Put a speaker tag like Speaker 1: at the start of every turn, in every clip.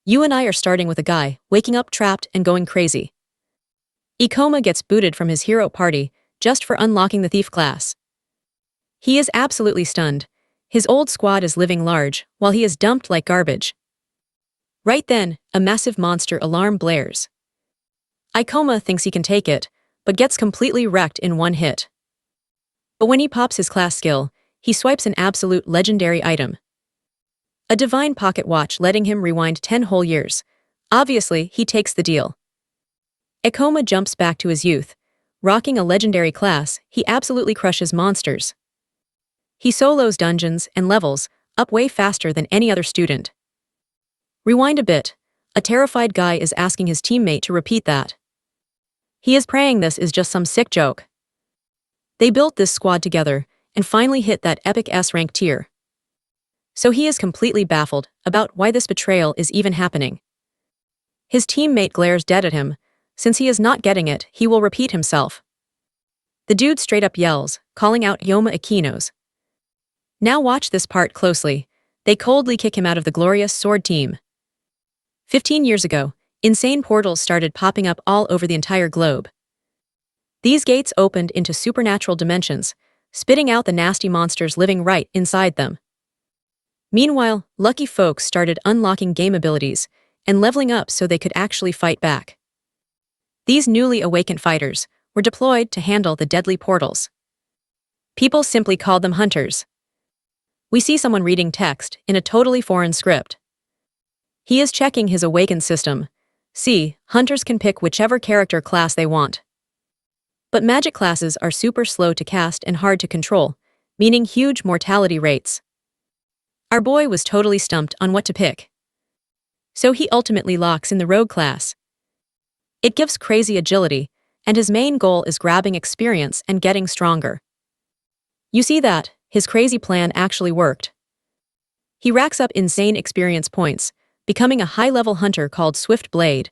Speaker 1: You and I are starting with a guy waking up trapped and going crazy. Ikoma gets booted from his hero party just for unlocking the thief class. He is absolutely stunned. His old squad is living large, while he is dumped like garbage. Right then, a massive monster alarm blares. Ikoma thinks he can take it, but gets completely wrecked in one hit. But when he pops his class skill, he swipes an absolute legendary item. A divine pocket watch letting him rewind 10 whole years. Obviously, he takes the deal. Ikoma jumps back to his youth. Rocking a legendary class, he absolutely crushes monsters. He solos dungeons and levels up way faster than any other student. Rewind a bit. A terrified guy is asking his teammate to repeat that. He is praying this is just some sick joke. They built this squad together and finally hit that epic S-rank tier. So he is completely baffled about why this betrayal is even happening. His teammate glares dead at him. Since he is not getting it, he will repeat himself. The dude straight up yells, calling out Yoma Ikinos. Now watch this part closely. They coldly kick him out of the glorious sword team. 15 years ago, insane portals started popping up all over the entire globe. These gates opened into supernatural dimensions, spitting out the nasty monsters living right inside them. Meanwhile, lucky folks started unlocking game abilities and leveling up so they could actually fight back. These newly awakened fighters were deployed to handle the deadly portals. People simply called them hunters. We see someone reading text in a totally foreign script. He is checking his awakened system. See, hunters can pick whichever character class they want. But magic classes are super slow to cast and hard to control, meaning huge mortality rates. Our boy was totally stumped on what to pick. So he ultimately locks in the rogue class. It gives crazy agility, and his main goal is grabbing experience and getting stronger. You see that, his crazy plan actually worked. He racks up insane experience points, becoming a high-level hunter called Swift Blade.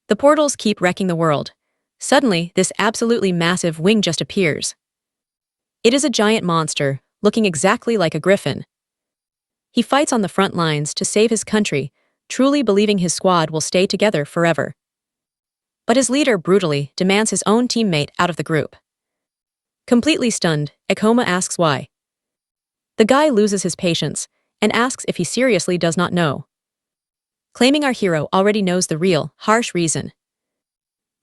Speaker 1: The portals keep wrecking the world. Suddenly, this absolutely massive wing just appears. It is a giant monster, looking exactly like a griffin. He fights on the front lines to save his country, truly believing his squad will stay together forever. But his leader brutally demands his own teammate out of the group. Completely stunned, Ikoma asks why. The guy loses his patience and asks if he seriously does not know. Claiming our hero already knows the real, harsh reason.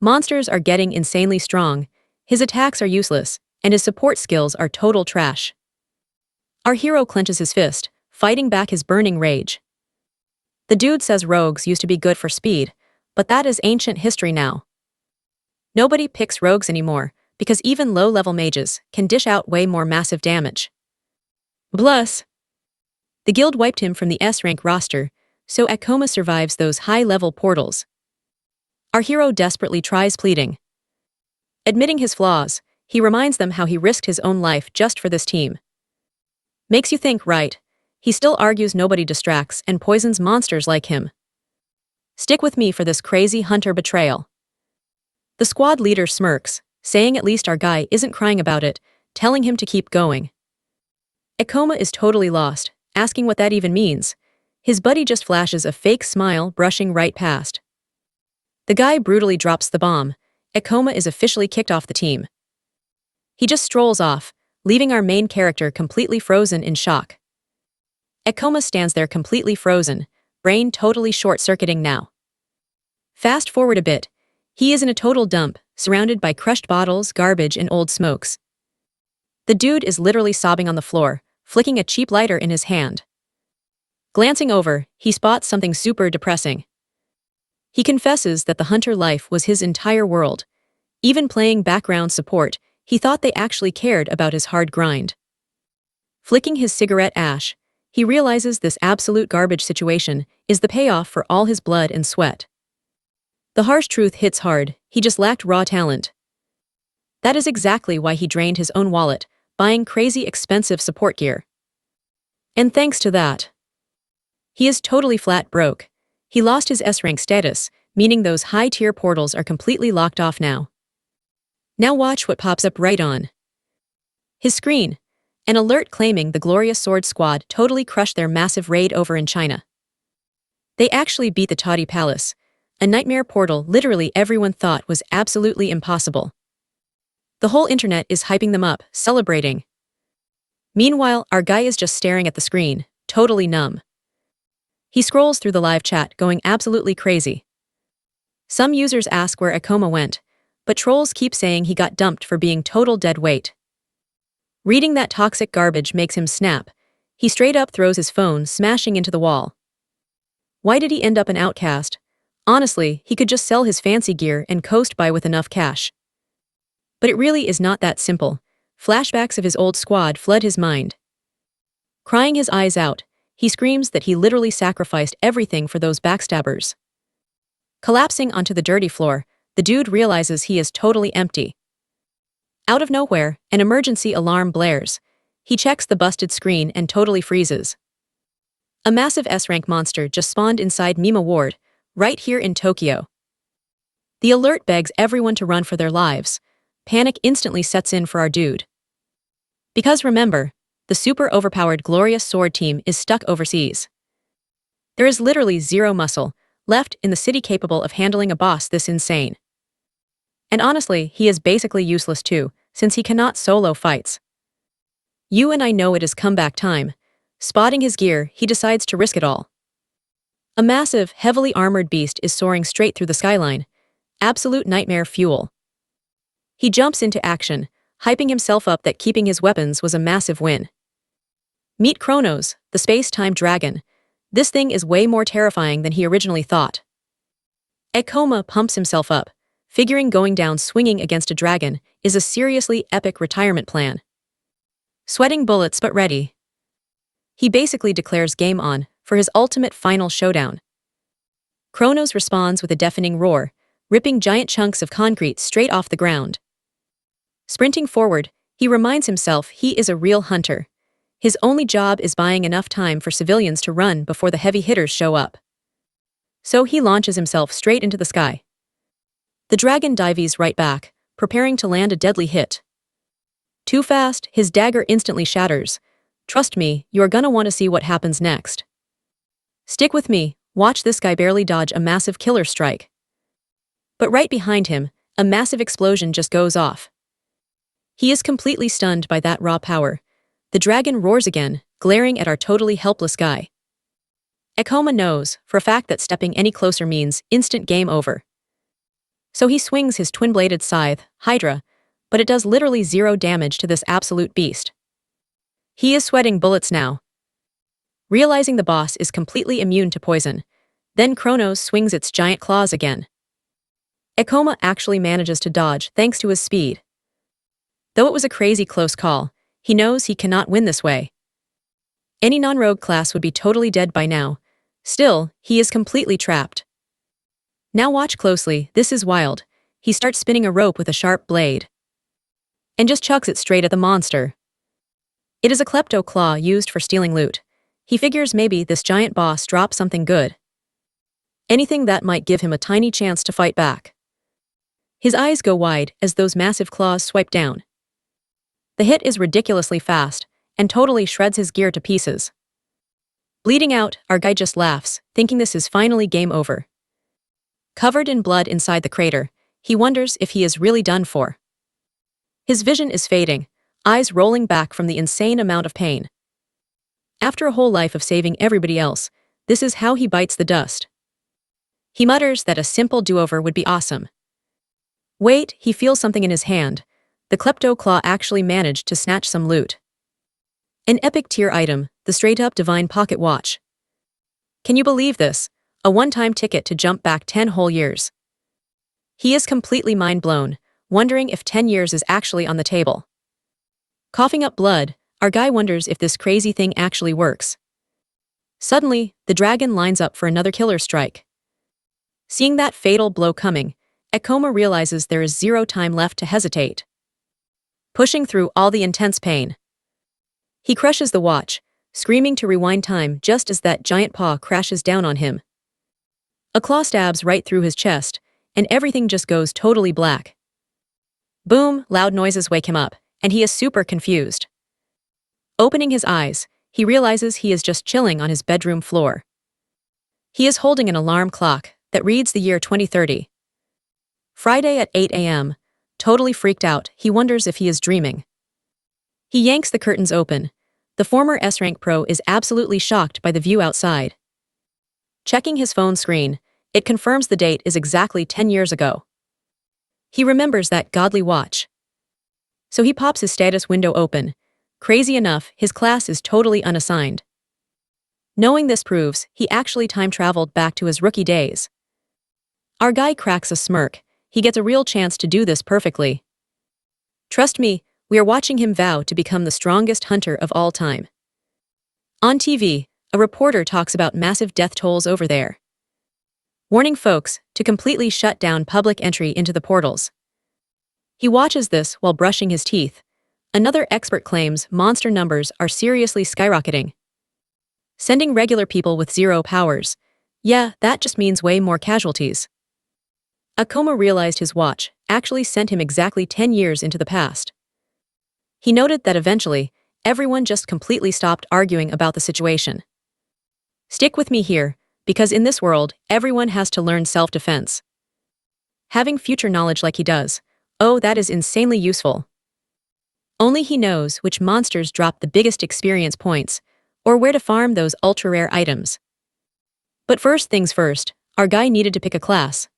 Speaker 1: Monsters are getting insanely strong, his attacks are useless, and his support skills are total trash. Our hero clenches his fist, fighting back his burning rage. The dude says rogues used to be good for speed, but that is ancient history now. Nobody picks rogues anymore, because even low-level mages can dish out way more massive damage. Plus, the guild wiped him from the S-rank roster, so Ikoma survives those high-level portals. Our hero desperately tries pleading. Admitting his flaws, he reminds them how he risked his own life just for this team. Makes you think, right? He still argues nobody distracts and poisons monsters like him. Stick with me for this crazy hunter betrayal. The squad leader smirks, saying at least our guy isn't crying about it, telling him to keep going. Ikoma is totally lost, asking what that even means. His buddy just flashes a fake smile, brushing right past. The guy brutally drops the bomb. Ikoma is officially kicked off the team. He just strolls off, leaving our main character completely frozen in shock. Ikoma stands there completely frozen, brain totally short-circuiting now. Fast forward a bit. He is in a total dump, surrounded by crushed bottles, garbage, and old smokes. The dude is literally sobbing on the floor, flicking a cheap lighter in his hand. Glancing over, he spots something super depressing. He confesses that the hunter life was his entire world. Even playing background support, he thought they actually cared about his hard grind. Flicking his cigarette ash, he realizes this absolute garbage situation is the payoff for all his blood and sweat. The harsh truth hits hard, he just lacked raw talent. That is exactly why he drained his own wallet, buying crazy expensive support gear. And thanks to that, he is totally flat broke. He lost his S-rank status, meaning those high-tier portals are completely locked off now. Now watch what pops up right on his screen. An alert claiming the Glorious Sword Squad totally crushed their massive raid over in China. They actually beat the Toddy Palace, a nightmare portal literally everyone thought was absolutely impossible. The whole internet is hyping them up, celebrating. Meanwhile, our guy is just staring at the screen, totally numb. He scrolls through the live chat, going absolutely crazy. Some users ask where Akoma went, but trolls keep saying he got dumped for being total dead weight. Reading that toxic garbage makes him snap. He straight up throws his phone, smashing into the wall. Why did he end up an outcast? Honestly, he could just sell his fancy gear and coast by with enough cash. But it really is not that simple. Flashbacks of his old squad flood his mind. Crying his eyes out, he screams that he literally sacrificed everything for those backstabbers. Collapsing onto the dirty floor, the dude realizes he is totally empty. Out of nowhere, an emergency alarm blares. He checks the busted screen and totally freezes. A massive S-rank monster just spawned inside Mima Ward, right here in Tokyo. The alert begs everyone to run for their lives. Panic instantly sets in for our dude. Because remember, the super overpowered Glorious Sword team is stuck overseas. There is literally zero muscle left in the city capable of handling a boss this insane. And honestly, he is basically useless too, since he cannot solo fights. You and I know it is comeback time. Spotting his gear, he decides to risk it all. A massive, heavily armored beast is soaring straight through the skyline. Absolute nightmare fuel. He jumps into action, hyping himself up that keeping his weapons was a massive win. Meet Kronos, the space-time dragon. This thing is way more terrifying than he originally thought. Akoma pumps himself up, figuring going down swinging against a dragon is a seriously epic retirement plan. Sweating bullets but ready. He basically declares game on for his ultimate final showdown. Kronos responds with a deafening roar, ripping giant chunks of concrete straight off the ground. Sprinting forward, he reminds himself he is a real hunter. His only job is buying enough time for civilians to run before the heavy hitters show up. So he launches himself straight into the sky. The dragon dives right back, preparing to land a deadly hit. Too fast, his dagger instantly shatters. Trust me, you're gonna want to see what happens next. Stick with me, watch this guy barely dodge a massive killer strike. But right behind him, a massive explosion just goes off. He is completely stunned by that raw power. The dragon roars again, glaring at our totally helpless guy. Akoma knows, for a fact, that stepping any closer means instant game over. So he swings his twin-bladed scythe, Hydra, but it does literally zero damage to this absolute beast. He is sweating bullets now. Realizing the boss is completely immune to poison, then Kronos swings its giant claws again. Akoma actually manages to dodge thanks to his speed. Though it was a crazy close call, he knows he cannot win this way. Any non-rogue class would be totally dead by now. Still, he is completely trapped. Now watch closely, this is wild. He starts spinning a rope with a sharp blade. And just chucks it straight at the monster. It is a klepto claw used for stealing loot. He figures maybe this giant boss dropped something good. Anything that might give him a tiny chance to fight back. His eyes go wide as those massive claws swipe down. The hit is ridiculously fast, and totally shreds his gear to pieces. Bleeding out, our guy just laughs, thinking this is finally game over. Covered in blood inside the crater, he wonders if he is really done for. His vision is fading, eyes rolling back from the insane amount of pain. After a whole life of saving everybody else, this is how he bites the dust. He mutters that a simple do-over would be awesome. Wait, he feels something in his hand. The klepto claw actually managed to snatch some loot. An epic tier item, the straight-up divine pocket watch. Can you believe this? A one-time ticket to jump back 10 whole years. He is completely mind-blown, wondering if 10 years is actually on the table. Coughing up blood, our guy wonders if this crazy thing actually works. Suddenly, the dragon lines up for another killer strike. Seeing that fatal blow coming, Akoma realizes there is zero time left to hesitate. Pushing through all the intense pain, he crushes the watch, screaming to rewind time just as that giant paw crashes down on him. A claw stabs right through his chest, and everything just goes totally black. Boom, loud noises wake him up, and he is super confused. Opening his eyes, he realizes he is just chilling on his bedroom floor. He is holding an alarm clock that reads the year 2030. Friday at 8 a.m. Totally freaked out, he wonders if he is dreaming. He yanks the curtains open. The former S-Rank pro is absolutely shocked by the view outside. Checking his phone screen, it confirms the date is exactly 10 years ago. He remembers that godly watch. So he pops his status window open. Crazy enough, his class is totally unassigned. Knowing this proves he actually time-traveled back to his rookie days. Our guy cracks a smirk. He gets a real chance to do this perfectly. Trust me, we are watching him vow to become the strongest hunter of all time. On TV, a reporter talks about massive death tolls over there, warning folks to completely shut down public entry into the portals. He watches this while brushing his teeth. Another expert claims monster numbers are seriously skyrocketing. Sending regular people with zero powers. Yeah, that just means way more casualties. Akoma realized his watch actually sent him exactly 10 years into the past. He noted that eventually, everyone just completely stopped arguing about the situation. Stick with me here, because in this world, everyone has to learn self-defense. Having future knowledge like he does, oh, that is insanely useful. Only he knows which monsters drop the biggest experience points, or where to farm those ultra-rare items. But first things first, our guy needed to pick a class.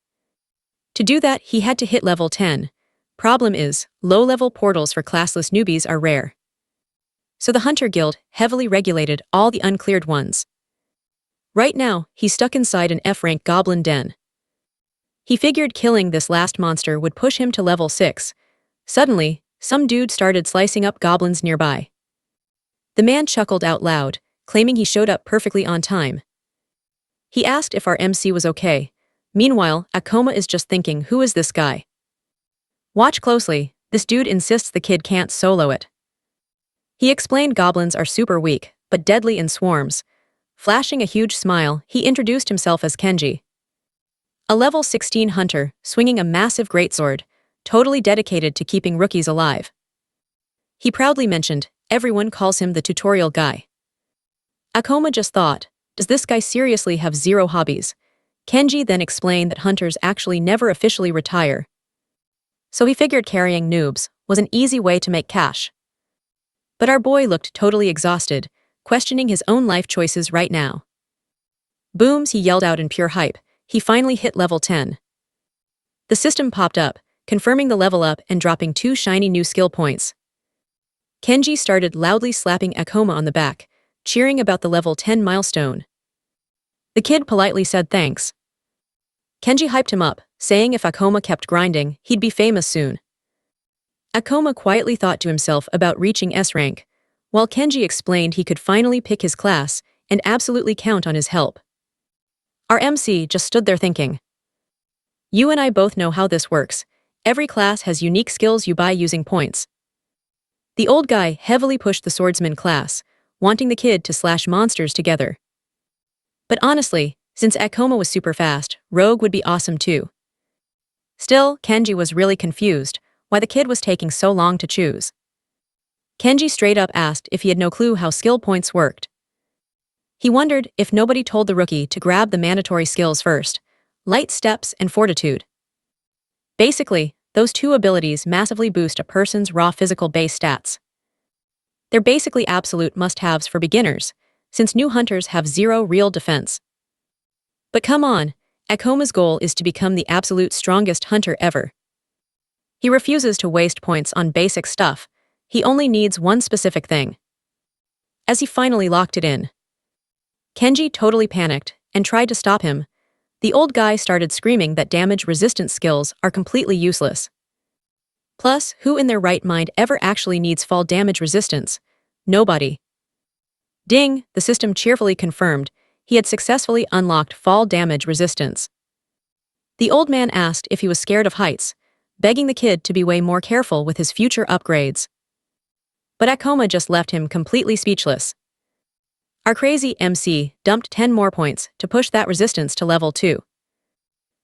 Speaker 1: To do that, he had to hit level 10. Problem is, low-level portals for classless newbies are rare. So the Hunter Guild heavily regulated all the uncleared ones. Right now, he's stuck inside an F-rank goblin den. He figured killing this last monster would push him to level 6. Suddenly, some dude started slicing up goblins nearby. The man chuckled out loud, claiming he showed up perfectly on time. He asked if our MC was okay. Meanwhile, Akoma is just thinking, who is this guy? Watch closely, this dude insists the kid can't solo it. He explained goblins are super weak, but deadly in swarms. Flashing a huge smile, he introduced himself as Kenji. A level 16 hunter, swinging a massive greatsword, totally dedicated to keeping rookies alive. He proudly mentioned, everyone calls him the tutorial guy. Akoma just thought, does this guy seriously have zero hobbies? Kenji then explained that hunters actually never officially retire. So he figured carrying noobs was an easy way to make cash. But our boy looked totally exhausted, questioning his own life choices right now. Booms, he yelled out in pure hype. He finally hit level 10. The system popped up, confirming the level up and dropping 2 shiny new skill points. Kenji started loudly slapping Akoma on the back, cheering about the level 10 milestone. The kid politely said thanks. Kenji hyped him up, saying if Akoma kept grinding, he'd be famous soon. Akoma quietly thought to himself about reaching S-rank, while Kenji explained he could finally pick his class and absolutely count on his help. Our MC just stood there thinking. You and I both know how this works. Every class has unique skills you buy using points. The old guy heavily pushed the swordsman class, wanting the kid to slash monsters together. But honestly, since Akoma was super fast, Rogue would be awesome too. Still, Kenji was really confused why the kid was taking so long to choose. Kenji straight up asked if he had no clue how skill points worked. He wondered if nobody told the rookie to grab the mandatory skills first, light steps and fortitude. Basically, those 2 abilities massively boost a person's raw physical base stats. They're basically absolute must-haves for beginners, since new hunters have zero real defense. But come on, Akoma's goal is to become the absolute strongest hunter ever. He refuses to waste points on basic stuff. He only needs one specific thing. As he finally locked it in, Kenji totally panicked and tried to stop him. The old guy started screaming that damage-resistant skills are completely useless. Plus, who in their right mind ever actually needs fall damage resistance? Nobody. Ding, the system cheerfully confirmed he had successfully unlocked fall damage resistance. The old man asked if he was scared of heights, begging the kid to be way more careful with his future upgrades. But Akoma just left him completely speechless. Our crazy MC dumped 10 more points to push that resistance to level 2.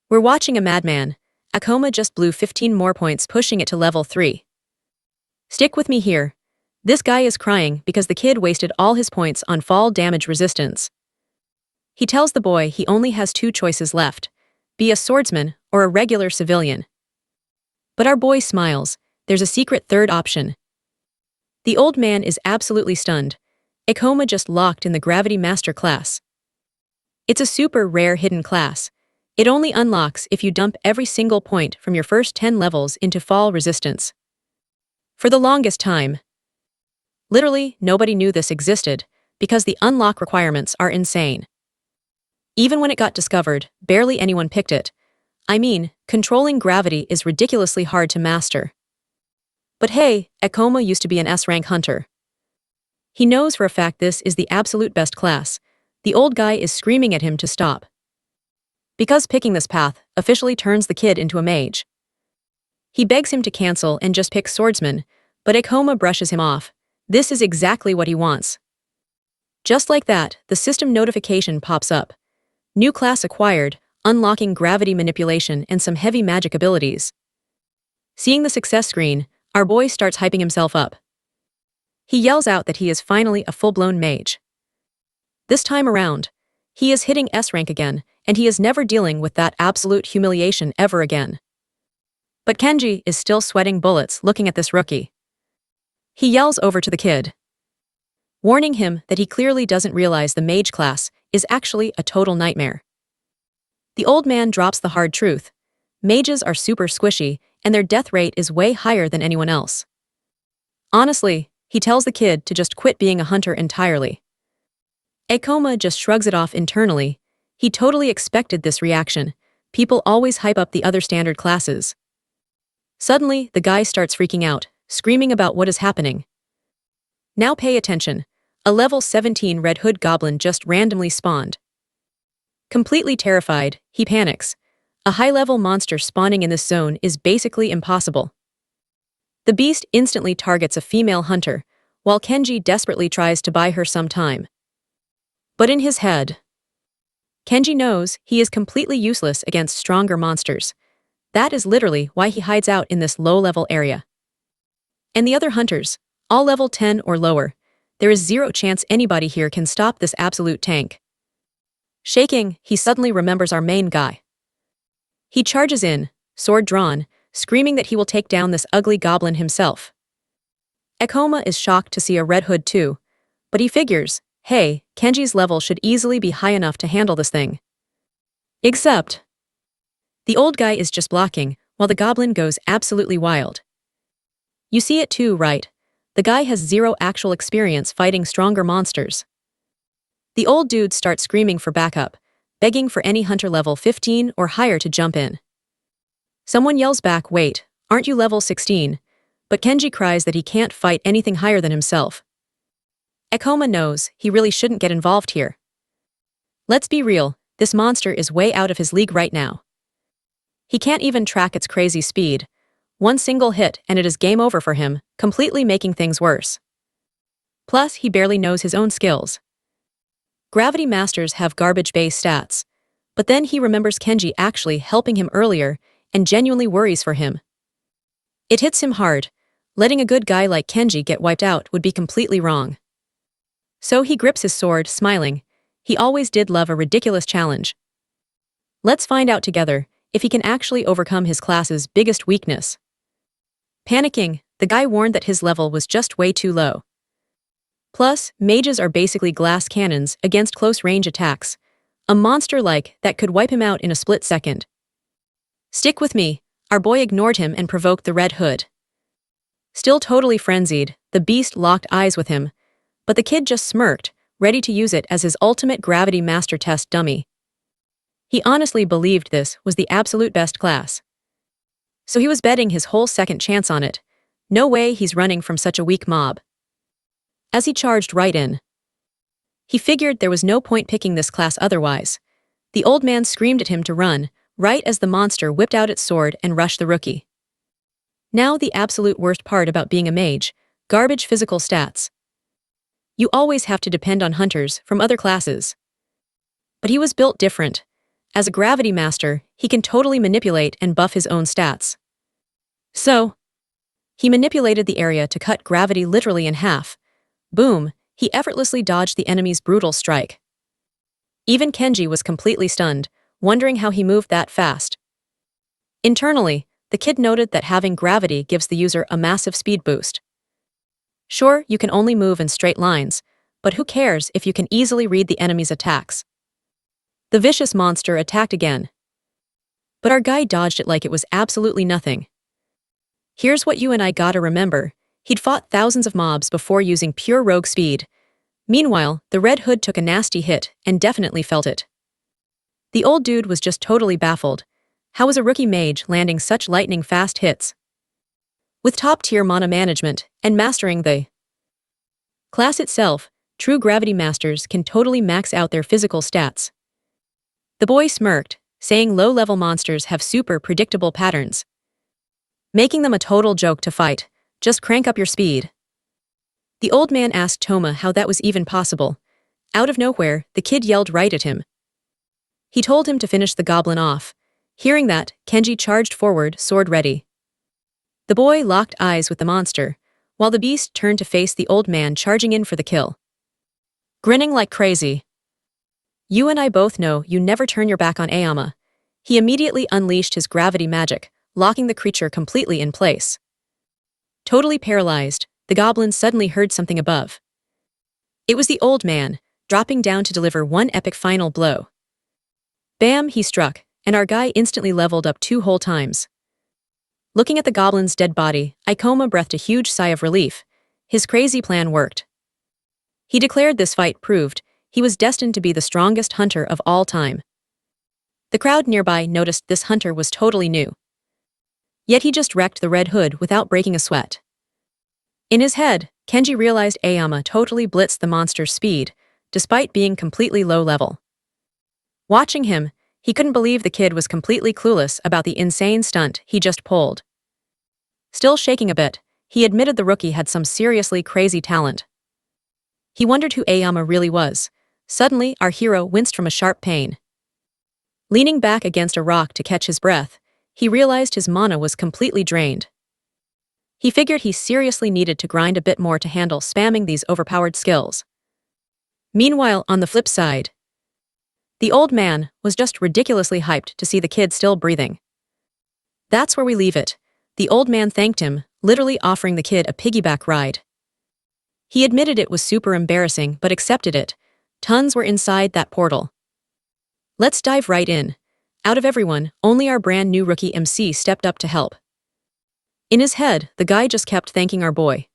Speaker 1: We're watching a madman. Akoma just blew 15 more points, pushing it to level 3. Stick with me here. This guy is crying because the kid wasted all his points on fall damage resistance. He tells the boy he only has two choices left: be a swordsman or a regular civilian. But our boy smiles. There's a secret third option. The old man is absolutely stunned. Ikoma just locked in the Gravity Master class. It's a super rare hidden class. It only unlocks if you dump every single point from your first 10 levels into fall resistance. For the longest time, literally nobody knew this existed, because the unlock requirements are insane. Even when it got discovered, barely anyone picked it. I mean, controlling gravity is ridiculously hard to master. But hey, Ikoma used to be an S-rank hunter. He knows for a fact this is the absolute best class. The old guy is screaming at him to stop. Because picking this path officially turns the kid into a mage. He begs him to cancel and just pick swordsman, but Ikoma brushes him off. This is exactly what he wants. Just like that, the system notification pops up. New class acquired, unlocking gravity manipulation and some heavy magic abilities. Seeing the success screen, our boy starts hyping himself up. He yells out that he is finally a full-blown mage. This time around, he is hitting S rank again, and he is never dealing with that absolute humiliation ever again. But Kenji is still sweating bullets looking at this rookie. He yells over to the kid, warning him that he clearly doesn't realize the mage class is actually a total nightmare. The old man drops the hard truth. Mages are super squishy, and their death rate is way higher than anyone else. Honestly, he tells the kid to just quit being a hunter entirely. Ikoma just shrugs it off internally. He totally expected this reaction. People always hype up the other standard classes. Suddenly, the guy starts freaking out, screaming about what is happening. Now pay attention. A level 17 Red Hood Goblin just randomly spawned. Completely terrified, he panics. A high-level monster spawning in this zone is basically impossible. The beast instantly targets a female hunter, while Kenji desperately tries to buy her some time. But in his head, Kenji knows he is completely useless against stronger monsters. That is literally why he hides out in this low-level area. And the other hunters, all level 10 or lower, there is zero chance anybody here can stop this absolute tank. Shaking, he suddenly remembers our main guy. He charges in, sword drawn, screaming that he will take down this ugly goblin himself. Ikoma is shocked to see a Red Hood too, but he figures, hey, Kenji's level should easily be high enough to handle this thing. Except, the old guy is just blocking, while the goblin goes absolutely wild. You see it too, right? The guy has zero actual experience fighting stronger monsters. The old dude starts screaming for backup, begging for any hunter level 15 or higher to jump in. Someone yells back, wait, aren't you level 16? But Kenji cries that he can't fight anything higher than himself. Ikoma knows he really shouldn't get involved here. Let's be real, this monster is way out of his league right now. He can't even track its crazy speed. One single hit and it is game over for him, completely making things worse. Plus, he barely knows his own skills. Gravity Masters have garbage-based stats, but then he remembers Kenji actually helping him earlier and genuinely worries for him. It hits him hard. Letting a good guy like Kenji get wiped out would be completely wrong. So he grips his sword, smiling. He always did love a ridiculous challenge. Let's find out together if he can actually overcome his class's biggest weakness. Panicking, the guy warned that his level was just way too low. Plus, mages are basically glass cannons against close-range attacks. A monster like that could wipe him out in a split second. Stick with me. Our boy ignored him and provoked the Red Hood. Still totally frenzied, the beast locked eyes with him, but the kid just smirked, ready to use it as his ultimate gravity master test dummy. He honestly believed this was the absolute best class. So he was betting his whole second chance on it. No way he's running from such a weak mob. As he charged right in, he figured there was no point picking this class otherwise. The old man screamed at him to run, right as the monster whipped out its sword and rushed the rookie. Now the absolute worst part about being a mage, garbage physical stats. You always have to depend on hunters from other classes. But he was built different. As a gravity master, he can totally manipulate and buff his own stats. So, he manipulated the area to cut gravity literally in half. Boom, he effortlessly dodged the enemy's brutal strike. Even Kenji was completely stunned, wondering how he moved that fast. Internally, the kid noted that having gravity gives the user a massive speed boost. Sure, you can only move in straight lines, but who cares if you can easily read the enemy's attacks? The vicious monster attacked again. But our guy dodged it like it was absolutely nothing. Here's what you and I gotta remember. He'd fought thousands of mobs before using pure rogue speed. Meanwhile, the Red Hood took a nasty hit and definitely felt it. The old dude was just totally baffled. How was a rookie mage landing such lightning-fast hits? With top-tier mana management and mastering the class itself, true gravity masters can totally max out their physical stats. The boy smirked, saying low-level monsters have super predictable patterns, making them a total joke to fight. Just crank up your speed. The old man asked Toma how that was even possible. Out of nowhere, the kid yelled right at him. He told him to finish the goblin off. Hearing that, Kenji charged forward, sword ready. The boy locked eyes with the monster, while the beast turned to face the old man charging in for the kill. Grinning like crazy. You and I both know you never turn your back on Aoyama. He immediately unleashed his gravity magic, locking the creature completely in place. Totally paralyzed, the goblin suddenly heard something above. It was the old man, dropping down to deliver one epic final blow. Bam, he struck, and our guy instantly leveled up 2 whole times. Looking at the goblin's dead body, Ikoma breathed a huge sigh of relief. His crazy plan worked. He declared this fight proved he was destined to be the strongest hunter of all time. The crowd nearby noticed this hunter was totally new. Yet he just wrecked the Red Hood without breaking a sweat. In his head, Kenji realized Aoyama totally blitzed the monster's speed, despite being completely low level. Watching him, he couldn't believe the kid was completely clueless about the insane stunt he just pulled. Still shaking a bit, he admitted the rookie had some seriously crazy talent. He wondered who Aoyama really was. Suddenly, our hero winced from a sharp pain. Leaning back against a rock to catch his breath, he realized his mana was completely drained. He figured he seriously needed to grind a bit more to handle spamming these overpowered skills. Meanwhile, on the flip side, the old man was just ridiculously hyped to see the kid still breathing. That's where we leave it. The old man thanked him, literally offering the kid a piggyback ride. He admitted it was super embarrassing but accepted it. Tons were inside that portal. Let's dive right in. Out of everyone, only our brand new rookie MC stepped up to help. In his head, the guy just kept thanking our boy.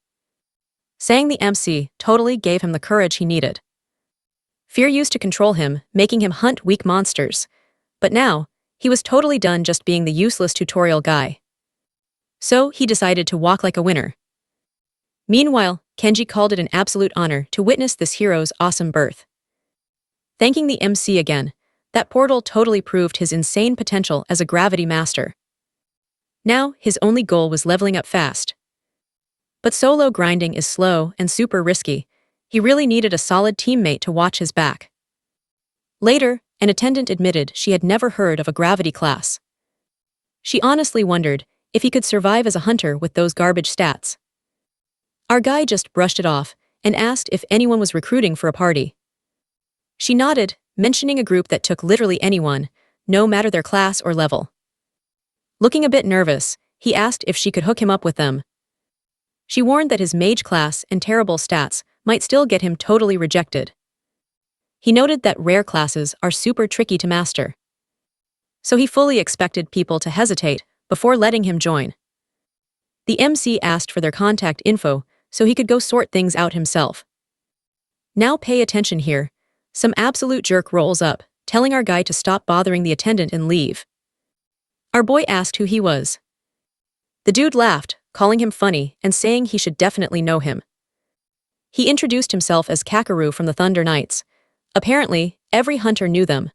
Speaker 1: Saying the MC totally gave him the courage he needed. Fear used to control him, making him hunt weak monsters. But now, he was totally done just being the useless tutorial guy. So, he decided to walk like a winner. Meanwhile, Kenji called it an absolute honor to witness this hero's awesome birth. Thanking the MC again, that portal totally proved his insane potential as a gravity master. Now, his only goal was leveling up fast. But solo grinding is slow and super risky. He really needed a solid teammate to watch his back. Later, an attendant admitted she had never heard of a gravity class. She honestly wondered if he could survive as a hunter with those garbage stats. Our guy just brushed it off and asked if anyone was recruiting for a party. She nodded, mentioning a group that took literally anyone, no matter their class or level. Looking a bit nervous, he asked if she could hook him up with them. She warned that his mage class and terrible stats might still get him totally rejected. He noted that rare classes are super tricky to master. So he fully expected people to hesitate before letting him join. The MC asked for their contact info so he could go sort things out himself. Now pay attention here. Some absolute jerk rolls up, telling our guy to stop bothering the attendant and leave. Our boy asked who he was. The dude laughed, calling him funny and saying he should definitely know him. He introduced himself as Kakeru from the Thunder Knights. Apparently, every hunter knew them.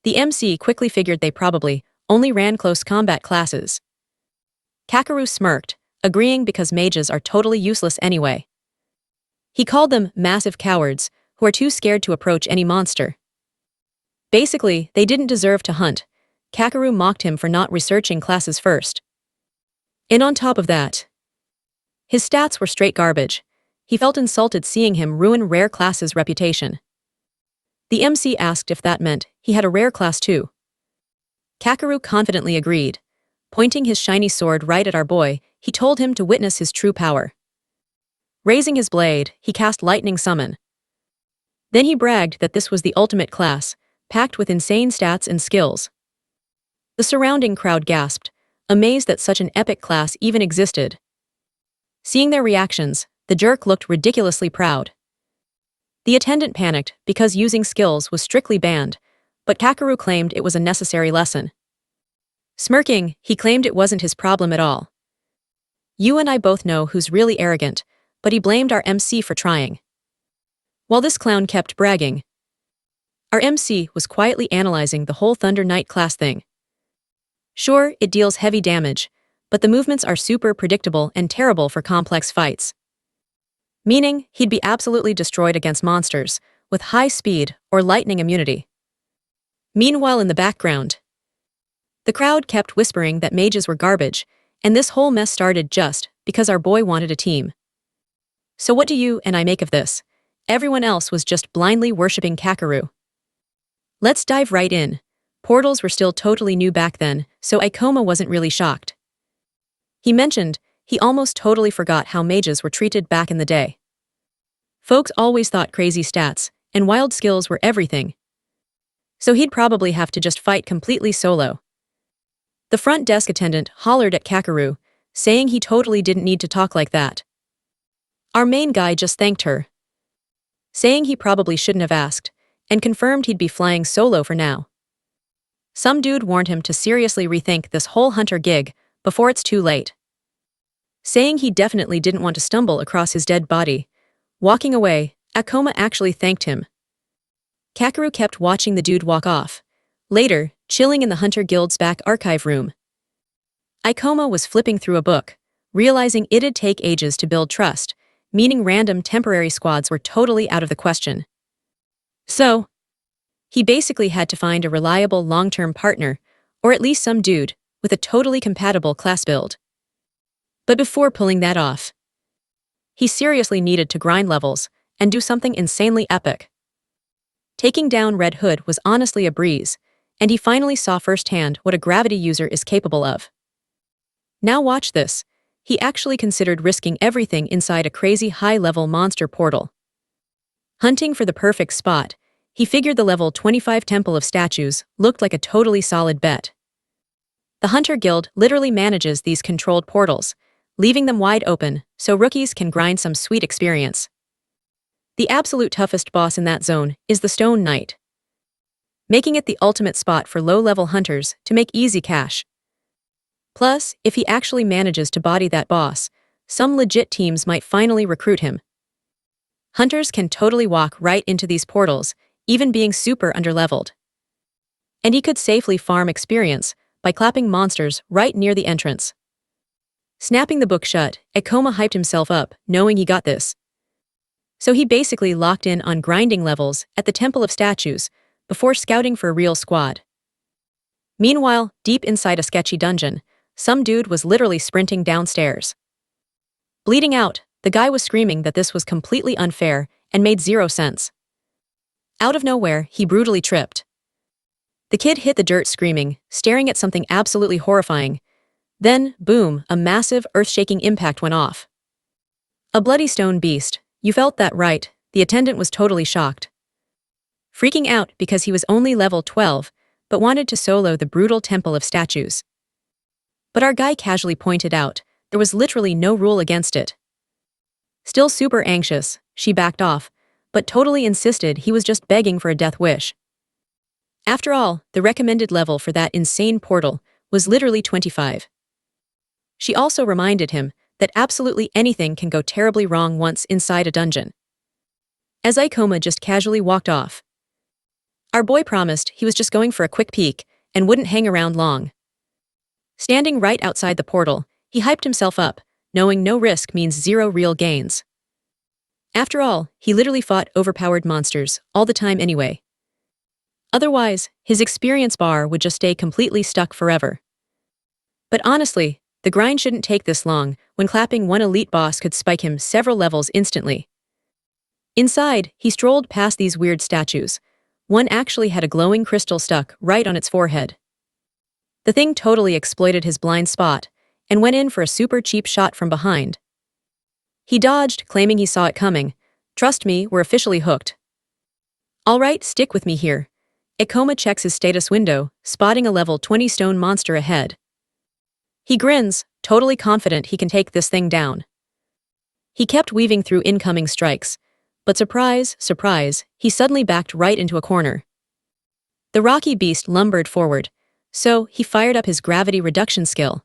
Speaker 1: The MC quickly figured they probably only ran close combat classes. Kakeru smirked, agreeing because mages are totally useless anyway. He called them massive cowards who are too scared to approach any monster. Basically, they didn't deserve to hunt. Kakeru mocked him for not researching classes first. And on top of that, his stats were straight garbage. He felt insulted seeing him ruin rare classes' reputation. The MC asked if that meant he had a rare class too. Kakeru confidently agreed. Pointing his shiny sword right at our boy, he told him to witness his true power. Raising his blade, he cast Lightning Summon. Then he bragged that this was the ultimate class, packed with insane stats and skills. The surrounding crowd gasped, amazed that such an epic class even existed. Seeing their reactions, the jerk looked ridiculously proud. The attendant panicked because using skills was strictly banned, but Kakeru claimed it was a necessary lesson. Smirking, he claimed it wasn't his problem at all. You and I both know who's really arrogant, but he blamed our MC for trying. While this clown kept bragging, our MC was quietly analyzing the whole Thunder Knight class thing. Sure, it deals heavy damage, but the movements are super predictable and terrible for complex fights. Meaning, he'd be absolutely destroyed against monsters, with high speed or lightning immunity. Meanwhile in the background, the crowd kept whispering that mages were garbage, and this whole mess started just because our boy wanted a team. So what do you and I make of this? Everyone else was just blindly worshipping Kakeru. Let's dive right in. Portals were still totally new back then, so Ikoma wasn't really shocked. He mentioned he almost totally forgot how mages were treated back in the day. Folks always thought crazy stats and wild skills were everything. So he'd probably have to just fight completely solo. The front desk attendant hollered at Kakeru, saying he totally didn't need to talk like that. Our main guy just thanked her, saying he probably shouldn't have asked, and confirmed he'd be flying solo for now. Some dude warned him to seriously rethink this whole hunter gig before it's too late. Saying he definitely didn't want to stumble across his dead body. Walking away, Ikoma actually thanked him. Kakeru kept watching the dude walk off, later, chilling in the Hunter Guild's back archive room. Ikoma was flipping through a book, realizing it'd take ages to build trust, meaning random temporary squads were totally out of the question. So, he basically had to find a reliable long-term partner, or at least some dude, with a totally compatible class build. But before pulling that off, he seriously needed to grind levels and do something insanely epic. Taking down Red Hood was honestly a breeze, and he finally saw firsthand what a gravity user is capable of. Now watch this. He actually considered risking everything inside a crazy high-level monster portal. Hunting for the perfect spot, he figured the level 25 Temple of Statues looked like a totally solid bet. The Hunter Guild literally manages these controlled portals, leaving them wide open so rookies can grind some sweet experience. The absolute toughest boss in that zone is the Stone Knight, making it the ultimate spot for low-level hunters to make easy cash. Plus, if he actually manages to body that boss, some legit teams might finally recruit him. Hunters can totally walk right into these portals, even being super underleveled. And he could safely farm experience by clapping monsters right near the entrance. Snapping the book shut, Ikoma hyped himself up, knowing he got this. So he basically locked in on grinding levels at the Temple of Statues before scouting for a real squad. Meanwhile, deep inside a sketchy dungeon, some dude was literally sprinting downstairs. Bleeding out, the guy was screaming that this was completely unfair and made zero sense. Out of nowhere, he brutally tripped. The kid hit the dirt screaming, staring at something absolutely horrifying. Then, boom, a massive, earth-shaking impact went off. A bloody stone beast. You felt that right, the attendant was totally shocked. Freaking out because he was only level 12, but wanted to solo the brutal Temple of Statues. But our guy casually pointed out, there was literally no rule against it. Still super anxious, she backed off, but totally insisted he was just begging for a death wish. After all, the recommended level for that insane portal was literally 25. She also reminded him that absolutely anything can go terribly wrong once inside a dungeon. As Ikoma just casually walked off, our boy promised he was just going for a quick peek and wouldn't hang around long. Standing right outside the portal, he hyped himself up, knowing no risk means zero real gains. After all, he literally fought overpowered monsters all the time anyway. Otherwise, his experience bar would just stay completely stuck forever. But honestly, the grind shouldn't take this long when clapping one elite boss could spike him several levels instantly. Inside, he strolled past these weird statues, One actually had a glowing crystal stuck right on its forehead. The thing totally exploited his blind spot and went in for a super cheap shot from behind. He dodged, claiming he saw it coming. Trust me, we're officially hooked. Alright, stick with me here. Ikoma checks his status window, spotting a level 20 stone monster ahead. He grins, totally confident he can take this thing down. He kept weaving through incoming strikes, but surprise, surprise, he suddenly backed right into a corner. The rocky beast lumbered forward, so he fired up his gravity reduction skill.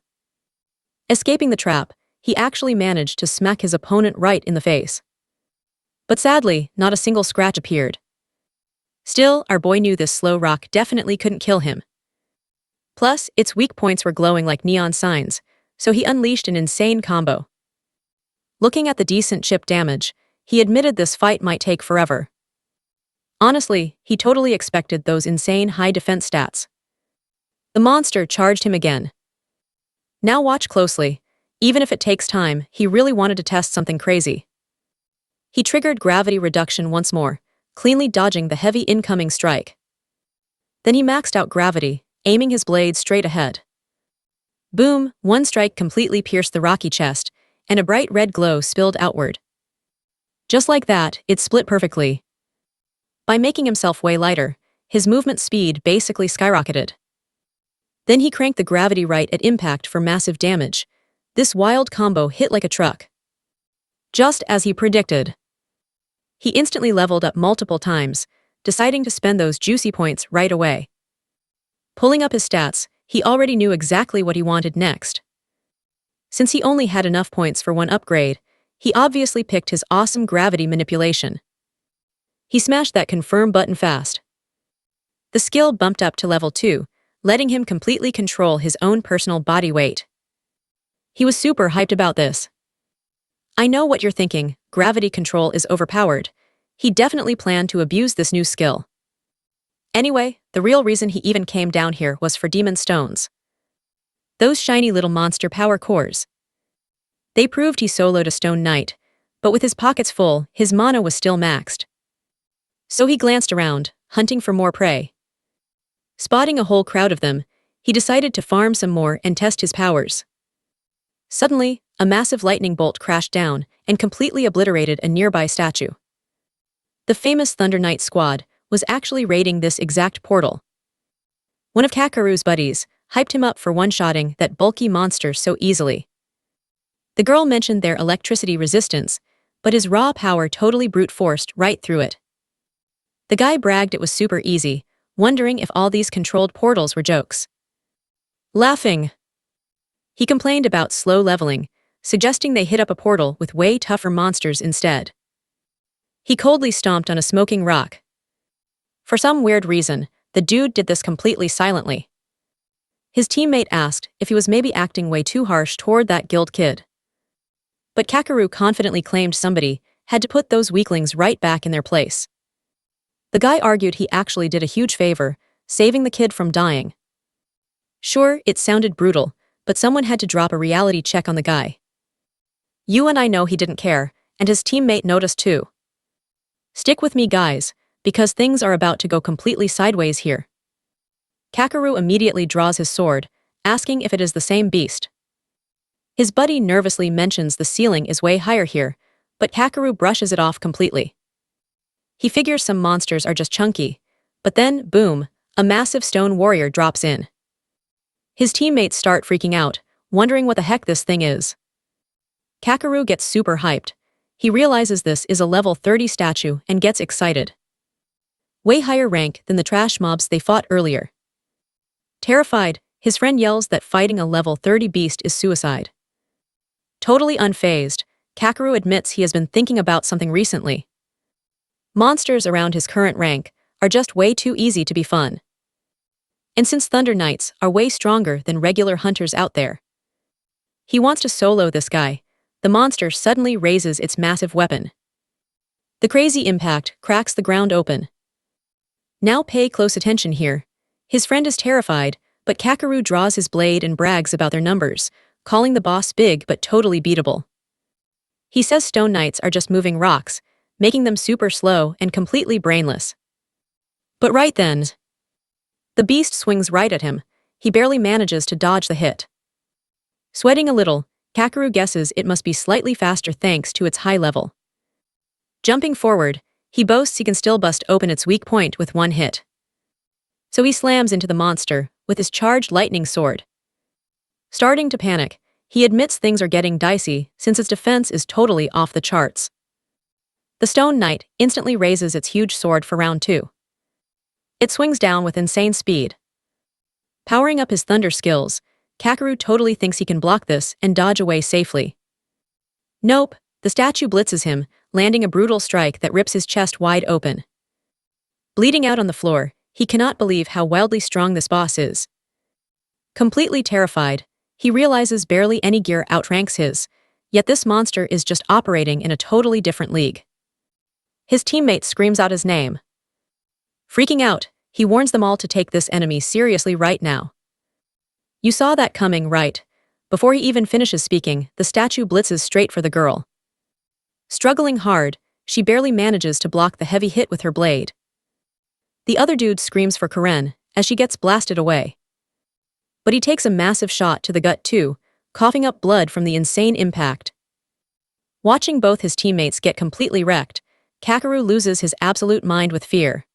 Speaker 1: Escaping the trap, he actually managed to smack his opponent right in the face. But sadly, not a single scratch appeared. Still, our boy knew this slow rock definitely couldn't kill him. Plus, its weak points were glowing like neon signs, so he unleashed an insane combo. Looking at the decent chip damage, he admitted this fight might take forever. Honestly, he totally expected those insane high defense stats. The monster charged him again. Now watch closely. Even if it takes time, he really wanted to test something crazy. He triggered gravity reduction once more, cleanly dodging the heavy incoming strike. Then he maxed out gravity, aiming his blade straight ahead. Boom, one strike completely pierced the rocky chest, and a bright red glow spilled outward. Just like that, it split perfectly. By making himself way lighter, his movement speed basically skyrocketed. Then he cranked the gravity right at impact for massive damage. This wild combo hit like a truck. Just as he predicted. He instantly leveled up multiple times, deciding to spend those juicy points right away. Pulling up his stats, he already knew exactly what he wanted next. Since he only had enough points for one upgrade, he obviously picked his awesome gravity manipulation. He smashed that confirm button fast. The skill bumped up to level 2, letting him completely control his own personal body weight. He was super hyped about this. I know what you're thinking, gravity control is overpowered. He definitely planned to abuse this new skill. Anyway, the real reason he even came down here was for demon stones. Those shiny little monster power cores. They proved he soloed a stone knight, but with his pockets full, his mana was still maxed. So he glanced around, hunting for more prey. Spotting a whole crowd of them, he decided to farm some more and test his powers. Suddenly, a massive lightning bolt crashed down and completely obliterated a nearby statue. The famous Thunder Knight squad was actually raiding this exact portal. One of Kakeru's buddies hyped him up for one-shotting that bulky monster so easily. The girl mentioned their electricity resistance, but his raw power totally brute-forced right through it. The guy bragged it was super easy, wondering if all these controlled portals were jokes. Laughing. He complained about slow leveling, suggesting they hit up a portal with way tougher monsters instead. He coldly stomped on a smoking rock. For some weird reason, the dude did this completely silently. His teammate asked if he was maybe acting way too harsh toward that guild kid. But Kakeru confidently claimed somebody had to put those weaklings right back in their place. The guy argued he actually did a huge favor, saving the kid from dying. Sure, it sounded brutal, but someone had to drop a reality check on the guy. You and I know he didn't care, and his teammate noticed too. Stick with me, guys, because things are about to go completely sideways here. Kakeru immediately draws his sword, asking if it is the same beast. His buddy nervously mentions the ceiling is way higher here, but Kakeru brushes it off completely. He figures some monsters are just chunky, but then, boom, a massive stone warrior drops in. His teammates start freaking out, wondering what the heck this thing is. Kakeru gets super hyped. He realizes this is a level 30 statue and gets excited. Way higher rank than the trash mobs they fought earlier. Terrified, his friend yells that fighting a level 30 beast is suicide. Totally unfazed, Kakeru admits he has been thinking about something recently. Monsters around his current rank are just way too easy to be fun. And since Thunder Knights are way stronger than regular hunters out there, he wants to solo this guy. The monster suddenly raises its massive weapon. The crazy impact cracks the ground open. Now pay close attention here. His friend is terrified, but Kakeru draws his blade and brags about their numbers, calling the boss big but totally beatable. He says stone knights are just moving rocks, making them super slow and completely brainless. But right then, the beast swings right at him. He barely manages to dodge the hit. Sweating a little, Kakeru guesses it must be slightly faster thanks to its high level. Jumping forward, he boasts he can still bust open its weak point with one hit. So he slams into the monster with his charged lightning sword. Starting to panic, he admits things are getting dicey since its defense is totally off the charts. The Stone Knight instantly raises its huge sword for round 2. It swings down with insane speed. Powering up his thunder skills, Kakeru totally thinks he can block this and dodge away safely. Nope, the statue blitzes him, landing a brutal strike that rips his chest wide open. Bleeding out on the floor, he cannot believe how wildly strong this boss is. Completely terrified, he realizes barely any gear outranks his, yet this monster is just operating in a totally different league. His teammate screams out his name. Freaking out, he warns them all to take this enemy seriously right now. You saw that coming, right? Before he even finishes speaking, the statue blitzes straight for the girl. Struggling hard, she barely manages to block the heavy hit with her blade. The other dude screams for Karen as she gets blasted away. But he takes a massive shot to the gut too, coughing up blood from the insane impact. Watching both his teammates get completely wrecked, Kakeru loses his absolute mind with fear.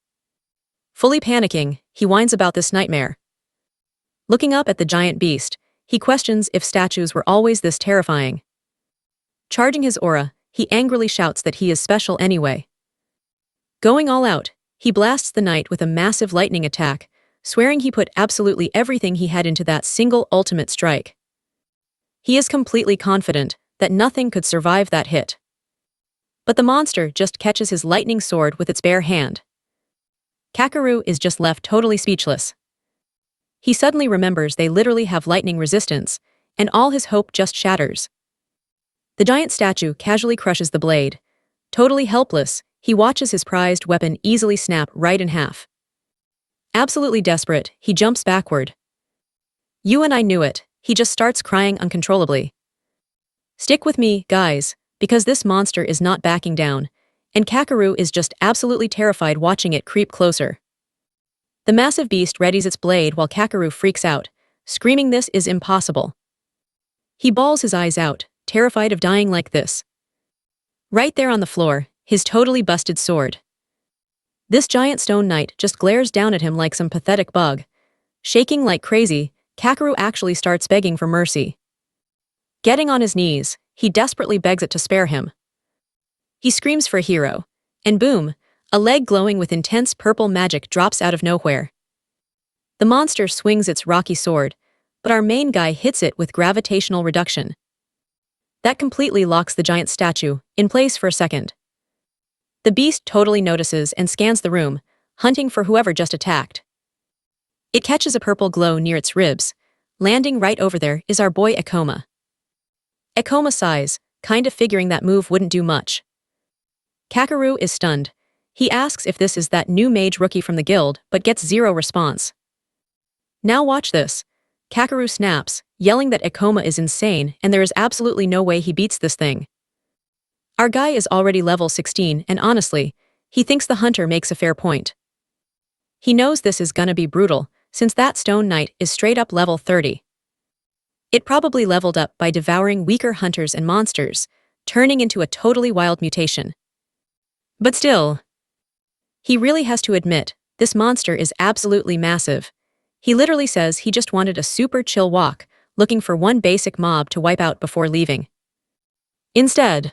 Speaker 1: Fully panicking, he whines about this nightmare. Looking up at the giant beast, he questions if statues were always this terrifying. Charging his aura, he angrily shouts that he is special anyway. Going all out, he blasts the knight with a massive lightning attack, swearing he put absolutely everything he had into that single ultimate strike. He is completely confident that nothing could survive that hit. But the monster just catches his lightning sword with its bare hand. Kakeru is just left totally speechless. He suddenly remembers they literally have lightning resistance, and all his hope just shatters. The giant statue casually crushes the blade. Totally helpless, he watches his prized weapon easily snap right in half. Absolutely desperate, he jumps backward. You and I knew it, he just starts crying uncontrollably. Stick with me, guys, because this monster is not backing down, and Kakeru is just absolutely terrified watching it creep closer. The massive beast readies its blade while Kakeru freaks out, screaming this is impossible. He bawls his eyes out, terrified of dying like this. Right there on the floor, his totally busted sword. This giant stone knight just glares down at him like some pathetic bug. Shaking like crazy, Kakeru actually starts begging for mercy. Getting on his knees, he desperately begs it to spare him. He screams for a hero, and boom, a leg glowing with intense purple magic drops out of nowhere. The monster swings its rocky sword, but our main guy hits it with gravitational reduction. That completely locks the giant statue in place for a second. The beast totally notices and scans the room, hunting for whoever just attacked. It catches a purple glow near its ribs. Landing right over there is our boy Ikoma. Ikoma sighs, kinda figuring that move wouldn't do much. Kakeru is stunned. He asks if this is that new mage rookie from the guild, but gets zero response. Now watch this. Kakeru snaps, yelling that Ikoma is insane and there is absolutely no way he beats this thing. Our guy is already level 16 and honestly, he thinks the hunter makes a fair point. He knows this is gonna be brutal, since that stone knight is straight up level 30. It probably leveled up by devouring weaker hunters and monsters, turning into a totally wild mutation. But still, he really has to admit, this monster is absolutely massive. He literally says he just wanted a super chill walk, looking for one basic mob to wipe out before leaving. Instead,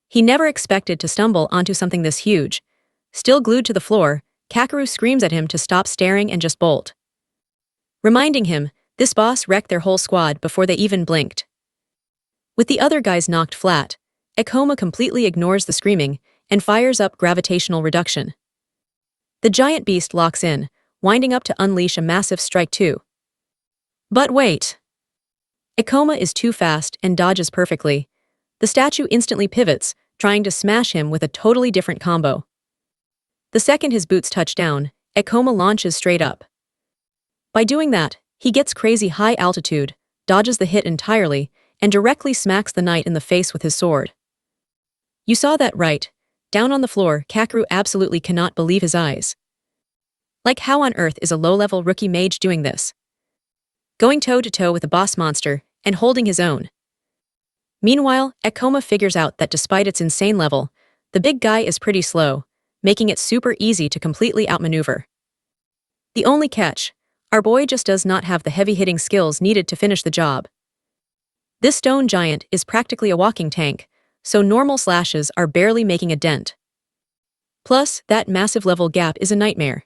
Speaker 1: he never expected to stumble onto something this huge. Still glued to the floor, Kakeru screams at him to stop staring and just bolt. Reminding him, this boss wrecked their whole squad before they even blinked. With the other guys knocked flat, Ikoma completely ignores the screaming and fires up gravitational reduction. The giant beast locks in, winding up to unleash a massive strike too. But wait. Ikoma is too fast and dodges perfectly. The statue instantly pivots, trying to smash him with a totally different combo. The second his boots touch down, Ikoma launches straight up. By doing that, he gets crazy high altitude, dodges the hit entirely, and directly smacks the knight in the face with his sword. You saw that right. Down on the floor, Kakeru absolutely cannot believe his eyes. Like, how on earth is a low-level rookie mage doing this? Going toe-to-toe with a boss monster and holding his own. Meanwhile, Ekoma figures out that despite its insane level, the big guy is pretty slow, making it super easy to completely outmaneuver. The only catch, our boy just does not have the heavy-hitting skills needed to finish the job. This stone giant is practically a walking tank, so normal slashes are barely making a dent. Plus, that massive level gap is a nightmare.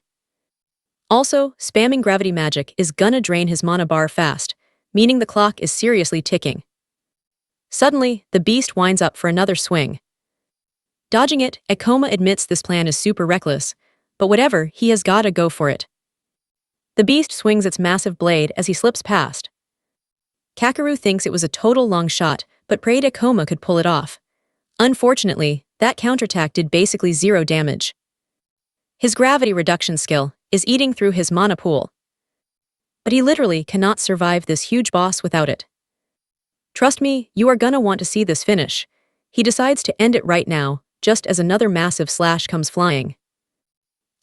Speaker 1: Also, spamming gravity magic is gonna drain his mana bar fast, meaning the clock is seriously ticking. Suddenly, the beast winds up for another swing. Dodging it, Ekoma admits this plan is super reckless, but whatever, he has gotta go for it. The beast swings its massive blade as he slips past. Kakeru thinks it was a total long shot, but prayed Ekoma could pull it off. Unfortunately, that counterattack did basically zero damage. His gravity reduction skill is eating through his mana pool. But he literally cannot survive this huge boss without it. Trust me, you are gonna want to see this finish. He decides to end it right now, just as another massive slash comes flying.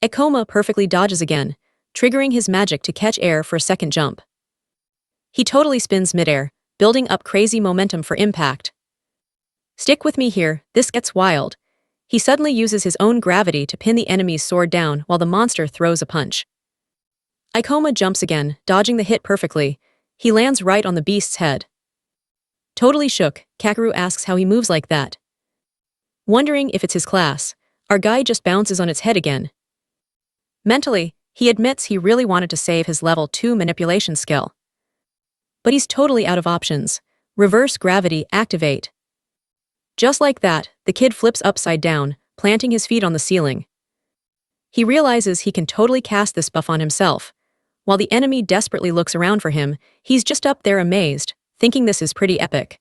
Speaker 1: Ekoma perfectly dodges again, triggering his magic to catch air for a second jump. He totally spins midair, building up crazy momentum for impact. Stick with me here, this gets wild. He suddenly uses his own gravity to pin the enemy's sword down while the monster throws a punch. Ekoma jumps again, dodging the hit perfectly. He lands right on the beast's head. Totally shook, Kakeru asks how he moves like that. Wondering if it's his class, our guy just bounces on its head again. Mentally, he admits he really wanted to save his level 2 manipulation skill. But he's totally out of options. Reverse gravity activate. Just like that, the kid flips upside down, planting his feet on the ceiling. He realizes he can totally cast this buff on himself. While the enemy desperately looks around for him, he's just up there amazed, thinking this is pretty epic.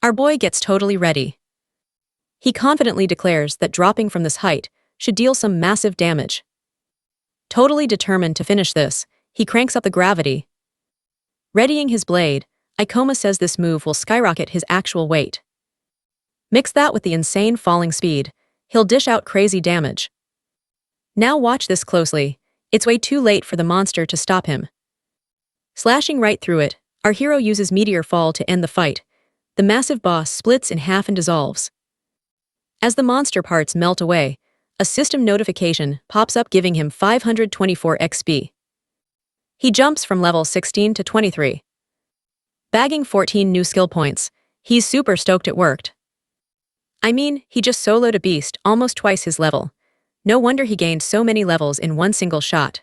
Speaker 1: Our boy gets totally ready. He confidently declares that dropping from this height should deal some massive damage. Totally determined to finish this, he cranks up the gravity. Readying his blade, Ekoma says this move will skyrocket his actual weight. Mix that with the insane falling speed, he'll dish out crazy damage. Now watch this closely, it's way too late for the monster to stop him. Slashing right through it, our hero uses Meteor Fall to end the fight. The massive boss splits in half and dissolves. As the monster parts melt away, a system notification pops up giving him 524 XP. He jumps from level 16 to 23. Bagging 14 new skill points, he's super stoked it worked. I mean, he just soloed a beast almost twice his level. No wonder he gained so many levels in one single shot.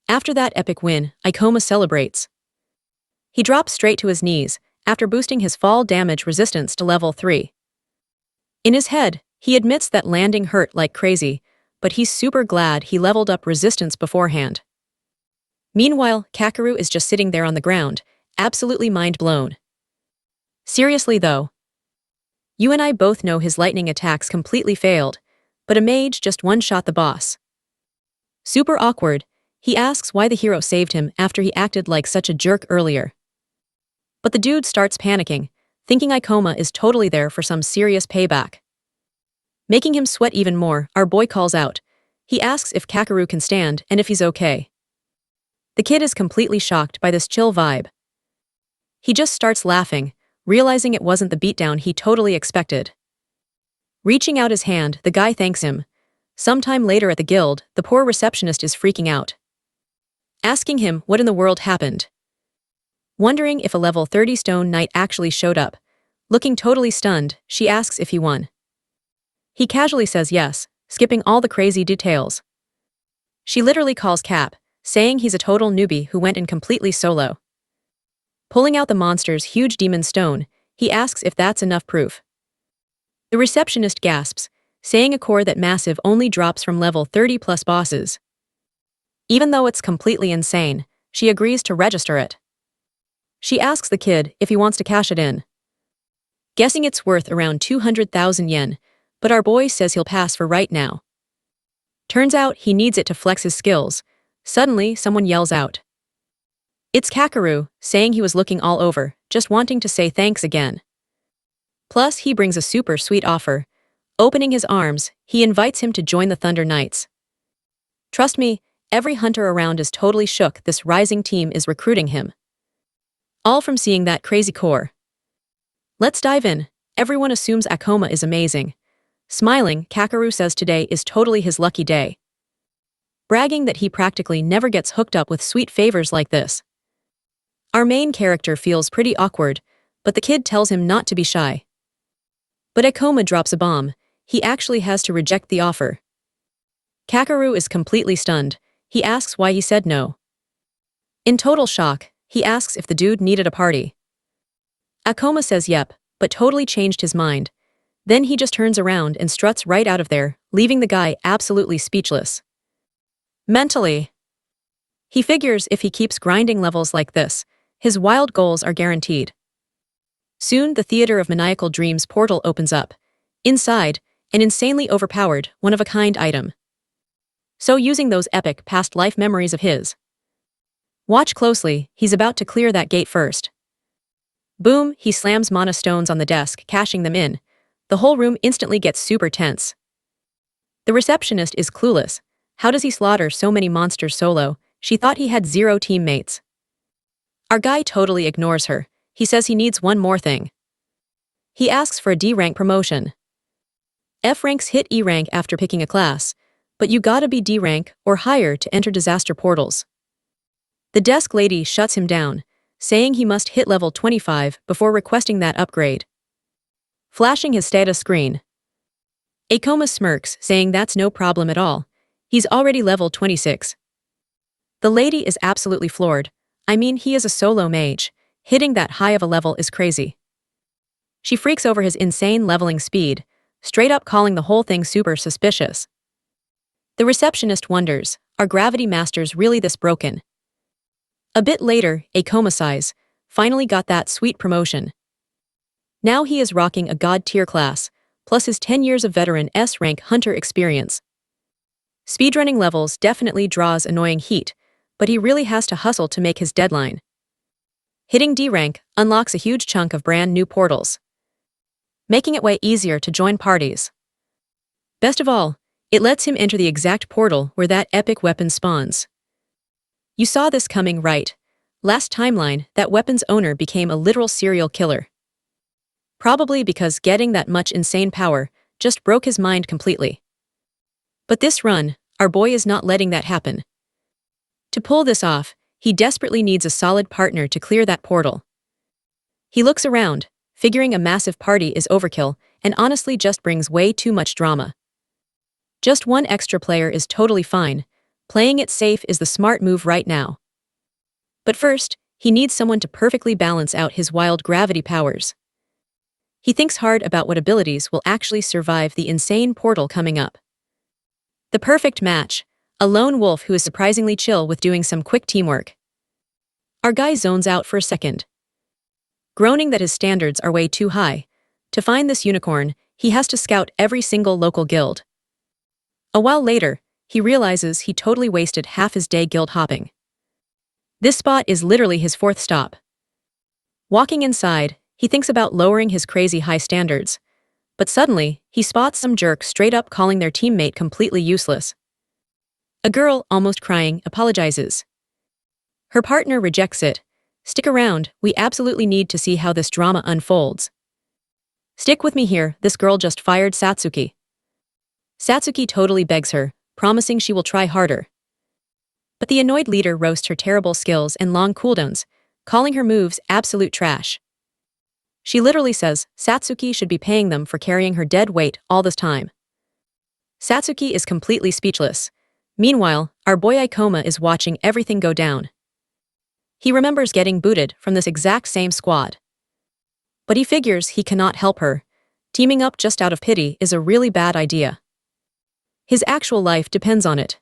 Speaker 1: After that epic win, Ekoma celebrates. He drops straight to his knees, after boosting his fall damage resistance to level 3. In his head, he admits that landing hurt like crazy, but he's super glad he leveled up resistance beforehand. Meanwhile, Kakeru is just sitting there on the ground, absolutely mind blown. Seriously though. You and I both know his lightning attacks completely failed, but a mage just one-shot the boss. Super awkward, he asks why the hero saved him after he acted like such a jerk earlier. But the dude starts panicking, thinking Ekoma is totally there for some serious payback. Making him sweat even more, our boy calls out. He asks if Kakeru can stand and if he's okay. The kid is completely shocked by this chill vibe. He just starts laughing, realizing it wasn't the beatdown he totally expected. Reaching out his hand, the guy thanks him. Sometime later at the guild, the poor receptionist is freaking out. Asking him what in the world happened. Wondering if a level 30 stone knight actually showed up. Looking totally stunned, she asks if he won. He casually says yes, skipping all the crazy details. She literally calls Cap, saying he's a total newbie who went in completely solo. Pulling out the monster's huge demon stone, he asks if that's enough proof. The receptionist gasps, saying a core that massive only drops from level 30 plus bosses. Even though it's completely insane, she agrees to register it. She asks the kid if he wants to cash it in. Guessing it's worth around 200,000 yen, but our boy says he'll pass for right now. Turns out he needs it to flex his skills. Suddenly, someone yells out. It's Kakeru, saying he was looking all over, just wanting to say thanks again. Plus, he brings a super sweet offer. Opening his arms, he invites him to join the Thunder Knights. Trust me, every hunter around is totally shook this rising team is recruiting him. All from seeing that crazy core. Let's dive in. Everyone assumes Akoma is amazing. Smiling, Kakeru says today is totally his lucky day. Bragging that he practically never gets hooked up with sweet favors like this. Our main character feels pretty awkward, but the kid tells him not to be shy. But Akoma drops a bomb. He actually has to reject the offer. Kakeru is completely stunned. He asks why he said no. In total shock, he asks if the dude needed a party. Akoma says yep, but totally changed his mind. Then he just turns around and struts right out of there, leaving the guy absolutely speechless. Mentally, he figures if he keeps grinding levels like this, his wild goals are guaranteed. Soon the Theater of Maniacal Dreams portal opens up. Inside, an insanely overpowered, one-of-a-kind item. So using those epic past life memories of his. Watch closely, he's about to clear that gate first. Boom, he slams mana stones on the desk, cashing them in. The whole room instantly gets super tense. The receptionist is clueless. How does he slaughter so many monsters solo? She thought he had 0 teammates. Our guy totally ignores her. He says he needs one more thing. He asks for a D rank promotion. F ranks hit E rank after picking a class, but you gotta be D rank or higher to enter disaster portals. The desk lady shuts him down, saying he must hit level 25 before requesting that upgrade. Flashing his status screen. Akoma smirks, saying that's no problem at all. He's already level 26. The lady is absolutely floored. I mean, he is a solo mage. Hitting that high of a level is crazy. She freaks over his insane leveling speed, straight up calling the whole thing super suspicious. The receptionist wonders, are gravity masters really this broken? A bit later, Akoma sighs, finally got that sweet promotion. Now he is rocking a god-tier class, plus his 10 years of veteran S-rank hunter experience. Speedrunning levels definitely draws annoying heat, but he really has to hustle to make his deadline. Hitting D rank unlocks a huge chunk of brand new portals, making it way easier to join parties. Best of all, it lets him enter the exact portal where that epic weapon spawns. You saw this coming, right? Last timeline, that weapon's owner became a literal serial killer. Probably because getting that much insane power just broke his mind completely. But this run, our boy is not letting that happen. To pull this off, he desperately needs a solid partner to clear that portal. He looks around, figuring a massive party is overkill and honestly just brings way too much drama. Just one extra player is totally fine. Playing it safe is the smart move right now. But first, he needs someone to perfectly balance out his wild gravity powers. He thinks hard about what abilities will actually survive the insane portal coming up. The perfect match, a lone wolf who is surprisingly chill with doing some quick teamwork. Our guy zones out for a second, groaning that his standards are way too high. To find this unicorn, he has to scout every single local guild. A while later, he realizes he totally wasted half his day guild hopping. This spot is literally his 4th stop. Walking inside, he thinks about lowering his crazy high standards, but suddenly, he spots some jerk straight up calling their teammate completely useless. A girl, almost crying, apologizes. Her partner rejects it. Stick around, we absolutely need to see how this drama unfolds. Stick with me here, this girl just fired Satsuki. Satsuki totally begs her, promising she will try harder. But the annoyed leader roasts her terrible skills and long cooldowns, calling her moves absolute trash. She literally says Satsuki should be paying them for carrying her dead weight all this time. Satsuki is completely speechless. Meanwhile, our boy Ikoma is watching everything go down. He remembers getting booted from this exact same squad. But he figures he cannot help her. Teaming up just out of pity is a really bad idea. His actual life depends on it.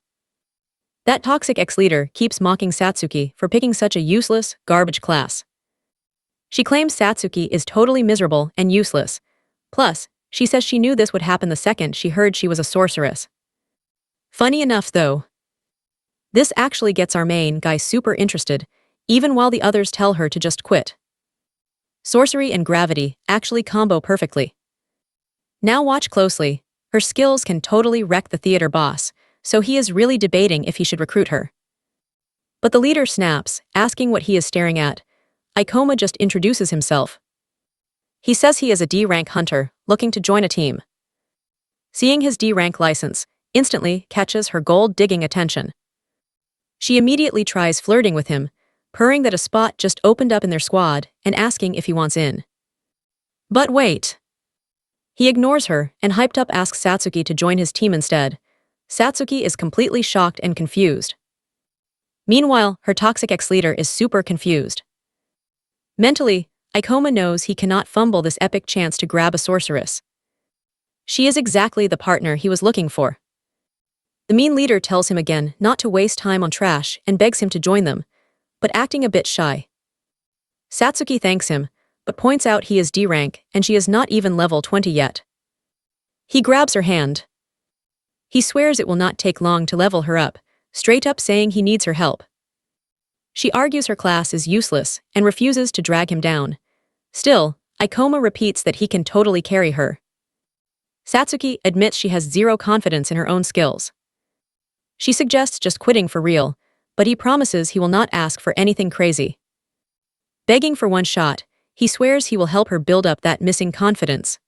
Speaker 1: That toxic ex-leader keeps mocking Satsuki for picking such a useless, garbage class. She claims Satsuki is totally miserable and useless. Plus, she says she knew this would happen the second she heard she was a sorceress. Funny enough though, this actually gets our main guy super interested, even while the others tell her to just quit. Sorcery and gravity actually combo perfectly. Now watch closely, her skills can totally wreck the theater boss, so he is really debating if he should recruit her. But the leader snaps, asking what he is staring at. Ikoma just introduces himself. He says he is a D-rank hunter, looking to join a team. Seeing his D-rank license instantly catches her gold-digging attention. She immediately tries flirting with him, purring that a spot just opened up in their squad and asking if he wants in. But wait. He ignores her and hyped up asks Satsuki to join his team instead. Satsuki is completely shocked and confused. Meanwhile, her toxic ex-leader is super confused. Mentally, Ikoma knows he cannot fumble this epic chance to grab a sorceress. She is exactly the partner he was looking for. The mean leader tells him again not to waste time on trash and begs him to join them, but acting a bit shy. Satsuki thanks him, but points out he is D-rank and she is not even level 20 yet. He grabs her hand. He swears it will not take long to level her up, straight up saying he needs her help. She argues her class is useless and refuses to drag him down. Still, Ikoma repeats that he can totally carry her. Satsuki admits she has zero confidence in her own skills. She suggests just quitting for real, but he promises he will not ask for anything crazy. Begging for one shot, he swears he will help her build up that missing confidence.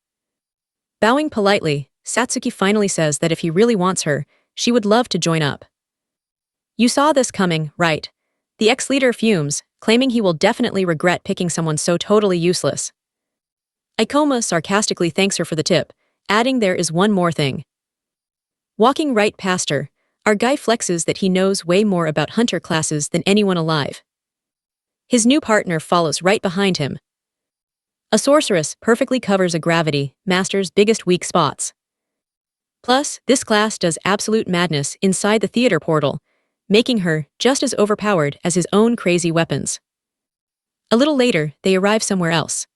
Speaker 1: Bowing politely, Satsuki finally says that if he really wants her, she would love to join up. You saw this coming, right? The ex-leader fumes, claiming he will definitely regret picking someone so totally useless. Ikoma sarcastically thanks her for the tip, adding there is one more thing. Walking right past her, our guy flexes that he knows way more about hunter classes than anyone alive. His new partner follows right behind him. A sorceress perfectly covers a gravity master's biggest weak spots. Plus, this class does absolute madness inside the theater portal, making her just as overpowered as his own crazy weapons. A little later, they arrive somewhere else.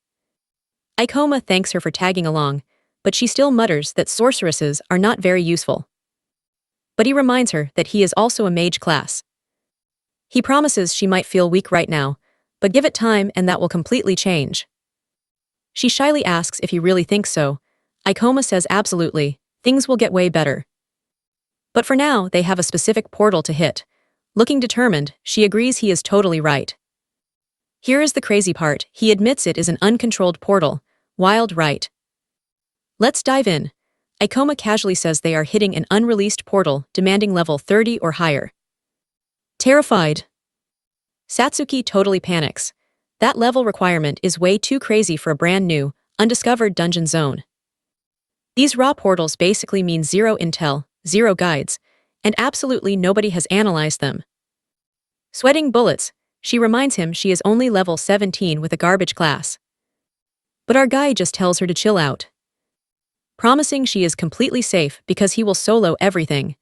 Speaker 1: Ikoma thanks her for tagging along, but she still mutters that sorceresses are not very useful. But he reminds her that he is also a mage class. He promises she might feel weak right now, but give it time and that will completely change. She shyly asks if he really thinks so. Ikoma says absolutely, things will get way better. But for now, they have a specific portal to hit. Looking determined, she agrees he is totally right. Here is the crazy part, he admits it is an uncontrolled portal. Wild right. Let's dive in. Ikoma casually says they are hitting an unreleased portal demanding level 30 or higher. Terrified, Satsuki totally panics. That level requirement is way too crazy for a brand new, undiscovered dungeon zone. These raw portals basically mean zero intel, zero guides, and absolutely nobody has analyzed them. Sweating bullets, she reminds him she is only level 17 with a garbage class. But our guy just tells her to chill out, promising she is completely safe because he will solo everything.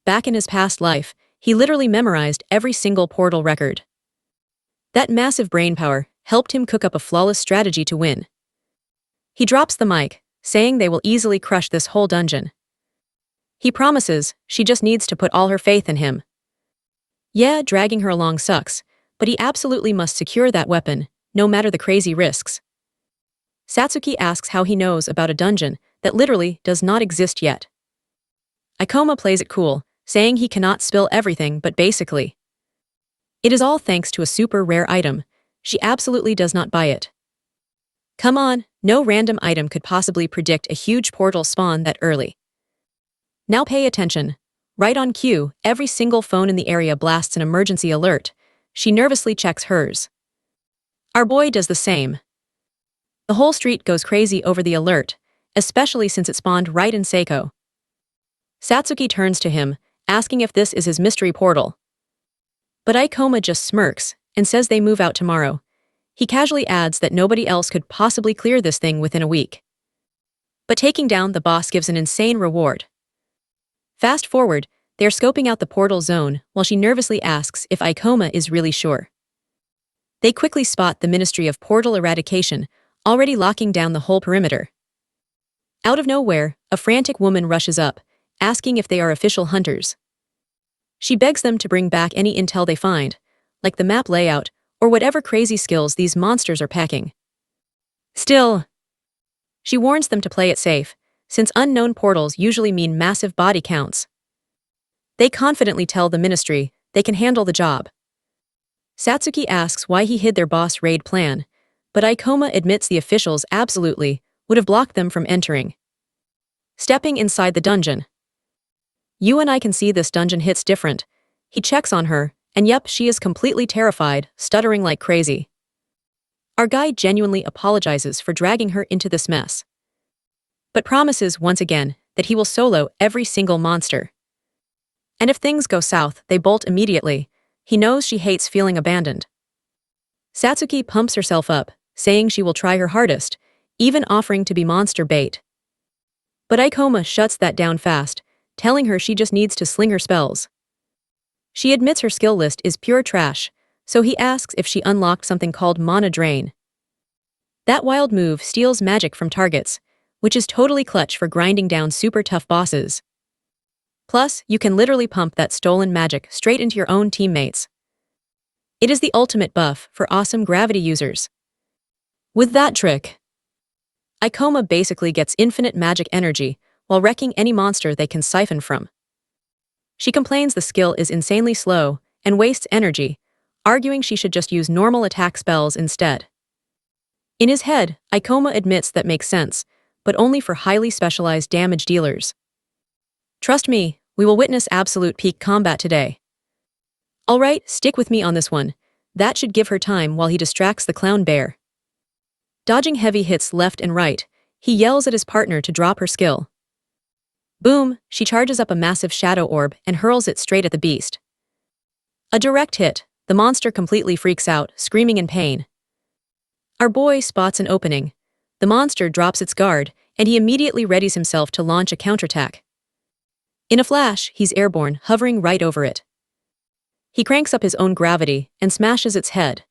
Speaker 1: Back in his past life, he literally memorized every single portal record. That massive brainpower helped him cook up a flawless strategy to win. He drops the mic, saying they will easily crush this whole dungeon. He promises she just needs to put all her faith in him. Yeah, dragging her along sucks, but he absolutely must secure that weapon, no matter the crazy risks. Satsuki asks how he knows about a dungeon that literally does not exist yet. Ikoma plays it cool, saying he cannot spill everything but basically. It is all thanks to a super rare item. She absolutely does not buy it. Come on, no random item could possibly predict a huge portal spawn that early. Now pay attention. Right on cue, every single phone in the area blasts an emergency alert. She nervously checks hers. Our boy does the same. The whole street goes crazy over the alert, especially since it spawned right in Seiko. Satsuki turns to him, asking if this is his mystery portal. But Ikoma just smirks and says they move out tomorrow. He casually adds that nobody else could possibly clear this thing within a week. But taking down the boss gives an insane reward. Fast forward, they're scoping out the portal zone while she nervously asks if Ikoma is really sure. They quickly spot the Ministry of Portal Eradication, already locking down the whole perimeter. Out of nowhere, a frantic woman rushes up, asking if they are official hunters. She begs them to bring back any intel they find, like the map layout or whatever crazy skills these monsters are packing. Still, she warns them to play it safe, since unknown portals usually mean massive body counts. They confidently tell the ministry they can handle the job. Satsuki asks why he hid their boss raid plan, but Ikoma admits the officials absolutely would have blocked them from entering. Stepping inside the dungeon. You and I can see this dungeon hits different. He checks on her, and yep, she is completely terrified, stuttering like crazy. Our guy genuinely apologizes for dragging her into this mess, but promises once again that he will solo every single monster. And if things go south, they bolt immediately. He knows she hates feeling abandoned. Satsuki pumps herself up, saying she will try her hardest, even offering to be monster bait. But Ikoma shuts that down fast, telling her she just needs to sling her spells. She admits her skill list is pure trash, so he asks if she unlocked something called Mana Drain. That wild move steals magic from targets, which is totally clutch for grinding down super tough bosses. Plus, you can literally pump that stolen magic straight into your own teammates. It is the ultimate buff for awesome gravity users. With that trick, Ikoma basically gets infinite magic energy while wrecking any monster they can siphon from. She complains the skill is insanely slow and wastes energy, arguing she should just use normal attack spells instead. In his head, Ikoma admits that makes sense, but only for highly specialized damage dealers. Trust me, we will witness absolute peak combat today. Alright, stick with me on this one. That should give her time while he distracts the clown bear. Dodging heavy hits left and right, he yells at his partner to drop her skill. Boom, she charges up a massive shadow orb and hurls it straight at the beast. A direct hit, the monster completely freaks out, screaming in pain. Our boy spots an opening. The monster drops its guard, and he immediately readies himself to launch a counterattack. In a flash, he's airborne, hovering right over it. He cranks up his own gravity and smashes its head.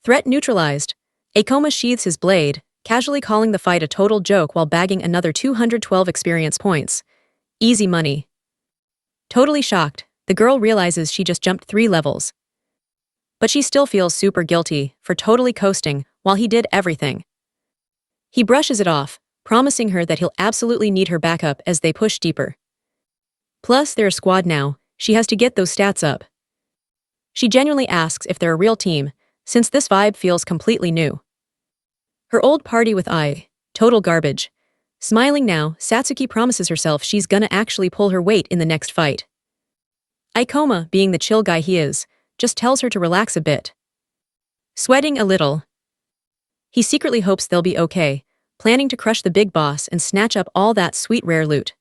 Speaker 1: Threat neutralized. Ikoma sheathes his blade, casually calling the fight a total joke while bagging another 212 experience points. Easy money. Totally shocked, the girl realizes she just jumped 3 levels. But she still feels super guilty for totally coasting while he did everything. He brushes it off, promising her that he'll absolutely need her backup as they push deeper. Plus, they're a squad now, she has to get those stats up. She genuinely asks if they're a real team, since this vibe feels completely new. Her old party with total garbage. Smiling now, Satsuki promises herself she's gonna actually pull her weight in the next fight. Ikoma, being the chill guy he is, just tells her to relax a bit. Sweating a little, he secretly hopes they'll be okay, planning to crush the big boss and snatch up all that sweet rare loot.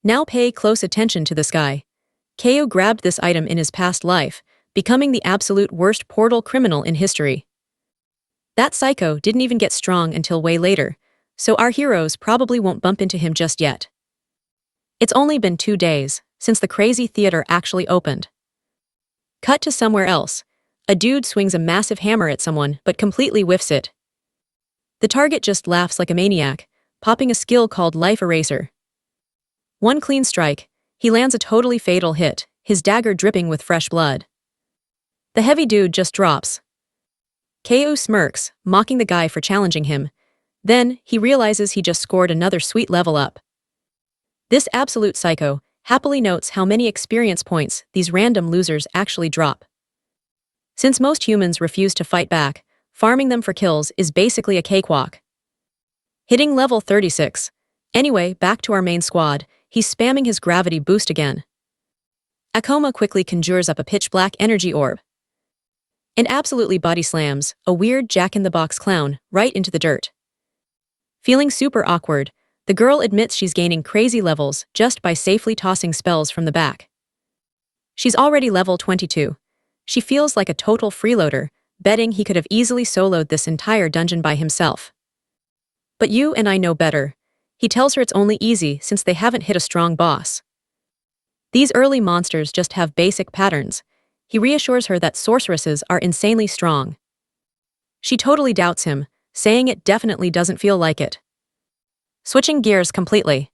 Speaker 1: Now pay close attention to this guy. Keo grabbed this item in his past life, becoming the absolute worst portal criminal in history. That psycho didn't even get strong until way later, so our heroes probably won't bump into him just yet. It's only been 2 days since the crazy theater actually opened. Cut to somewhere else. A dude swings a massive hammer at someone but completely whiffs it. The target just laughs like a maniac, popping a skill called Life Eraser. One clean strike, he lands a totally fatal hit, his dagger dripping with fresh blood. The heavy dude just drops. Keo smirks, mocking the guy for challenging him. Then, he realizes he just scored another sweet level up. This absolute psycho happily notes how many experience points these random losers actually drop. Since most humans refuse to fight back, farming them for kills is basically a cakewalk. Hitting level 36. Anyway, back to our main squad, he's spamming his gravity boost again. Ikoma quickly conjures up a pitch-black energy orb and absolutely body slams a weird jack-in-the-box clown right into the dirt. Feeling super awkward, the girl admits she's gaining crazy levels just by safely tossing spells from the back. She's already level 22. She feels like a total freeloader, betting he could have easily soloed this entire dungeon by himself. But you and I know better. He tells her it's only easy since they haven't hit a strong boss. These early monsters just have basic patterns. He reassures her that sorceresses are insanely strong. She totally doubts him, saying it definitely doesn't feel like it. Switching gears completely.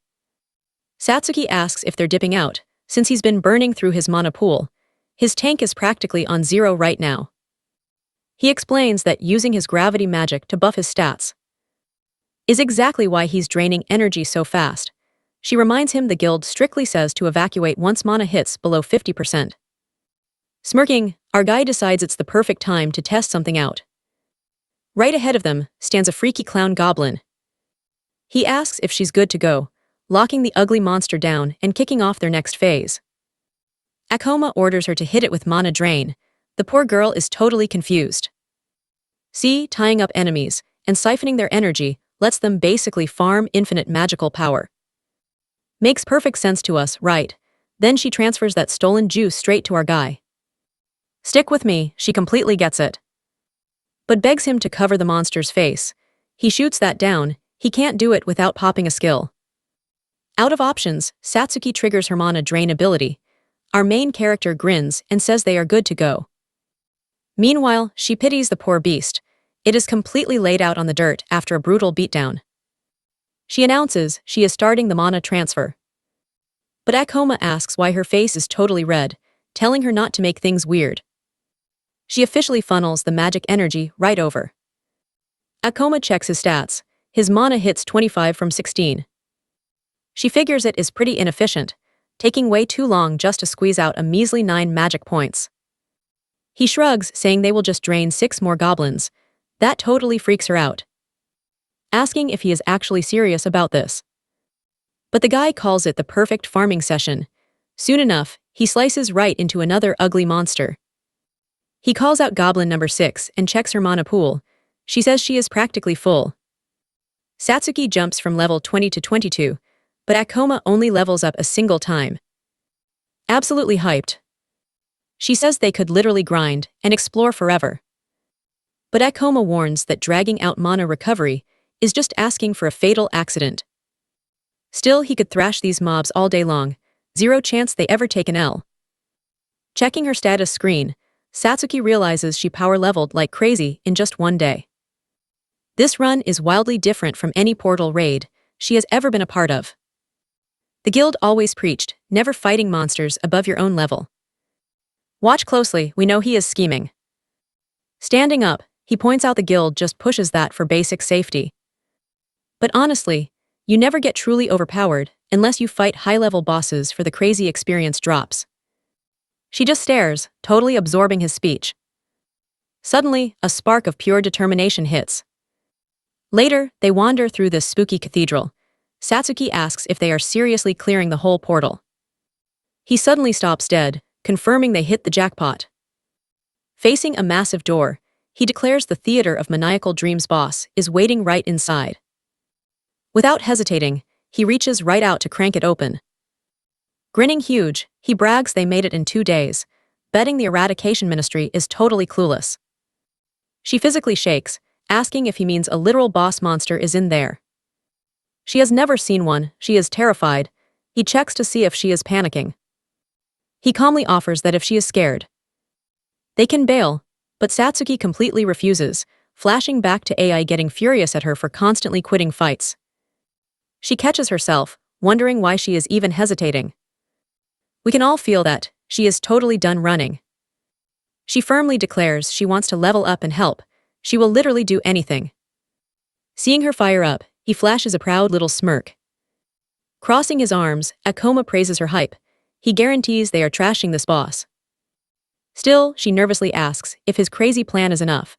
Speaker 1: Satsuki asks if they're dipping out, since he's been burning through his mana pool. His tank is practically on 0 right now. He explains that using his gravity magic to buff his stats is exactly why he's draining energy so fast. She reminds him the guild strictly says to evacuate once mana hits below 50%. Smirking, our guy decides it's the perfect time to test something out. Right ahead of them stands a freaky clown goblin. He asks if she's good to go, locking the ugly monster down and kicking off their next phase. Akoma orders her to hit it with mana drain. The poor girl is totally confused. See, tying up enemies and siphoning their energy lets them basically farm infinite magical power. Makes perfect sense to us, right? Then she transfers that stolen juice straight to our guy. Stick with me, she completely gets it. But begs him to cover the monster's face. He shoots that down, he can't do it without popping a skill. Out of options, Satsuki triggers her mana drain ability. Our main character grins and says they are good to go. Meanwhile, she pities the poor beast. It is completely laid out on the dirt after a brutal beatdown. She announces she is starting the mana transfer. But Akoma asks why her face is totally red, telling her not to make things weird. She officially funnels the magic energy right over. Akoma checks his stats. His mana hits 25 from 16. She figures it is pretty inefficient, taking way too long just to squeeze out a measly 9 magic points. He shrugs, saying they will just drain 6 more goblins. That totally freaks her out, asking if he is actually serious about this. But the guy calls it the perfect farming session. Soon enough, he slices right into another ugly monster. He calls out goblin number 6 and checks her mana pool. She says she is practically full. Satsuki jumps from level 20 to 22, but Akoma only levels up a single time. Absolutely hyped. She says they could literally grind and explore forever. But Akoma warns that dragging out mana recovery is just asking for a fatal accident. Still, he could thrash these mobs all day long, zero chance they ever take an L. Checking her status screen, Satsuki realizes she power leveled like crazy in just one day. This run is wildly different from any portal raid she has ever been a part of. The guild always preached, never fighting monsters above your own level. Watch closely, we know he is scheming. Standing up, he points out the guild just pushes that for basic safety. But honestly, you never get truly overpowered unless you fight high-level bosses for the crazy experience drops. She just stares, totally absorbing his speech. Suddenly, a spark of pure determination hits. Later, they wander through this spooky cathedral. Satsuki asks if they are seriously clearing the whole portal. He suddenly stops dead, confirming they hit the jackpot. Facing a massive door, he declares the Theater of Maniacal Dreams boss is waiting right inside. Without hesitating, he reaches right out to crank it open. Grinning huge, he brags they made it in 2 days, betting the Eradication Ministry is totally clueless. She physically shakes, asking if he means a literal boss monster is in there. She has never seen one, she is terrified. He checks to see if she is panicking. He calmly offers that if she is scared, they can bail, but Satsuki completely refuses, flashing back to AI getting furious at her for constantly quitting fights. She catches herself, wondering why she is even hesitating. We can all feel that she is totally done running. She firmly declares she wants to level up and help. She will literally do anything. Seeing her fire up, he flashes a proud little smirk. Crossing his arms, Akoma praises her hype. He guarantees they are trashing this boss. Still, she nervously asks if his crazy plan is enough.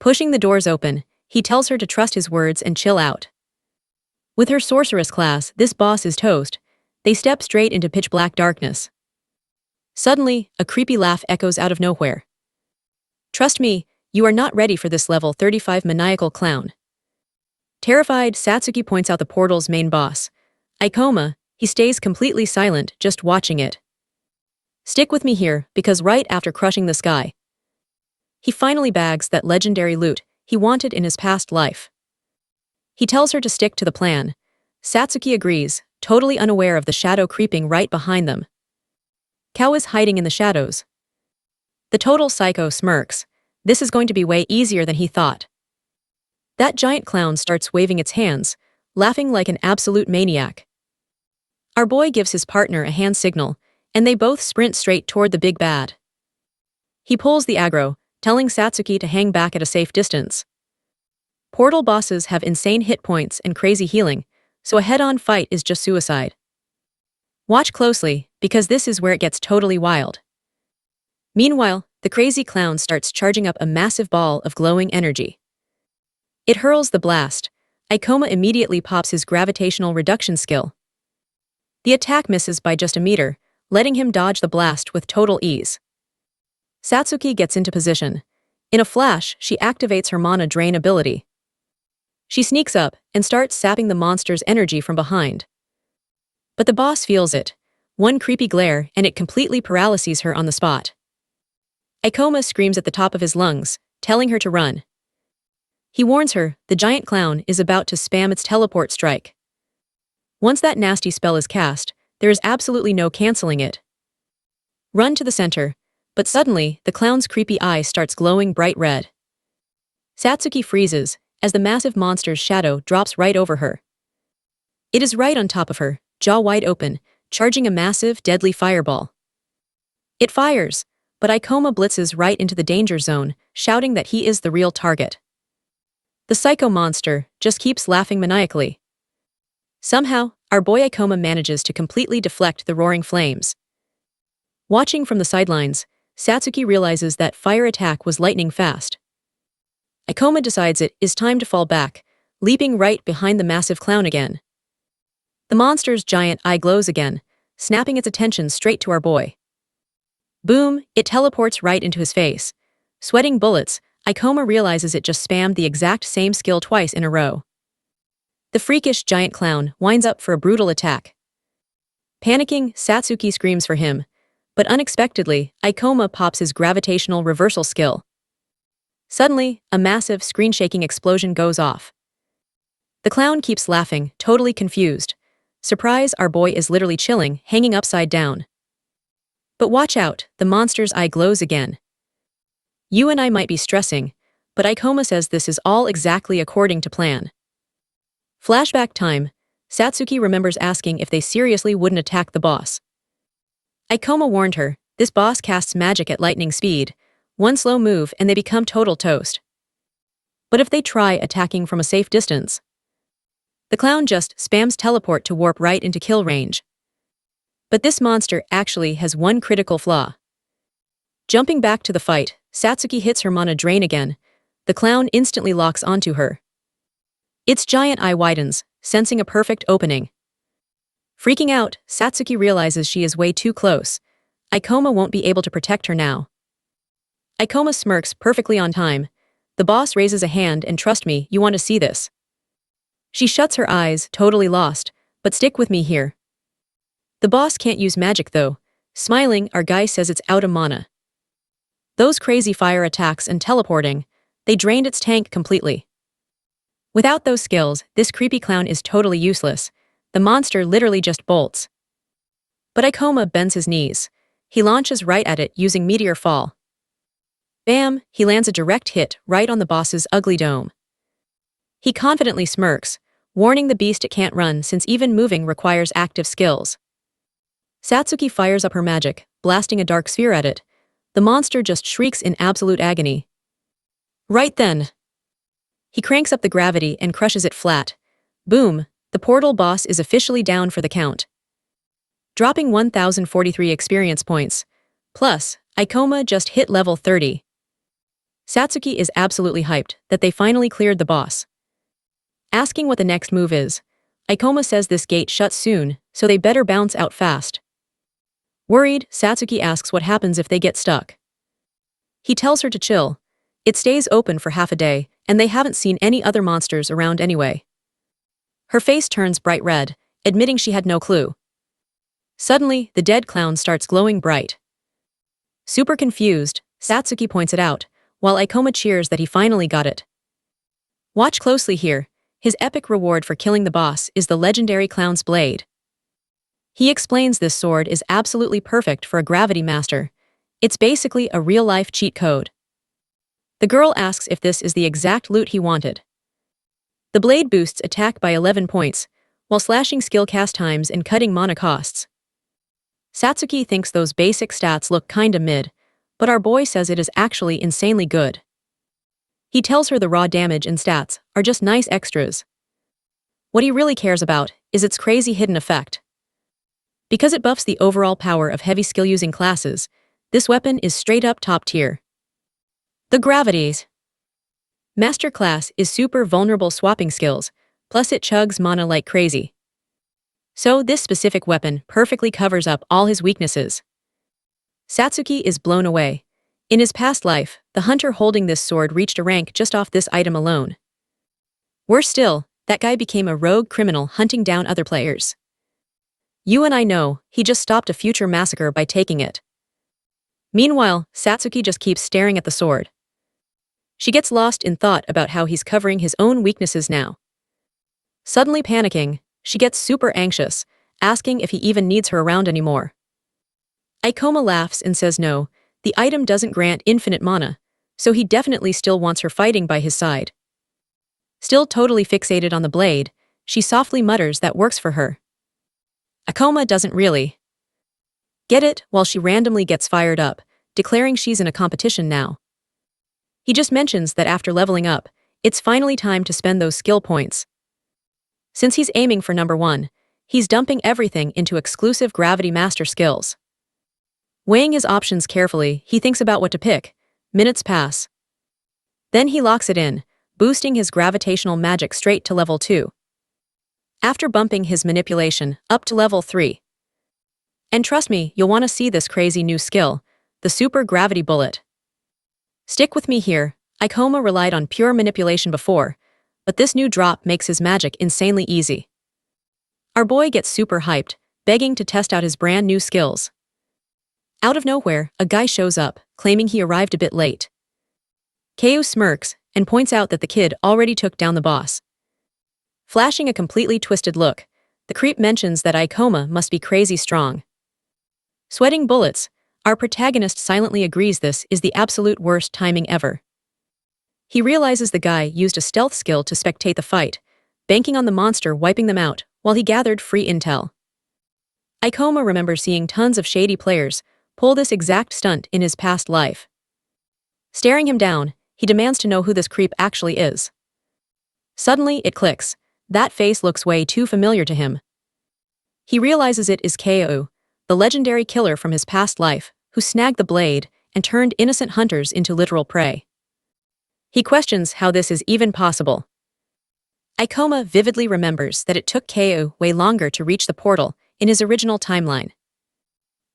Speaker 1: Pushing the doors open, he tells her to trust his words and chill out. With her sorceress class, this boss is toast. They step straight into pitch-black darkness. Suddenly, a creepy laugh echoes out of nowhere. Trust me, you are not ready for this level 35 maniacal clown. Terrified, Satsuki points out the portal's main boss. Akoma, he stays completely silent, just watching it. Stick with me here, because right after crushing the sky, he finally bags that legendary loot he wanted in his past life. He tells her to stick to the plan. Satsuki agrees, totally unaware of the shadow creeping right behind them. Kao is hiding in the shadows. The total psycho smirks. This is going to be way easier than he thought. That giant clown starts waving its hands, laughing like an absolute maniac. Our boy gives his partner a hand signal, and they both sprint straight toward the big bad. He pulls the aggro, telling Satsuki to hang back at a safe distance. Portal bosses have insane hit points and crazy healing, so a head-on fight is just suicide. Watch closely, because this is where it gets totally wild. Meanwhile, the crazy clown starts charging up a massive ball of glowing energy. It hurls the blast. Ikoma immediately pops his gravitational reduction skill. The attack misses by just a meter, letting him dodge the blast with total ease. Satsuki gets into position. In a flash, she activates her mana drain ability. She sneaks up and starts sapping the monster's energy from behind. But the boss feels it. One creepy glare and it completely paralyses her on the spot. Ikoma screams at the top of his lungs, telling her to run. He warns her the giant clown is about to spam its teleport strike. Once that nasty spell is cast, there is absolutely no canceling it. Run to the center, but suddenly the clown's creepy eye starts glowing bright red. Satsuki freezes as the massive monster's shadow drops right over her. It is right on top of her, jaw wide open, charging a massive, deadly fireball. It fires, but Ikoma blitzes right into the danger zone, shouting that he is the real target. The psycho monster just keeps laughing maniacally. Somehow, our boy Ikoma manages to completely deflect the roaring flames. Watching from the sidelines, Satsuki realizes that fire attack was lightning fast. Ikoma decides it is time to fall back, leaping right behind the massive clown again. The monster's giant eye glows again, snapping its attention straight to our boy. Boom, it teleports right into his face. Sweating bullets, Ikoma realizes it just spammed the exact same skill twice in a row. The freakish giant clown winds up for a brutal attack. Panicking, Satsuki screams for him, but unexpectedly, Ikoma pops his gravitational reversal skill. Suddenly, a massive, screen-shaking explosion goes off. The clown keeps laughing, totally confused. Surprise, our boy is literally chilling, hanging upside down. But watch out, the monster's eye glows again. You and I might be stressing, but Ikoma says this is all exactly according to plan. Flashback time, Satsuki remembers asking if they seriously wouldn't attack the boss. Ikoma warned her, this boss casts magic at lightning speed, one slow move and they become total toast. But if they try attacking from a safe distance? The clown just spams teleport to warp right into kill range. But this monster actually has one critical flaw. Jumping back to the fight, Satsuki hits her mana drain again. The clown instantly locks onto her. Its giant eye widens, sensing a perfect opening. Freaking out, Satsuki realizes she is way too close. Ikoma won't be able to protect her now. Ikoma smirks perfectly on time. The boss raises a hand and trust me, you want to see this. She shuts her eyes, totally lost, but stick with me here. The boss can't use magic though. Smiling, our guy says it's out of mana. Those crazy fire attacks and teleporting, they drained its tank completely. Without those skills, this creepy clown is totally useless. The monster literally just bolts. But Ikoma bends his knees. He launches right at it using Meteor Fall. Bam, he lands a direct hit right on the boss's ugly dome. He confidently smirks, warning the beast it can't run since even moving requires active skills. Satsuki fires up her magic, blasting a dark sphere at it. The monster just shrieks in absolute agony. Right then, he cranks up the gravity and crushes it flat. Boom, the portal boss is officially down for the count. Dropping 1,043 experience points. Plus, Ikoma just hit level 30. Satsuki is absolutely hyped that they finally cleared the boss. Asking what the next move is, Ikoma says this gate shuts soon, so they better bounce out fast. Worried, Satsuki asks what happens if they get stuck. He tells her to chill. It stays open for half a day, and they haven't seen any other monsters around anyway. Her face turns bright red, admitting she had no clue. Suddenly, the dead clown starts glowing bright. Super confused, Satsuki points it out, while Ikoma cheers that he finally got it. Watch closely here. His epic reward for killing the boss is the legendary clown's blade. He explains this sword is absolutely perfect for a gravity master. It's basically a real-life cheat code. The girl asks if this is the exact loot he wanted. The blade boosts attack by 11 points, while slashing skill cast times and cutting mana costs. Satsuki thinks those basic stats look kinda mid, but our boy says it is actually insanely good. He tells her the raw damage and stats are just nice extras. What he really cares about is its crazy hidden effect. Because it buffs the overall power of heavy skill-using classes, this weapon is straight-up top tier. The Gravities Master Class is super vulnerable swapping skills, plus it chugs mana like crazy. So this specific weapon perfectly covers up all his weaknesses. Satsuki is blown away. In his past life, the hunter holding this sword reached a rank just off this item alone. Worse still, that guy became a rogue criminal hunting down other players. You and I know, he just stopped a future massacre by taking it. Meanwhile, Satsuki just keeps staring at the sword. She gets lost in thought about how he's covering his own weaknesses now. Suddenly panicking, she gets super anxious, asking if he even needs her around anymore. Ikoma laughs and says no, the item doesn't grant infinite mana, so he definitely still wants her fighting by his side. Still totally fixated on the blade, she softly mutters that works for her. Ikoma doesn't really get it while she randomly gets fired up, declaring she's in a competition now. He just mentions that after leveling up, it's finally time to spend those skill points. Since he's aiming for number 1, he's dumping everything into exclusive gravity master skills. Weighing his options carefully, he thinks about what to pick. Minutes pass. Then he locks it in, boosting his gravitational magic straight to level 2. After bumping his manipulation up to level 3. And trust me, you'll want to see this crazy new skill, the Super Gravity Bullet. Stick with me here, Ikoma relied on pure manipulation before, but this new drop makes his magic insanely easy. Our boy gets super hyped, begging to test out his brand new skills. Out of nowhere, a guy shows up, claiming he arrived a bit late. Keiu smirks and points out that the kid already took down the boss. Flashing a completely twisted look, the creep mentions that Ikoma must be crazy strong. Sweating bullets, our protagonist silently agrees this is the absolute worst timing ever. He realizes the guy used a stealth skill to spectate the fight, banking on the monster wiping them out while he gathered free intel. Ikoma remembers seeing tons of shady players pull this exact stunt in his past life. Staring him down, he demands to know who this creep actually is. Suddenly, it clicks. That face looks way too familiar to him. He realizes it is Keiu, the legendary killer from his past life, who snagged the blade and turned innocent hunters into literal prey. He questions how this is even possible. Ikoma vividly remembers that it took Keiu way longer to reach the portal in his original timeline.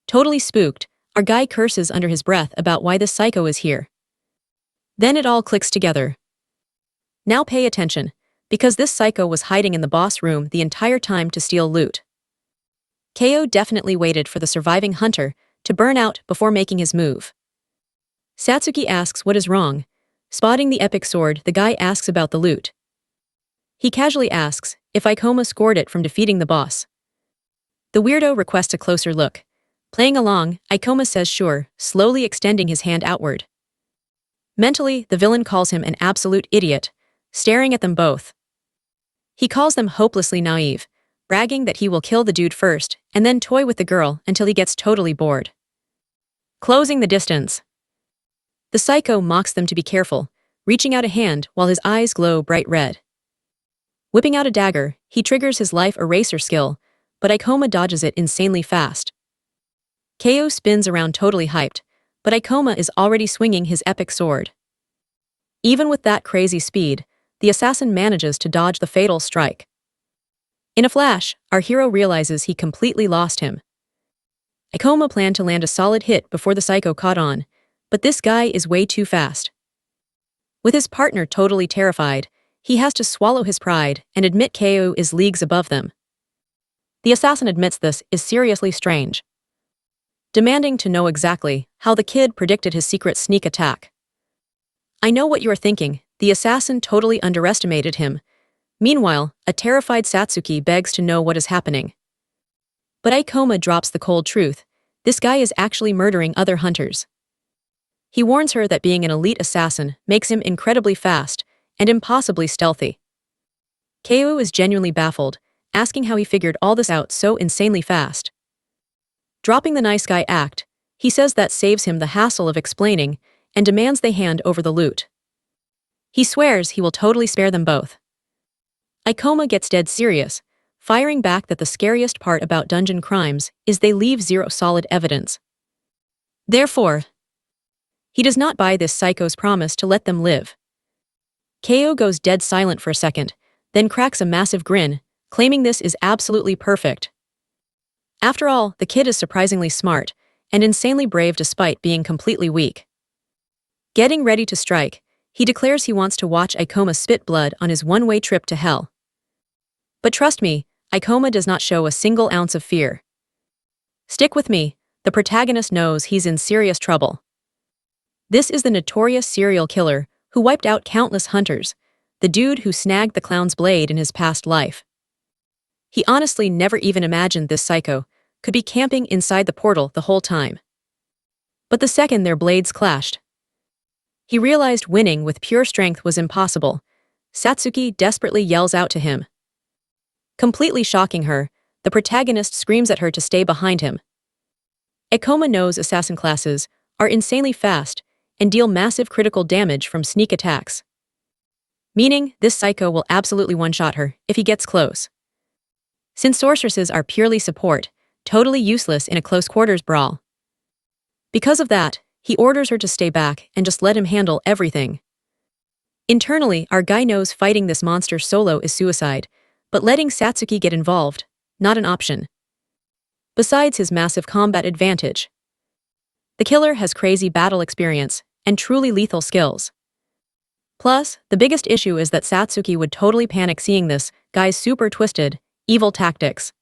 Speaker 1: Totally spooked, our guy curses under his breath about why this psycho is here. Then it all clicks together. Now pay attention, because this psycho was hiding in the boss room the entire time to steal loot. Keiu definitely waited for the surviving hunter to burn out before making his move. Satsuki asks what is wrong. Spotting the epic sword, the guy asks about the loot. He casually asks if Ikoma scored it from defeating the boss. The weirdo requests a closer look. Playing along, Ikoma says sure, slowly extending his hand outward. Mentally, the villain calls him an absolute idiot, staring at them both. He calls them hopelessly naive, bragging that he will kill the dude first and then toy with the girl until he gets totally bored. Closing the distance. The psycho mocks them to be careful, reaching out a hand while his eyes glow bright red. Whipping out a dagger, he triggers his life eraser skill, but Ikoma dodges it insanely fast. Keiu spins around totally hyped, but Ikoma is already swinging his epic sword. Even with that crazy speed, the assassin manages to dodge the fatal strike. In a flash, our hero realizes he completely lost him. Ikoma planned to land a solid hit before the psycho caught on, but this guy is way too fast. With his partner totally terrified, he has to swallow his pride and admit Keiu is leagues above them. The assassin admits this is seriously strange, demanding to know exactly how the kid predicted his secret sneak attack. I know what you are thinking, the assassin totally underestimated him. Meanwhile, a terrified Satsuki begs to know what is happening. But Ikoma drops the cold truth. This guy is actually murdering other hunters. He warns her that being an elite assassin makes him incredibly fast and impossibly stealthy. Keiu is genuinely baffled, asking how he figured all this out so insanely fast. Dropping the nice guy act, he says that saves him the hassle of explaining and demands they hand over the loot. He swears he will totally spare them both. Ikoma gets dead serious, firing back that the scariest part about dungeon crimes is they leave zero solid evidence. Therefore, he does not buy this psycho's promise to let them live. Ko goes dead silent for a second, then cracks a massive grin, claiming this is absolutely perfect. After all, the kid is surprisingly smart and insanely brave despite being completely weak. Getting ready to strike, he declares he wants to watch Ikoma spit blood on his one-way trip to hell. But trust me, Ikoma does not show a single ounce of fear. Stick with me, the protagonist knows he's in serious trouble. This is the notorious serial killer who wiped out countless hunters, the dude who snagged the clown's blade in his past life. He honestly never even imagined this psycho could be camping inside the portal the whole time. But the second their blades clashed, he realized winning with pure strength was impossible. Satsuki desperately yells out to him. Completely shocking her, the protagonist screams at her to stay behind him. Ikoma knows assassin classes are insanely fast and deal massive critical damage from sneak attacks. Meaning, this psycho will absolutely one-shot her if he gets close. Since sorceresses are purely support, totally useless in a close-quarters brawl. Because of that, he orders her to stay back and just let him handle everything. Internally, our guy knows fighting this monster solo is suicide, but letting Satsuki get involved, not an option. Besides his massive combat advantage, the killer has crazy battle experience and truly lethal skills. Plus, the biggest issue is that Satsuki would totally panic seeing this guy's super twisted, evil tactics.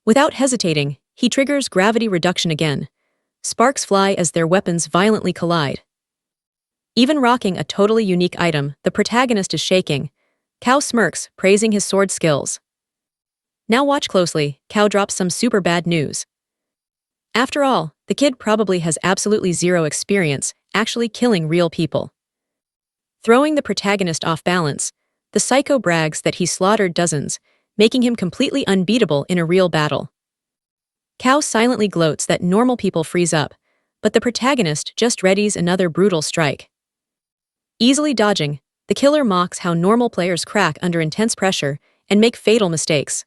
Speaker 1: Without hesitating, he triggers gravity reduction again. Sparks fly as their weapons violently collide. Even rocking a totally unique item, the protagonist is shaking. Kao smirks, praising his sword skills. Now watch closely, Kao drops some super bad news. After all, the kid probably has absolutely zero experience actually killing real people. Throwing the protagonist off balance, the psycho brags that he slaughtered dozens, making him completely unbeatable in a real battle. Kao silently gloats that normal people freeze up, but the protagonist just readies another brutal strike. Easily dodging, the killer mocks how normal players crack under intense pressure and make fatal mistakes.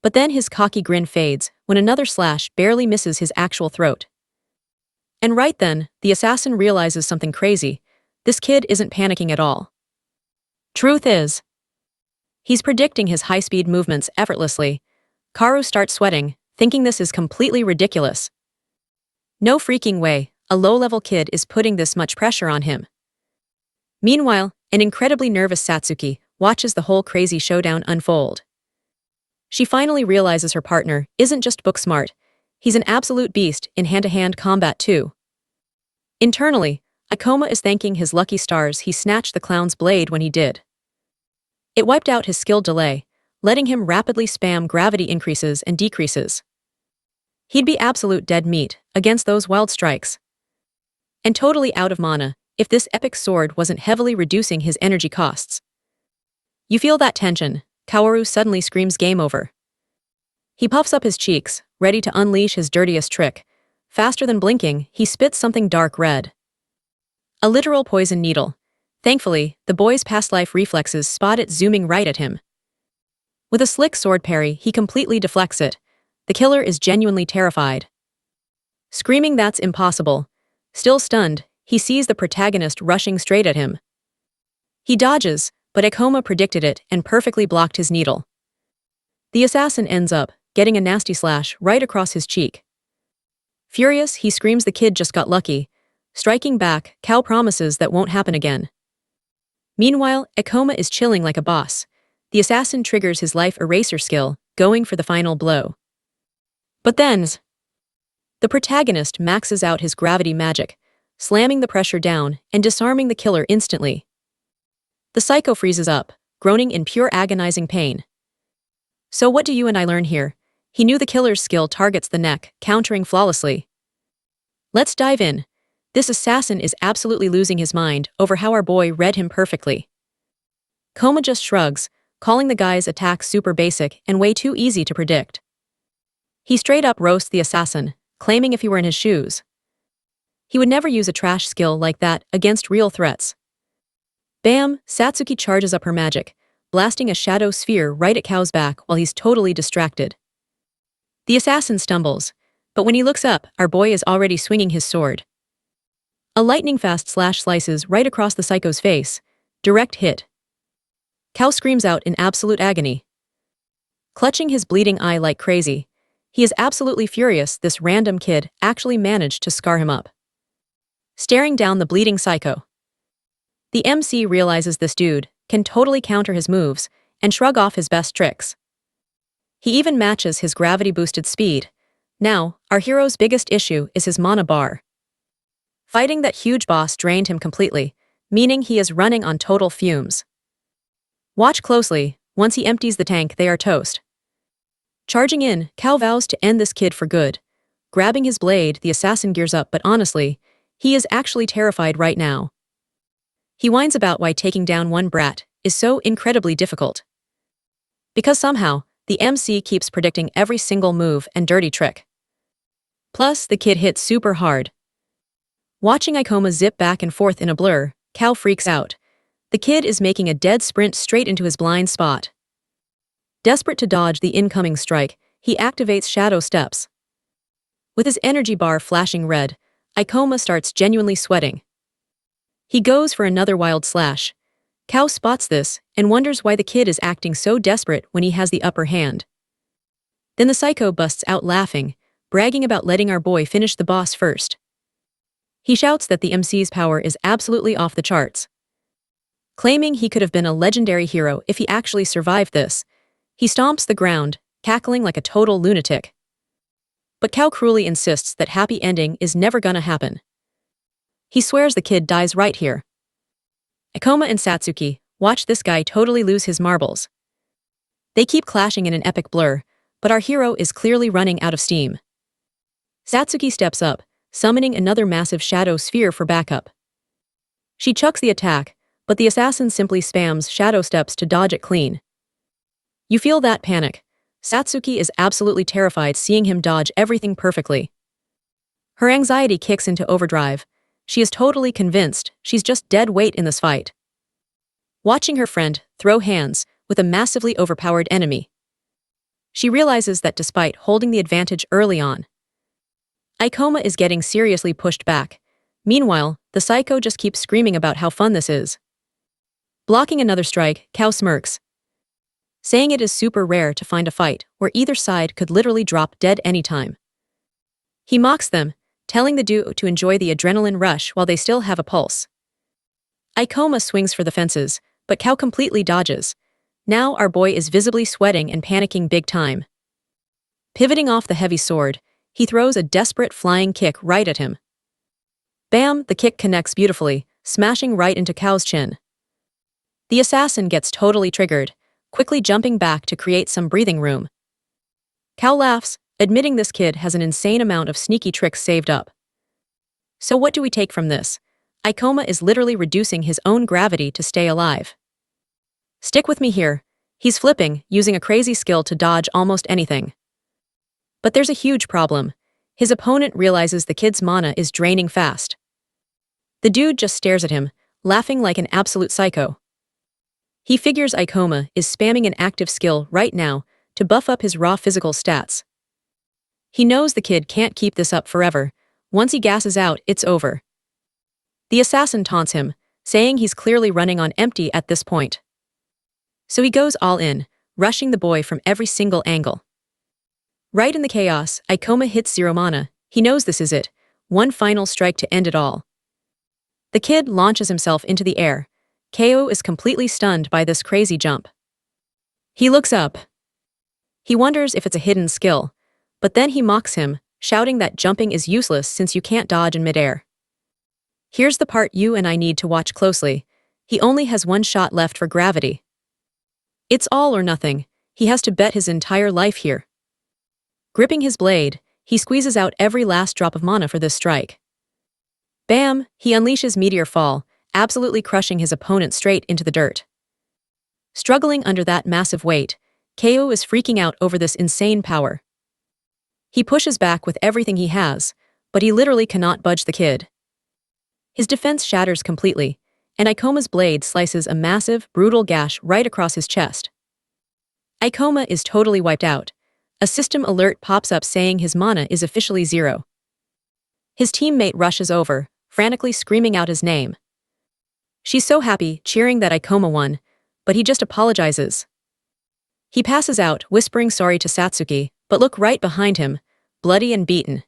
Speaker 1: But then his cocky grin fades when another slash barely misses his actual throat. And right then, the assassin realizes something crazy. This kid isn't panicking at all. Truth is, he's predicting his high-speed movements effortlessly. Kaoru starts sweating, thinking this is completely ridiculous. No freaking way, a low-level kid is putting this much pressure on him. Meanwhile, an incredibly nervous Satsuki watches the whole crazy showdown unfold. She finally realizes her partner isn't just book smart, he's an absolute beast in hand-to-hand combat too. Internally, Ikoma is thanking his lucky stars he snatched the clown's blade when he did. It wiped out his skill delay, letting him rapidly spam gravity increases and decreases. He'd be absolute dead meat against those wild strikes. And totally out of mana if this epic sword wasn't heavily reducing his energy costs. You feel that tension, Kaoru suddenly screams game over. He puffs up his cheeks, ready to unleash his dirtiest trick. Faster than blinking, he spits something dark red. A literal poison needle. Thankfully, the boy's past life reflexes spot it zooming right at him. With a slick sword parry, he completely deflects it. The killer is genuinely terrified. Screaming that's impossible. Still stunned, he sees the protagonist rushing straight at him. He dodges, but Ikoma predicted it and perfectly blocked his needle. The assassin ends up getting a nasty slash right across his cheek. Furious, he screams the kid just got lucky. Striking back, Kao promises that won't happen again. Meanwhile, Ikoma is chilling like a boss. The assassin triggers his life eraser skill, going for the final blow. But then, the protagonist maxes out his gravity magic, slamming the pressure down and disarming the killer instantly. The psycho freezes up, groaning in pure agonizing pain. So what do you and I learn here? He knew the killer's skill targets the neck, countering flawlessly. Let's dive in. This assassin is absolutely losing his mind over how our boy read him perfectly. Koma just shrugs, calling the guy's attacks super basic and way too easy to predict. He straight up roasts the assassin, claiming if he were in his shoes, he would never use a trash skill like that against real threats. Bam, Satsuki charges up her magic, blasting a shadow sphere right at Kao's back while he's totally distracted. The assassin stumbles, but when he looks up, our boy is already swinging his sword. A lightning-fast slash slices right across the psycho's face. Direct hit. Kao screams out in absolute agony. Clutching his bleeding eye like crazy, he is absolutely furious this random kid actually managed to scar him up. Staring down the bleeding psycho, the MC realizes this dude can totally counter his moves and shrug off his best tricks. He even matches his gravity-boosted speed. Now, our hero's biggest issue is his mana bar. Fighting that huge boss drained him completely, meaning he is running on total fumes. Watch closely. Once he empties the tank, they are toast. Charging in, Kao vows to end this kid for good. Grabbing his blade, the assassin gears up, but honestly, he is actually terrified right now. He whines about why taking down one brat is so incredibly difficult. Because somehow, the MC keeps predicting every single move and dirty trick. Plus, the kid hits super hard. Watching Ikoma zip back and forth in a blur, Kao freaks out. The kid is making a dead sprint straight into his blind spot. Desperate to dodge the incoming strike, he activates shadow steps. With his energy bar flashing red, Ikoma starts genuinely sweating. He goes for another wild slash. Kao spots this and wonders why the kid is acting so desperate when he has the upper hand. Then the psycho busts out laughing, bragging about letting our boy finish the boss first. He shouts that the MC's power is absolutely off the charts. Claiming he could have been a legendary hero if he actually survived this, he stomps the ground, cackling like a total lunatic. But Kao cruelly insists that happy ending is never gonna happen. He swears the kid dies right here. Ikoma and Satsuki watch this guy totally lose his marbles. They keep clashing in an epic blur, but our hero is clearly running out of steam. Satsuki steps up, summoning another massive shadow sphere for backup. She chucks the attack, but the assassin simply spams shadow steps to dodge it clean. You feel that panic. Satsuki is absolutely terrified seeing him dodge everything perfectly. Her anxiety kicks into overdrive. She is totally convinced she's just dead weight in this fight. Watching her friend throw hands with a massively overpowered enemy, she realizes that despite holding the advantage early on, Ikoma is getting seriously pushed back. Meanwhile, the psycho just keeps screaming about how fun this is. Blocking another strike, Kao smirks, saying it is super rare to find a fight where either side could literally drop dead anytime. He mocks them, telling the duo to enjoy the adrenaline rush while they still have a pulse. Ikoma swings for the fences, but Kao completely dodges. Now our boy is visibly sweating and panicking big time. Pivoting off the heavy sword, he throws a desperate flying kick right at him. Bam! The kick connects beautifully, smashing right into Kao's chin. The assassin gets totally triggered, quickly jumping back to create some breathing room. Kao laughs, admitting this kid has an insane amount of sneaky tricks saved up. So what do we take from this? Ikoma is literally reducing his own gravity to stay alive. Stick with me here. He's flipping, using a crazy skill to dodge almost anything. But there's a huge problem. His opponent realizes the kid's mana is draining fast. The dude just stares at him, laughing like an absolute psycho. He figures Ikoma is spamming an active skill right now to buff up his raw physical stats. He knows the kid can't keep this up forever. Once he gasses out, it's over. The assassin taunts him, saying he's clearly running on empty at this point. So he goes all in, rushing the boy from every single angle. Right in the chaos, Ikoma hits zero mana. He knows this is it. One final strike to end it all. The kid launches himself into the air. Kao is completely stunned by this crazy jump. He looks up. He wonders if it's a hidden skill, but then he mocks him, shouting that jumping is useless since you can't dodge in midair. Here's the part you and I need to watch closely. He only has one shot left for gravity. It's all or nothing. He has to bet his entire life here. Gripping his blade, he squeezes out every last drop of mana for this strike. Bam! He unleashes Meteor Fall, absolutely crushing his opponent straight into the dirt. Struggling under that massive weight, Kao is freaking out over this insane power. He pushes back with everything he has, but he literally cannot budge the kid. His defense shatters completely, and Ikoma's blade slices a massive, brutal gash right across his chest. Ikoma is totally wiped out. A system alert pops up saying his mana is officially 0. His teammate rushes over, frantically screaming out his name. She's so happy, cheering that Ikoma won, but he just apologizes. He passes out, whispering sorry to Satsuki, but look right behind him, bloody and beaten.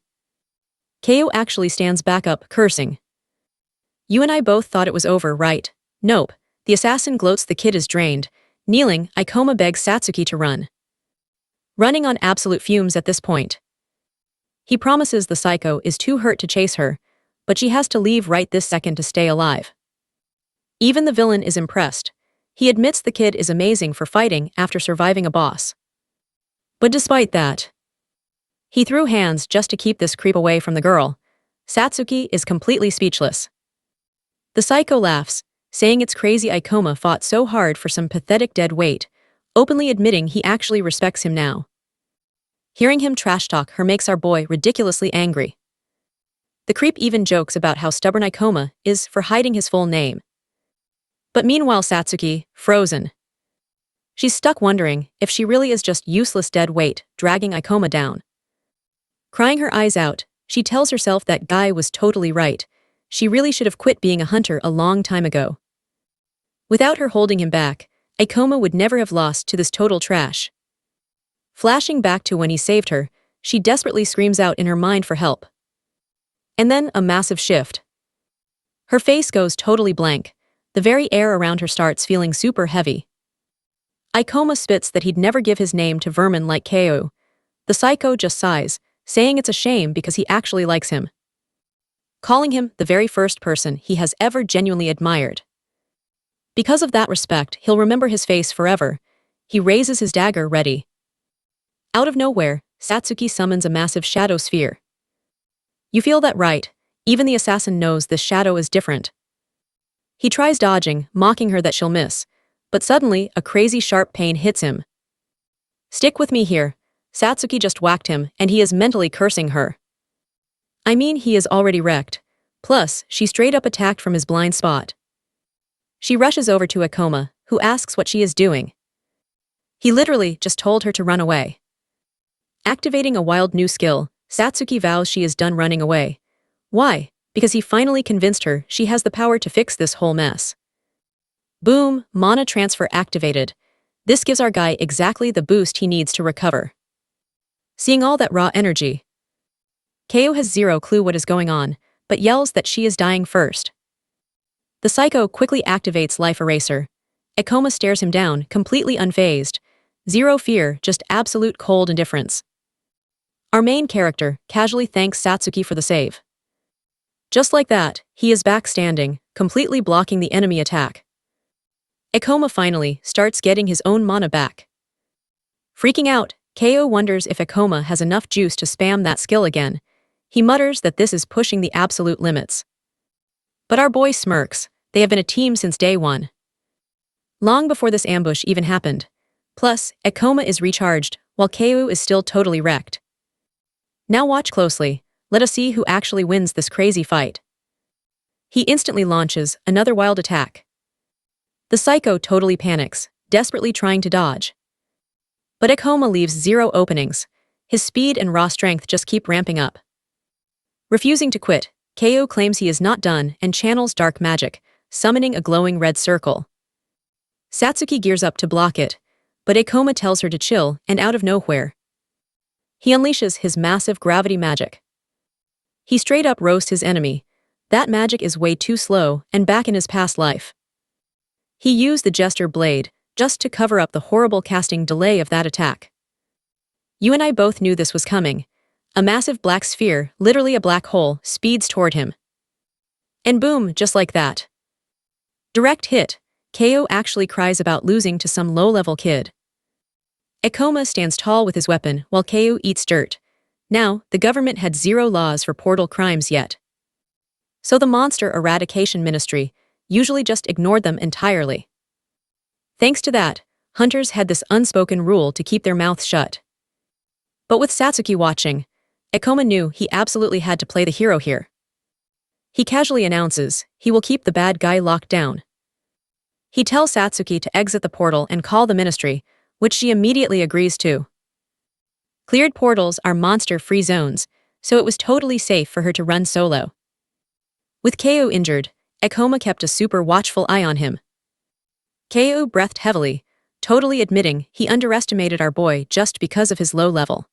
Speaker 1: Keiyo actually stands back up, cursing. You and I both thought it was over, right? Nope. The assassin gloats the kid is drained. Kneeling, Ikoma begs Satsuki to run. Running on absolute fumes at this point. He promises the psycho is too hurt to chase her, but she has to leave right this second to stay alive. Even the villain is impressed. He admits the kid is amazing for fighting after surviving a boss. But despite that, he threw hands just to keep this creep away from the girl. Satsuki is completely speechless. The psycho laughs, saying it's crazy Ikoma fought so hard for some pathetic dead weight, openly admitting he actually respects him now. Hearing him trash talk her makes our boy ridiculously angry. The creep even jokes about how stubborn Ikoma is for hiding his full name. But meanwhile Satsuki, frozen. She's stuck wondering if she really is just useless dead weight, dragging Ikoma down. Crying her eyes out, she tells herself that guy was totally right. She really should have quit being a hunter a long time ago. Without her holding him back, Ikoma would never have lost to this total trash. Flashing back to when he saved her, she desperately screams out in her mind for help. And then a massive shift. Her face goes totally blank. The very air around her starts feeling super heavy. Ikoma spits that he'd never give his name to vermin like Keiyo. The psycho just sighs, saying it's a shame because he actually likes him. Calling him the very first person he has ever genuinely admired. Because of that respect, he'll remember his face forever. He raises his dagger ready. Out of nowhere, Satsuki summons a massive shadow sphere. You feel that right, even the assassin knows this shadow is different. He tries dodging, mocking her that she'll miss, but suddenly a crazy sharp pain hits him. Stick with me here. Satsuki just whacked him, and he is mentally cursing her. I mean, he is already wrecked. Plus, she straight up attacked from his blind spot. She rushes over to Ikoma, who asks what she is doing. He literally just told her to run away. Activating a wild new skill, Satsuki vows she is done running away. Why? Because he finally convinced her she has the power to fix this whole mess. Boom, mana transfer activated. This gives our guy exactly the boost he needs to recover. Seeing all that raw energy, Keiyo has zero clue what is going on, but yells that she is dying first. The psycho quickly activates Life Eraser. Ikoma stares him down, completely unfazed. Zero fear, just absolute cold indifference. Our main character casually thanks Satsuki for the save. Just like that, he is back standing, completely blocking the enemy attack. Ikoma finally starts getting his own mana back. Freaking out, Keiyo wonders if Ikoma has enough juice to spam that skill again. He mutters that this is pushing the absolute limits. But our boy smirks. They have been a team since day one. Long before this ambush even happened. Plus, Ikoma is recharged, while Keiyo is still totally wrecked. Now watch closely. Let us see who actually wins this crazy fight. He instantly launches another wild attack. The psycho totally panics, desperately trying to dodge. But Ikoma leaves zero openings. His speed and raw strength just keep ramping up. Refusing to quit, Keiyo claims he is not done and channels dark magic, summoning a glowing red circle. Satsuki gears up to block it, but Ikoma tells her to chill, and out of nowhere, he unleashes his massive gravity magic. He straight up roasts his enemy. That magic is way too slow and back in his past life. He used the Jester Blade just to cover up the horrible casting delay of that attack. You and I both knew this was coming. A massive black sphere, literally a black hole, speeds toward him. And boom, just like that. Direct hit. Keiyo actually cries about losing to some low-level kid. Ikoma stands tall with his weapon while Keiyo eats dirt. Now, the government had zero laws for portal crimes yet. So the Monster Eradication Ministry usually just ignored them entirely. Thanks to that, hunters had this unspoken rule to keep their mouths shut. But with Satsuki watching, Ikoma knew he absolutely had to play the hero here. He casually announces he will keep the bad guy locked down. He tells Satsuki to exit the portal and call the ministry, which she immediately agrees to. Cleared portals are monster-free zones, so it was totally safe for her to run solo. With Keo injured, Ekoma kept a super watchful eye on him. Keo breathed heavily, totally admitting he underestimated our boy just because of his low level.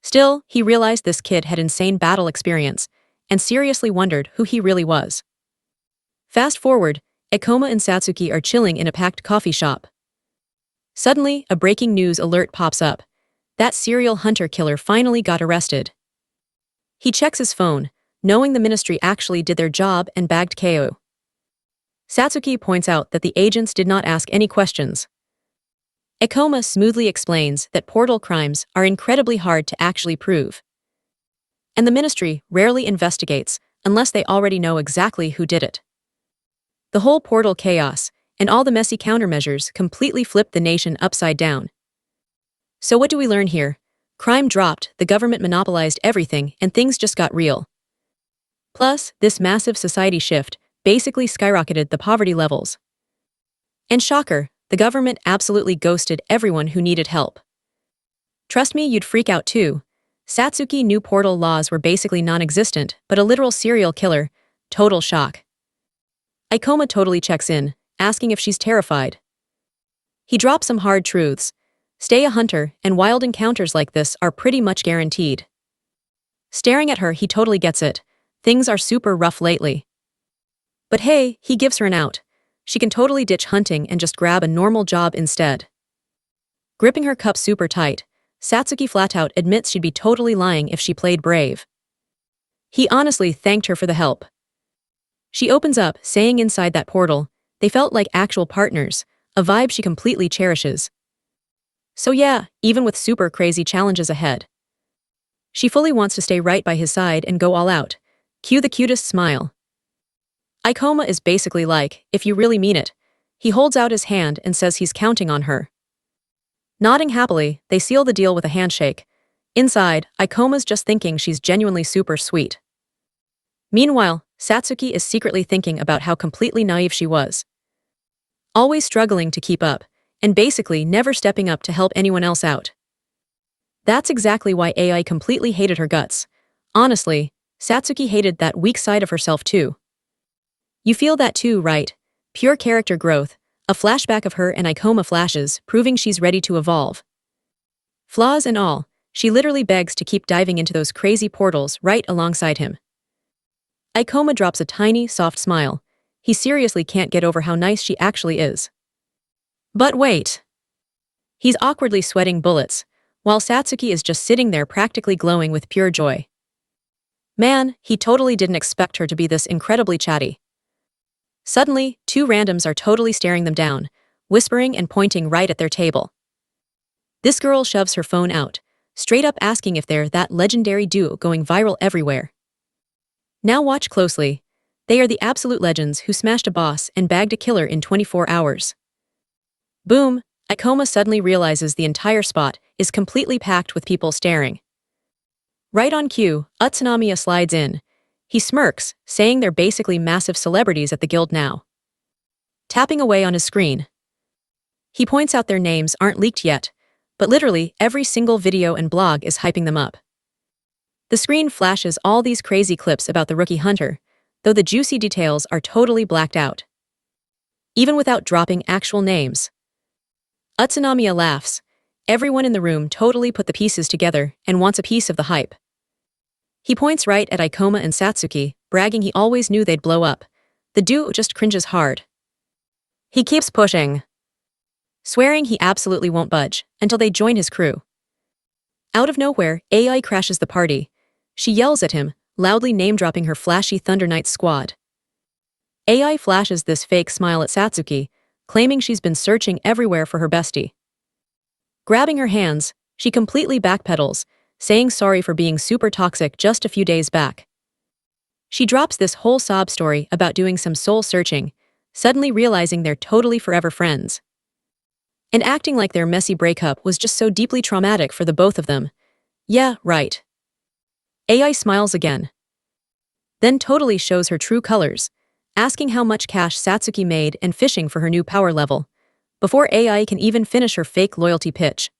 Speaker 1: Still, he realized this kid had insane battle experience, and seriously wondered who he really was. Fast forward, Ekoma and Satsuki are chilling in a packed coffee shop. Suddenly, a breaking news alert pops up. That serial hunter killer finally got arrested. He checks his phone, knowing the ministry actually did their job and bagged Keo. Satsuki points out that the agents did not ask any questions. Ekoma smoothly explains that portal crimes are incredibly hard to actually prove. And the ministry rarely investigates unless they already know exactly who did it. The whole portal chaos and all the messy countermeasures completely flipped the nation upside down. So what do we learn here? Crime dropped, the government monopolized everything, and things just got real. Plus, this massive society shift basically skyrocketed the poverty levels. And shocker, the government absolutely ghosted everyone who needed help. Trust me, you'd freak out too. Satsuki knew portal laws were basically non-existent, but a literal serial killer, total shock. Ekoma totally checks in, asking if she's terrified. He drops some hard truths. Stay a hunter, and wild encounters like this are pretty much guaranteed. Staring at her, he totally gets it. Things are super rough lately. But hey, he gives her an out. She can totally ditch hunting and just grab a normal job instead. Gripping her cup super tight, Satsuki flat out admits she'd be totally lying if she played brave. He honestly thanked her for the help. She opens up, saying inside that portal, they felt like actual partners, a vibe she completely cherishes. So yeah, even with super crazy challenges ahead, she fully wants to stay right by his side and go all out. Cue the cutest smile. Ekoma is basically like, if you really mean it. He holds out his hand and says he's counting on her. Nodding happily, they seal the deal with a handshake. Inside, Ikoma's just thinking she's genuinely super sweet. Meanwhile, Satsuki is secretly thinking about how completely naive she was. Always struggling to keep up, and basically never stepping up to help anyone else out. That's exactly why AI completely hated her guts. Honestly, Satsuki hated that weak side of herself too. You feel that too, right? Pure character growth, a flashback of her and Ekoma flashes, proving she's ready to evolve. Flaws and all, she literally begs to keep diving into those crazy portals right alongside him. Ekoma drops a tiny, soft smile. He seriously can't get over how nice she actually is. But wait. He's awkwardly sweating bullets, while Satsuki is just sitting there practically glowing with pure joy. Man, he totally didn't expect her to be this incredibly chatty. Suddenly, two randoms are totally staring them down, whispering and pointing right at their table. This girl shoves her phone out, straight up asking if they're that legendary duo going viral everywhere. Now watch closely. They are the absolute legends who smashed a boss and bagged a killer in 24 hours. Boom, Ekoma suddenly realizes the entire spot is completely packed with people staring. Right on cue, Utsunomiya slides in. He smirks, saying they're basically massive celebrities at the guild now. Tapping away on his screen. He points out their names aren't leaked yet, but literally every single video and blog is hyping them up. The screen flashes all these crazy clips about the rookie hunter, though the juicy details are totally blacked out. Even without dropping actual names. Utsunomiya laughs. Everyone in the room totally put the pieces together and wants a piece of the hype. He points right at Ekoma and Satsuki, bragging he always knew they'd blow up. The duo just cringes hard. He keeps pushing, swearing he absolutely won't budge until they join his crew. Out of nowhere, AI crashes the party. She yells at him, loudly name-dropping her flashy Thunder Knights squad. AI flashes this fake smile at Satsuki, claiming she's been searching everywhere for her bestie. Grabbing her hands, she completely backpedals, saying sorry for being super toxic just a few days back. She drops this whole sob story about doing some soul searching, suddenly realizing they're totally forever friends. And acting like their messy breakup was just so deeply traumatic for the both of them. Yeah, right. AI smiles again. then totally shows her true colors, asking how much cash Satsuki made and fishing for her new power level, before AI can even finish her fake loyalty pitch.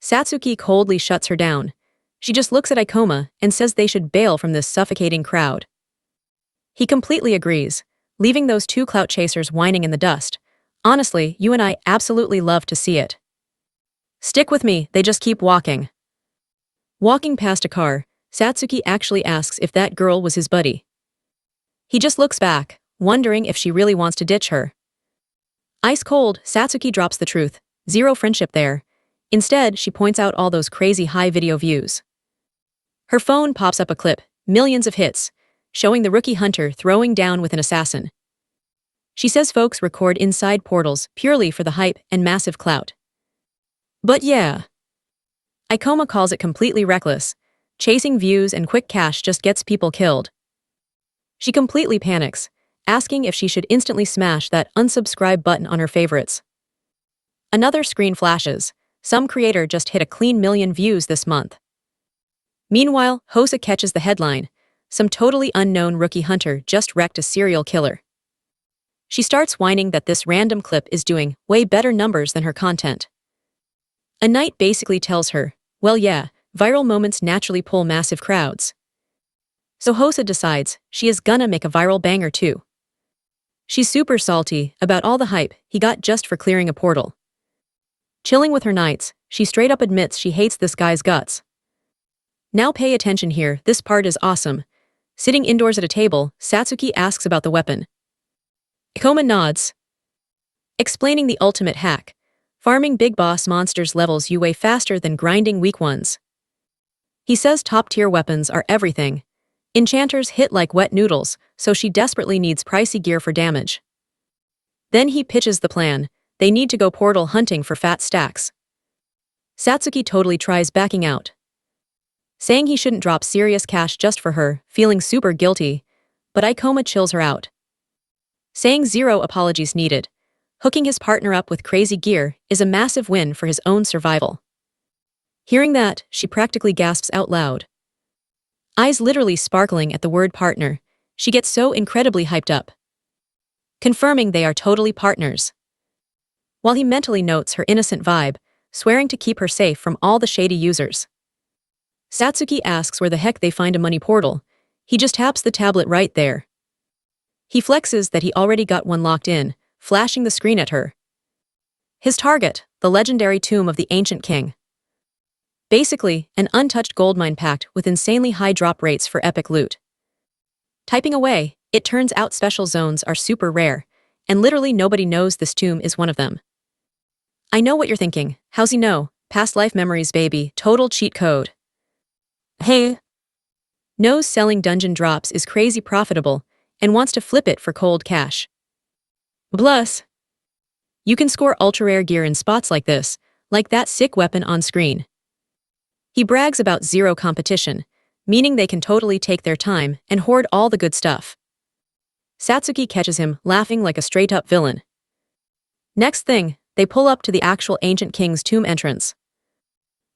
Speaker 1: Satsuki coldly shuts her down. She just looks at Ikoma and says they should bail from this suffocating crowd. He completely agrees, leaving those two clout chasers whining in the dust. Honestly, you and I absolutely love to see it. Stick with me, they just keep walking. Walking past a car, Satsuki actually asks if that girl was his buddy. He just looks back, wondering if she really wants to ditch her. Ice cold, Satsuki drops the truth. Zero friendship there. Instead, she points out all those crazy high video views. Her phone pops up a clip, millions of hits, showing the rookie hunter throwing down with an assassin. She says folks record inside portals purely for the hype and massive clout. But yeah. Ikoma calls it completely reckless. Chasing views and quick cash just gets people killed. She completely panics, asking if she should instantly smash that unsubscribe button on her favorites. Another screen flashes. Some creator just hit a clean 1,000,000 views this month. Meanwhile, Hosa catches the headline. Some totally unknown rookie hunter just wrecked a serial killer. She starts whining that this random clip is doing way better numbers than her content. A knight basically tells her, well yeah, viral moments naturally pull massive crowds. So Hosa decides she is gonna make a viral banger too. She's super salty about all the hype he got just for clearing a portal. Chilling with her knights, she straight up admits she hates this guy's guts. Now pay attention here, this part is awesome. Sitting indoors at a table, Satsuki asks about the weapon. Ikoma nods, explaining the ultimate hack. Farming big boss monsters levels you way faster than grinding weak ones. He says top-tier weapons are everything. Enchanters hit like wet noodles, so she desperately needs pricey gear for damage. Then he pitches the plan. They need to go portal hunting for fat stacks. Satsuki totally tries backing out, saying he shouldn't drop serious cash just for her, feeling super guilty, but Ikoma chills her out, saying zero apologies needed. Hooking his partner up with crazy gear is a massive win for his own survival. Hearing that, she practically gasps out loud. Eyes literally sparkling at the word partner, she gets so incredibly hyped up, confirming they are totally partners. While he mentally notes her innocent vibe, swearing to keep her safe from all the shady users. Satsuki asks where the heck they find a money portal. He just taps the tablet right there. He flexes that he already got one locked in, flashing the screen at her. His target, the legendary tomb of the ancient king. Basically, an untouched goldmine packed with insanely high drop rates for epic loot. Typing away, it turns out special zones are super rare, and literally nobody knows this tomb is one of them. I know what you're thinking, how's he know? Past life memories baby, total cheat code. Hey. Knows selling dungeon drops is crazy profitable, and wants to flip it for cold cash. Plus, you can score ultra-rare gear in spots like this, like that sick weapon on screen. He brags about zero competition, meaning they can totally take their time and hoard all the good stuff. Satsuki catches him, laughing like a straight-up villain. Next thing, they pull up to the actual ancient king's tomb entrance.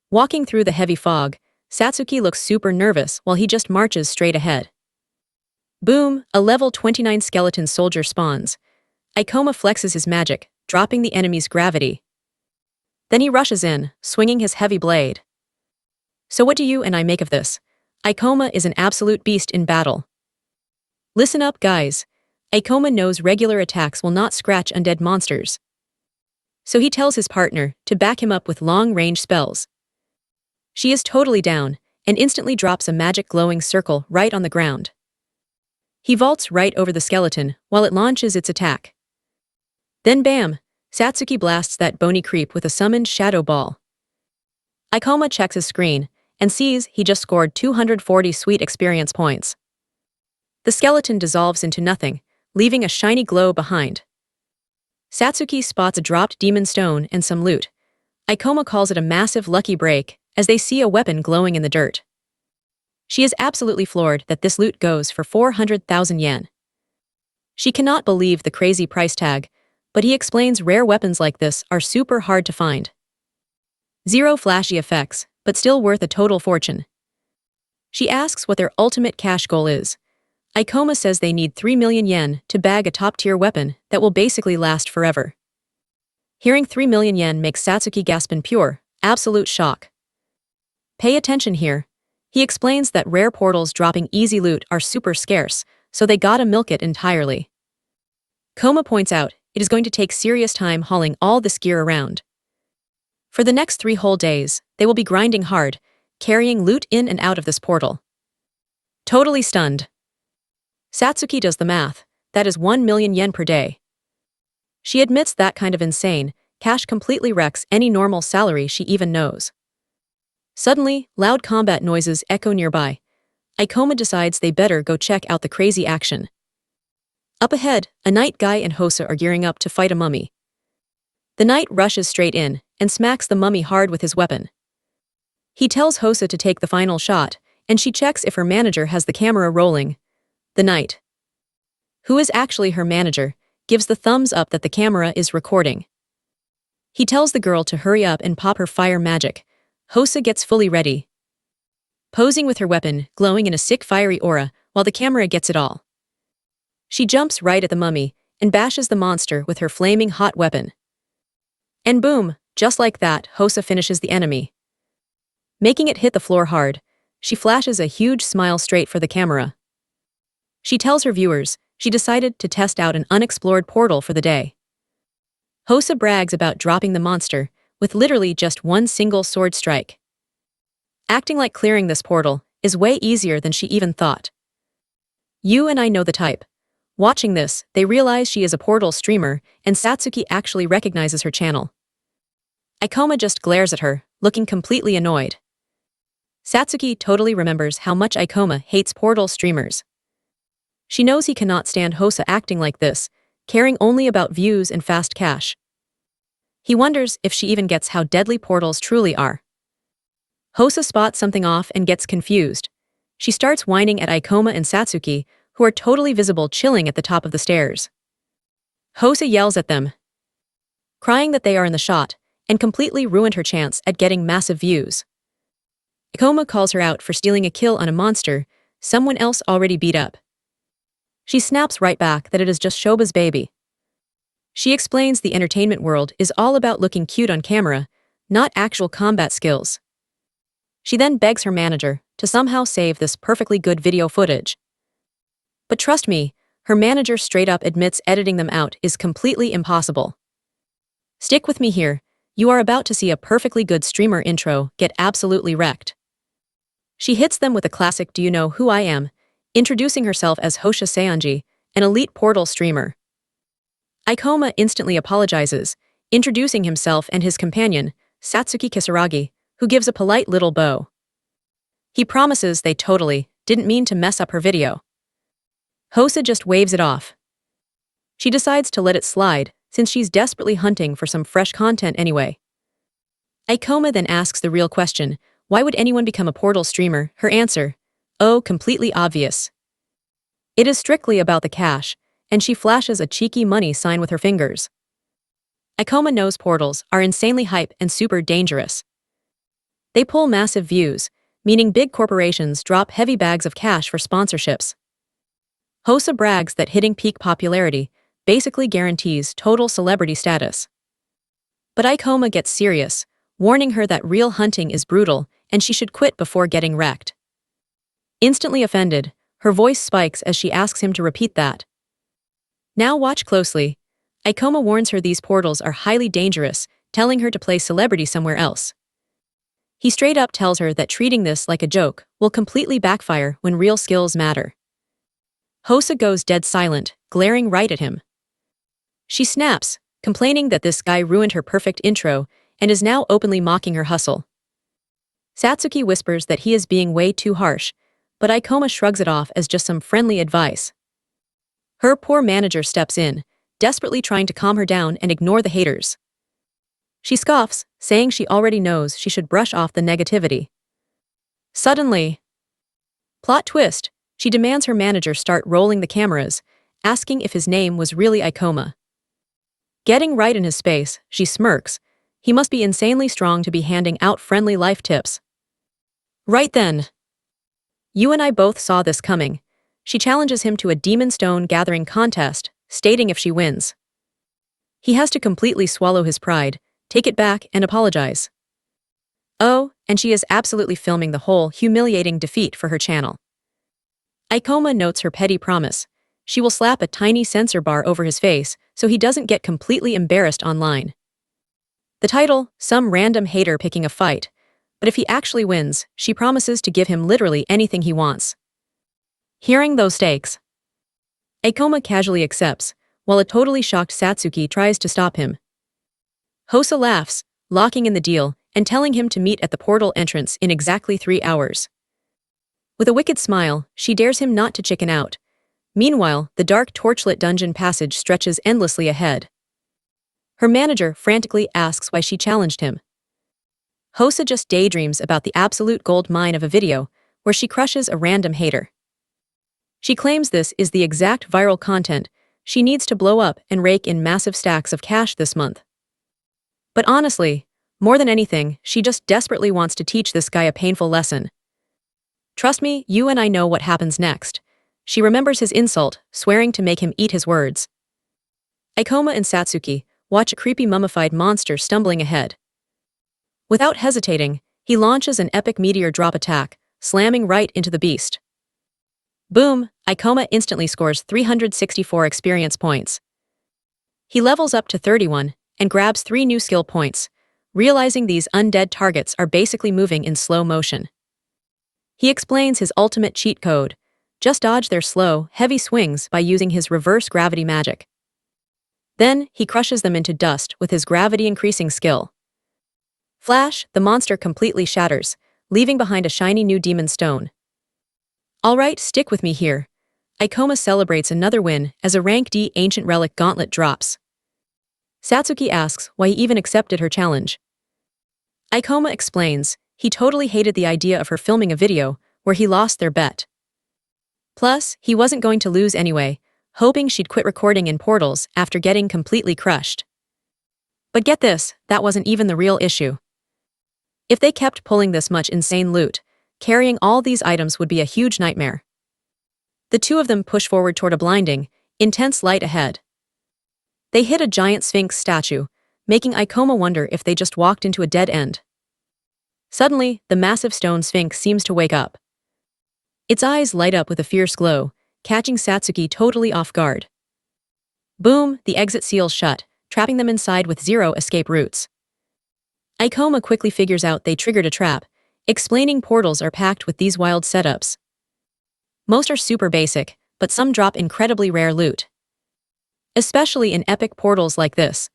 Speaker 1: Walking through the heavy fog, Satsuki looks super nervous while he just marches straight ahead. Boom, a level 29 skeleton soldier spawns. Ikoma flexes his magic, dropping the enemy's gravity. Then he rushes in, swinging his heavy blade. So what do you and I make of this? Ikoma is an absolute beast in battle. Listen up, guys. Ikoma knows regular attacks will not scratch undead monsters. So he tells his partner to back him up with long-range spells. She is totally down, and instantly drops a magic glowing circle right on the ground. He vaults right over the skeleton while it launches its attack. Then bam! Satsuki blasts that bony creep with a summoned shadow ball. Ikoma checks his screen and sees he just scored 240 sweet experience points. The skeleton dissolves into nothing, leaving a shiny glow behind. Satsuki spots a dropped demon stone and some loot. Ikoma calls it a massive lucky break as they see a weapon glowing in the dirt. She is absolutely floored that this loot goes for 400,000 yen. She cannot believe the crazy price tag, but he explains rare weapons like this are super hard to find. Zero flashy effects, but still worth a total fortune. She asks what their ultimate cash goal is. Ikoma says they need 3 million yen to bag a top-tier weapon that will basically last forever. Hearing 3 million yen makes Satsuki gasp in pure, absolute shock. Pay attention here. He explains that rare portals dropping easy loot are super scarce, so they gotta milk it entirely. Koma points out it is going to take serious time hauling all this gear around. For the next 3 whole days, they will be grinding hard, carrying loot in and out of this portal. Totally stunned. Satsuki does the math, that is 1 million yen per day. She admits that kind of insane cash completely wrecks any normal salary she even knows. Suddenly, loud combat noises echo nearby. Ikoma decides they better go check out the crazy action. Up ahead, a knight guy and Hosa are gearing up to fight a mummy. The knight rushes straight in and smacks the mummy hard with his weapon. He tells Hosa to take the final shot, and she checks if her manager has the camera rolling. The knight, who is actually her manager, gives the thumbs up that the camera is recording. He tells the girl to hurry up and pop her fire magic. Hosa gets fully ready, posing with her weapon glowing in a sick fiery aura while the camera gets it all. She jumps right at the mummy and bashes the monster with her flaming hot weapon. And boom, just like that, Hosa finishes the enemy. Making it hit the floor hard, she flashes a huge smile straight for the camera. She tells her viewers she decided to test out an unexplored portal for the day. Hosa brags about dropping the monster with literally just one single sword strike. Acting like clearing this portal is way easier than she even thought. You and I know the type. Watching this, they realize she is a portal streamer, and Satsuki actually recognizes her channel. Ikoma just glares at her, looking completely annoyed. Satsuki totally remembers how much Ikoma hates portal streamers. She knows he cannot stand Hosa acting like this, caring only about views and fast cash. He wonders if she even gets how deadly portals truly are. Hosa spots something off and gets confused. She starts whining at Ikoma and Satsuki, who are totally visible chilling at the top of the stairs. Hosa yells at them, crying that they are in the shot, and completely ruined her chance at getting massive views. Ikoma calls her out for stealing a kill on a monster someone else already beat up. She snaps right back that it is just Shoba's baby. She explains the entertainment world is all about looking cute on camera, not actual combat skills. She then begs her manager to somehow save this perfectly good video footage. But trust me, her manager straight up admits editing them out is completely impossible. Stick with me here, you are about to see a perfectly good streamer intro get absolutely wrecked. She hits them with a classic "Do you know who I am?" introducing herself as Hosha Seonji, an elite portal streamer. Ikoma instantly apologizes, introducing himself and his companion, Satsuki Kisaragi, who gives a polite little bow. He promises they totally didn't mean to mess up her video. Hosa just waves it off. She decides to let it slide, since she's desperately hunting for some fresh content anyway. Ikoma then asks the real question, why would anyone become a portal streamer? Her answer, oh, completely obvious. It is strictly about the cash, and she flashes a cheeky money sign with her fingers. Ikoma knows portals are insanely hype and super dangerous. They pull massive views, meaning big corporations drop heavy bags of cash for sponsorships. Hosa brags that hitting peak popularity basically guarantees total celebrity status. But Ikoma gets serious, warning her that real hunting is brutal and she should quit before getting wrecked. Instantly offended, her voice spikes as she asks him to repeat that. Now watch closely. Ikoma warns her these portals are highly dangerous, telling her to play celebrity somewhere else. He straight up tells her that treating this like a joke will completely backfire when real skills matter. Hosa goes dead silent, glaring right at him. She snaps, complaining that this guy ruined her perfect intro and is now openly mocking her hustle. Satsuki whispers that he is being way too harsh, but Ikoma shrugs it off as just some friendly advice. Her poor manager steps in, desperately trying to calm her down and ignore the haters. She scoffs, saying she already knows she should brush off the negativity. Suddenly, plot twist, she demands her manager start rolling the cameras, asking if his name was really Ikoma. Getting right in his space, she smirks. He must be insanely strong to be handing out friendly life tips. Right then. You and I both saw this coming. she challenges him to a demon stone gathering contest, stating if she wins, he has to completely swallow his pride, take it back, and apologize. Oh, and she is absolutely filming the whole humiliating defeat for her channel. Ikoma notes her petty promise. She will slap a tiny censor bar over his face so he doesn't get completely embarrassed online. The title, some random hater picking a fight, but if he actually wins, she promises to give him literally anything he wants. Hearing those stakes, Ikoma casually accepts, while a totally shocked Satsuki tries to stop him. Hosa laughs, locking in the deal, and telling him to meet at the portal entrance in exactly 3 hours. With a wicked smile, she dares him not to chicken out. Meanwhile, the dark torchlit dungeon passage stretches endlessly ahead. Her manager frantically asks why she challenged him. Hosa just daydreams about the absolute gold mine of a video, where she crushes a random hater. She claims this is the exact viral content she needs to blow up and rake in massive stacks of cash this month. But honestly, more than anything, she just desperately wants to teach this guy a painful lesson. Trust me, you and I know what happens next. She remembers his insult, swearing to make him eat his words. Ikoma and Satsuki watch a creepy mummified monster stumbling ahead. Without hesitating, he launches an epic meteor drop attack, slamming right into the beast. Boom, Ikoma instantly scores 364 experience points. He levels up to 31 and grabs 3 new skill points, realizing these undead targets are basically moving in slow motion. He explains his ultimate cheat code: just dodge their slow, heavy swings by using his reverse gravity magic. Then, he crushes them into dust with his gravity-increasing skill. Flash, the monster completely shatters, leaving behind a shiny new demon stone. Alright, stick with me here. Ikoma celebrates another win as a rank D ancient relic gauntlet drops. Satsuki asks why he even accepted her challenge. Ikoma explains he totally hated the idea of her filming a video where he lost their bet. Plus, he wasn't going to lose anyway, hoping she'd quit recording in portals after getting completely crushed. But get this, that wasn't even the real issue. If they kept pulling this much insane loot, carrying all these items would be a huge nightmare. The two of them push forward toward a blinding, intense light ahead. They hit a giant sphinx statue, making Ikoma wonder if they just walked into a dead end. Suddenly, the massive stone sphinx seems to wake up. Its eyes light up with a fierce glow, catching Satsuki totally off guard. Boom, the exit seals shut, trapping them inside with 0 escape routes. Ikoma quickly figures out they triggered a trap, explaining portals are packed with these wild setups. Most are super basic, but some drop incredibly rare loot. Especially in epic portals like this,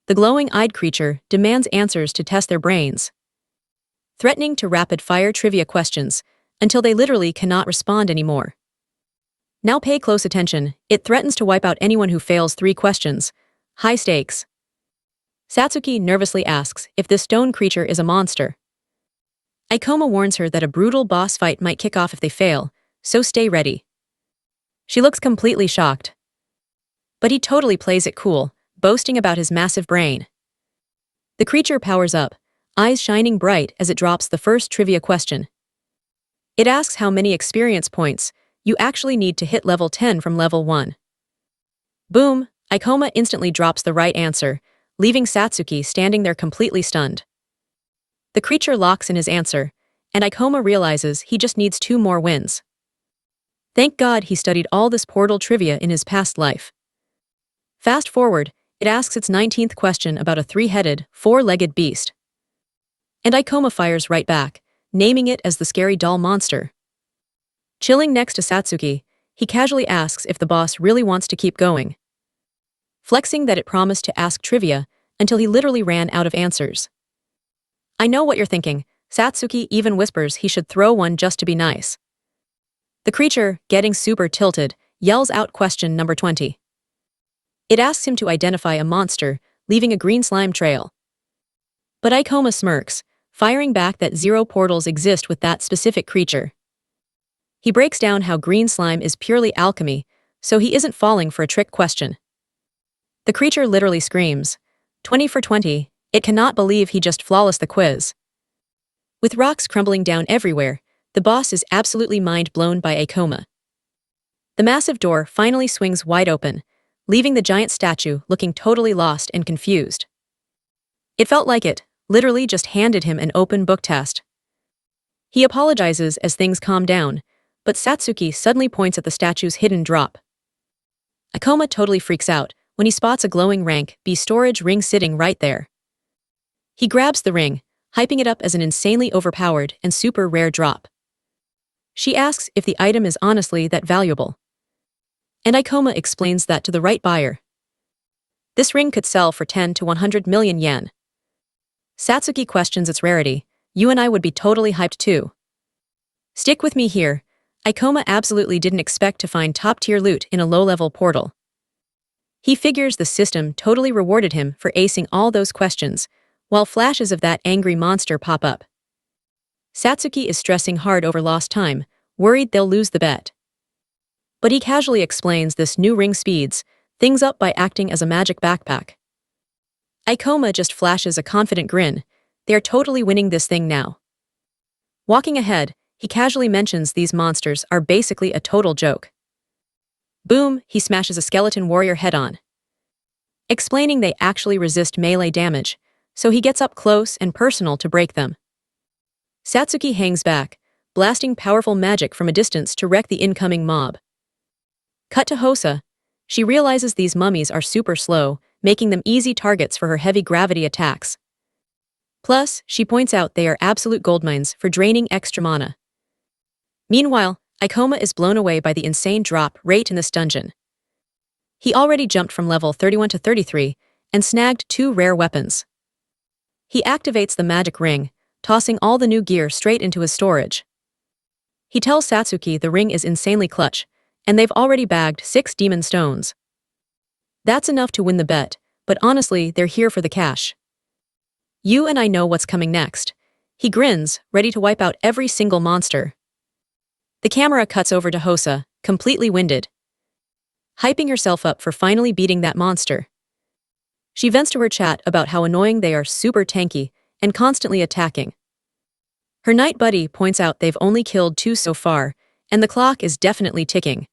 Speaker 1: the glowing-eyed creature demands answers to test their brains, threatening to rapid-fire trivia questions until they literally cannot respond anymore. Now pay close attention, it threatens to wipe out anyone who fails 3 questions. High stakes. Satsuki nervously asks if this stone creature is a monster. Ikoma warns her that a brutal boss fight might kick off if they fail, so stay ready. She looks completely shocked. But he totally plays it cool, boasting about his massive brain. The creature powers up, eyes shining bright as it drops the first trivia question. It asks how many experience points you actually need to hit level 10 from level 1. Boom, Ikoma instantly drops the right answer, leaving Satsuki standing there completely stunned. The creature locks in his answer, and Ikoma realizes he just needs 2 more wins. Thank God he studied all this portal trivia in his past life. Fast forward, it asks its 19th question about a 3-headed, 4-legged beast. And Ikoma fires right back, naming it as the scary doll monster. Chilling next to Satsuki, he casually asks if the boss really wants to keep going, flexing that it promised to ask trivia until he literally ran out of answers. I know what you're thinking, Satsuki even whispers he should throw one just to be nice. The creature, getting super tilted, yells out question number 20. It asks him to identify a monster, leaving a green slime trail. But Ikoma smirks, firing back that 0 portals exist with that specific creature. He breaks down how green slime is purely alchemy, so he isn't falling for a trick question. The creature literally screams, 20 for 20, it cannot believe he just flawlessed the quiz. With rocks crumbling down everywhere, the boss is absolutely mind blown by Ikoma. The massive door finally swings wide open, leaving the giant statue looking totally lost and confused. It felt like it literally just handed him an open book test. He apologizes as things calm down, but Satsuki suddenly points at the statue's hidden drop. Ikoma totally freaks out when he spots a glowing rank B storage ring sitting right there. He grabs the ring, hyping it up as an insanely overpowered and super rare drop. She asks if the item is honestly that valuable. And Ikoma explains that to the right buyer. This ring could sell for 10 to 100 million yen. Satsuki questions its rarity. You and I would be totally hyped too. Stick with me here. Ikoma absolutely didn't expect to find top-tier loot in a low-level portal. He figures the system totally rewarded him for acing all those questions, while flashes of that angry monster pop up. Satsuki is stressing hard over lost time, worried they'll lose the bet. But he casually explains this new ring speeds things up by acting as a magic backpack. Ikoma just flashes a confident grin. They are totally winning this thing now. Walking ahead, he casually mentions these monsters are basically a total joke. Boom, he smashes a skeleton warrior head-on. Explaining they actually resist melee damage, so he gets up close and personal to break them. Satsuki hangs back, blasting powerful magic from a distance to wreck the incoming mob. Cut to Hosa. She realizes these mummies are super slow, making them easy targets for her heavy gravity attacks. Plus, she points out they are absolute goldmines for draining extra mana. Meanwhile, Ikoma is blown away by the insane drop rate in this dungeon. He already jumped from level 31 to 33 and snagged 2 rare weapons. He activates the magic ring, tossing all the new gear straight into his storage. He tells Satsuki the ring is insanely clutch, and they've already bagged 6 demon stones. That's enough to win the bet, but honestly, they're here for the cash. You and I know what's coming next. He grins, ready to wipe out every single monster. The camera cuts over to Hosa, completely winded, hyping herself up for finally beating that monster. She vents to her chat about how annoying they are, super tanky and constantly attacking. Her knight buddy points out they've only killed 2 so far, and the clock is definitely ticking.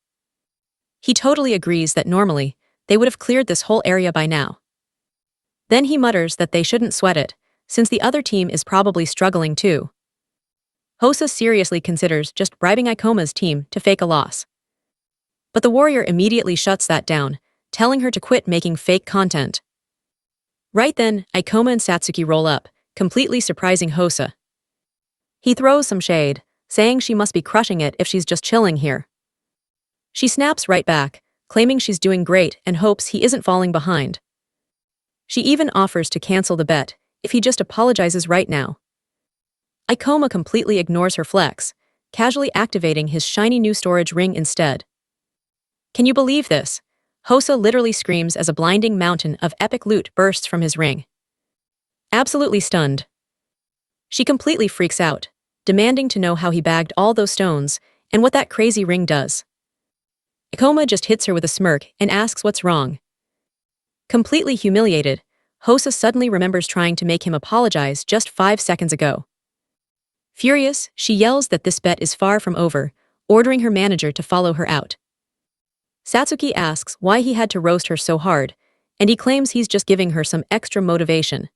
Speaker 1: He totally agrees that normally, they would have cleared this whole area by now. Then he mutters that they shouldn't sweat it, since the other team is probably struggling too. Hosa seriously considers just bribing Ikoma's team to fake a loss. But the warrior immediately shuts that down, telling her to quit making fake content. Right then, Ikoma and Satsuki roll up, completely surprising Hosa. He throws some shade, saying she must be crushing it if she's just chilling here. She snaps right back, claiming she's doing great and hopes he isn't falling behind. She even offers to cancel the bet if he just apologizes right now. Ikoma completely ignores her flex, casually activating his shiny new storage ring instead. Can you believe this? Hosa literally screams as a blinding mountain of epic loot bursts from his ring. Absolutely stunned. She completely freaks out, demanding to know how he bagged all those stones and what that crazy ring does. Ikoma just hits her with a smirk and asks what's wrong. Completely humiliated, Hosa suddenly remembers trying to make him apologize just 5 seconds ago. Furious, she yells that this bet is far from over, ordering her manager to follow her out. Satsuki asks why he had to roast her so hard, and he claims he's just giving her some extra motivation.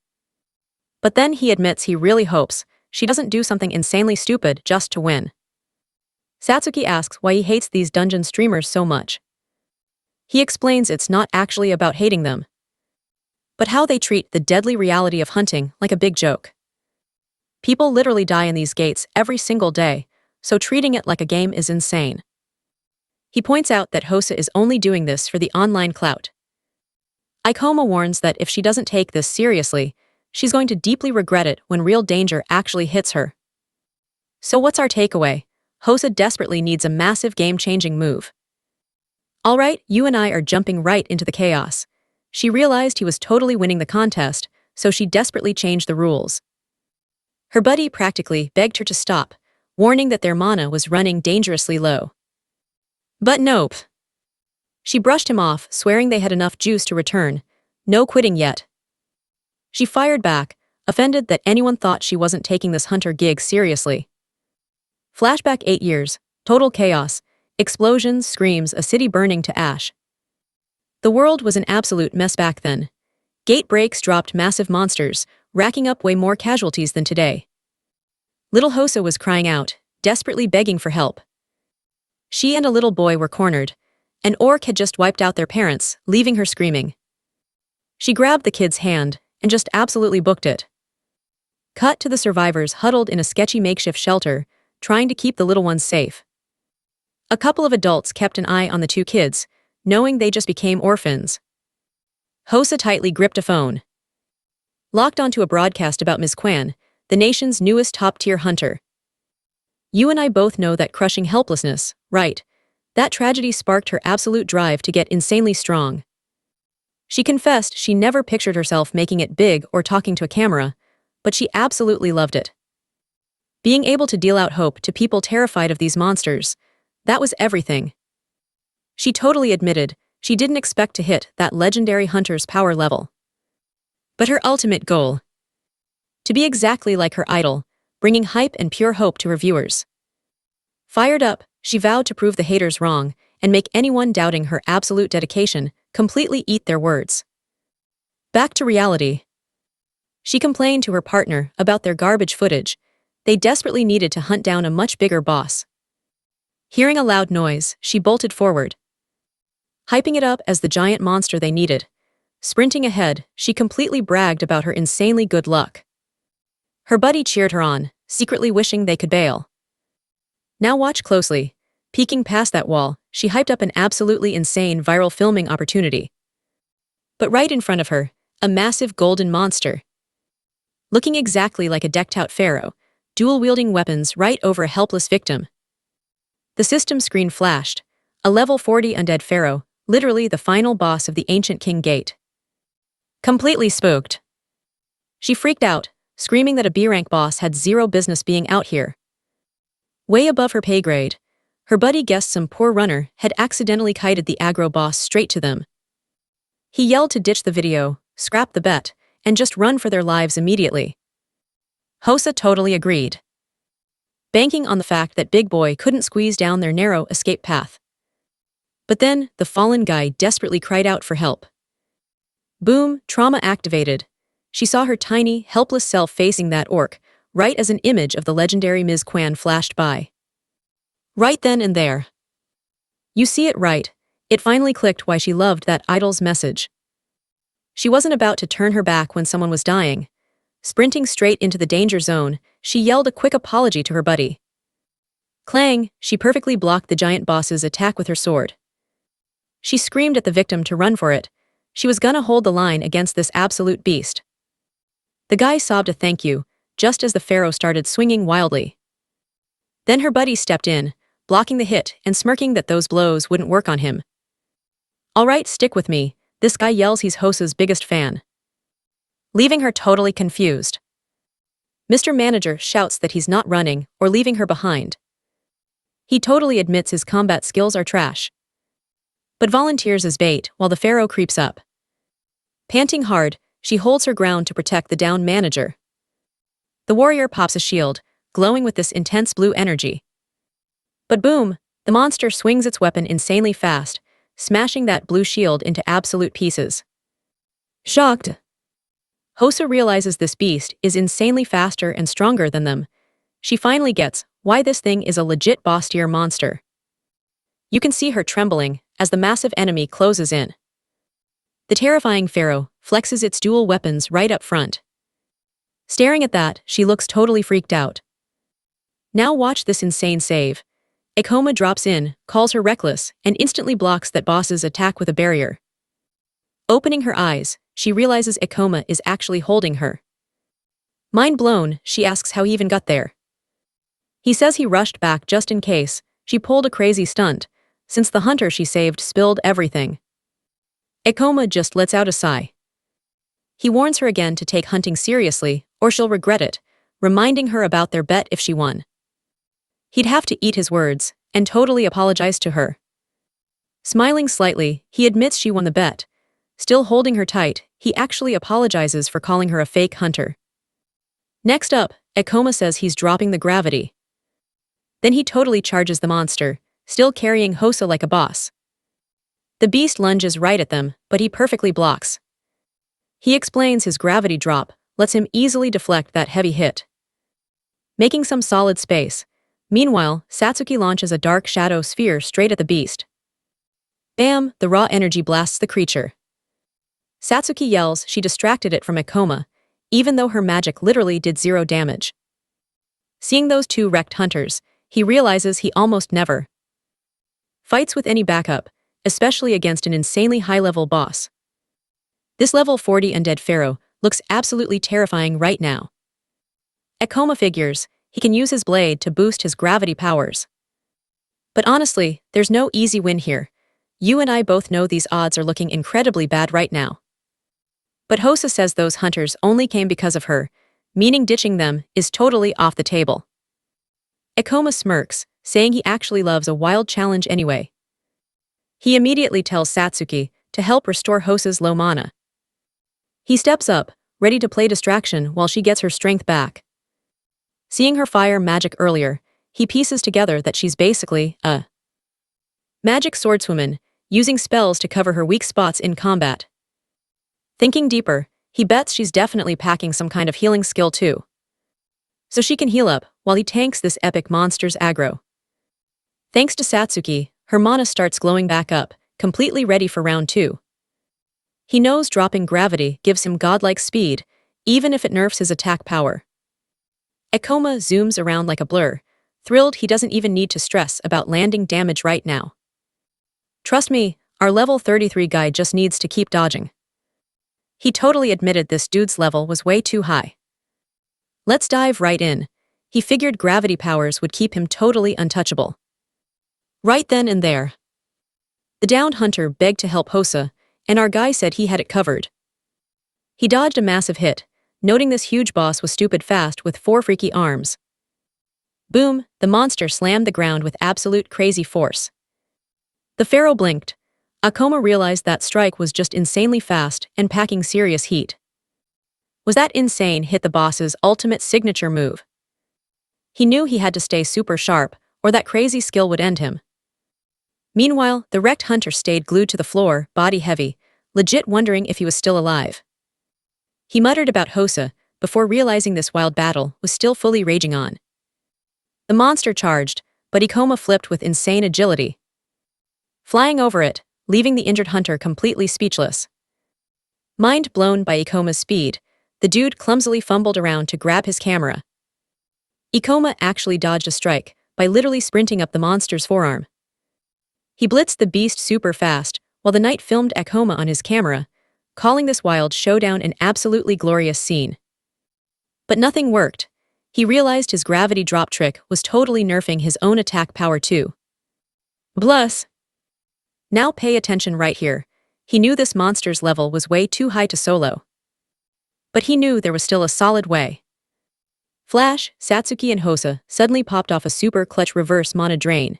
Speaker 1: But then he admits he really hopes she doesn't do something insanely stupid just to win. Satsuki asks why he hates these dungeon streamers so much. He explains it's not actually about hating them, but how they treat the deadly reality of hunting like a big joke. People literally die in these gates every single day, so treating it like a game is insane. He points out that Hosa is only doing this for the online clout. Ikoma warns that if she doesn't take this seriously, she's going to deeply regret it when real danger actually hits her. So what's our takeaway? Hosa desperately needs a massive game-changing move. Alright, you and I are jumping right into the chaos. She realized he was totally winning the contest, so she desperately changed the rules. Her buddy practically begged her to stop, warning that their mana was running dangerously low. But nope. She brushed him off, swearing they had enough juice to return. No quitting yet. She fired back, offended that anyone thought she wasn't taking this hunter gig seriously. Flashback 8 years, total chaos, Explosions, screams, a city burning to ash. The world was an absolute mess back then. Gate breaks dropped massive monsters, racking up way more casualties than today. Little Hosa was crying out, desperately begging for help. She and a little boy were cornered. An orc had just wiped out their parents, leaving her screaming. She grabbed the kid's hand and just absolutely booked it. Cut to the survivors huddled in a sketchy makeshift shelter, trying to keep the little ones safe. A couple of adults kept an eye on the two kids, knowing they just became orphans. Hosa tightly gripped a phone. Locked onto a broadcast about Ms. Quan, the nation's newest top-tier hunter. You and I both know that crushing helplessness, right? That tragedy sparked her absolute drive to get insanely strong. She confessed she never pictured herself making it big or talking to a camera, but she absolutely loved it. Being able to deal out hope to people terrified of these monsters, that was everything. She totally admitted she didn't expect to hit that legendary hunter's power level. But her ultimate goal? To be exactly like her idol, bringing hype and pure hope to her viewers. Fired up, she vowed to prove the haters wrong and make anyone doubting her absolute dedication completely eat their words. Back to reality. She complained to her partner about their garbage footage. They desperately needed to hunt down a much bigger boss. Hearing a loud noise, she bolted forward, hyping it up as the giant monster they needed. Sprinting ahead, she completely bragged about her insanely good luck. Her buddy cheered her on, secretly wishing they could bail. Now watch closely. Peeking past that wall, she hyped up an absolutely insane viral filming opportunity. But right in front of her, a massive golden monster. Looking exactly like a decked-out pharaoh, dual-wielding weapons right over a helpless victim. The system screen flashed. A level 40 undead pharaoh, literally the final boss of the ancient King Gate. Completely spooked. She freaked out, screaming that a B-rank boss had zero business being out here. Way above her pay grade, her buddy guessed some poor runner had accidentally kited the aggro boss straight to them. He yelled to ditch the video, scrap the bet, and just run for their lives immediately. Hosa totally agreed, banking on the fact that Big Boy couldn't squeeze down their narrow escape path. But then, the fallen guy desperately cried out for help. Boom, trauma activated. She saw her tiny, helpless self facing that orc, right as an image of the legendary Ms. Quan flashed by. Right then and there. You see it right, it finally clicked why she loved that idol's message. She wasn't about to turn her back when someone was dying. Sprinting straight into the danger zone, she yelled a quick apology to her buddy. Clang, she perfectly blocked the giant boss's attack with her sword. She screamed at the victim to run for it. She was gonna hold the line against this absolute beast. The guy sobbed a thank you, just as the pharaoh started swinging wildly. Then her buddy stepped in, blocking the hit and smirking that those blows wouldn't work on him. All right, stick with me, this guy yells he's Hosa's biggest fan. Leaving her totally confused. Mr. Manager shouts that he's not running or leaving her behind. He totally admits his combat skills are trash, but volunteers as bait while the pharaoh creeps up. Panting hard, she holds her ground to protect the downed manager. The warrior pops a shield, glowing with this intense blue energy. But boom, the monster swings its weapon insanely fast, smashing that blue shield into absolute pieces. Shocked, Hosa realizes this beast is insanely faster and stronger than them. She finally gets why this thing is a legit boss-tier monster. You can see her trembling as the massive enemy closes in. The terrifying pharaoh flexes its dual weapons right up front. Staring at that, she looks totally freaked out. Now watch this insane save. Ikoma drops in, calls her reckless, and instantly blocks that boss's attack with a barrier. Opening her eyes, she realizes Ikoma is actually holding her. Mind blown, she asks how he even got there. He says he rushed back just in case. She pulled a crazy stunt, since the hunter she saved spilled everything. Ikoma just lets out a sigh. He warns her again to take hunting seriously, or she'll regret it, reminding her about their bet if she won. He'd have to eat his words, and totally apologize to her. Smiling slightly, he admits she won the bet. Still holding her tight, he actually apologizes for calling her a fake hunter. Next up, Ikoma says he's dropping the gravity. Then he totally charges the monster, still carrying Hosa like a boss. The beast lunges right at them, but he perfectly blocks. He explains his gravity drop lets him easily deflect that heavy hit, making some solid space. Meanwhile, Satsuki launches a dark shadow sphere straight at the beast. Bam! The raw energy blasts the creature. Satsuki yells she distracted it from a coma, even though her magic literally did 0 damage. Seeing those two wrecked hunters, he realizes he almost never fights with any backup, especially against an insanely high-level boss. This level 40 undead pharaoh looks absolutely terrifying right now. At coma figures, he can use his blade to boost his gravity powers. But honestly, there's no easy win here. You and I both know these odds are looking incredibly bad right now. But Hosa says those hunters only came because of her, meaning ditching them is totally off the table. Akoma smirks, saying he actually loves a wild challenge anyway. He immediately tells Satsuki to help restore Hosa's low mana. He steps up, ready to play distraction while she gets her strength back. Seeing her fire magic earlier, he pieces together that she's basically a magic swordswoman, using spells to cover her weak spots in combat. Thinking deeper, he bets she's definitely packing some kind of healing skill too, so she can heal up while he tanks this epic monster's aggro. Thanks to Satsuki, her mana starts glowing back up, completely ready for round 2. He knows dropping gravity gives him godlike speed, even if it nerfs his attack power. Akoma zooms around like a blur, thrilled he doesn't even need to stress about landing damage right now. Trust me, our level 33 guy just needs to keep dodging. He totally admitted this dude's level was way too high. Let's dive right in. He figured gravity powers would keep him totally untouchable. Right then and there, the downed hunter begged to help Hosa, and our guy said he had it covered. He dodged a massive hit, noting this huge boss was stupid fast with 4 freaky arms. Boom, the monster slammed the ground with absolute crazy force. The pharaoh blinked. Akoma realized that strike was just insanely fast and packing serious heat. Was that insane hit the boss's ultimate signature move? He knew he had to stay super sharp, or that crazy skill would end him. Meanwhile, the wrecked hunter stayed glued to the floor, body heavy, legit wondering if he was still alive. He muttered about Hosa, before realizing this wild battle was still fully raging on. The monster charged, but Ikoma flipped with insane agility, flying over it, leaving the injured hunter completely speechless. Mind blown by Ikoma's speed, the dude clumsily fumbled around to grab his camera. Ikoma actually dodged a strike by literally sprinting up the monster's forearm. He blitzed the beast super fast, while the knight filmed Akoma on his camera, calling this wild showdown an absolutely glorious scene. But nothing worked. He realized his gravity drop trick was totally nerfing his own attack power too. Bless. Now pay attention right here. He knew this monster's level was way too high to solo. But he knew there was still a solid way. Flash, Satsuki and Hosa suddenly popped off a super clutch reverse mana drain.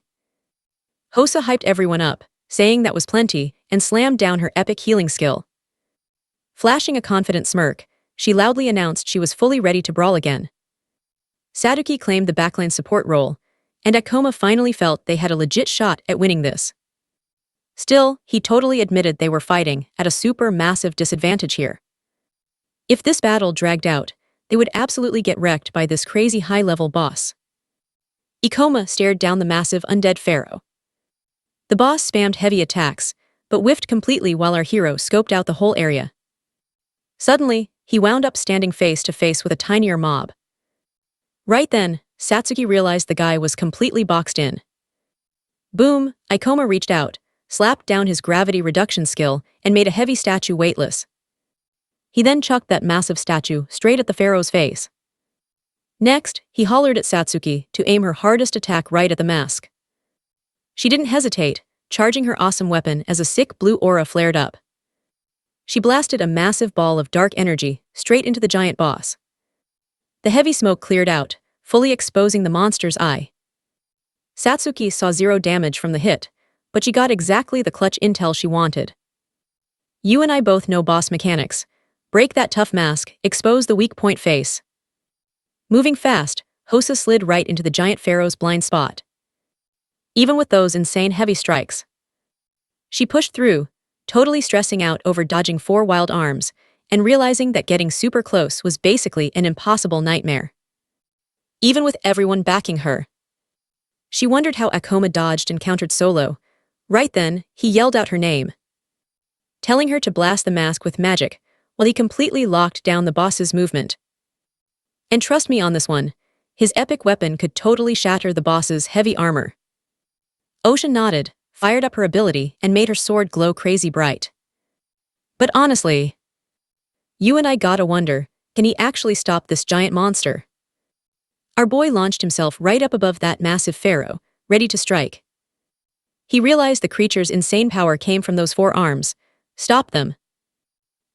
Speaker 1: Hosa hyped everyone up, saying that was plenty, and slammed down her epic healing skill. Flashing a confident smirk, she loudly announced she was fully ready to brawl again. Satsuki claimed the backline support role, and Akoma finally felt they had a legit shot at winning this. Still, he totally admitted they were fighting at a super massive disadvantage here. If this battle dragged out, they would absolutely get wrecked by this crazy high-level boss. Ikoma stared down the massive undead pharaoh. The boss spammed heavy attacks, but whiffed completely while our hero scoped out the whole area. Suddenly, he wound up standing face to face with a tinier mob. Right then, Satsuki realized the guy was completely boxed in. Boom, Ikoma reached out, slapped down his gravity reduction skill, and made a heavy statue weightless. He then chucked that massive statue straight at the pharaoh's face. Next, he hollered at Satsuki to aim her hardest attack right at the mask. She didn't hesitate, charging her awesome weapon as a sick blue aura flared up. She blasted a massive ball of dark energy straight into the giant boss. The heavy smoke cleared out, fully exposing the monster's eye. Satsuki saw 0 damage from the hit, but she got exactly the clutch intel she wanted. You and I both know boss mechanics. Break that tough mask, expose the weak point face. Moving fast, Hosa slid right into the giant pharaoh's blind spot. even with those insane heavy strikes. She pushed through, totally stressing out over dodging 4 wild arms, and realizing that getting super close was basically an impossible nightmare. Even with everyone backing her. She wondered how Akoma dodged and countered solo. Right then, he yelled out her name, telling her to blast the mask with magic, while he completely locked down the boss's movement. And trust me on this one, his epic weapon could totally shatter the boss's heavy armor. Ocean nodded, fired up her ability, and made her sword glow crazy bright. But honestly, you and I gotta wonder, can he actually stop this giant monster? Our boy launched himself right up above that massive pharaoh, ready to strike. He realized the creature's insane power came from those 4 arms. Stop them.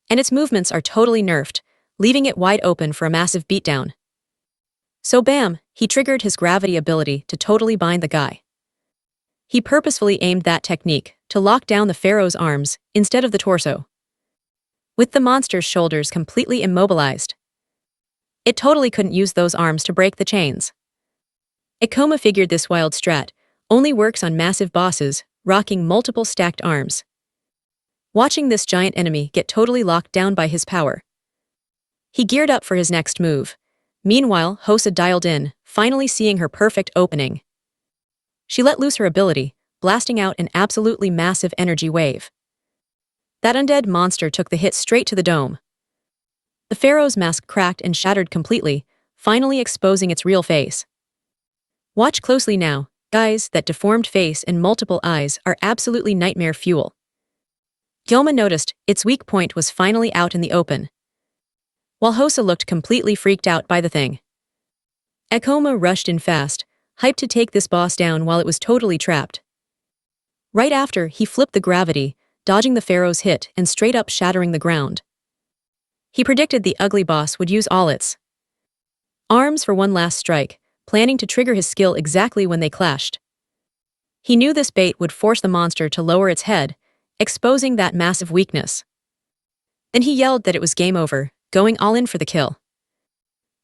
Speaker 1: And its movements are totally nerfed, leaving it wide open for a massive beatdown. So bam, he triggered his gravity ability to totally bind the guy. He purposefully aimed that technique to lock down the pharaoh's arms instead of the torso, with the monster's shoulders completely immobilized. It totally couldn't use those arms to break the chains. Akoma figured this wild strat only works on massive bosses, rocking multiple stacked arms. Watching this giant enemy get totally locked down by his power, he geared up for his next move. Meanwhile, Hosa dialed in, finally seeing her perfect opening. She let loose her ability, blasting out an absolutely massive energy wave. That undead monster took the hit straight to the dome. The pharaoh's mask cracked and shattered completely, finally exposing its real face. Watch closely now, guys, that deformed face and multiple eyes are absolutely nightmare fuel. Gyoma noticed its weak point was finally out in the open, while Hosa looked completely freaked out by the thing. Akoma rushed in fast, hyped to take this boss down while it was totally trapped. Right after, he flipped the gravity, dodging the pharaoh's hit and straight up shattering the ground. He predicted the ugly boss would use all its arms for one last strike, planning to trigger his skill exactly when they clashed. He knew this bait would force the monster to lower its head, exposing that massive weakness. Then he yelled that it was game over, going all in for the kill.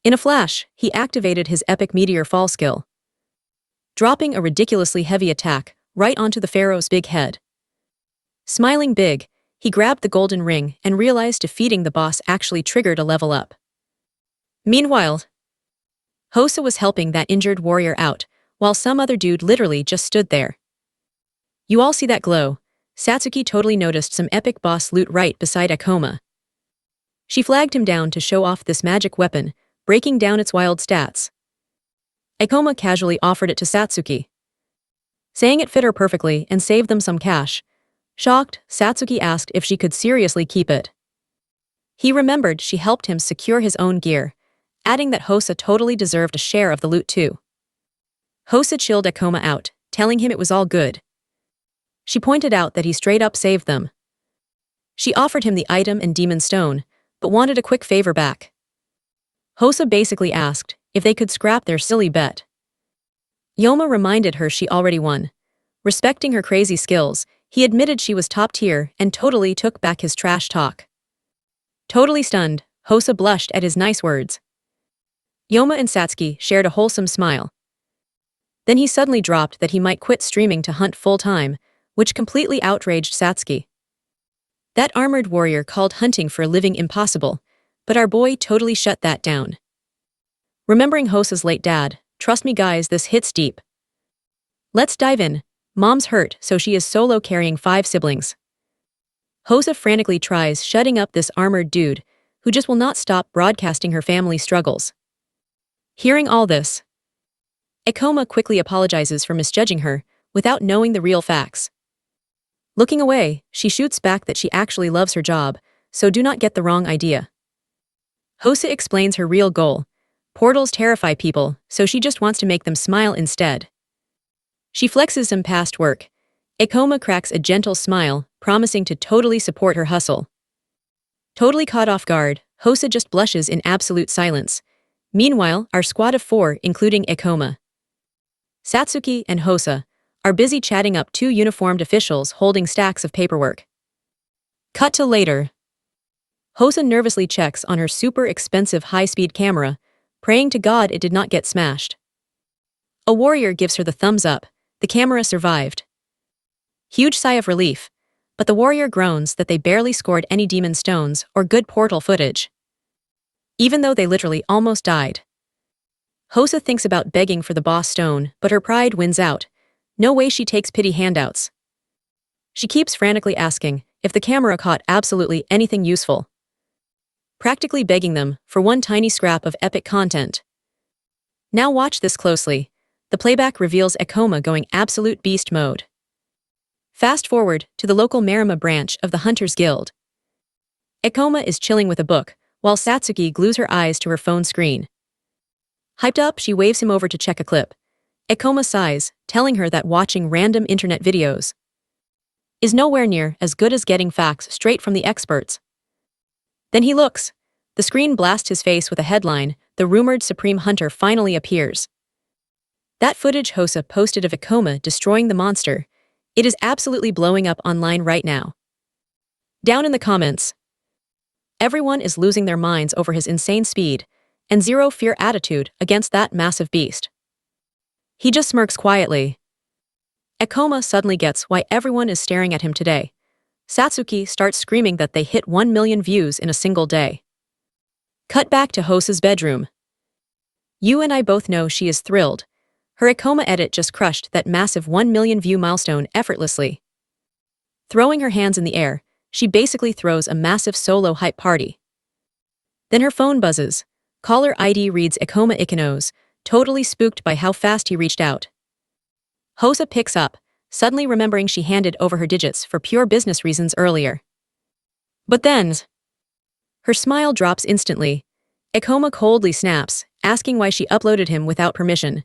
Speaker 1: In a flash, he activated his epic meteor fall skill, dropping a ridiculously heavy attack right onto the pharaoh's big head. Smiling big, he grabbed the golden ring and realized defeating the boss actually triggered a level up. Meanwhile, Hosa was helping that injured warrior out, while some other dude literally just stood there. You all see that glow? Satsuki totally noticed some epic boss loot right beside Akoma. She flagged him down to show off this magic weapon, breaking down its wild stats. Akoma casually offered it to Satsuki, saying it fit her perfectly and saved them some cash. Shocked, Satsuki asked if she could seriously keep it. He remembered she helped him secure his own gear, adding that Hosa totally deserved a share of the loot too. Hosa chilled Akoma out, telling him it was all good. She pointed out that he straight up saved them. She offered him the item and demon stone, but wanted a quick favor back. Hosa basically asked if they could scrap their silly bet. Yoma reminded her she already won. Respecting her crazy skills, he admitted she was top tier and totally took back his trash talk. Totally stunned, Hosa blushed at his nice words. Yoma and Satsuki shared a wholesome smile. Then he suddenly dropped that he might quit streaming to hunt full-time, which completely outraged Satsuki. That armored warrior called hunting for a living impossible, but our boy totally shut that down. Remembering Hosa's late dad, trust me guys, this hits deep. Let's dive in. Mom's hurt, so she is solo carrying 5 siblings. Hosa frantically tries shutting up this armored dude, who just will not stop broadcasting her family struggles. Hearing all this, Akoma quickly apologizes for misjudging her, without knowing the real facts. Looking away, she shoots back that she actually loves her job, so do not get the wrong idea. Hosa explains her real goal. Portals terrify people, so she just wants to make them smile instead. She flexes some past work. Akoma cracks a gentle smile, promising to totally support her hustle. Totally caught off guard, Hosa just blushes in absolute silence. Meanwhile, our squad of 4, including Akoma, Satsuki, and Hosa, are busy chatting up 2 uniformed officials holding stacks of paperwork. Cut to later. Hosa nervously checks on her super expensive high-speed camera, praying to God it did not get smashed. A warrior gives her the thumbs up, the camera survived. Huge sigh of relief, but the warrior groans that they barely scored any demon stones or good portal footage. Even though they literally almost died. Hosa thinks about begging for the boss stone, but her pride wins out. No way she takes pity handouts. She keeps frantically asking if the camera caught absolutely anything useful. Practically begging them for one tiny scrap of epic content. Now watch this closely. The playback reveals Ekoma going absolute beast mode. Fast forward to the local Marima branch of the Hunters Guild. Ekoma is chilling with a book, while Satsuki glues her eyes to her phone screen. Hyped up, she waves him over to check a clip. Ekoma sighs, telling her that watching random internet videos is nowhere near as good as getting facts straight from the experts. Then he looks. The screen blasts his face with a headline, "The rumored Supreme Hunter finally appears." That footage Hosa posted of Ekoma destroying the monster, it is absolutely blowing up online right now. Down in the comments, everyone is losing their minds over his insane speed and zero fear attitude against that massive beast. He just smirks quietly. Ekoma suddenly gets why everyone is staring at him today. Satsuki starts screaming that they hit 1 million views in a single day. Cut back to Hosa's bedroom. You and I both know she is thrilled. Her Ekoma edit just crushed that massive 1 million view milestone effortlessly. Throwing her hands in the air, she basically throws a massive solo hype party. Then her phone buzzes. Caller ID reads Ekoma Ikanos, totally spooked by how fast he reached out. Hosa picks up, suddenly remembering she handed over her digits for pure business reasons earlier. But then, her smile drops instantly. Ekoma coldly snaps, asking why she uploaded him without permission.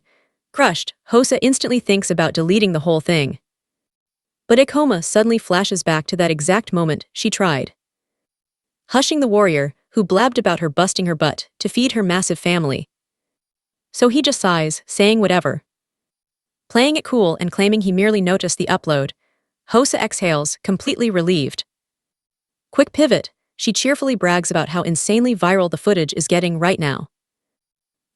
Speaker 1: Crushed, Hosa instantly thinks about deleting the whole thing. But Ekoma suddenly flashes back to that exact moment she tried. Hushing the warrior, who blabbed about her busting her butt to feed her massive family. So he just sighs, saying whatever. Playing it cool and claiming he merely noticed the upload, Hosa exhales, completely relieved. Quick pivot, she cheerfully brags about how insanely viral the footage is getting right now.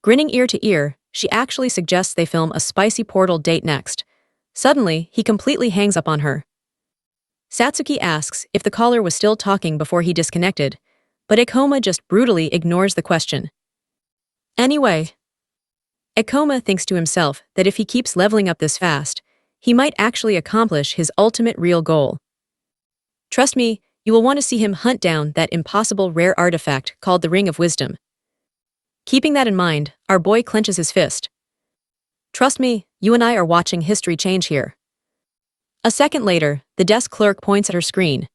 Speaker 1: Grinning ear to ear, she actually suggests they film a spicy portal date next. Suddenly, he completely hangs up on her. Satsuki asks if the caller was still talking before he disconnected, but Ekoma just brutally ignores the question. Anyway, Ekoma thinks to himself that if he keeps leveling up this fast, he might actually accomplish his ultimate real goal. Trust me, you will want to see him hunt down that impossible rare artifact called the Ring of Wisdom. Keeping that in mind, our boy clenches his fist. Trust me, you and I are watching history change here. A second later, the desk clerk points at her screen.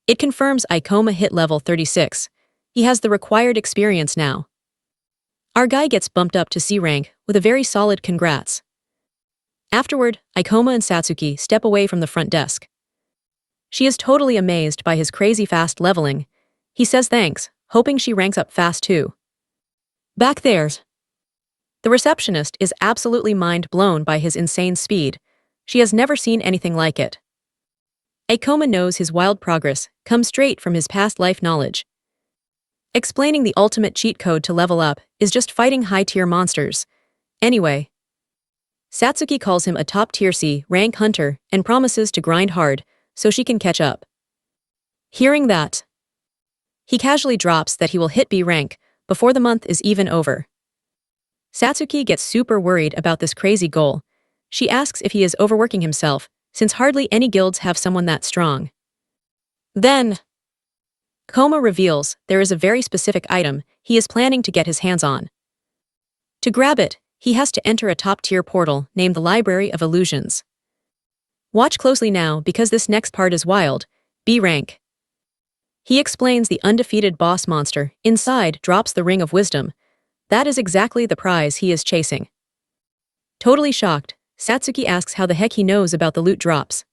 Speaker 1: It confirms Ekoma hit level 36. He has the required experience now. Our guy gets bumped up to C rank with a very solid congrats. Afterward, Ekoma and Satsuki step away from the front desk. She is totally amazed by his crazy fast leveling. He says thanks, hoping she ranks up fast too. Back there, the receptionist is absolutely mind blown by his insane speed. She has never seen anything like it. Ekoma knows his wild progress comes straight from his past life knowledge. Explaining the ultimate cheat code to level up is just fighting high-tier monsters. Anyway, Satsuki calls him a top-tier C rank hunter and promises to grind hard so she can catch up. Hearing that, he casually drops that he will hit B rank before the month is even over. Satsuki gets super worried about this crazy goal. She asks if he is overworking himself, since hardly any guilds have someone that strong. Then, Koma reveals there is a very specific item he is planning to get his hands on. To grab it, he has to enter a top-tier portal named the Library of Illusions. Watch closely now because this next part is wild. B rank. He explains the undefeated boss monster inside drops the Ring of Wisdom. That is exactly the prize he is chasing. Totally shocked, Satsuki asks how the heck he knows about the loot drops.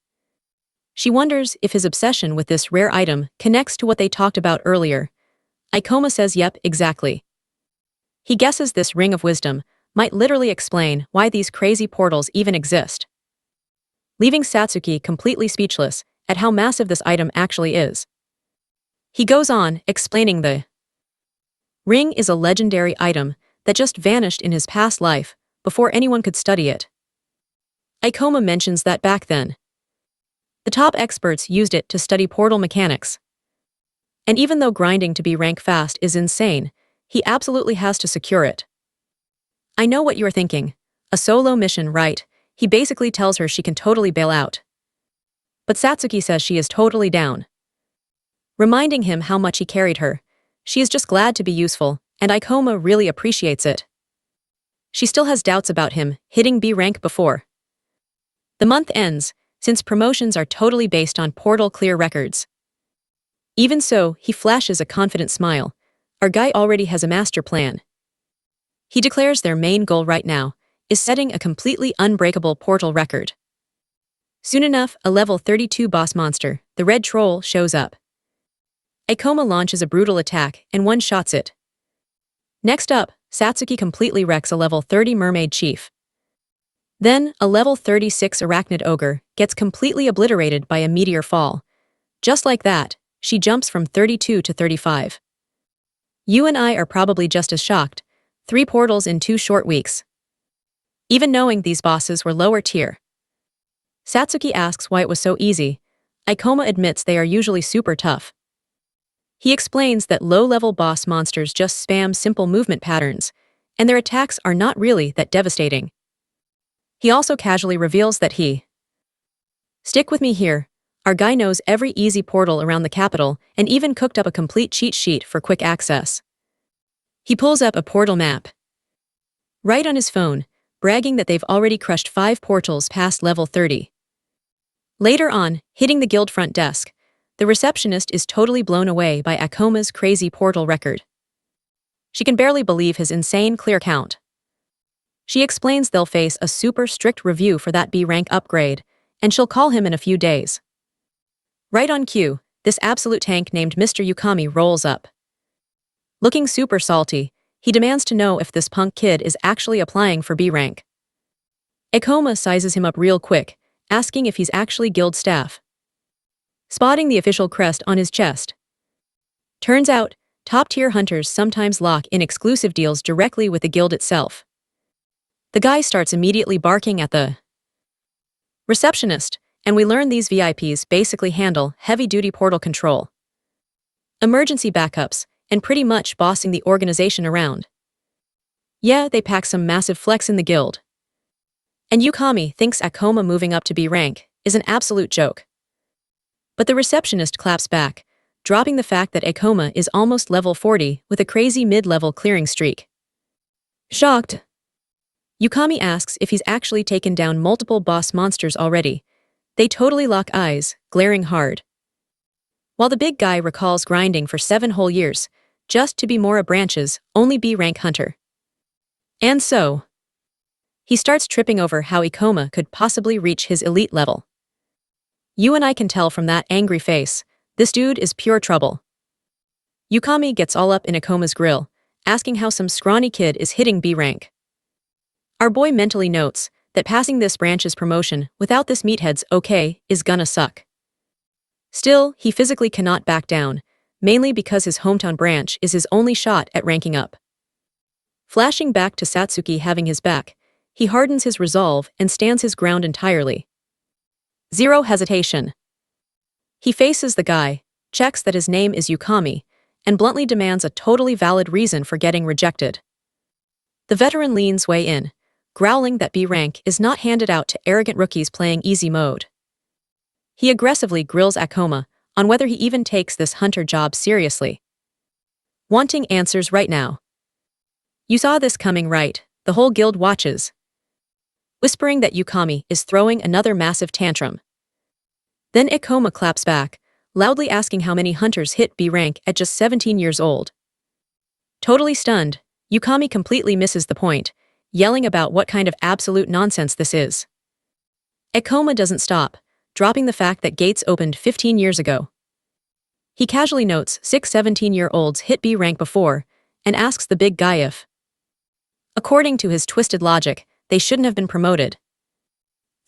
Speaker 1: She wonders if his obsession with this rare item connects to what they talked about earlier. Ekoma says yep, exactly. He guesses this Ring of Wisdom might literally explain why these crazy portals even exist. Leaving Satsuki completely speechless at how massive this item actually is. He goes on, explaining the ring is a legendary item that just vanished in his past life before anyone could study it. Ikoma mentions that back then, the top experts used it to study portal mechanics. And even though grinding to be rank fast is insane, he absolutely has to secure it. I know what you're thinking. A solo mission, right? He basically tells her she can totally bail out. But Satsuki says she is totally down, reminding him how much he carried her. She is just glad to be useful, and Ikoma really appreciates it. She still has doubts about him hitting B rank before the month ends, since promotions are totally based on portal clear records. Even so, he flashes a confident smile. Our guy already has a master plan. He declares their main goal right now is setting a completely unbreakable portal record. Soon enough, a level 32 boss monster, the Red Troll, shows up. Ikoma launches a brutal attack and one-shots it. Next up, Satsuki completely wrecks a level 30 mermaid chief. Then, a level 36 arachnid ogre gets completely obliterated by a meteor fall. Just like that, she jumps from 32 to 35. You and I are probably just as shocked. 3 portals in 2 short weeks. Even knowing these bosses were lower tier. Satsuki asks why it was so easy. Ikoma admits they are usually super tough. He explains that low-level boss monsters just spam simple movement patterns, and their attacks are not really that devastating. He also casually reveals that stick with me here. Our guy knows every easy portal around the capital and even cooked up a complete cheat sheet for quick access. He pulls up a portal map right on his phone, bragging that they've already crushed 5 portals past level 30. Later on, hitting the guild front desk, the receptionist is totally blown away by Ikoma's crazy portal record. She can barely believe his insane clear count. She explains they'll face a super strict review for that B rank upgrade, and she'll call him in a few days. Right on cue, this absolute tank named Mr. Yukami rolls up. Looking super salty, he demands to know if this punk kid is actually applying for B rank. Ikoma sizes him up real quick, asking if he's actually guild staff. Spotting the official crest on his chest. Turns out, top-tier hunters sometimes lock in exclusive deals directly with the guild itself. The guy starts immediately barking at the receptionist, and we learn these VIPs basically handle heavy-duty portal control, emergency backups, and pretty much bossing the organization around. Yeah, they pack some massive flex in the guild. And Yukami thinks Ikoma moving up to B rank is an absolute joke. But the receptionist claps back, dropping the fact that Ikoma is almost level 40 with a crazy mid-level clearing streak. Shocked, Yukami asks if he's actually taken down multiple boss monsters already. They totally lock eyes, glaring hard. While the big guy recalls grinding for 7 whole years, just to be Mora Branch's only B-rank hunter. And so, he starts tripping over how Ikoma could possibly reach his elite level. You and I can tell from that angry face, this dude is pure trouble. Yukami gets all up in Ikoma's grill, asking how some scrawny kid is hitting B rank. Our boy mentally notes that passing this branch's promotion without this meathead's okay is gonna suck. Still, he physically cannot back down, mainly because his hometown branch is his only shot at ranking up. Flashing back to Satsuki having his back, he hardens his resolve and stands his ground entirely. Zero hesitation. He faces the guy, checks that his name is Yukami, and bluntly demands a totally valid reason for getting rejected. The veteran leans way in, growling that B rank is not handed out to arrogant rookies playing easy mode. He aggressively grills Ikoma on whether he even takes this hunter job seriously. Wanting answers right now. You saw this coming, right? The whole guild watches. Whispering that Yukami is throwing another massive tantrum. Then Ikoma claps back, loudly asking how many hunters hit B rank at just 17 years old. Totally stunned, Yukami completely misses the point, yelling about what kind of absolute nonsense this is. Ikoma doesn't stop, dropping the fact that gates opened 15 years ago. He casually notes 6 17-year-olds hit B rank before, and asks the big guy if, according to his twisted logic, they shouldn't have been promoted.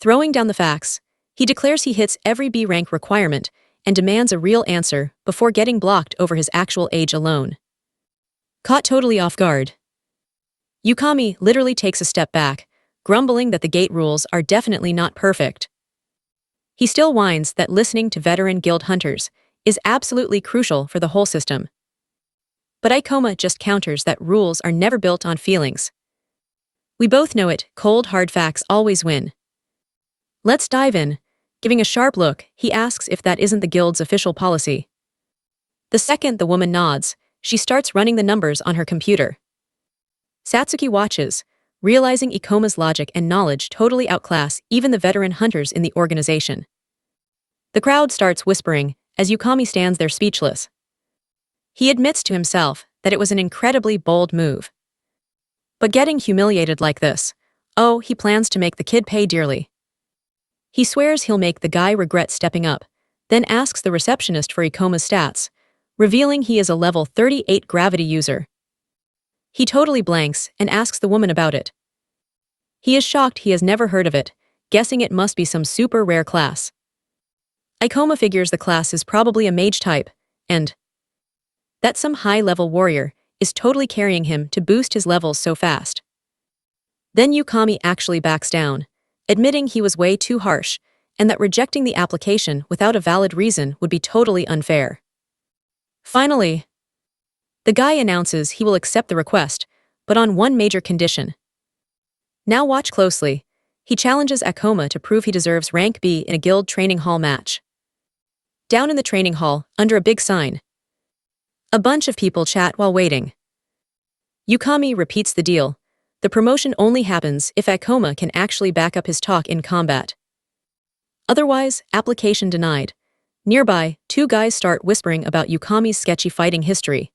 Speaker 1: Throwing down the facts, he declares he hits every B rank requirement and demands a real answer before getting blocked over his actual age alone. Caught totally off guard, Yukami literally takes a step back, grumbling that the gate rules are definitely not perfect. He still whines that listening to veteran guild hunters is absolutely crucial for the whole system. But Ikoma just counters that rules are never built on feelings. We both know it, cold hard facts always win. Let's dive in. Giving a sharp look, he asks if that isn't the guild's official policy. The second the woman nods, she starts running the numbers on her computer. Satsuki watches, realizing Ikoma's logic and knowledge totally outclass even the veteran hunters in the organization. The crowd starts whispering, as Yukami stands there speechless. He admits to himself that it was an incredibly bold move. But getting humiliated like this, oh, he plans to make the kid pay dearly. He swears he'll make the guy regret stepping up, then asks the receptionist for Ikoma's stats, revealing he is a level 38 gravity user. He totally blanks and asks the woman about it. He is shocked he has never heard of it, guessing it must be some super rare class. Ikoma figures the class is probably a mage type, and that some high-level warrior is totally carrying him to boost his levels so fast. Then Yukami actually backs down, admitting he was way too harsh, and that rejecting the application without a valid reason would be totally unfair. Finally, the guy announces he will accept the request, but on one major condition. Now watch closely. He challenges Ikoma to prove he deserves rank B in a guild training hall match. Down in the training hall, under a big sign, a bunch of people chat while waiting. Yukami repeats the deal. The promotion only happens if Ikoma can actually back up his talk in combat. Otherwise, application denied. Nearby, two guys start whispering about Yukami's sketchy fighting history,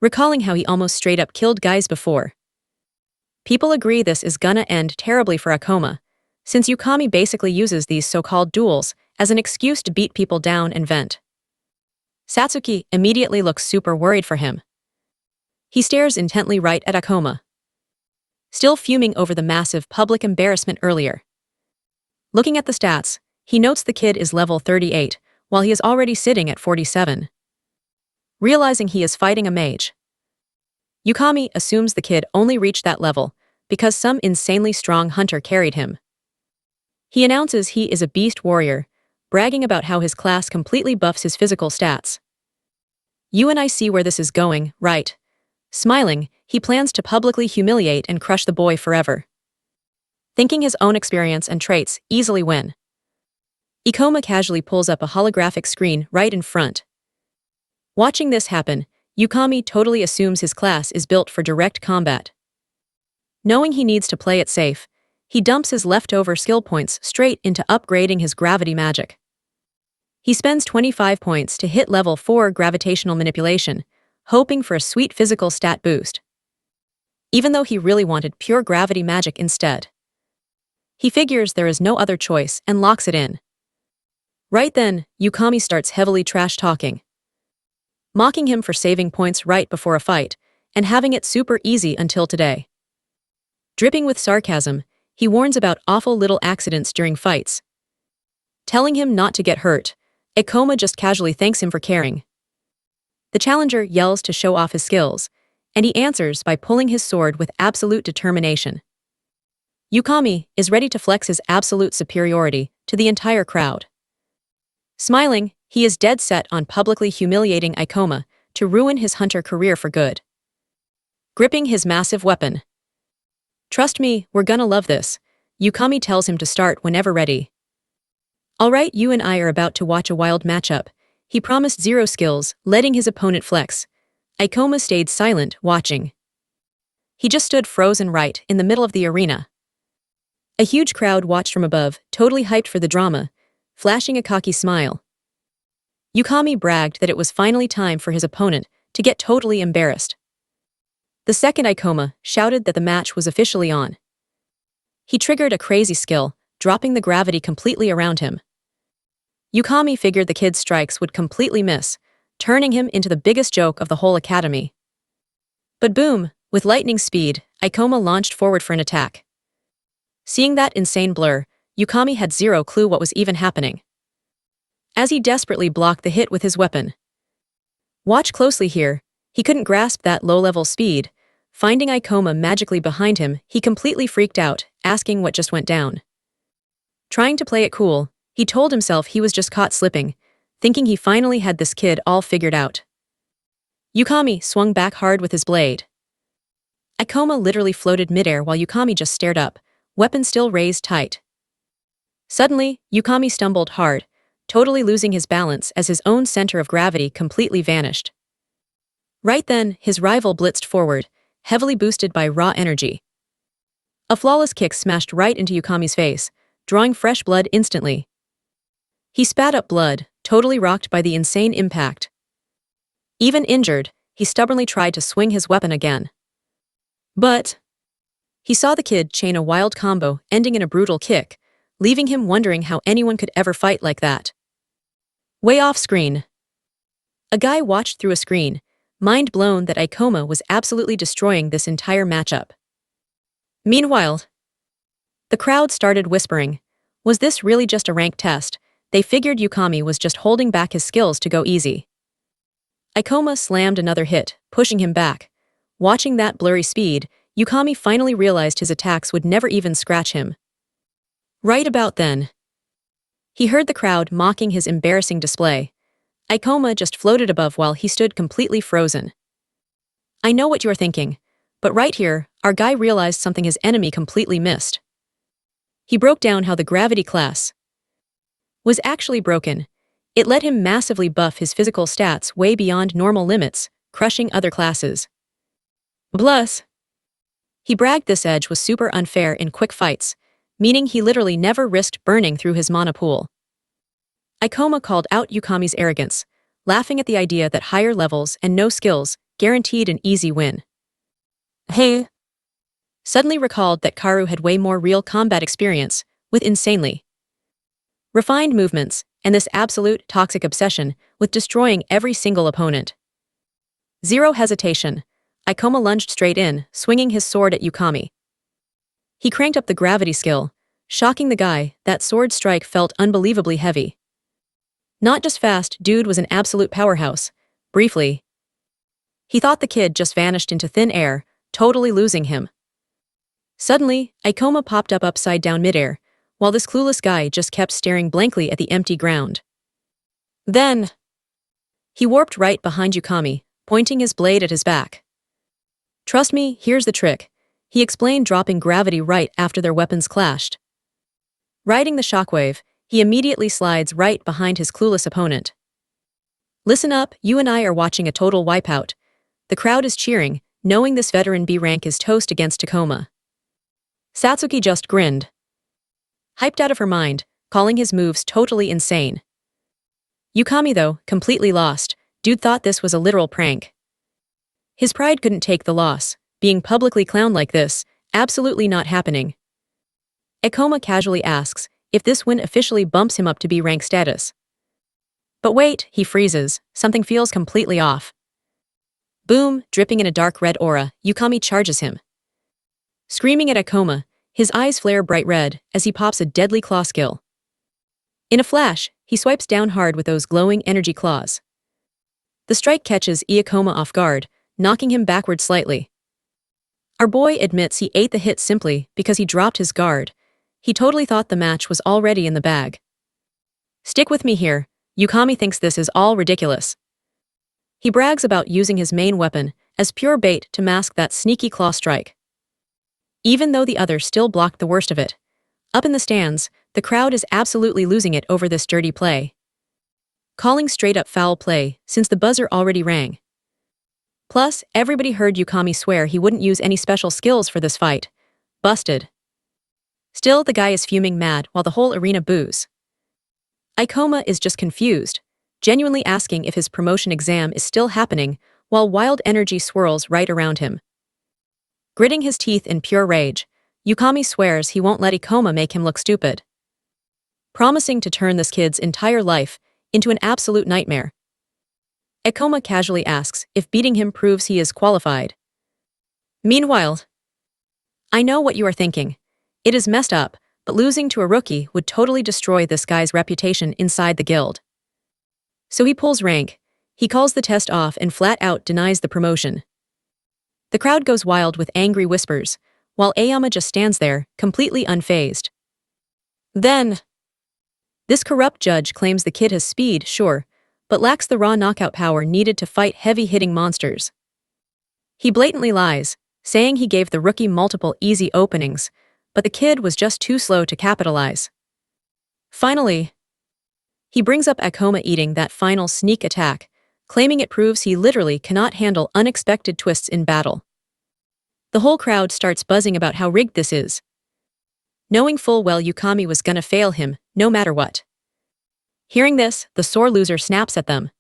Speaker 1: recalling how he almost straight up killed guys before. People agree this is gonna end terribly for Ikoma, since Yukami basically uses these so-called duels as an excuse to beat people down and vent. Satsuki immediately looks super worried for him. He stares intently right at Ikoma, still fuming over the massive public embarrassment earlier. Looking at the stats, he notes the kid is level 38, while he is already sitting at 47. Realizing he is fighting a mage, Yukami assumes the kid only reached that level because some insanely strong hunter carried him. He announces he is a beast warrior, bragging about how his class completely buffs his physical stats. You and I see where this is going, right? Smiling, he plans to publicly humiliate and crush the boy forever, thinking his own experience and traits easily win. Ikoma casually pulls up a holographic screen right in front. Watching this happen, Yukami totally assumes his class is built for direct combat. Knowing he needs to play it safe, he dumps his leftover skill points straight into upgrading his gravity magic. He spends 25 points to hit level 4 gravitational manipulation, hoping for a sweet physical stat boost, even though he really wanted pure gravity magic instead. He figures there is no other choice and locks it in. Right then, Yukami starts heavily trash-talking, mocking him for saving points right before a fight and having it super easy until today. Dripping with sarcasm, he warns about awful little accidents during fights, telling him not to get hurt. Ikoma just casually thanks him for caring. The challenger yells to show off his skills, and he answers by pulling his sword with absolute determination. Yukami is ready to flex his absolute superiority to the entire crowd. Smiling, he is dead set on publicly humiliating Ikoma to ruin his hunter career for good. Gripping his massive weapon. Trust me, we're gonna love this. Yukami tells him to start whenever ready. Alright, you and I are about to watch a wild matchup. He promised zero skills, letting his opponent flex. Ikoma stayed silent, watching. He just stood frozen right in the middle of the arena. A huge crowd watched from above, totally hyped for the drama, flashing a cocky smile. Yukami bragged that it was finally time for his opponent to get totally embarrassed. The second Ikoma shouted that the match was officially on. He triggered a crazy skill, dropping the gravity completely around him. Yukami figured the kid's strikes would completely miss, turning him into the biggest joke of the whole academy. But boom, with lightning speed, Ikoma launched forward for an attack. Seeing that insane blur, Yukami had zero clue what was even happening, as he desperately blocked the hit with his weapon. Watch closely here, he couldn't grasp that low-level speed, finding Ikoma magically behind him, he completely freaked out, asking what just went down. Trying to play it cool, he told himself he was just caught slipping, thinking he finally had this kid all figured out. Yukami swung back hard with his blade. Ikoma literally floated midair while Yukami just stared up, weapon still raised tight. Suddenly, Yukami stumbled hard, totally losing his balance as his own center of gravity completely vanished. Right then, his rival blitzed forward, heavily boosted by raw energy. A flawless kick smashed right into Yukami's face, drawing fresh blood instantly. He spat up blood, totally rocked by the insane impact. Even injured, he stubbornly tried to swing his weapon again. But he saw the kid chain a wild combo ending in a brutal kick, leaving him wondering how anyone could ever fight like that. Way off screen. A guy watched through a screen, mind blown that Ikoma was absolutely destroying this entire matchup. Meanwhile, the crowd started whispering, was this really just a rank test? They figured Yukami was just holding back his skills to go easy. Ikoma slammed another hit, pushing him back. Watching that blurry speed, Yukami finally realized his attacks would never even scratch him. Right about then, he heard the crowd mocking his embarrassing display. Ikoma just floated above while he stood completely frozen. I know what you're thinking, but right here, our guy realized something his enemy completely missed. He broke down how the gravity class was actually broken. It let him massively buff his physical stats way beyond normal limits, crushing other classes. Plus, he bragged this edge was super unfair in quick fights, meaning he literally never risked burning through his mana pool. Ikoma called out Yukami's arrogance, laughing at the idea that higher levels and no skills guaranteed an easy win. Hey! Suddenly recalled that Karu had way more real combat experience, with insanely refined movements, and this absolute toxic obsession with destroying every single opponent. Zero hesitation, Ikoma lunged straight in, swinging his sword at Yukami. He cranked up the gravity skill, shocking the guy. That sword strike felt unbelievably heavy. Not just fast, dude was an absolute powerhouse. Briefly, he thought the kid just vanished into thin air, totally losing him. Suddenly, Ikoma popped up upside down midair, while this clueless guy just kept staring blankly at the empty ground. Then, he warped right behind Yukami, pointing his blade at his back. Trust me, here's the trick, he explained, dropping gravity right after their weapons clashed. Riding the shockwave, he immediately slides right behind his clueless opponent. Listen up, you and I are watching a total wipeout. The crowd is cheering, knowing this veteran B rank is toast against Ikoma. Satsuki just grinned, hyped out of her mind, calling his moves totally insane. Yukami, though, completely lost. Dude thought this was a literal prank. His pride couldn't take the loss, being publicly clowned like this, absolutely not happening. Ikoma casually asks if this win officially bumps him up to B rank status. But wait, he freezes, something feels completely off. Boom, dripping in a dark red aura, Yukami charges him. Screaming at Ikoma, his eyes flare bright red as he pops a deadly claw skill. In a flash, he swipes down hard with those glowing energy claws. The strike catches Ikoma off guard, knocking him backward slightly. Our boy admits he ate the hit simply because he dropped his guard. He totally thought the match was already in the bag. Stick with me here, Yukami thinks this is all ridiculous. He brags about using his main weapon as pure bait to mask that sneaky claw strike. Even though the other still blocked the worst of it. Up in the stands, the crowd is absolutely losing it over this dirty play. Calling straight up foul play since the buzzer already rang. Plus, everybody heard Yukami swear he wouldn't use any special skills for this fight. Busted. Still, the guy is fuming mad while the whole arena boos. Ikoma is just confused, genuinely asking if his promotion exam is still happening, while wild energy swirls right around him. Gritting his teeth in pure rage, Yukami swears he won't let Ikoma make him look stupid, promising to turn this kid's entire life into an absolute nightmare. Ikoma casually asks if beating him proves he is qualified. Meanwhile, I know what you are thinking. It is messed up, but losing to a rookie would totally destroy this guy's reputation inside the guild. So he pulls rank, he calls the test off and flat out denies the promotion. The crowd goes wild with angry whispers, while Aoyama just stands there, completely unfazed. Then, this corrupt judge claims the kid has speed, sure, but lacks the raw knockout power needed to fight heavy-hitting monsters. He blatantly lies, saying he gave the rookie multiple easy openings, but the kid was just too slow to capitalize. Finally, he brings up Akoma eating that final sneak attack, claiming it proves he literally cannot handle unexpected twists in battle. The whole crowd starts buzzing about how rigged this is, knowing full well Yukami was gonna fail him, no matter what. Hearing this, the sore loser snaps at them,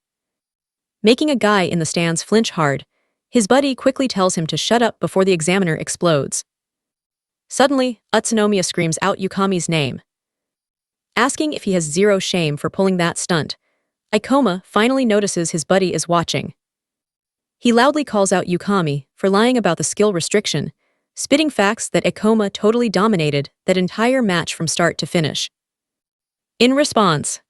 Speaker 1: making a guy in the stands flinch hard. His buddy quickly tells him to shut up before the examiner explodes. Suddenly, Utsunomiya screams out Yukami's name, asking if he has zero shame for pulling that stunt. Ikoma finally notices his buddy is watching. He loudly calls out Yukami for lying about the skill restriction, spitting facts that Ikoma totally dominated that entire match from start to finish. In response,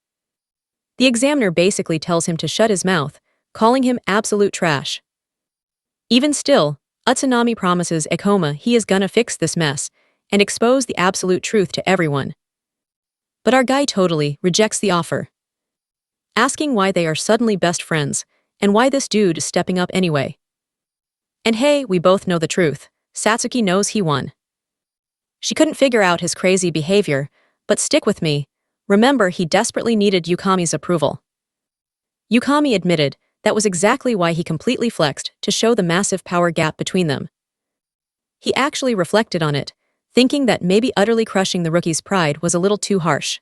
Speaker 1: the examiner basically tells him to shut his mouth, calling him absolute trash. Even still, Utsunami promises Ikoma he is gonna fix this mess and expose the absolute truth to everyone. But our guy totally rejects the offer, asking why they are suddenly best friends and why this dude is stepping up anyway. And hey, we both know the truth. Satsuki knows he won. She couldn't figure out his crazy behavior, but stick with me. Remember, he desperately needed Yukami's approval. Yukami admitted that was exactly why he completely flexed to show the massive power gap between them. He actually reflected on it, thinking that maybe utterly crushing the rookie's pride was a little too harsh.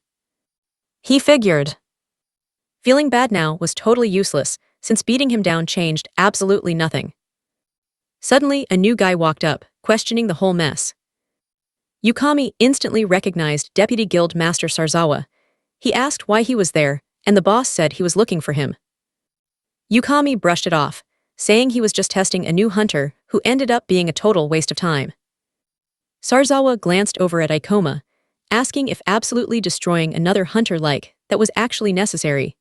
Speaker 1: He figured feeling bad now was totally useless, since beating him down changed absolutely nothing. Suddenly, a new guy walked up, questioning the whole mess. Yukami instantly recognized Deputy Guild Master Sarzawa. He asked why he was there, and the boss said he was looking for him. Yukami brushed it off, saying he was just testing a new hunter who ended up being a total waste of time. Sarzawa glanced over at Ikoma, asking if absolutely destroying another hunter like that was actually necessary.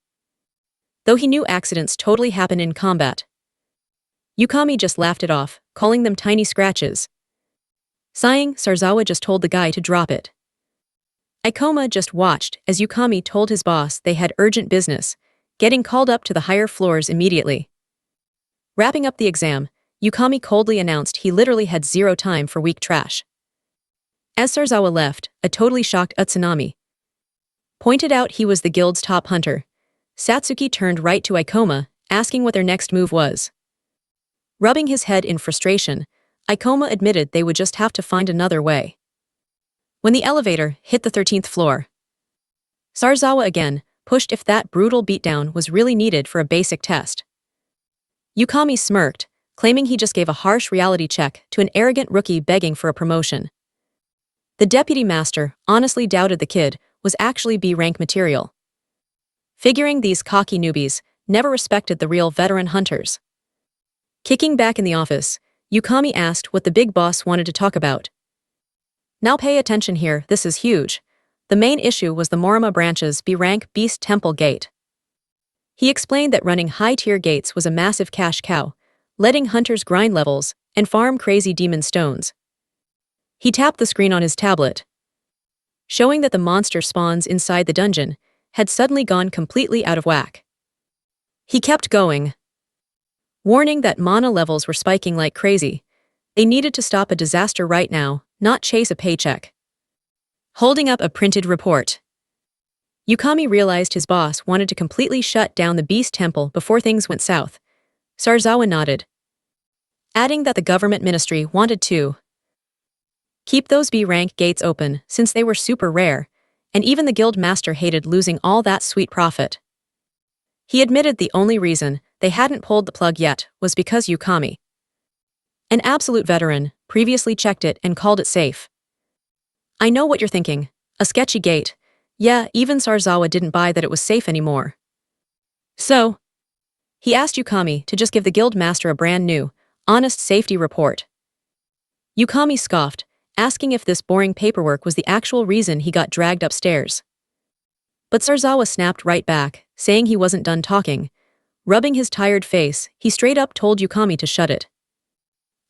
Speaker 1: Though he knew accidents totally happen in combat, Yukami just laughed it off, calling them tiny scratches. Sighing, Sarzawa just told the guy to drop it. Ikoma just watched as Yukami told his boss they had urgent business, getting called up to the higher floors immediately. Wrapping up the exam, Yukami coldly announced he literally had zero time for weak trash. As Sarzawa left, a totally shocked Utsunami pointed out he was the guild's top hunter. Satsuki turned right to Ikoma, asking what their next move was. Rubbing his head in frustration, Ikoma admitted they would just have to find another way. When the elevator hit the 13th floor, Sarzawa again pushed if that brutal beatdown was really needed for a basic test. Yukami smirked, claiming he just gave a harsh reality check to an arrogant rookie begging for a promotion. The deputy master honestly doubted the kid was actually B-rank material, figuring these cocky newbies never respected the real veteran hunters. Kicking back in the office, Yukami asked what the big boss wanted to talk about. Now pay attention here, this is huge. The main issue was the Morima branch's B-rank Beast Temple Gate. He explained that running high-tier gates was a massive cash cow, letting hunters grind levels and farm crazy demon stones. He tapped the screen on his tablet, showing that the monster spawns inside the dungeon had suddenly gone completely out of whack. He kept going, warning that mana levels were spiking like crazy. They needed to stop a disaster right now, not chase a paycheck. Holding up a printed report, Yukami realized his boss wanted to completely shut down the Beast Temple before things went south. Sarzawa nodded, adding that the government ministry wanted to keep those B-rank gates open since they were super rare, and even the guild master hated losing all that sweet profit. He admitted the only reason they hadn't pulled the plug yet was because Yukami, an absolute veteran, previously checked it and called it safe. I know what you're thinking. A sketchy gate. Yeah, even Sarzawa didn't buy that it was safe anymore. So, he asked Yukami to just give the guild master a brand new, honest safety report. Yukami scoffed, asking if this boring paperwork was the actual reason he got dragged upstairs. But Sarzawa snapped right back, saying he wasn't done talking. Rubbing his tired face, he straight up told Yukami to shut it.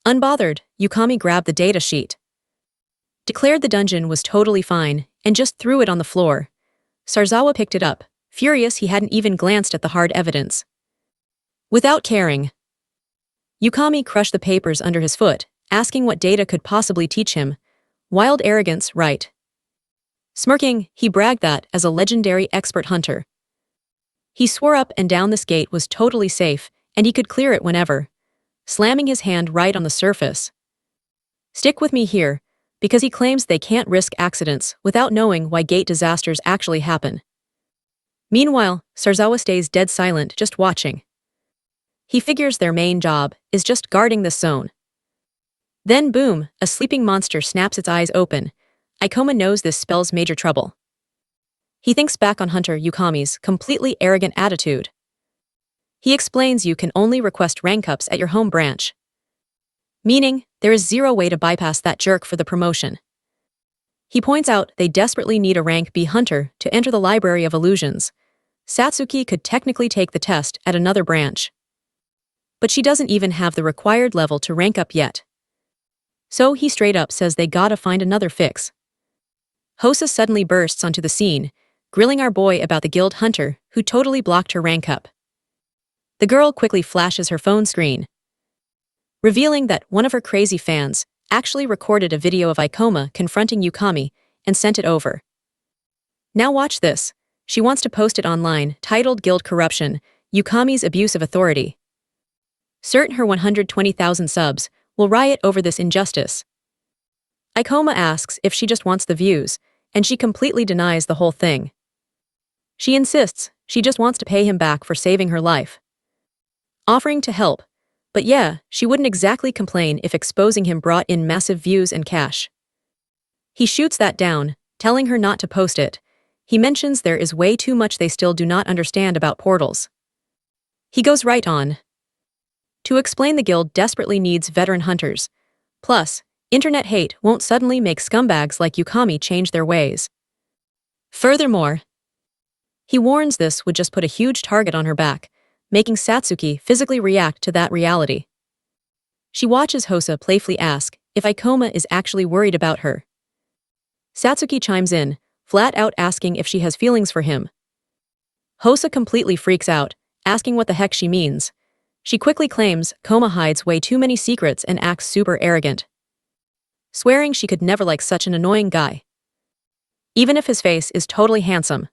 Speaker 1: Unbothered, Yukami grabbed the data sheet, declared the dungeon was totally fine, and just threw it on the floor. Sarzawa picked it up, furious he hadn't even glanced at the hard evidence. Without caring, Yukami crushed the papers under his foot, asking what data could possibly teach him. Wild arrogance, right? Smirking, he bragged that, as a legendary expert hunter, he swore up and down this gate was totally safe, and he could clear it whenever, slamming his hand right on the surface. Stick with me here, because he claims they can't risk accidents without knowing why gate disasters actually happen. Meanwhile, Sarzawa stays dead silent, just watching. He figures their main job is just guarding this zone. Then boom, a sleeping monster snaps its eyes open. Ikoma knows this spells major trouble. He thinks back on Hunter Yukami's completely arrogant attitude. He explains you can only request rank ups at your home branch, meaning there is zero way to bypass that jerk for the promotion. He points out they desperately need a rank B hunter to enter the Library of Illusions. Satsuki could technically take the test at another branch, but she doesn't even have the required level to rank up yet. So he straight up says they gotta find another fix. Hosa suddenly bursts onto the scene, grilling our boy about the guild hunter who totally blocked her rank up. The girl quickly flashes her phone screen, revealing that one of her crazy fans actually recorded a video of Ikoma confronting Yukami and sent it over. Now watch this. She wants to post it online, titled Guild Corruption, Yukami's Abuse of Authority. Certain her 120,000 subs will riot over this injustice. Ikoma asks if she just wants the views, and she completely denies the whole thing. She insists she just wants to pay him back for saving her life, offering to help. But yeah, she wouldn't exactly complain if exposing him brought in massive views and cash. He shoots that down, telling her not to post it. He mentions there is way too much they still do not understand about portals. He goes right on to explain the guild desperately needs veteran hunters. Plus, internet hate won't suddenly make scumbags like Yukami change their ways. Furthermore, he warns this would just put a huge target on her back, making Satsuki physically react to that reality. She watches Hosa playfully ask if Ikoma is actually worried about her. Satsuki chimes in, flat out asking if she has feelings for him. Hosa completely freaks out, asking what the heck she means. She quickly claims Koma hides way too many secrets and acts super arrogant, swearing she could never like such an annoying guy, even if his face is totally handsome.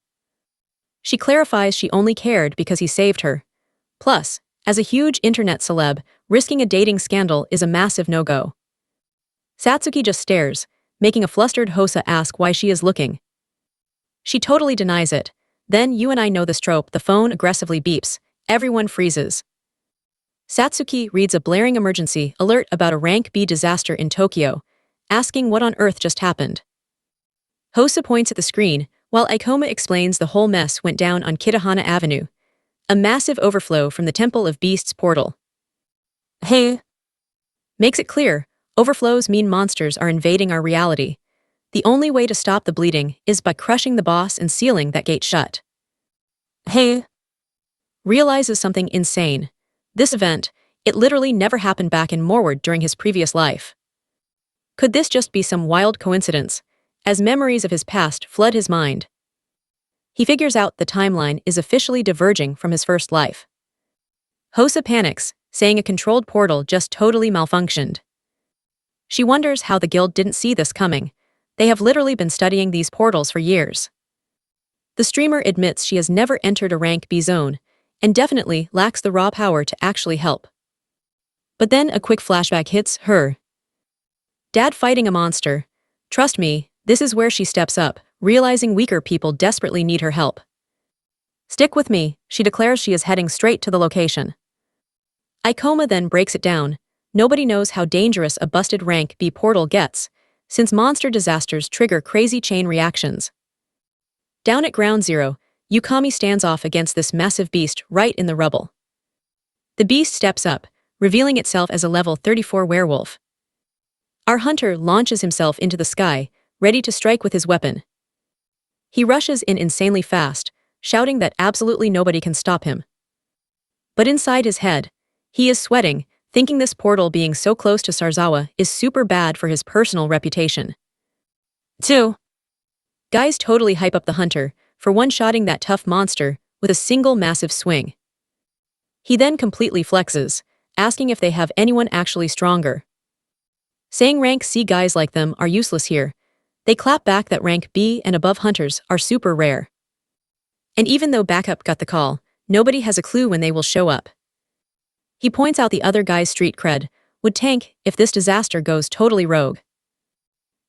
Speaker 1: She clarifies she only cared because he saved her. Plus, as a huge internet celeb, risking a dating scandal is a massive no-go. Satsuki just stares, making a flustered Hosa ask why she is looking. She totally denies it. Then you and I know this trope, the phone aggressively beeps. Everyone freezes. Satsuki reads a blaring emergency alert about a rank B disaster in Tokyo, asking what on earth just happened. Hosa points at the screen, while Ikoma explains the whole mess went down on Kitahana Avenue, a massive overflow from the Temple of Beasts portal. Hey! Makes it clear, overflows mean monsters are invading our reality. The only way to stop the bleeding is by crushing the boss and sealing that gate shut. Hey! Realizes something insane. This event, it literally never happened back in Morward during his previous life. Could this just be some wild coincidence, as memories of his past flood his mind? He figures out the timeline is officially diverging from his first life. Hosa panics, saying a controlled portal just totally malfunctioned. She wonders how the guild didn't see this coming. They have literally been studying these portals for years. The streamer admits she has never entered a rank B zone, and definitely lacks the raw power to actually help. But then a quick flashback hits her. Dad fighting a monster. Trust me, this is where she steps up, realizing weaker people desperately need her help. Stick with me, she declares. She is heading straight to the location. Ikoma then breaks it down. Nobody knows how dangerous a busted rank B portal gets, since monster disasters trigger crazy chain reactions. Down at Ground Zero, Yukami stands off against this massive beast right in the rubble. The beast steps up, revealing itself as a level 34 werewolf. Our hunter launches himself into the sky, ready to strike with his weapon. He rushes in insanely fast, shouting that absolutely nobody can stop him. But inside his head, he is sweating, thinking this portal being so close to Sarzawa is super bad for his personal reputation. 2. Guys totally hype up the hunter for one-shotting that tough monster with a single massive swing. He then completely flexes, asking if they have anyone actually stronger. Saying rank C guys like them are useless here, they clap back that rank B and above hunters are super rare. And even though backup got the call, nobody has a clue when they will show up. He points out the other guy's street cred would tank if this disaster goes totally rogue.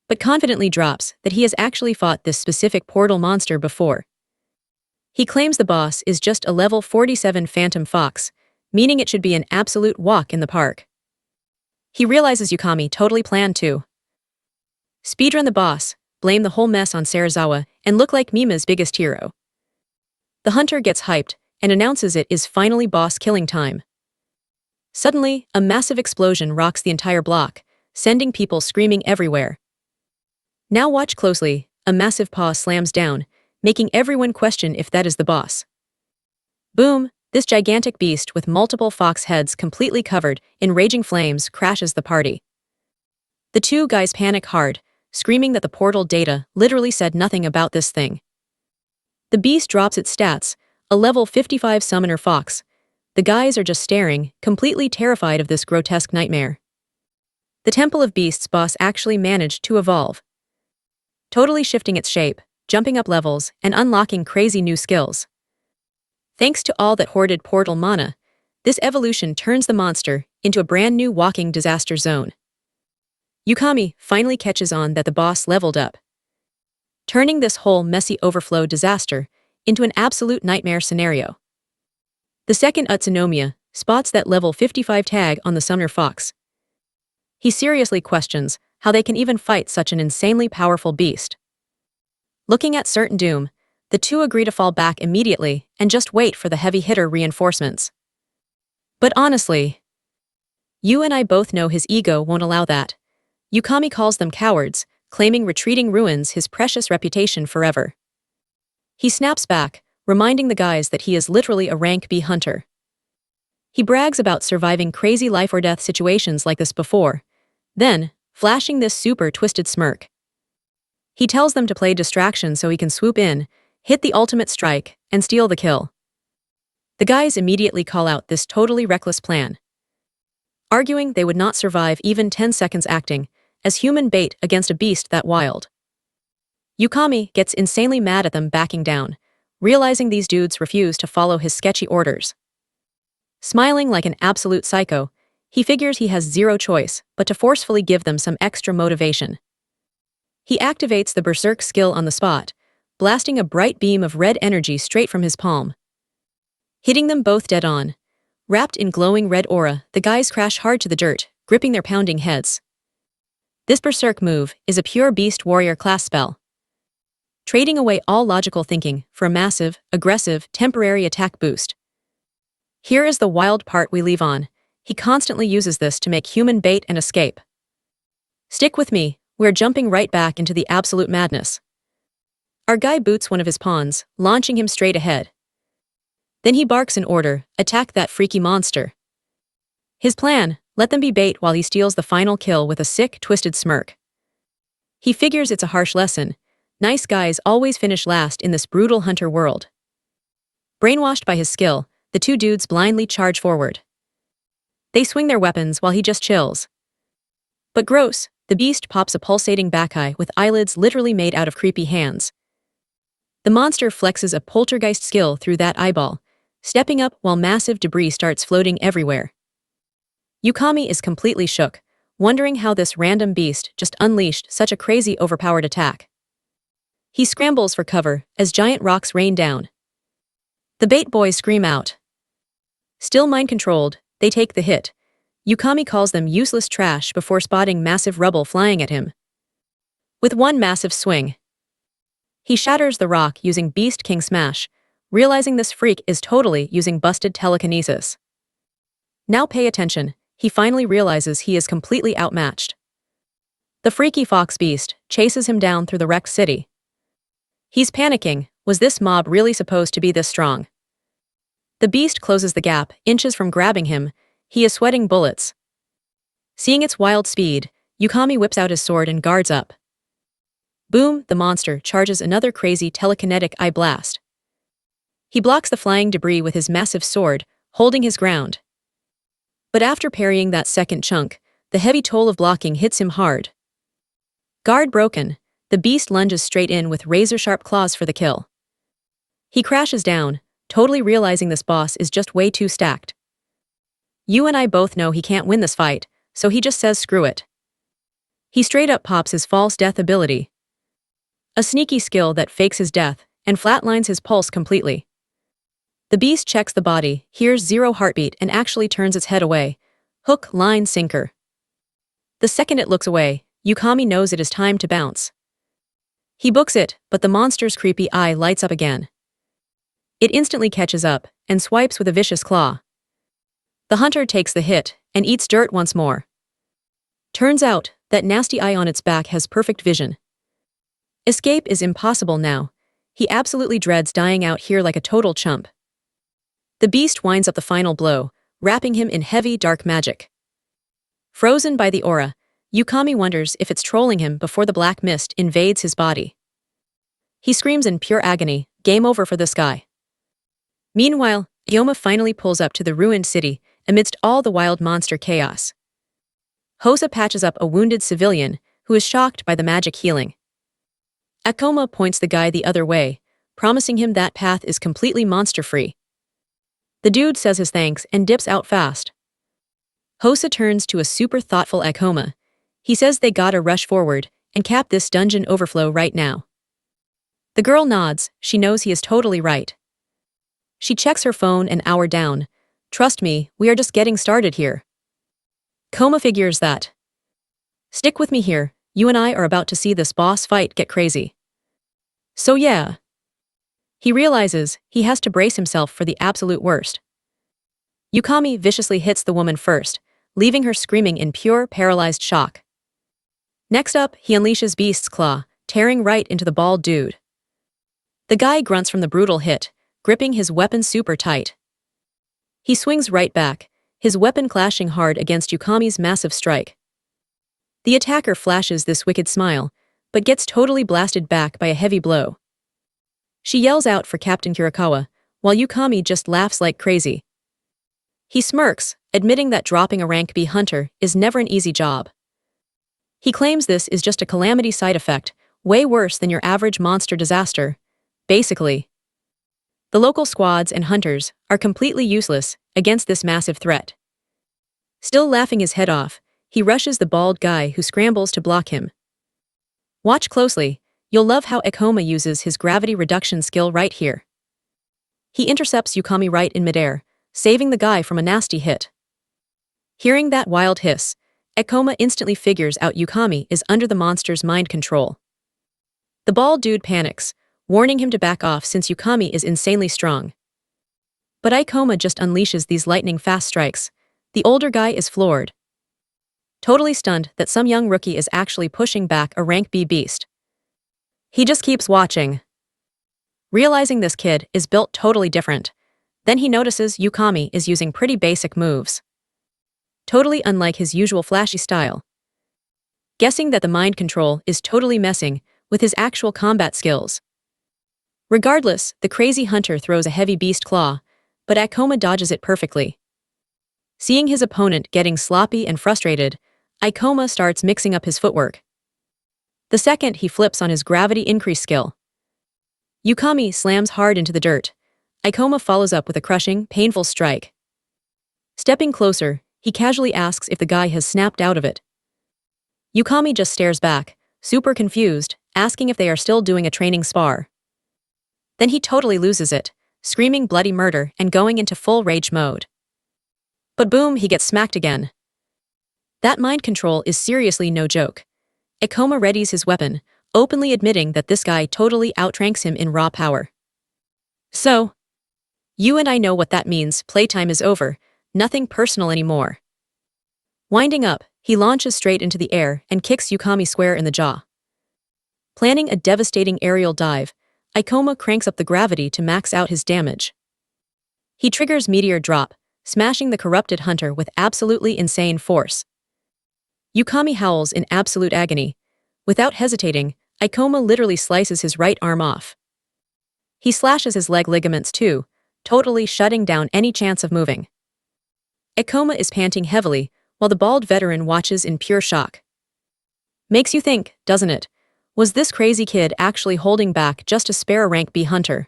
Speaker 1: But confidently drops that he has actually fought this specific portal monster before. He claims the boss is just a level 47 phantom fox, meaning it should be an absolute walk in the park. He realizes Yukami totally planned to speedrun the boss, blame the whole mess on Sarazawa, and look like Mima's biggest hero. The hunter gets hyped and announces it is finally boss killing time. Suddenly, a massive explosion rocks the entire block, sending people screaming everywhere. Now watch closely, a massive paw slams down, making everyone question if that is the boss. Boom, this gigantic beast with multiple fox heads completely covered in raging flames crashes the party. The two guys panic hard, screaming that the portal data literally said nothing about this thing. The beast drops its stats, a level 55 summoner fox. The guys are just staring, completely terrified of this grotesque nightmare. The Temple of Beasts boss actually managed to evolve, totally shifting its shape, jumping up levels, and unlocking crazy new skills. Thanks to all that hoarded portal mana, this evolution turns the monster into a brand new walking disaster zone. Yukami finally catches on that the boss leveled up, turning this whole messy overflow disaster into an absolute nightmare scenario. The second Utsunomiya spots that level 55 tag on the summoner fox. He seriously questions how they can even fight such an insanely powerful beast. Looking at certain doom, the two agree to fall back immediately and just wait for the heavy hitter reinforcements. But honestly, you and I both know his ego won't allow that. Yukami calls them cowards, claiming retreating ruins his precious reputation forever. He snaps back, reminding the guys that he is literally a rank B hunter. He brags about surviving crazy life or death situations like this before, then flashing this super twisted smirk. He tells them to play distraction so he can swoop in, hit the ultimate strike, and steal the kill. The guys immediately call out this totally reckless plan, arguing they would not survive even 10 seconds acting as human bait against a beast that wild. Yukami gets insanely mad at them backing down, realizing these dudes refuse to follow his sketchy orders. Smiling like an absolute psycho, he figures he has zero choice but to forcefully give them some extra motivation. He activates the Berserk skill on the spot, blasting a bright beam of red energy straight from his palm, hitting them both dead on. Wrapped in glowing red aura, the guys crash hard to the dirt, gripping their pounding heads. This Berserk move is a pure Beast Warrior class spell, trading away all logical thinking for a massive, aggressive, temporary attack boost. Here is the wild part we leave on. He constantly uses this to make human bait and escape. Stick with me, we're jumping right back into the absolute madness. Our guy boots one of his pawns, launching him straight ahead. Then he barks an order, attack that freaky monster. His plan, let them be bait while he steals the final kill with a sick, twisted smirk. He figures it's a harsh lesson. Nice guys always finish last in this brutal hunter world. Brainwashed by his skill, the two dudes blindly charge forward. They swing their weapons while he just chills. But gross, the beast pops a pulsating back eye with eyelids literally made out of creepy hands. The monster flexes a poltergeist skill through that eyeball, stepping up while massive debris starts floating everywhere. Yukami is completely shook, wondering how this random beast just unleashed such a crazy overpowered attack. He scrambles for cover as giant rocks rain down. The bait boys scream out. Still mind-controlled, they take the hit. Yukami calls them useless trash before spotting massive rubble flying at him. With one massive swing, he shatters the rock using Beast King Smash, realizing this freak is totally using busted telekinesis. Now pay attention, he finally realizes he is completely outmatched. The freaky fox beast chases him down through the wrecked city. He's panicking, was this mob really supposed to be this strong? The beast closes the gap, inches from grabbing him. He is sweating bullets. Seeing its wild speed, Yukami whips out his sword and guards up. Boom, the monster charges another crazy telekinetic eye blast. He blocks the flying debris with his massive sword, holding his ground. But after parrying that second chunk, the heavy toll of blocking hits him hard. Guard broken, the beast lunges straight in with razor-sharp claws for the kill. He crashes down, totally realizing this boss is just way too stacked. You and I both know he can't win this fight, so he just says screw it. He straight up pops his false death ability. A sneaky skill that fakes his death and flatlines his pulse completely. The beast checks the body, hears 0 heartbeat and actually turns its head away. Hook, line, sinker. The second it looks away, Yukami knows it is time to bounce. He books it, but the monster's creepy eye lights up again. It instantly catches up and swipes with a vicious claw. The hunter takes the hit and eats dirt once more. Turns out, that nasty eye on its back has perfect vision. Escape is impossible now. He absolutely dreads dying out here like a total chump. The beast winds up the final blow, wrapping him in heavy, dark magic. Frozen by the aura, Yukami wonders if it's trolling him before the black mist invades his body. He screams in pure agony, game over for this guy. Meanwhile, Yoma finally pulls up to the ruined city, amidst all the wild monster chaos. Hosa patches up a wounded civilian, who is shocked by the magic healing. Akoma points the guy the other way, promising him that path is completely monster-free. The dude says his thanks and dips out fast. Hosa turns to a super thoughtful Akoma. He says they gotta rush forward and cap this dungeon overflow right now. The girl nods, she knows he is totally right. She checks her phone an hour down. Trust me, we are just getting started here. Koma figures that. Stick with me here, you and I are about to see this boss fight get crazy. So yeah. He realizes he has to brace himself for the absolute worst. Yukami viciously hits the woman first, leaving her screaming in pure paralyzed shock. Next up, he unleashes Beast's Claw, tearing right into the bald dude. The guy grunts from the brutal hit, gripping his weapon super tight. He swings right back, his weapon clashing hard against Yukami's massive strike. The attacker flashes this wicked smile, but gets totally blasted back by a heavy blow. She yells out for Captain Kurakawa, while Yukami just laughs like crazy. He smirks, admitting that dropping a rank B hunter is never an easy job. He claims this is just a calamity side effect, way worse than your average monster disaster. Basically, the local squads and hunters are completely useless against this massive threat. Still laughing his head off, he rushes the bald guy who scrambles to block him. Watch closely, you'll love how Akoma uses his gravity reduction skill right here. He intercepts Yukami right in midair, saving the guy from a nasty hit. Hearing that wild hiss, Akoma instantly figures out Yukami is under the monster's mind control. The bald dude panics, warning him to back off since Yukami is insanely strong. But Akoma just unleashes these lightning-fast strikes. The older guy is floored. Totally stunned that some young rookie is actually pushing back a rank B beast. He just keeps watching. Realizing this kid is built totally different, then he notices Yukami is using pretty basic moves. Totally unlike his usual flashy style. Guessing that the mind control is totally messing with his actual combat skills. Regardless, the crazy hunter throws a heavy beast claw, but Akoma dodges it perfectly. Seeing his opponent getting sloppy and frustrated, Akoma starts mixing up his footwork. The second he flips on his gravity increase skill. Yukami slams hard into the dirt. Akoma follows up with a crushing, painful strike. Stepping closer, he casually asks if the guy has snapped out of it. Yukami just stares back, super confused, asking if they are still doing a training spar. Then he totally loses it, screaming bloody murder and going into full rage mode. But boom, he gets smacked again. That mind control is seriously no joke. Akoma readies his weapon, openly admitting that this guy totally outranks him in raw power. So, you and I know what that means. Playtime is over, nothing personal anymore. Winding up, he launches straight into the air and kicks Yukami square in the jaw. Planning a devastating aerial dive, Akoma cranks up the gravity to max out his damage. He triggers Meteor Drop, smashing the corrupted hunter with absolutely insane force. Yukami howls in absolute agony. Without hesitating, Ikoma literally slices his right arm off. He slashes his leg ligaments too, totally shutting down any chance of moving. Ikoma is panting heavily, while the bald veteran watches in pure shock. Makes you think, doesn't it? Was this crazy kid actually holding back just to spare a rank B hunter?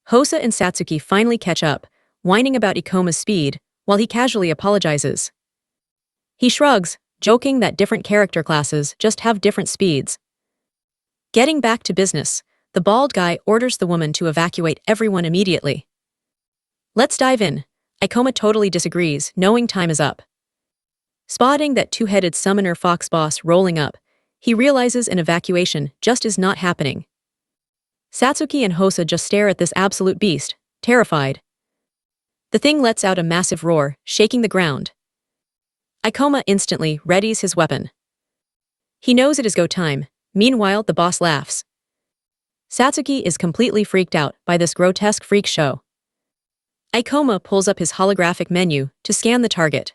Speaker 1: Hosa and Satsuki finally catch up, whining about Ikoma's speed, while he casually apologizes. He shrugs, joking that different character classes just have different speeds. Getting back to business, the bald guy orders the woman to evacuate everyone immediately. Let's dive in. Ikoma totally disagrees, knowing time is up. Spotting that two-headed summoner fox boss rolling up, he realizes an evacuation just is not happening. Satsuki and Hosa just stare at this absolute beast, terrified. The thing lets out a massive roar, shaking the ground. Ikoma instantly readies his weapon. He knows it is go time. Meanwhile, the boss laughs. Satsuki is completely freaked out by this grotesque freak show. Ikoma pulls up his holographic menu to scan the target.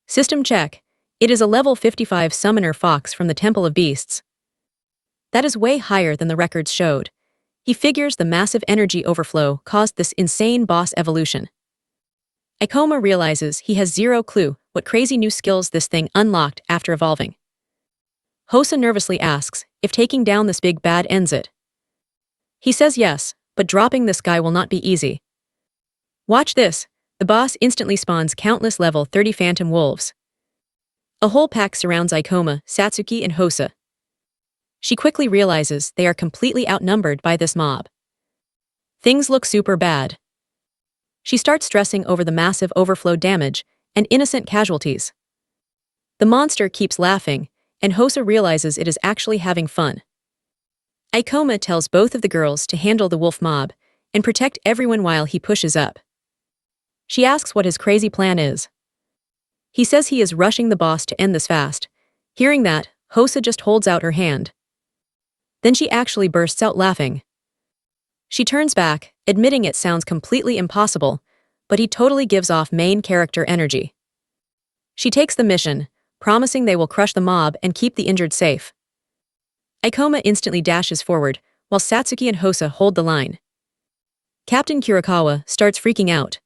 Speaker 1: System check. It is a level 55 summoner fox from the Temple of Beasts. That is way higher than the records showed. He figures the massive energy overflow caused this insane boss evolution. Ikoma realizes he has zero clue what crazy new skills this thing unlocked after evolving. Hosa nervously asks if taking down this big bad ends it. He says yes, but dropping this guy will not be easy. Watch this. The boss instantly spawns countless level 30 phantom wolves. A whole pack surrounds Ikoma, Satsuki, and Hosa. She quickly realizes they are completely outnumbered by this mob. Things look super bad. She starts stressing over the massive overflow damage and innocent casualties. The monster keeps laughing, and Hosa realizes it is actually having fun. Ikoma tells both of the girls to handle the wolf mob and protect everyone while he pushes up. She asks what his crazy plan is. He says he is rushing the boss to end this fast. Hearing that, Hosa just holds out her hand. Then she actually bursts out laughing. She turns back, admitting it sounds completely impossible, but he totally gives off main character energy. She takes the mission, promising they will crush the mob and keep the injured safe. Ikoma instantly dashes forward, while Satsuki and Hosa hold the line. Captain Kurikawa starts freaking out.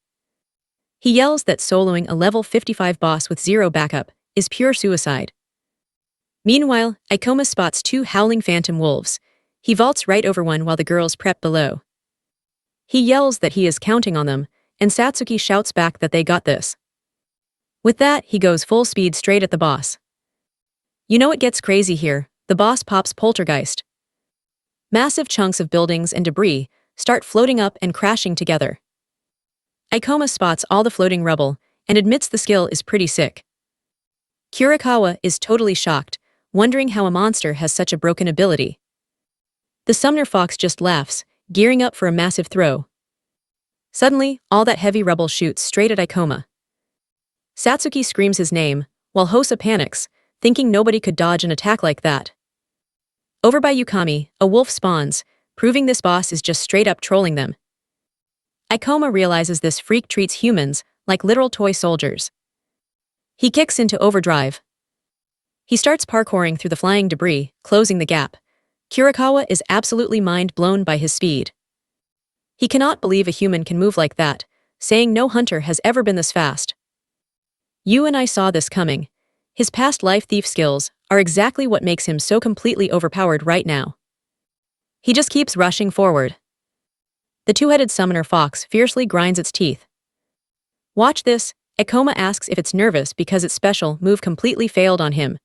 Speaker 1: He yells that soloing a level 55 boss with zero backup is pure suicide. Meanwhile, Ikoma spots two howling phantom wolves. He vaults right over one while the girls prep below. He yells that he is counting on them, and Satsuki shouts back that they got this. With that, he goes full speed straight at the boss. You know it gets crazy here. The boss pops poltergeist. Massive chunks of buildings and debris start floating up and crashing together. Ikoma spots all the floating rubble and admits the skill is pretty sick. Kurikawa is totally shocked, wondering how a monster has such a broken ability. The summoner fox just laughs, gearing up for a massive throw. Suddenly, all that heavy rubble shoots straight at Ikoma. Satsuki screams his name, while Hosa panics, thinking nobody could dodge an attack like that. Over by Yukami, a wolf spawns, proving this boss is just straight up trolling them. Ikoma realizes this freak treats humans like literal toy soldiers. He kicks into overdrive. He starts parkouring through the flying debris, closing the gap. Kurikawa is absolutely mind-blown by his speed. He cannot believe a human can move like that, saying no hunter has ever been this fast. You and I saw this coming. His past life thief skills are exactly what makes him so completely overpowered right now. He just keeps rushing forward. The two-headed summoner fox fiercely grinds its teeth. Watch this. Ikoma asks if it's nervous because its special move completely failed on him.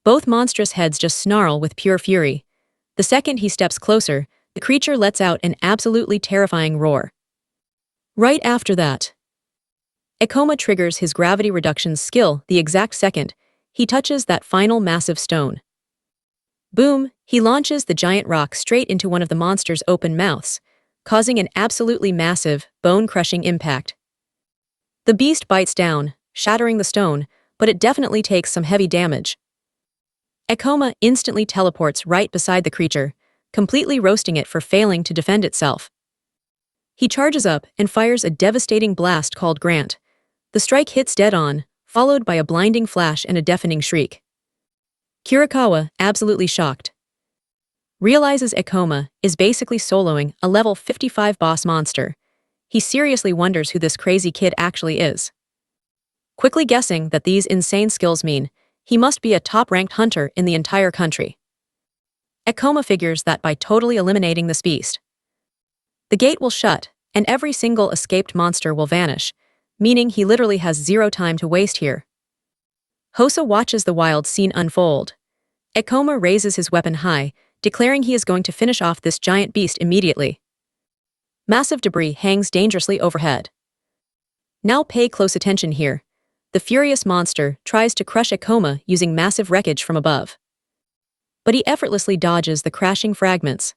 Speaker 1: Both monstrous heads just snarl with pure fury. The second he steps closer, the creature lets out an absolutely terrifying roar. Right after that, Ikoma triggers his gravity reduction skill the exact second he touches that final massive stone. Boom, he launches the giant rock straight into one of the monster's open mouths, causing an absolutely massive, bone-crushing impact. The beast bites down, shattering the stone, but it definitely takes some heavy damage. Ikoma instantly teleports right beside the creature, completely roasting it for failing to defend itself. He charges up and fires a devastating blast called Grant. The strike hits dead on, followed by a blinding flash and a deafening shriek. Kirikawa, absolutely shocked, realizes Ikoma is basically soloing a level 55 boss monster. He seriously wonders who this crazy kid actually is. Quickly guessing that these insane skills mean he must be a top-ranked hunter in the entire country. Ikoma figures that by totally eliminating this beast, the gate will shut, and every single escaped monster will vanish, meaning he literally has zero time to waste here. Hosa watches the wild scene unfold. Ikoma raises his weapon high, declaring he is going to finish off this giant beast immediately. Massive debris hangs dangerously overhead. Now pay close attention here. The furious monster tries to crush Ikoma using massive wreckage from above. But he effortlessly dodges the crashing fragments.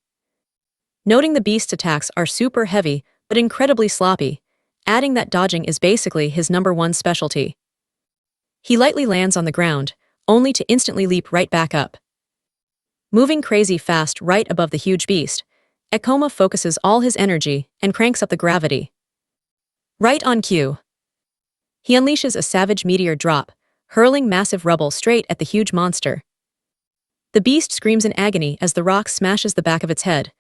Speaker 1: Noting the beast's attacks are super heavy but incredibly sloppy, adding that dodging is basically his #1 specialty. He lightly lands on the ground, only to instantly leap right back up. Moving crazy fast right above the huge beast, Ikoma focuses all his energy and cranks up the gravity. Right on cue, he unleashes a savage meteor drop, hurling massive rubble straight at the huge monster. The beast screams in agony as the rock smashes the back of its head.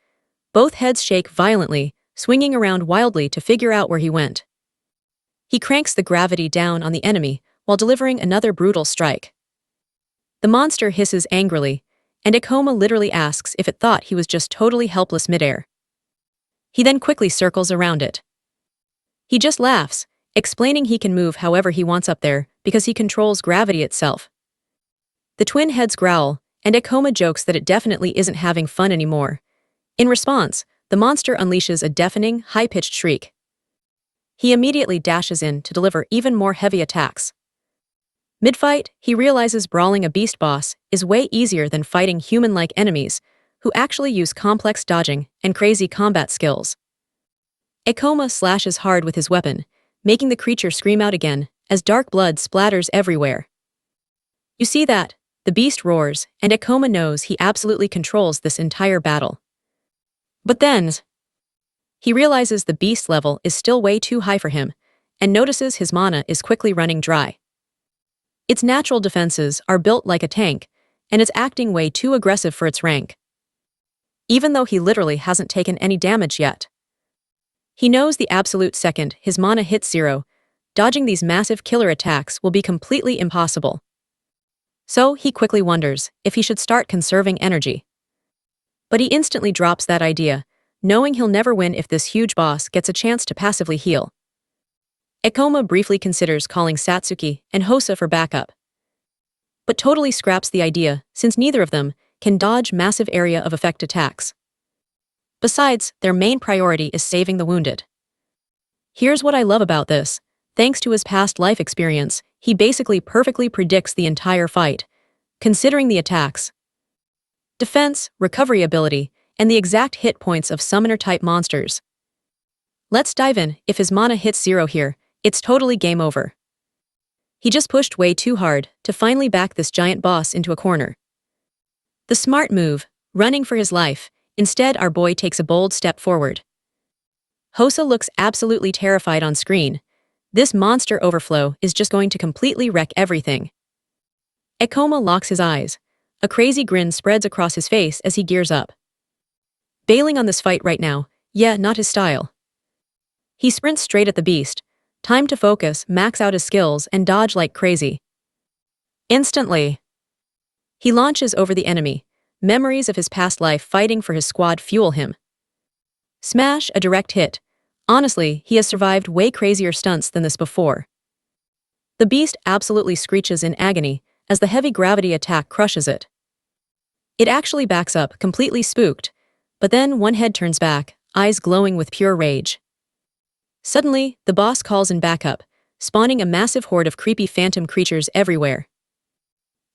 Speaker 1: Both heads shake violently, swinging around wildly to figure out where he went. He cranks the gravity down on the enemy while delivering another brutal strike. The monster hisses angrily, and Ikoma literally asks if it thought he was just totally helpless midair. He then quickly circles around it. He just laughs, explaining he can move however he wants up there because he controls gravity itself. The twin heads growl, and Ikoma jokes that it definitely isn't having fun anymore. In response, the monster unleashes a deafening, high-pitched shriek. He immediately dashes in to deliver even more heavy attacks. Mid-fight, he realizes brawling a beast boss is way easier than fighting human-like enemies who actually use complex dodging and crazy combat skills. Ikoma slashes hard with his weapon, making the creature scream out again as dark blood splatters everywhere. You see that? The beast roars, and Ikoma knows he absolutely controls this entire battle. But then, he realizes the beast level is still way too high for him, and notices his mana is quickly running dry. Its natural defenses are built like a tank, and it's acting way too aggressive for its rank. Even though he literally hasn't taken any damage yet. He knows the absolute second his mana hits 0, dodging these massive killer attacks will be completely impossible. So he quickly wonders if he should start conserving energy. But he instantly drops that idea, knowing he'll never win if this huge boss gets a chance to passively heal. Ikoma briefly considers calling Satsuki and Hosa for backup, but totally scraps the idea since neither of them can dodge massive area of effect attacks. Besides, their main priority is saving the wounded. Here's what I love about this. Thanks to his past life experience, he basically perfectly predicts the entire fight, considering the attacks, defense, recovery ability, and the exact hit points of summoner-type monsters. Let's dive in. If his mana hits 0 here, it's totally game over. He just pushed way too hard to finally back this giant boss into a corner. The smart move, running for his life. Instead, our boy takes a bold step forward. Hosa looks absolutely terrified on screen. This monster overflow is just going to completely wreck everything. Ikoma locks his eyes. A crazy grin spreads across his face as he gears up. Bailing on this fight right now, yeah, not his style. He sprints straight at the beast. Time to focus, max out his skills, and dodge like crazy. Instantly, he launches over the enemy. Memories of his past life fighting for his squad fuel him. Smash, a direct hit. Honestly, he has survived way crazier stunts than this before. The beast absolutely screeches in agony as the heavy gravity attack crushes it. It actually backs up, completely spooked, but then one head turns back, eyes glowing with pure rage. Suddenly, the boss calls in backup, spawning a massive horde of creepy phantom creatures everywhere.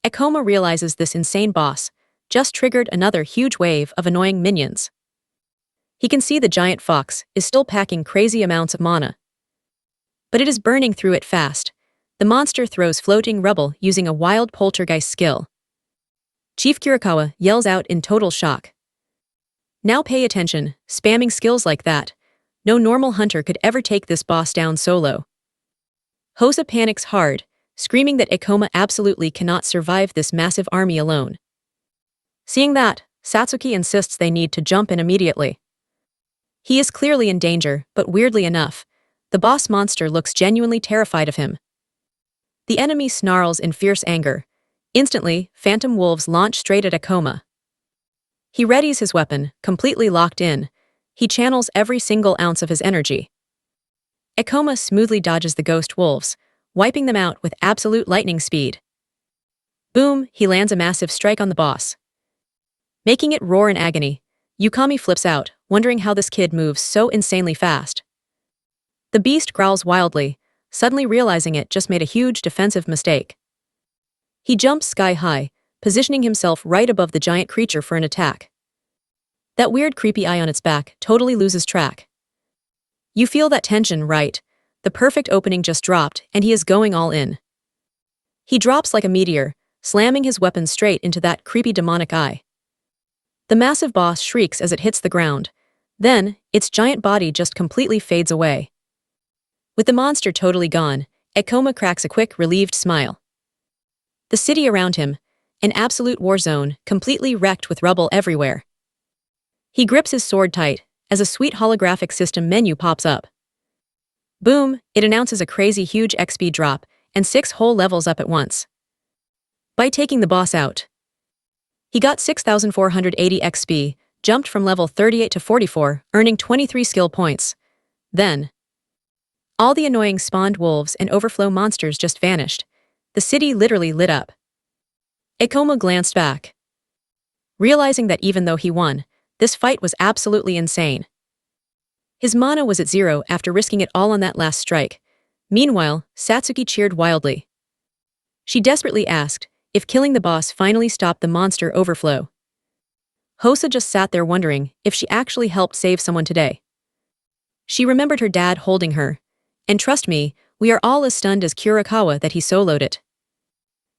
Speaker 1: Ikoma realizes this insane boss just triggered another huge wave of annoying minions. He can see the giant fox is still packing crazy amounts of mana, but it is burning through it fast. The monster throws floating rubble using a wild poltergeist skill. Chief Kirikawa yells out in total shock. Now pay attention, spamming skills like that. No normal hunter could ever take this boss down solo. Hosa panics hard, screaming that Ikoma absolutely cannot survive this massive army alone. Seeing that, Satsuki insists they need to jump in immediately. He is clearly in danger, but weirdly enough, the boss monster looks genuinely terrified of him. The enemy snarls in fierce anger. Instantly, phantom wolves launch straight at Ikoma. He readies his weapon, completely locked in. He channels every single ounce of his energy. Ikoma smoothly dodges the ghost wolves, wiping them out with absolute lightning speed. Boom, he lands a massive strike on the boss. Making it roar in agony, Yukami flips out, wondering how this kid moves so insanely fast. The beast growls wildly, suddenly realizing it just made a huge defensive mistake. He jumps sky high, positioning himself right above the giant creature for an attack. That weird creepy eye on its back totally loses track. You feel that tension, right? The perfect opening just dropped, and he is going all in. He drops like a meteor, slamming his weapon straight into that creepy demonic eye. The massive boss shrieks as it hits the ground. Then, its giant body just completely fades away. With the monster totally gone, Ikoma cracks a quick, relieved smile. The city around him, an absolute war zone, completely wrecked with rubble everywhere. He grips his sword tight, as a sweet holographic system menu pops up. Boom, it announces a crazy huge XP drop, and 6 whole levels up at once. By taking the boss out, he got 6,480 XP, jumped from level 38 to 44, earning 23 skill points. Then, all the annoying spawned wolves and overflow monsters just vanished. The city literally lit up. Ikoma glanced back, realizing that even though he won, this fight was absolutely insane. His mana was at 0 after risking it all on that last strike. Meanwhile, Satsuki cheered wildly. She desperately asked if killing the boss finally stopped the monster overflow. Hosa just sat there wondering if she actually helped save someone today. She remembered her dad holding her, and trust me, we are all as stunned as Kurakawa that he soloed it.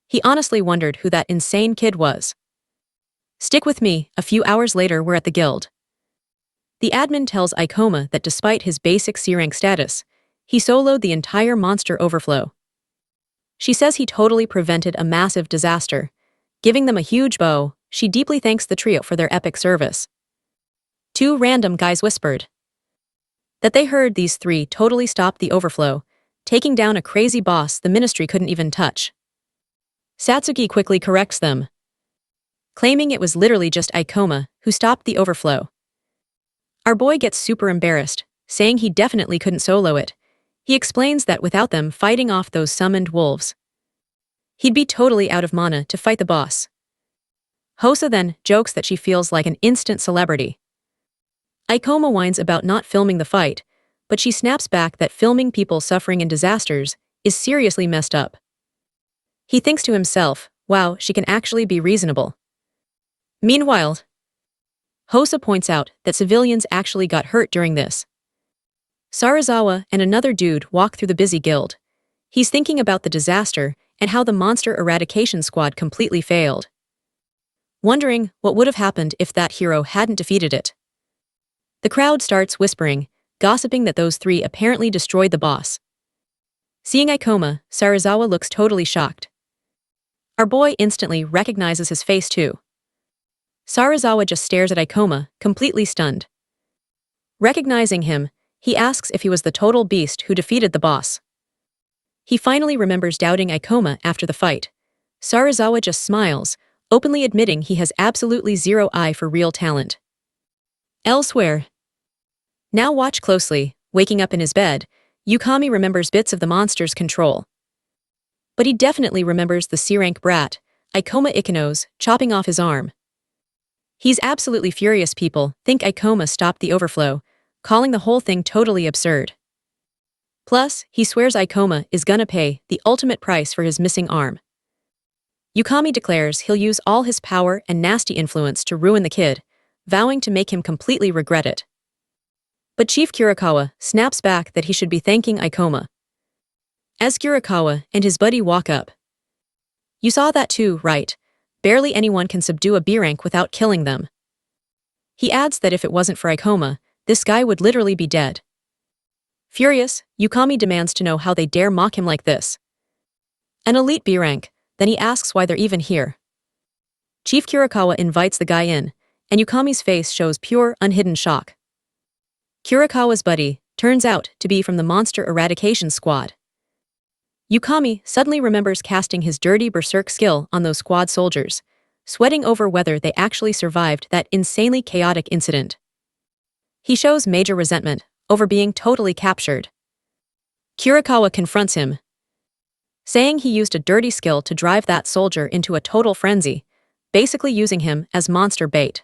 Speaker 1: He honestly wondered who that insane kid was. Stick with me, a few hours later we're at the guild. The admin tells Ikoma that despite his basic C-rank status, he soloed the entire monster overflow. She says he totally prevented a massive disaster. Giving them a huge bow, she deeply thanks the trio for their epic service. 2 random guys whispered that they heard these 3 totally stopped the overflow, taking down a crazy boss the ministry couldn't even touch. Satsuki quickly corrects them, claiming it was literally just Ikoma who stopped the overflow. Our boy gets super embarrassed, saying he definitely couldn't solo it. He explains that without them fighting off those summoned wolves, he'd be totally out of mana to fight the boss. Hosa then jokes that she feels like an instant celebrity. Ikoma whines about not filming the fight, but she snaps back that filming people suffering in disasters is seriously messed up. He thinks to himself, wow, she can actually be reasonable. Meanwhile, Hosa points out that civilians actually got hurt during this. Sarazawa and another dude walk through the busy guild. He's thinking about the disaster and how the monster eradication squad completely failed, wondering what would have happened if that hero hadn't defeated it. The crowd starts whispering, gossiping that those 3 apparently destroyed the boss. Seeing Ikoma, Sarazawa looks totally shocked. Our boy instantly recognizes his face too. Sarazawa just stares at Ikoma, completely stunned. Recognizing him, he asks if he was the total beast who defeated the boss. He finally remembers doubting Ikoma after the fight. Sarazawa just smiles, openly admitting he has absolutely 0 eye for real talent. Elsewhere. Now watch closely. Waking up in his bed, Yukami remembers bits of the monster's control. But he definitely remembers the C-rank brat, Ikoma Ikenos, chopping off his arm. He's absolutely furious. People think Ikoma stopped the overflow, calling the whole thing totally absurd. Plus, he swears Ikoma is gonna pay the ultimate price for his missing arm. Yukami declares he'll use all his power and nasty influence to ruin the kid, vowing to make him completely regret it. But Chief Kurakawa snaps back that he should be thanking Ikoma. As Kurakawa and his buddy walk up, you saw that too, right? Barely anyone can subdue a B-rank without killing them. He adds that if it wasn't for Ikoma, this guy would literally be dead. Furious, Yukami demands to know how they dare mock him like this. An elite B rank, then he asks why they're even here. Chief Kurikawa invites the guy in, and Yukami's face shows pure, unhidden shock. Kurikawa's buddy turns out to be from the Monster Eradication Squad. Yukami suddenly remembers casting his dirty berserk skill on those squad soldiers, sweating over whether they actually survived that insanely chaotic incident. He shows major resentment over being totally captured. Kurikawa confronts him, saying he used a dirty skill to drive that soldier into a total frenzy, basically using him as monster bait.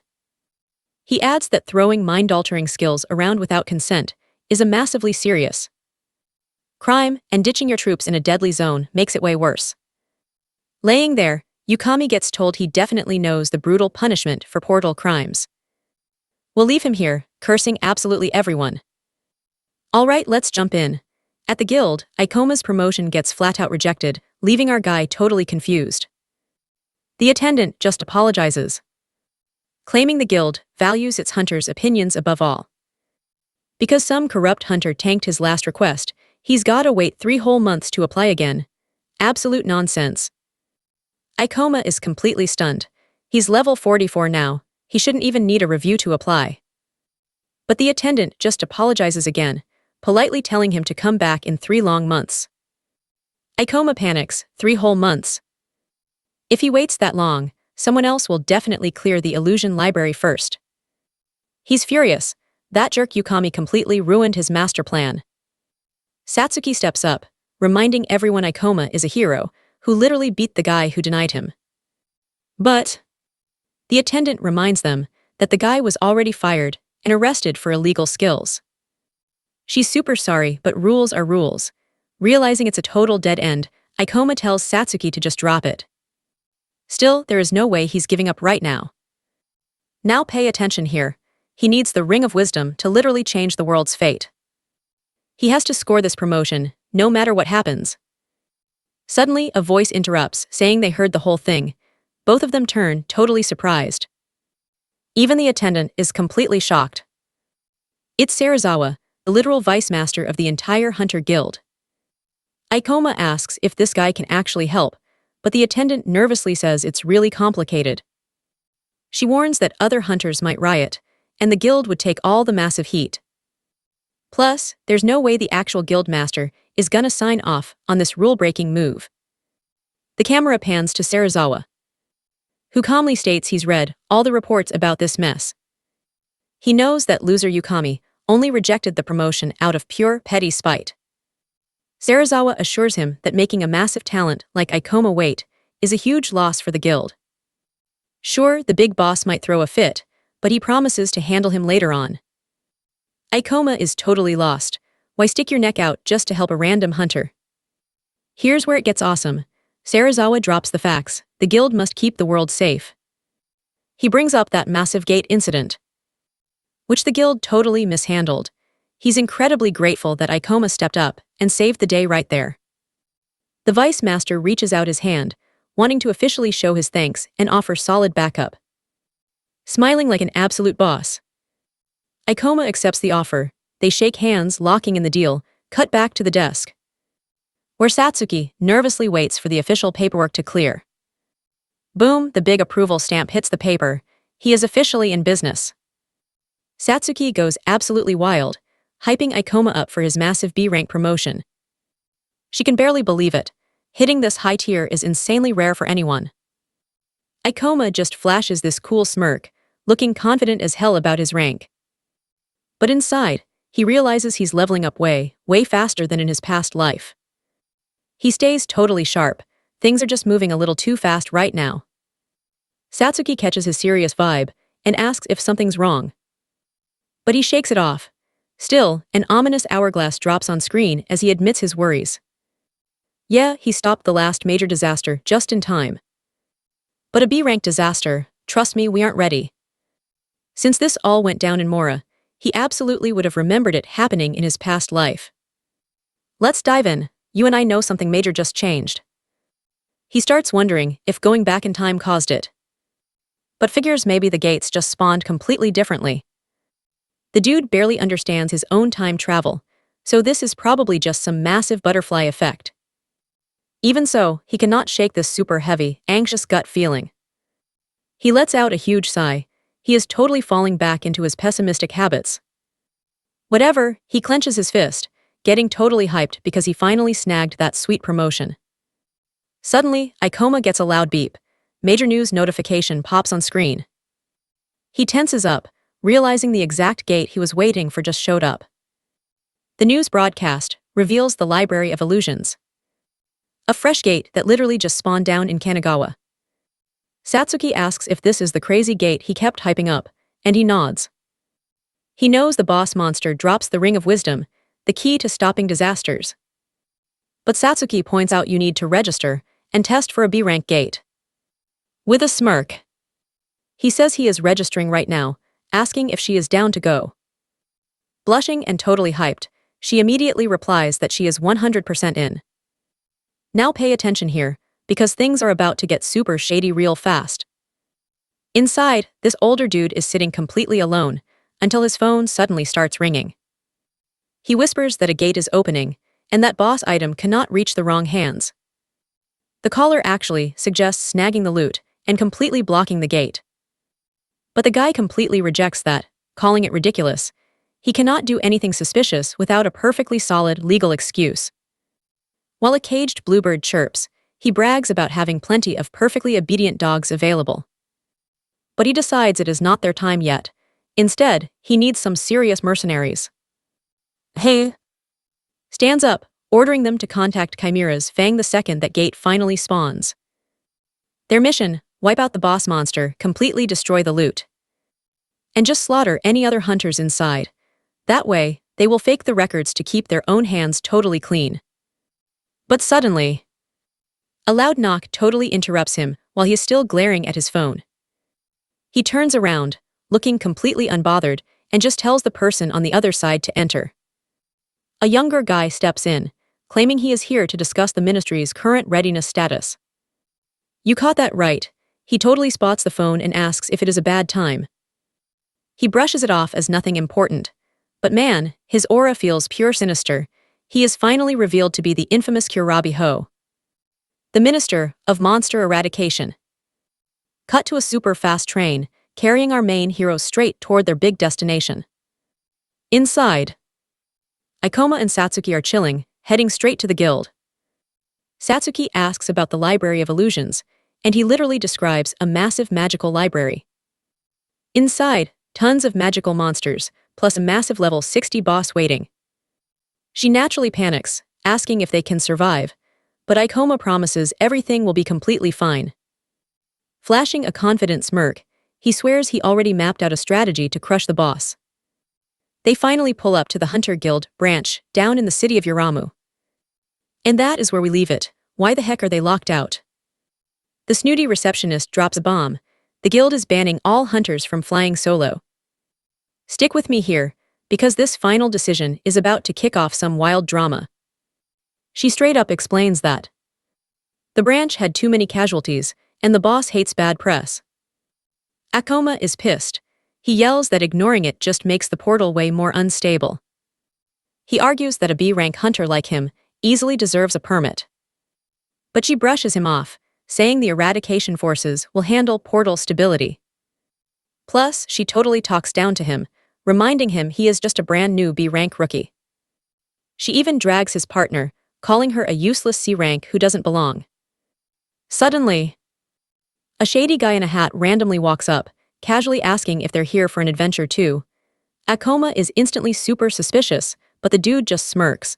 Speaker 1: He adds that throwing mind-altering skills around without consent is a massively serious crime, and ditching your troops in a deadly zone makes it way worse. Laying there, Yukami gets told he definitely knows the brutal punishment for portal crimes. We'll leave him here, cursing absolutely everyone. Alright, let's jump in. At the guild, Ikoma's promotion gets flat-out rejected, leaving our guy totally confused. The attendant just apologizes, claiming the guild values its hunters' opinions above all. Because some corrupt hunter tanked his last request, he's gotta wait 3 whole months to apply again. Absolute nonsense. Ikoma is completely stunned. He's level 44 now, he shouldn't even need a review to apply. But the attendant just apologizes again, politely telling him to come back in 3 long months. Ikoma panics, 3 whole months. If he waits that long, someone else will definitely clear the illusion library first. He's furious. That jerk Yukami completely ruined his master plan. Satsuki steps up, reminding everyone Ikoma is a hero, who literally beat the guy who denied him. But the attendant reminds them that the guy was already fired and arrested for illegal skills. She's super sorry, but rules are rules. Realizing it's a total dead end, Ikoma tells Satsuki to just drop it. Still, there is no way he's giving up right now. Now pay attention here. He needs the Ring of Wisdom to literally change the world's fate. He has to score this promotion, no matter what happens. Suddenly, a voice interrupts, saying they heard the whole thing. Both of them turn, totally surprised. Even the attendant is completely shocked. It's Serizawa, the literal vice master of the entire hunter guild. Ikoma asks if this guy can actually help, but the attendant nervously says it's really complicated. She warns that other hunters might riot, and the guild would take all the massive heat. Plus, there's no way the actual guild master is gonna sign off on this rule-breaking move. The camera pans to Serizawa, who calmly states he's read all the reports about this mess. He knows that loser Yukami only rejected the promotion out of pure, petty spite. Serizawa assures him that making a massive talent like Ikoma wait is a huge loss for the guild. Sure, the big boss might throw a fit, but he promises to handle him later on. Ikoma is totally lost. Why stick your neck out just to help a random hunter? Here's where it gets awesome. Serizawa drops the facts. The guild must keep the world safe. He brings up that massive gate incident, which the guild totally mishandled. He's incredibly grateful that Ikoma stepped up and saved the day right there. The vice master reaches out his hand, wanting to officially show his thanks and offer solid backup. Smiling like an absolute boss, Ikoma accepts the offer. They shake hands, locking in the deal, cut back to the desk, where Satsuki nervously waits for the official paperwork to clear. Boom, the big approval stamp hits the paper. He is officially in business. Satsuki goes absolutely wild, hyping Ikoma up for his massive B-rank promotion. She can barely believe it. Hitting this high tier is insanely rare for anyone. Ikoma just flashes this cool smirk, looking confident as hell about his rank. But inside, he realizes he's leveling up way faster than in his past life. He stays totally sharp. Things are just moving a little too fast right now. Satsuki catches his serious vibe and asks if something's wrong. But he shakes it off. Still, an ominous hourglass drops on screen as he admits his worries. Yeah, he stopped the last major disaster just in time. But a B-rank disaster, trust me, we aren't ready. Since this all went down in Mora, he absolutely would have remembered it happening in his past life. Let's dive in. You and I know something major just changed. He starts wondering if going back in time caused it. But figures maybe the gates just spawned completely differently. The dude barely understands his own time travel, so this is probably just some massive butterfly effect. Even so, he cannot shake this super heavy, anxious gut feeling. He lets out a huge sigh. He is totally falling back into his pessimistic habits. Whatever, he clenches his fist, getting totally hyped because he finally snagged that sweet promotion. Suddenly, Ikoma gets a loud beep. Major news notification pops on screen. He tenses up, realizing the exact gate he was waiting for just showed up. The news broadcast reveals the Library of Illusions. A fresh gate that literally just spawned down in Kanagawa. Satsuki asks if this is the crazy gate he kept hyping up, and he nods. He knows the boss monster drops the Ring of Wisdom, the key to stopping disasters. But Satsuki points out you need to register and test for a B-rank gate. With a smirk, he says he is registering right now, asking if she is down to go. Blushing and totally hyped, she immediately replies that she is 100% in. Now pay attention here, because things are about to get super shady real fast. Inside, this older dude is sitting completely alone, until his phone suddenly starts ringing. He whispers that a gate is opening, and that boss item cannot reach the wrong hands. The caller actually suggests snagging the loot and completely blocking the gate. But the guy completely rejects that, calling it ridiculous. He cannot do anything suspicious without a perfectly solid legal excuse. While a caged bluebird chirps, he brags about having plenty of perfectly obedient dogs available. But he decides it is not their time yet. Instead, he needs some serious mercenaries. Hey! Stands up, ordering them to contact Chimera's Fang the second that gate finally spawns. Their mission: wipe out the boss monster, completely destroy the loot. And just slaughter any other hunters inside. That way, they will fake the records to keep their own hands totally clean. But suddenly, a loud knock totally interrupts him while he is still glaring at his phone. He turns around, looking completely unbothered, and just tells the person on the other side to enter. A younger guy steps in, claiming he is here to discuss the ministry's current readiness status. You caught that right. He totally spots the phone and asks if it is a bad time. He brushes it off as nothing important. But man, his aura feels pure sinister. He is finally revealed to be the infamous Kurabi Ho, the Minister of Monster Eradication. Cut to a super fast train, carrying our main heroes straight toward their big destination. Inside, Ikoma and Satsuki are chilling, heading straight to the guild. Satsuki asks about the Library of Illusions, and he literally describes a massive magical library. Inside, tons of magical monsters, plus a massive level 60 boss waiting. She naturally panics, asking if they can survive, but Ikoma promises everything will be completely fine. Flashing a confident smirk, he swears he already mapped out a strategy to crush the boss. They finally pull up to the Hunter Guild branch down in the city of Yoramu. And that is where we leave it. Why the heck are they locked out? The snooty receptionist drops a bomb. The guild is banning all hunters from flying solo. Stick with me here, because this final decision is about to kick off some wild drama. She straight up explains that the branch had too many casualties, and the boss hates bad press. Akoma is pissed. He yells that ignoring it just makes the portal way more unstable. He argues that a B-rank hunter like him easily deserves a permit. But she brushes him off, saying the eradication forces will handle portal stability. Plus, she totally talks down to him, reminding him he is just a brand new B-rank rookie. She even drags his partner, calling her a useless C-rank who doesn't belong. Suddenly, a shady guy in a hat randomly walks up, casually asking if they're here for an adventure too. Akoma is instantly super suspicious, but the dude just smirks.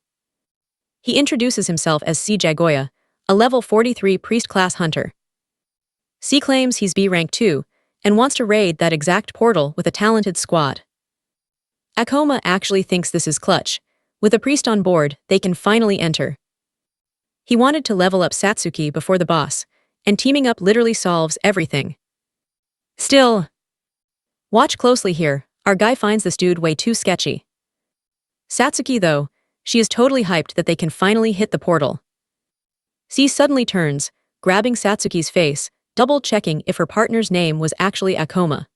Speaker 1: He introduces himself as C. Jagoya, a level 43 priest-class hunter. C claims he's B-rank too, and wants to raid that exact portal with a talented squad. Akoma actually thinks this is clutch. With a priest on board, they can finally enter. He wanted to level up Satsuki before the boss, and teaming up literally solves everything. Still, watch closely here, our guy finds this dude way too sketchy. Satsuki though, she is totally hyped that they can finally hit the portal. C suddenly turns, grabbing Satsuki's face, double-checking if her partner's name was actually Akoma.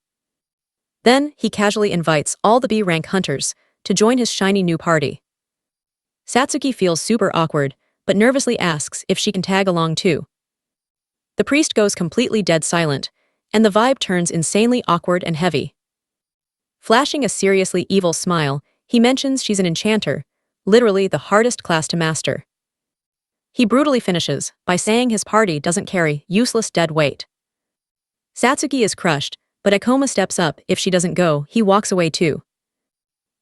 Speaker 1: Then, he casually invites all the B-rank hunters to join his shiny new party. Satsuki feels super awkward, but nervously asks if she can tag along too. The priest goes completely dead silent, and the vibe turns insanely awkward and heavy. Flashing a seriously evil smile, he mentions she's an enchanter, literally the hardest class to master. He brutally finishes by saying his party doesn't carry useless dead weight. Satsuki is crushed, but Akoma steps up. If she doesn't go, he walks away too.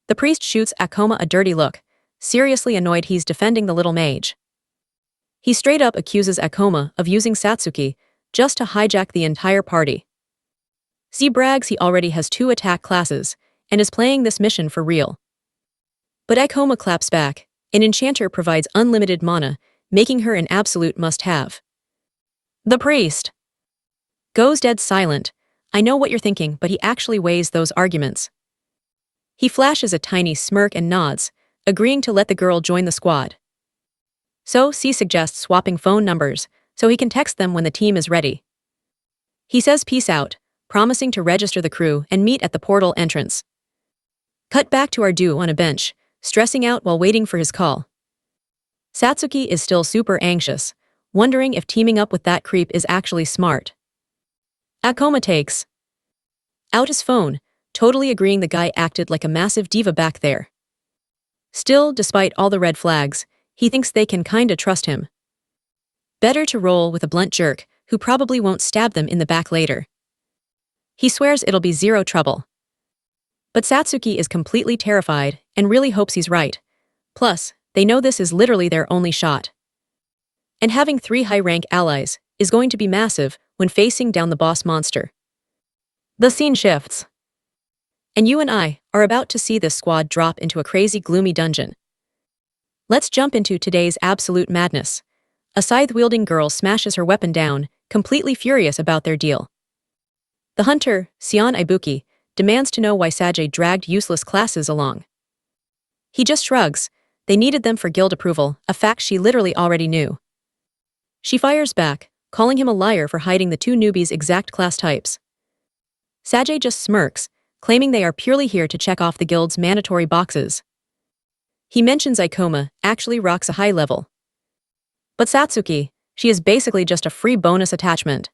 Speaker 1: The priest shoots Akoma a dirty look, seriously annoyed he's defending the little mage. He straight up accuses Akoma of using Satsuki just to hijack the entire party. Z brags he already has 2 attack classes and is playing this mission for real. But Akoma claps back. An enchanter provides unlimited mana, making her an absolute must-have. The priest goes dead silent. I know what you're thinking, but he actually weighs those arguments. He flashes a tiny smirk and nods, agreeing to let the girl join the squad. So C suggests swapping phone numbers so he can text them when the team is ready. He says peace out, promising to register the crew and meet at the portal entrance. Cut back to our duo on a bench, stressing out while waiting for his call. Satsuki is still super anxious, wondering if teaming up with that creep is actually smart. Akoma takes out his phone, totally agreeing the guy acted like a massive diva back there. Still, despite all the red flags, he thinks they can kinda trust him. Better to roll with a blunt jerk who probably won't stab them in the back later. He swears it'll be zero trouble. But Satsuki is completely terrified and really hopes he's right. Plus, they know this is literally their only shot. And having 3 high-rank allies is going to be massive when facing down the boss monster. The scene shifts. And you and I are about to see this squad drop into a crazy gloomy dungeon. Let's jump into today's absolute madness. A scythe-wielding girl smashes her weapon down, completely furious about their deal. The hunter, Sion Ibuki, demands to know why Sajay dragged useless classes along. He just shrugs. They needed them for guild approval, a fact she literally already knew. She fires back, calling him a liar for hiding the 2 newbies' exact class types. Sajay just smirks, claiming they are purely here to check off the guild's mandatory boxes. He mentions Ikoma actually rocks a high level. But Satsuki, she is basically just a free bonus attachment.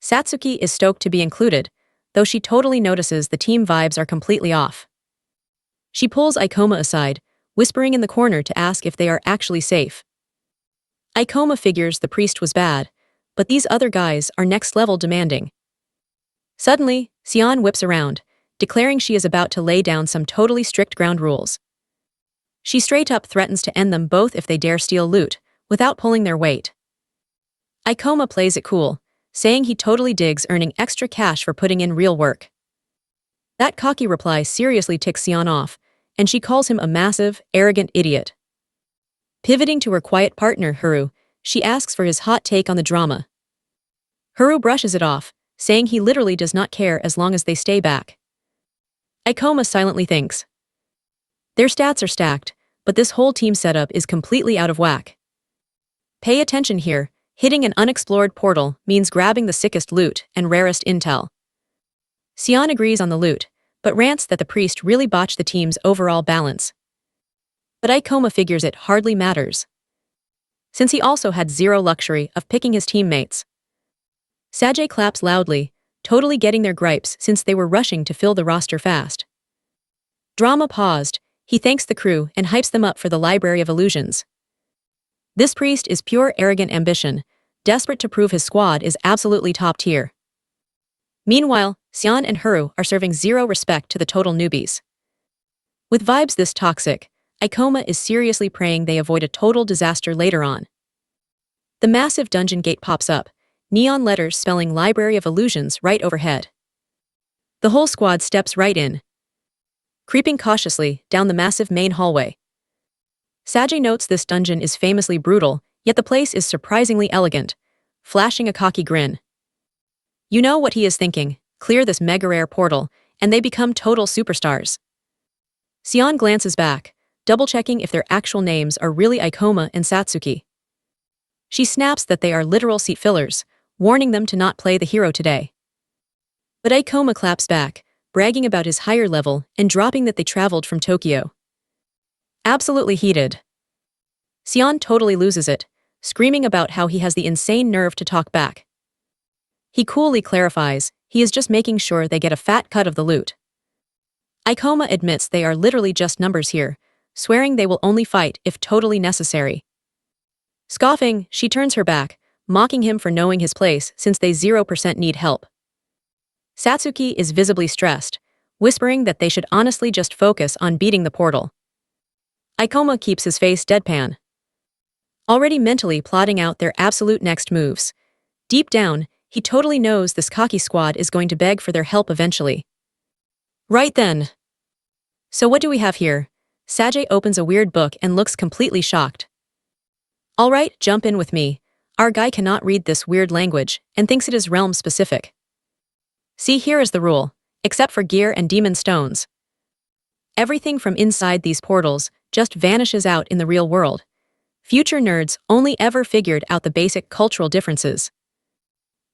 Speaker 1: Satsuki is stoked to be included, though she totally notices the team vibes are completely off. She pulls Ikoma aside, whispering in the corner to ask if they are actually safe. Ikoma figures the priest was bad, but these other guys are next-level demanding. Suddenly, Sion whips around, declaring she is about to lay down some totally strict ground rules. She straight up threatens to end them both if they dare steal loot, without pulling their weight. Ikoma plays it cool, saying he totally digs earning extra cash for putting in real work. That cocky reply seriously ticks Sion off, and she calls him a massive, arrogant idiot. Pivoting to her quiet partner, Haru, she asks for his hot take on the drama. Haru brushes it off, saying he literally does not care as long as they stay back. Ikoma silently thinks. Their stats are stacked, but this whole team setup is completely out of whack. Pay attention here, hitting an unexplored portal means grabbing the sickest loot and rarest intel. Sion agrees on the loot, but rants that the priest really botched the team's overall balance. But Ikoma figures it hardly matters, since he also had zero luxury of picking his teammates. Sajay claps loudly, totally getting their gripes since they were rushing to fill the roster fast. Drama paused, he thanks the crew and hypes them up for the Library of Illusions. This priest is pure arrogant ambition, desperate to prove his squad is absolutely top tier. Meanwhile, Sion and Haru are serving zero respect to the total newbies. With vibes this toxic, Ikoma is seriously praying they avoid a total disaster later on. The massive dungeon gate pops up, neon letters spelling Library of Illusions right overhead. The whole squad steps right in, creeping cautiously down the massive main hallway. Sajay notes this dungeon is famously brutal, yet the place is surprisingly elegant, flashing a cocky grin. You know what he is thinking, clear this mega-rare portal, and they become total superstars. Sion glances back, double-checking if their actual names are really Ikoma and Satsuki. She snaps that they are literal seat fillers, warning them to not play the hero today. But Ikoma claps back, bragging about his higher level and dropping that they traveled from Tokyo. Absolutely heated. Sion totally loses it, screaming about how he has the insane nerve to talk back. He coolly clarifies, he is just making sure they get a fat cut of the loot. Ikoma admits they are literally just numbers here, swearing they will only fight if totally necessary. Scoffing, she turns her back, mocking him for knowing his place since they 0% need help. Satsuki is visibly stressed, whispering that they should honestly just focus on beating the portal. Ikoma keeps his face deadpan, already mentally plotting out their absolute next moves. Deep down, he totally knows this cocky squad is going to beg for their help eventually. Right then. So what do we have here? Sajay opens a weird book and looks completely shocked. Alright, jump in with me. Our guy cannot read this weird language and thinks it is realm specific. See, here is the rule, except for gear and demon stones. Everything from inside these portals just vanishes out in the real world. Future nerds only ever figured out the basic cultural differences.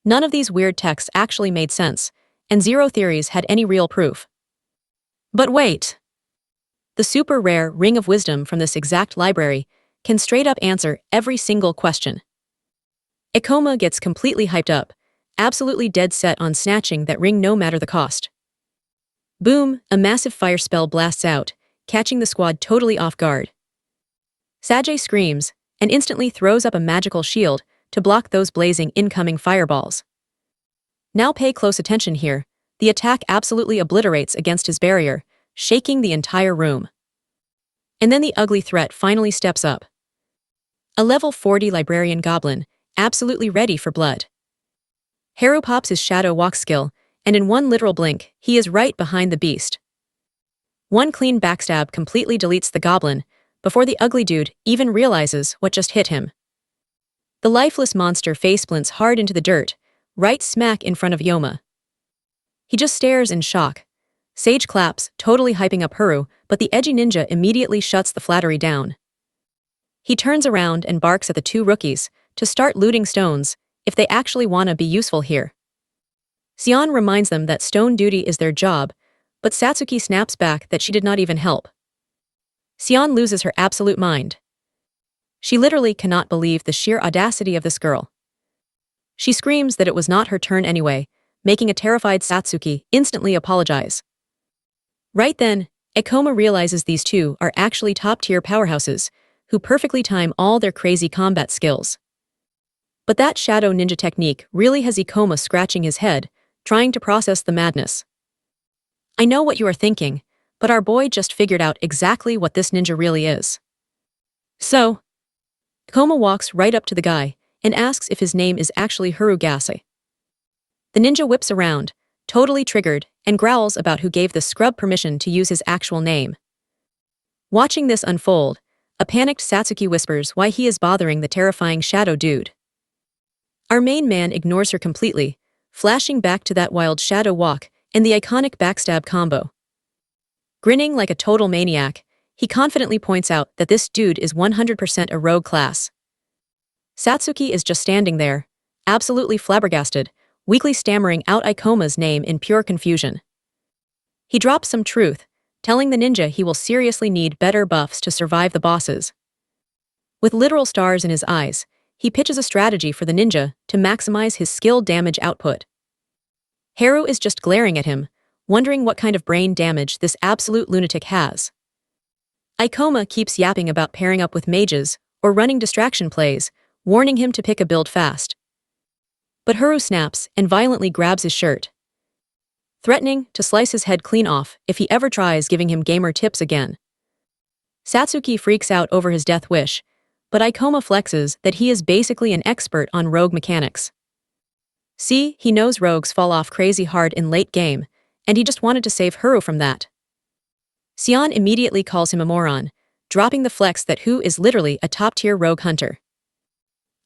Speaker 1: None of these weird texts actually made sense, and zero theories had any real proof. But wait! The super rare Ring of Wisdom from this exact library can straight up answer every single question. Ikoma gets completely hyped up, absolutely dead set on snatching that ring no matter the cost. Boom, a massive fire spell blasts out, catching the squad totally off guard. Sajay screams and instantly throws up a magical shield to block those blazing incoming fireballs. Now pay close attention here, the attack absolutely obliterates against his barrier, shaking the entire room. And then the ugly threat finally steps up. A level 40 librarian goblin, absolutely ready for blood. Haru pops his shadow walk skill, and in one literal blink, he is right behind the beast. One clean backstab completely deletes the goblin, before the ugly dude even realizes what just hit him. The lifeless monster face splints hard into the dirt, right smack in front of Yoma. He just stares in shock. Sage claps, totally hyping up Haru, but the edgy ninja immediately shuts the flattery down. He turns around and barks at the two rookies to start looting stones, if they actually wanna be useful here. Sion reminds them that stone duty is their job, but Satsuki snaps back that she did not even help. Sion loses her absolute mind. She literally cannot believe the sheer audacity of this girl. She screams that it was not her turn anyway, making a terrified Satsuki instantly apologize. Right then, Ikoma realizes these two are actually top-tier powerhouses, who perfectly time all their crazy combat skills. But that shadow ninja technique really has Ikoma scratching his head, trying to process the madness. I know what you are thinking, but our boy just figured out exactly what this ninja really is. So, Ikoma walks right up to the guy and asks if his name is actually Hirugase. The ninja whips around, totally triggered, and growls about who gave the scrub permission to use his actual name. Watching this unfold, a panicked Satsuki whispers why he is bothering the terrifying shadow dude. Our main man ignores her completely, flashing back to that wild shadow walk and the iconic backstab combo. Grinning like a total maniac, he confidently points out that this dude is 100% a rogue class. Satsuki is just standing there, absolutely flabbergasted, weakly stammering out Ikoma's name in pure confusion. He drops some truth, telling the ninja he will seriously need better buffs to survive the bosses. With literal stars in his eyes, he pitches a strategy for the ninja to maximize his skill damage output. Haru is just glaring at him, wondering what kind of brain damage this absolute lunatic has. Ikoma keeps yapping about pairing up with mages or running distraction plays, warning him to pick a build fast. But Haru snaps and violently grabs his shirt, threatening to slice his head clean off if he ever tries giving him gamer tips again. Satsuki freaks out over his death wish, but Ikoma flexes that he is basically an expert on rogue mechanics. See, he knows rogues fall off crazy hard in late game, and he just wanted to save Haru from that. Sion immediately calls him a moron, dropping the flex that Hu is literally a top-tier rogue hunter.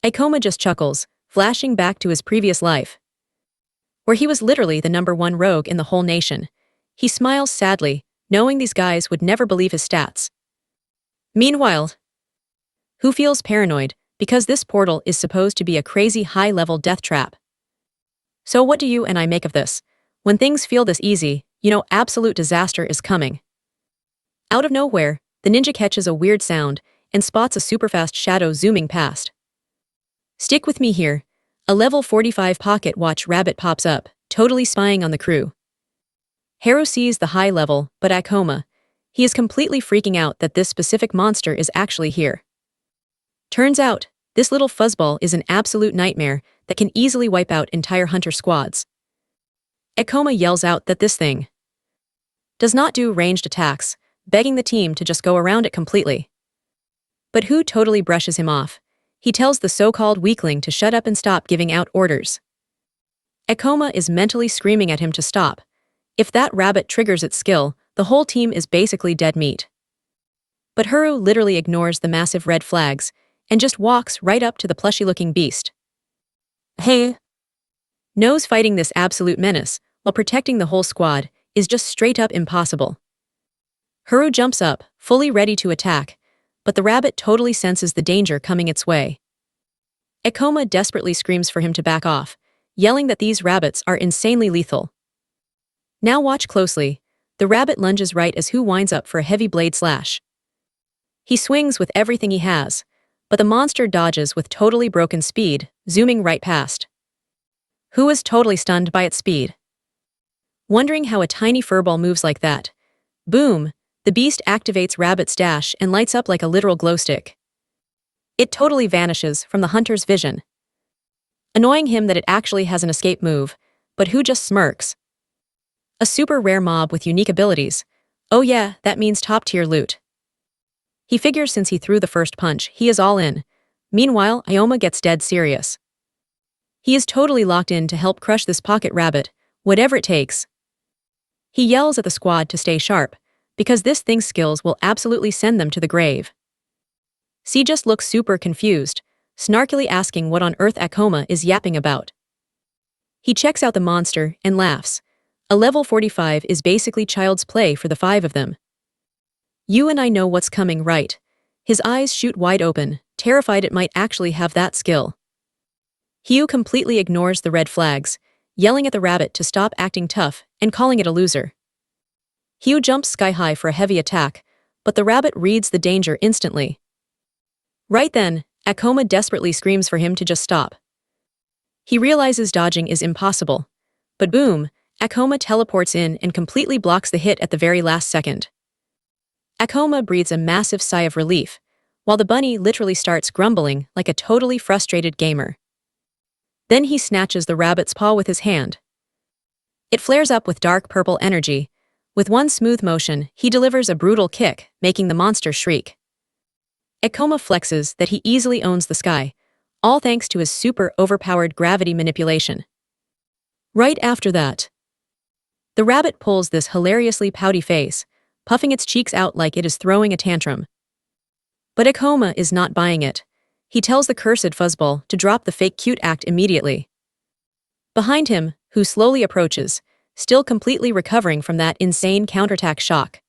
Speaker 1: Ikoma just chuckles, flashing back to his previous life, where he was literally the #1 rogue in the whole nation. He smiles sadly, knowing these guys would never believe his stats. Meanwhile, Hu feels paranoid because this portal is supposed to be a crazy high-level death trap. So what do you and I make of this? When things feel this easy, you know absolute disaster is coming. Out of nowhere, the ninja catches a weird sound and spots a superfast shadow zooming past. Stick with me here. A level 45 pocket watch rabbit pops up, totally spying on the crew. Haru sees the high level, but Akoma. He is completely freaking out that this specific monster is actually here. Turns out, this little fuzzball is an absolute nightmare that can easily wipe out entire hunter squads. Akoma yells out that this thing does not do ranged attacks, begging the team to just go around it completely. But Hu totally brushes him off. He tells the so-called weakling to shut up and stop giving out orders. Akoma is mentally screaming at him to stop. If that rabbit triggers its skill, the whole team is basically dead meat. But Haru literally ignores the massive red flags and just walks right up to the plushy-looking beast. Hey! Knows fighting this absolute menace while protecting the whole squad is just straight-up impossible. Haru jumps up, fully ready to attack, but the rabbit totally senses the danger coming its way. Akoma desperately screams for him to back off, yelling that these rabbits are insanely lethal. Now watch closely. The rabbit lunges right as Hu winds up for a heavy blade slash. He swings with everything he has, but the monster dodges with totally broken speed, zooming right past. Hu is totally stunned by its speed. Wondering how a tiny furball moves like that. Boom! The beast activates Rabbit's dash and lights up like a literal glow stick. It totally vanishes from the hunter's vision, annoying him that it actually has an escape move, but Hu just smirks. A super rare mob with unique abilities. Oh yeah, that means top-tier loot. He figures since he threw the first punch, he is all in. Meanwhile, Ioma gets dead serious. He is totally locked in to help crush this pocket rabbit, whatever it takes. He yells at the squad to stay sharp, because this thing's skills will absolutely send them to the grave. C just looks super confused, snarkily asking what on earth Akoma is yapping about. He checks out the monster and laughs. A level 45 is basically child's play for the 5 of them. You and I know what's coming, right? His eyes shoot wide open, terrified it might actually have that skill. Hugh completely ignores the red flags, yelling at the rabbit to stop acting tough and calling it a loser. Hugh jumps sky-high for a heavy attack, but the rabbit reads the danger instantly. Right then, Akoma desperately screams for him to just stop. He realizes dodging is impossible. But boom, Akoma teleports in and completely blocks the hit at the very last second. Akoma breathes a massive sigh of relief, while the bunny literally starts grumbling like a totally frustrated gamer. Then he snatches the rabbit's paw with his hand. It flares up with dark purple energy. With one smooth motion, he delivers a brutal kick, making the monster shriek. Akoma flexes that he easily owns the sky, all thanks to his super overpowered gravity manipulation. Right after that, the rabbit pulls this hilariously pouty face, puffing its cheeks out like it is throwing a tantrum. But Akoma is not buying it. He tells the cursed fuzzball to drop the fake cute act immediately. Behind him, Hu slowly approaches, still completely recovering from that insane counterattack shock.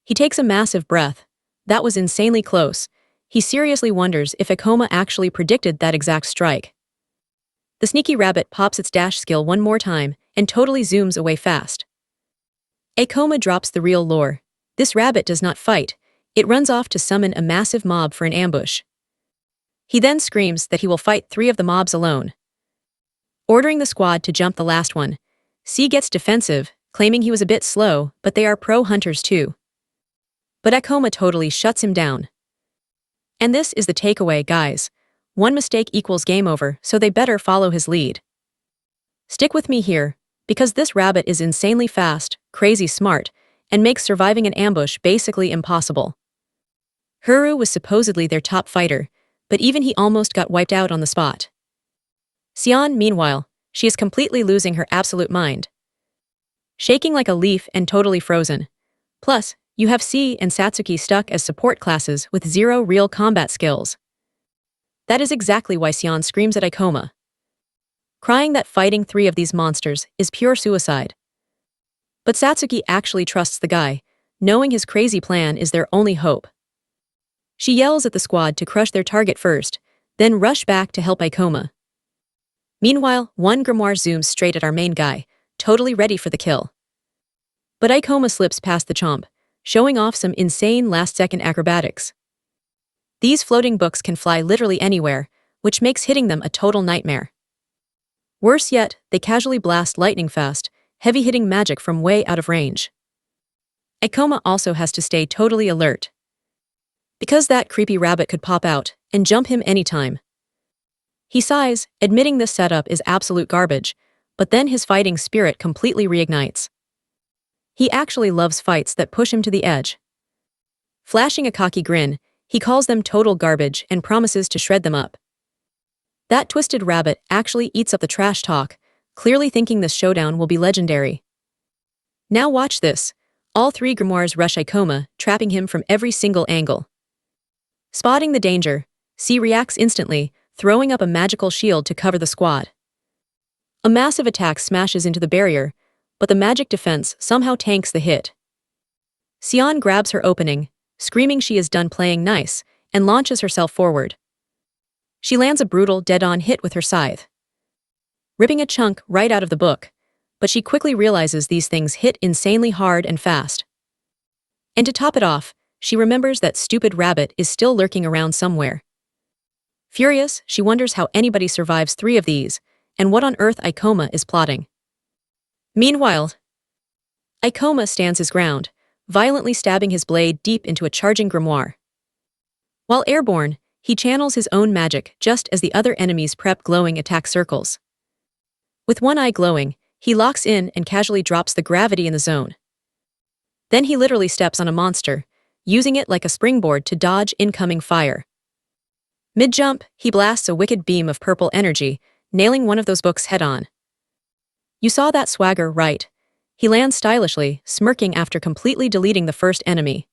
Speaker 1: He takes a massive breath. That was insanely close. He seriously wonders if Akoma actually predicted that exact strike. The sneaky rabbit pops its dash skill one more time and totally zooms away fast. Akoma drops the real lore. This rabbit does not fight. It runs off to summon a massive mob for an ambush. He then screams that he will fight 3 of the mobs alone. Ordering the squad to jump the last one, C gets defensive, claiming he was a bit slow, but they are pro hunters too. But Akoma totally shuts him down. And this is the takeaway, guys. One mistake equals game over, so they better follow his lead. Stick with me here, because this rabbit is insanely fast, crazy smart, and makes surviving an ambush basically impossible. Haru was supposedly their top fighter, but even he almost got wiped out on the spot. Sion, meanwhile, she is completely losing her absolute mind. Shaking like a leaf and totally frozen. Plus, you have C and Satsuki stuck as support classes with 0 real combat skills. That is exactly why Sion screams at Akoma, crying that fighting 3 of these monsters is pure suicide. But Satsuki actually trusts the guy, knowing his crazy plan is their only hope. She yells at the squad to crush their target first, then rush back to help Akoma. Meanwhile, one grimoire zooms straight at our main guy, totally ready for the kill. But Ikoma slips past the chomp, showing off some insane last-second acrobatics. These floating books can fly literally anywhere, which makes hitting them a total nightmare. Worse yet, they casually blast lightning-fast, heavy-hitting magic from way out of range. Ikoma also has to stay totally alert, because that creepy rabbit could pop out and jump him anytime. He sighs, admitting this setup is absolute garbage, but then his fighting spirit completely reignites. He actually loves fights that push him to the edge. Flashing a cocky grin, he calls them total garbage and promises to shred them up. That twisted rabbit actually eats up the trash talk, clearly thinking this showdown will be legendary. Now watch this. All three grimoires rush Ikoma, trapping him from every single angle. Spotting the danger, C reacts instantly, throwing up a magical shield to cover the squad. A massive attack smashes into the barrier, but the magic defense somehow tanks the hit. Sion grabs her opening, screaming she is done playing nice, and launches herself forward. She lands a brutal, dead-on hit with her scythe, ripping a chunk right out of the book, but she quickly realizes these things hit insanely hard and fast. And to top it off, she remembers that stupid rabbit is still lurking around somewhere. Furious, she wonders how anybody survives 3 of these, and what on earth Ikoma is plotting. Meanwhile, Ikoma stands his ground, violently stabbing his blade deep into a charging grimoire. While airborne, he channels his own magic just as the other enemies prep glowing attack circles. With one eye glowing, he locks in and casually drops the gravity in the zone. Then he literally steps on a monster, using it like a springboard to dodge incoming fire. Mid-jump, he blasts a wicked beam of purple energy, nailing one of those books head-on. You saw that swagger, right? He lands stylishly, smirking after completely deleting the first enemy.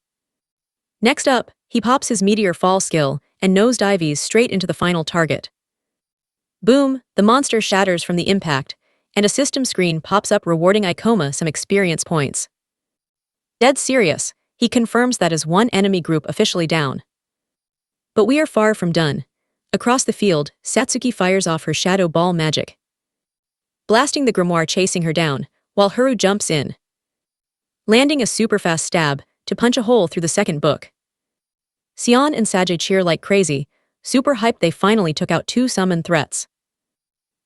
Speaker 1: Next up, he pops his meteor fall skill and nosedives straight into the final target. Boom, the monster shatters from the impact, and a system screen pops up rewarding Ikoma some experience points. Dead serious, he confirms that is one enemy group officially down. But we are far from done. Across the field, Satsuki fires off her shadow ball magic, blasting the grimoire chasing her down, while Haru jumps in, landing a super fast stab to punch a hole through the second book. Sion and Sajay cheer like crazy, super hyped they finally took out 2 summon threats.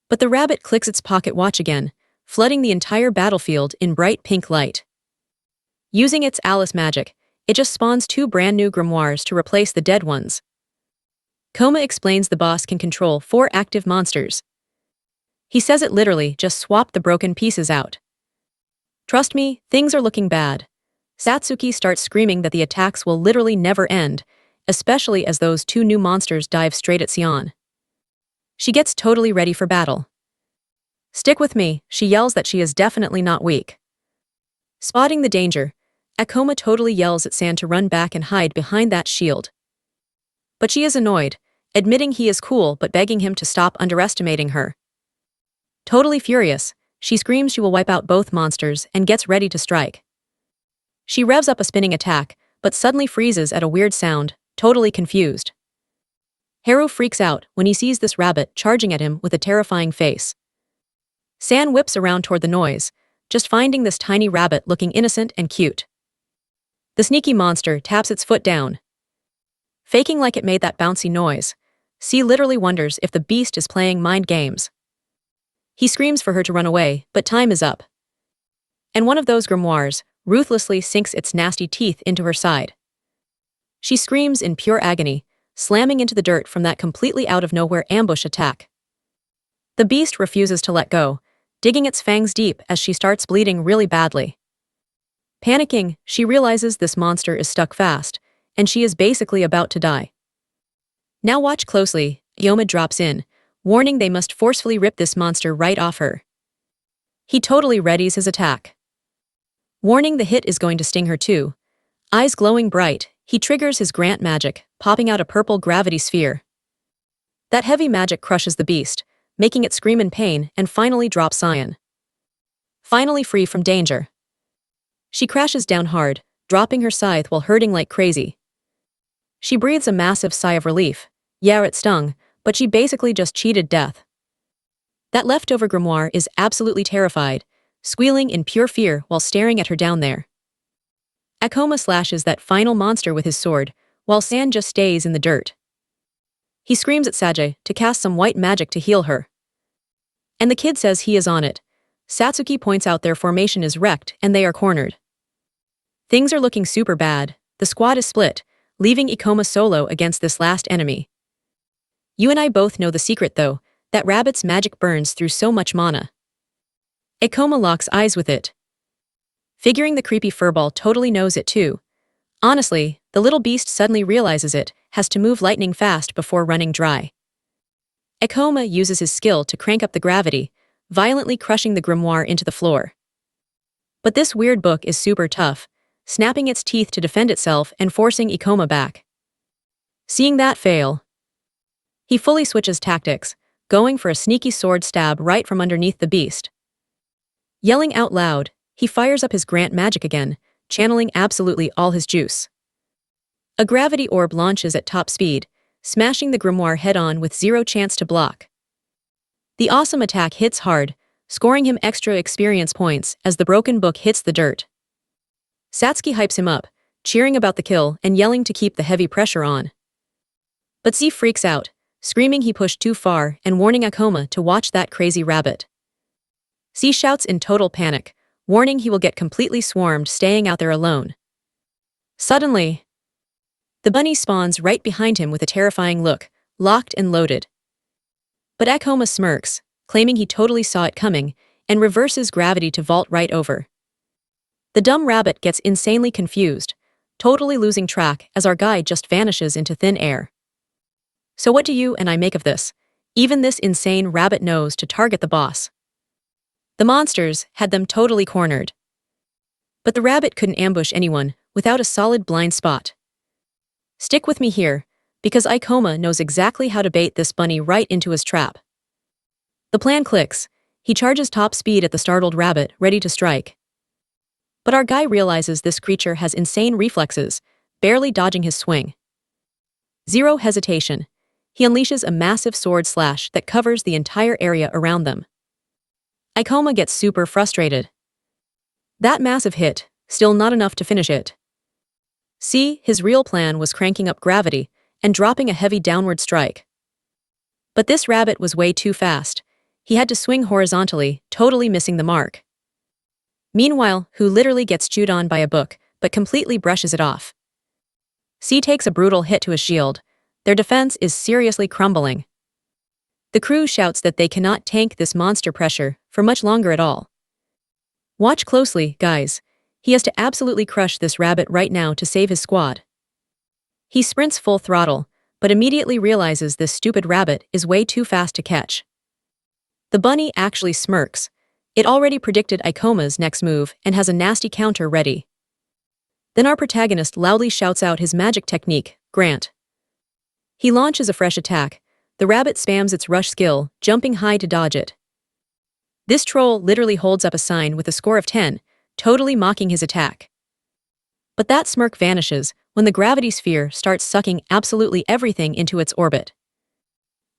Speaker 1: But the rabbit clicks its pocket watch again, flooding the entire battlefield in bright pink light. Using its Alice magic, it just spawns 2 brand new grimoires to replace the dead ones. Koma explains the boss can control 4 active monsters. He says it literally, just swap the broken pieces out. Trust me, things are looking bad. Satsuki starts screaming that the attacks will literally never end, especially as those 2 new monsters dive straight at Sion. She gets totally ready for battle. Stick with me, she yells that she is definitely not weak. Spotting the danger, Ikoma totally yells at San to run back and hide behind that shield. But she is annoyed, admitting he is cool but begging him to stop underestimating her. Totally furious, she screams she will wipe out both monsters and gets ready to strike. She revs up a spinning attack, but suddenly freezes at a weird sound, totally confused. Haru freaks out when he sees this rabbit charging at him with a terrifying face. San whips around toward the noise, just finding this tiny rabbit looking innocent and cute. The sneaky monster taps its foot down, faking like it made that bouncy noise. C literally wonders if the beast is playing mind games. He screams for her to run away, but time is up. And one of those grimoires ruthlessly sinks its nasty teeth into her side. She screams in pure agony, slamming into the dirt from that completely out-of-nowhere ambush attack. The beast refuses to let go, digging its fangs deep as she starts bleeding really badly. Panicking, she realizes this monster is stuck fast, and she is basically about to die. Now watch closely, Yoma drops in, warning they must forcefully rip this monster right off her. He totally readies his attack, warning the hit is going to sting her too. Eyes glowing bright, he triggers his Grant magic, popping out a purple gravity sphere. That heavy magic crushes the beast, making it scream in pain and finally drops Sion. Finally free from danger. She crashes down hard, dropping her scythe while hurting like crazy. She breathes a massive sigh of relief. Yeah, it stung, but she basically just cheated death. That leftover grimoire is absolutely terrified, squealing in pure fear while staring at her down there. Akoma slashes that final monster with his sword, while San just stays in the dirt. He screams at Sage to cast some white magic to heal her. And the kid says he is on it. Satsuki points out their formation is wrecked and they are cornered. Things are looking super bad. The squad is split, leaving Ikoma solo against this last enemy. You and I both know the secret though, that rabbit's magic burns through so much mana. Ikoma locks eyes with it. Figuring the creepy furball totally knows it too. Honestly, the little beast suddenly realizes it has to move lightning fast before running dry. Ikoma uses his skill to crank up the gravity, violently crushing the grimoire into the floor. But this weird book is super tough, snapping its teeth to defend itself and forcing Ikoma back. Seeing that fail, he fully switches tactics, going for a sneaky sword stab right from underneath the beast. Yelling out loud, he fires up his Grant magic again, channeling absolutely all his juice. A gravity orb launches at top speed, smashing the grimoire head-on with zero chance to block. The awesome attack hits hard, scoring him extra experience points as the broken book hits the dirt. Satsuki hypes him up, cheering about the kill and yelling to keep the heavy pressure on. But Z freaks out, screaming he pushed too far and warning Akoma to watch that crazy rabbit. Z shouts in total panic, warning he will get completely swarmed staying out there alone. Suddenly, the bunny spawns right behind him with a terrifying look, locked and loaded. But Akoma smirks, claiming he totally saw it coming, and reverses gravity to vault right over. The dumb rabbit gets insanely confused, totally losing track as our guy just vanishes into thin air. So what do you and I make of this? Even this insane rabbit knows to target the boss. The monsters had them totally cornered. But the rabbit couldn't ambush anyone without a solid blind spot. Stick with me here, because Ikoma knows exactly how to bait this bunny right into his trap. The plan clicks. He charges top speed at the startled rabbit, ready to strike. But our guy realizes this creature has insane reflexes, barely dodging his swing. Zero hesitation. He unleashes a massive sword slash that covers the entire area around them. Ikoma gets super frustrated. That massive hit, still not enough to finish it. See, his real plan was cranking up gravity and dropping a heavy downward strike. But this rabbit was way too fast. He had to swing horizontally, totally missing the mark. Meanwhile, Who literally gets chewed on by a book, but completely brushes it off. C takes a brutal hit to his shield. Their defense is seriously crumbling. The crew shouts that they cannot tank this monster pressure for much longer at all. Watch closely, guys. He has to absolutely crush this rabbit right now to save his squad. He sprints full throttle, but immediately realizes this stupid rabbit is way too fast to catch. The bunny actually smirks. It already predicted Ikoma's next move and has a nasty counter ready. Then our protagonist loudly shouts out his magic technique, Grant. He launches a fresh attack. The rabbit spams its rush skill, jumping high to dodge it. This troll literally holds up a sign with a score of 10, totally mocking his attack. But that smirk vanishes when the gravity sphere starts sucking absolutely everything into its orbit.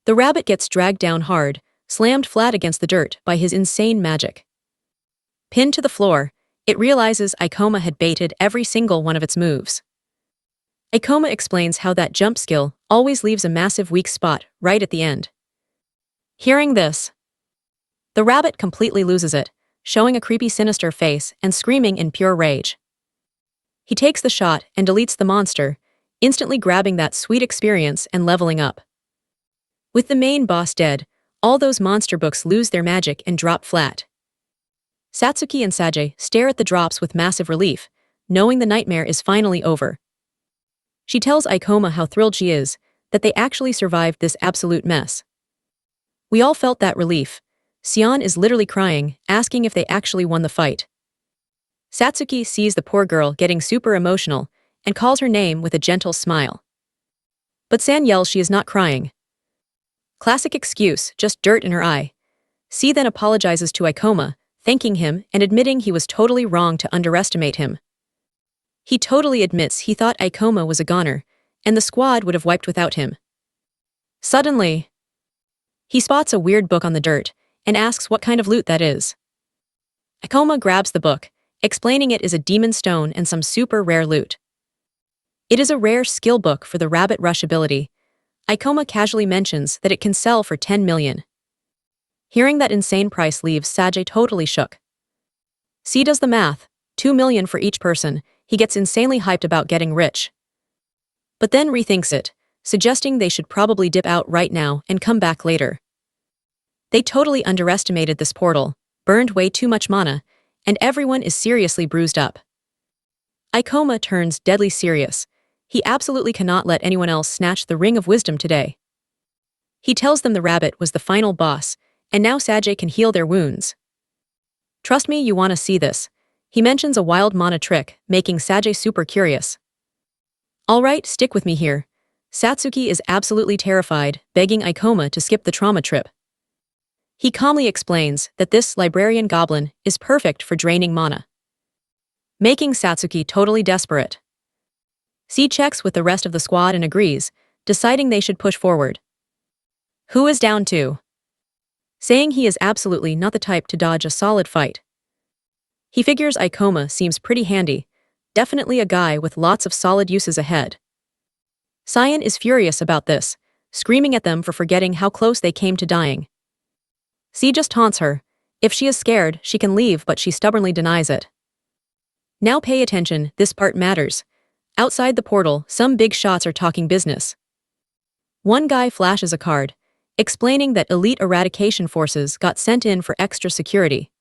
Speaker 1: The rabbit gets dragged down hard, slammed flat against the dirt by his insane magic. Pinned to the floor, it realizes Ikoma had baited every single one of its moves. Ikoma explains how that jump skill always leaves a massive weak spot right at the end. Hearing this, the rabbit completely loses it, showing a creepy sinister face and screaming in pure rage. He takes the shot and deletes the monster, instantly grabbing that sweet experience and leveling up. With the main boss dead, all those monster books lose their magic and drop flat. Satsuki and Sage stare at the drops with massive relief, knowing the nightmare is finally over. She tells Ikoma how thrilled she is that they actually survived this absolute mess. We all felt that relief. Sion is literally crying, asking if they actually won the fight. Satsuki sees the poor girl getting super emotional and calls her name with a gentle smile. But San yells she is not crying. Classic excuse, just dirt in her eye. C then apologizes to Ikoma, thanking him and admitting he was totally wrong to underestimate him. He totally admits he thought Ikoma was a goner, and the squad would have wiped without him. Suddenly, he spots a weird book on the dirt and asks what kind of loot that is. Ikoma grabs the book explaining it is a demon stone and some super rare loot. It is a rare skill book for the rabbit rush ability. Ikoma casually mentions that it can sell for 10 million. Hearing that insane price leaves Sajay totally shook. C does the math, 2 million for each person. He gets insanely hyped about getting rich. But then rethinks it, suggesting they should probably dip out right now and come back later. They totally underestimated this portal, burned way too much mana, and everyone is seriously bruised up. Ikoma turns deadly serious. He absolutely cannot let anyone else snatch the Ring of Wisdom today. He tells them the rabbit was the final boss, and now Sajay can heal their wounds. Trust me, you want to see this. He mentions a wild mana trick, making Sajay super curious. Alright, stick with me here. Satsuki is absolutely terrified, begging Ikoma to skip the trauma trip. He calmly explains that this librarian goblin is perfect for draining mana, making Satsuki totally desperate. C checks with the rest of the squad and agrees, deciding they should push forward. Who is down too? Saying he is absolutely not the type to dodge a solid fight. He figures Ikoma seems pretty handy, definitely a guy with lots of solid uses ahead. Cyan is furious about this, screaming at them for forgetting how close they came to dying. C just taunts her. If she is scared, she can leave, but she stubbornly denies it. Now pay attention, this part matters. Outside the portal, some big shots are talking business. One guy flashes a card, explaining that elite eradication forces got sent in for extra security.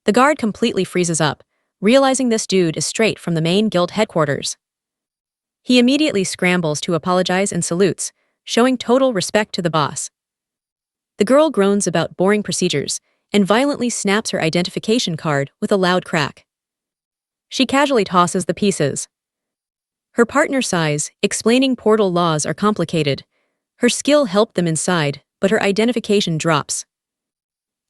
Speaker 1: The guard completely freezes up, realizing this dude is straight from the main guild headquarters. He immediately scrambles to apologize and salutes, showing total respect to the boss. The girl groans about boring procedures and violently snaps her identification card with a loud crack. She casually tosses the pieces. Her partner sighs, explaining portal laws are complicated. Her skill helped them inside, but her identification drops.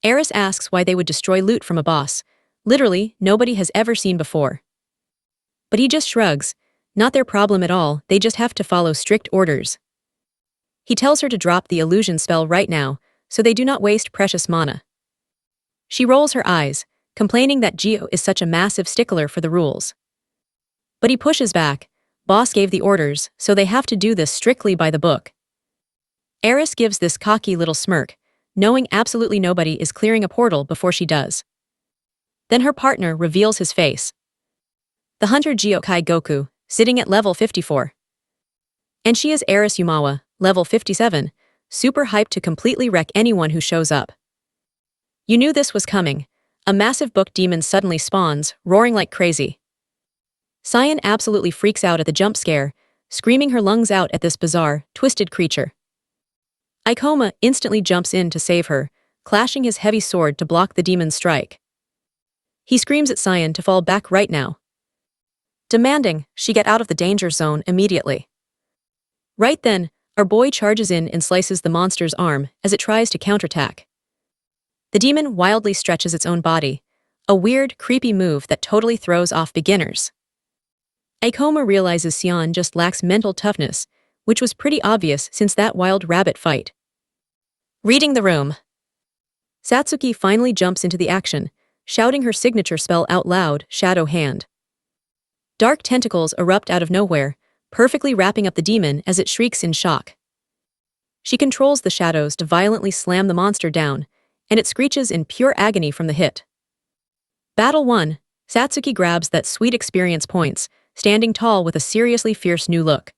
Speaker 1: Eris asks why they would destroy loot from a boss. Literally, nobody has ever seen before. But he just shrugs. Not their problem at all, they just have to follow strict orders. He tells her to drop the illusion spell right now, so they do not waste precious mana. She rolls her eyes, complaining that Gio is such a massive stickler for the rules. But he pushes back. Boss gave the orders, so they have to do this strictly by the book. Eris gives this cocky little smirk, knowing absolutely nobody is clearing a portal before she does. Then her partner reveals his face. The hunter Gyokai Goku, sitting at level 54. And she is Eris Yumawa, level 57, super hyped to completely wreck anyone who shows up. You knew this was coming. A massive book demon suddenly spawns, roaring like crazy. Cyan absolutely freaks out at the jump scare, screaming her lungs out at this bizarre, twisted creature. Ikoma instantly jumps in to save her, clashing his heavy sword to block the demon's strike. He screams at Cyan to fall back right now, demanding she get out of the danger zone immediately. Right then, our boy charges in and slices the monster's arm as it tries to counterattack. The demon wildly stretches its own body, a weird, creepy move that totally throws off beginners. Ikoma realizes Cyan just lacks mental toughness, which was pretty obvious since that wild rabbit fight. Reading the room. Satsuki finally jumps into the action, shouting her signature spell out loud, Shadow Hand. Dark tentacles erupt out of nowhere, perfectly wrapping up the demon as it shrieks in shock. She controls the shadows to violently slam the monster down, and it screeches in pure agony from the hit. Battle 1. Satsuki grabs that sweet experience points, standing tall with a seriously fierce new look.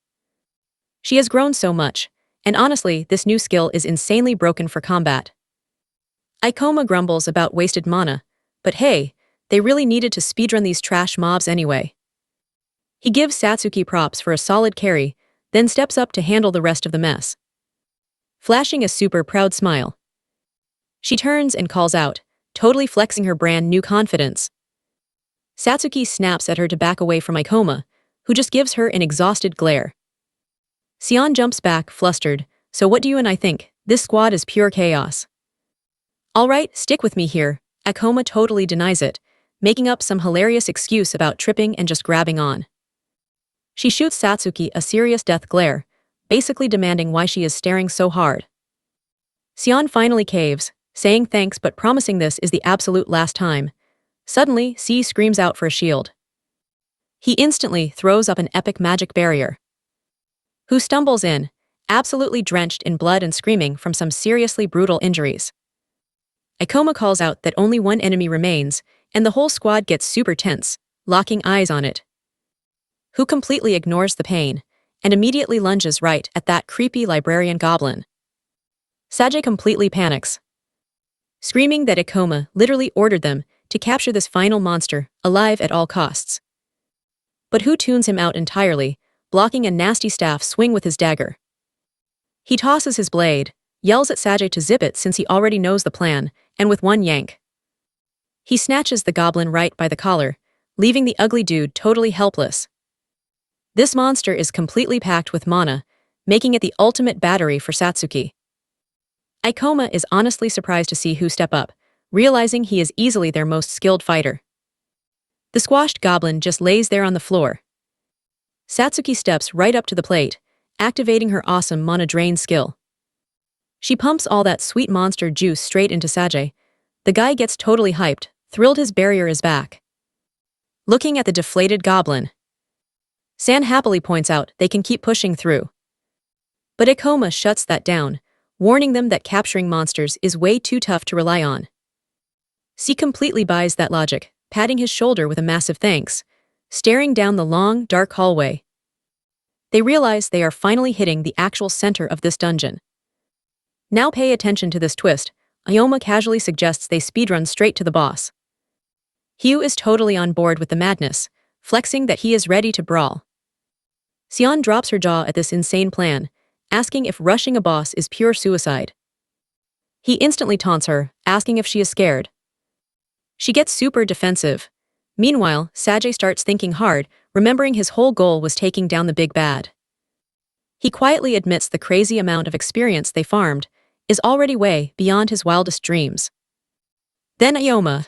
Speaker 1: She has grown so much, and honestly, this new skill is insanely broken for combat. Ikoma grumbles about wasted mana, but hey, they really needed to speedrun these trash mobs anyway. He gives Satsuki props for a solid carry, then steps up to handle the rest of the mess, flashing a super proud smile. She turns and calls out, totally flexing her brand new confidence. Satsuki snaps at her to back away from Ikoma, who just gives her an exhausted glare. Cyan jumps back, flustered, so what do you and I think? This squad is pure chaos. Alright, stick with me here. Ikoma totally denies it, making up some hilarious excuse about tripping and just grabbing on. She shoots Satsuki a serious death glare, basically demanding why she is staring so hard. Cyan finally caves, saying thanks but promising this is the absolute last time. Suddenly, C screams out for a shield. He instantly throws up an epic magic barrier. Who stumbles in, absolutely drenched in blood and screaming from some seriously brutal injuries. Ikoma calls out that only one enemy remains, and the whole squad gets super tense, locking eyes on it. Who completely ignores the pain, and immediately lunges right at that creepy librarian goblin. Sage completely panics, screaming that Ikoma literally ordered them to capture this final monster alive at all costs. But Who tunes him out entirely, blocking a nasty staff swing with his dagger. He tosses his blade, yells at Sage to zip it since he already knows the plan, and with one yank, he snatches the goblin right by the collar, leaving the ugly dude totally helpless. This monster is completely packed with mana, making it the ultimate battery for Satsuki. Ikoma is honestly surprised to see Who step up, realizing he is easily their most skilled fighter. The squashed goblin just lays there on the floor. Satsuki steps right up to the plate, activating her awesome mana drain skill. She pumps all that sweet monster juice straight into Sage. The guy gets totally hyped, thrilled his barrier is back. Looking at the deflated goblin, San happily points out they can keep pushing through. But Ikoma shuts that down, warning them that capturing monsters is way too tough to rely on. C completely buys that logic, patting his shoulder with a massive thanks, staring down the long, dark hallway. They realize they are finally hitting the actual center of this dungeon. Now pay attention to this twist. Ikoma casually suggests they speedrun straight to the boss. Hugh is totally on board with the madness, flexing that he is ready to brawl. Sion drops her jaw at this insane plan, asking if rushing a boss is pure suicide. He instantly taunts her, asking if she is scared. She gets super defensive. Meanwhile, Sage starts thinking hard, remembering his whole goal was taking down the big bad. He quietly admits the crazy amount of experience they farmed is already way beyond his wildest dreams. Then Ikoma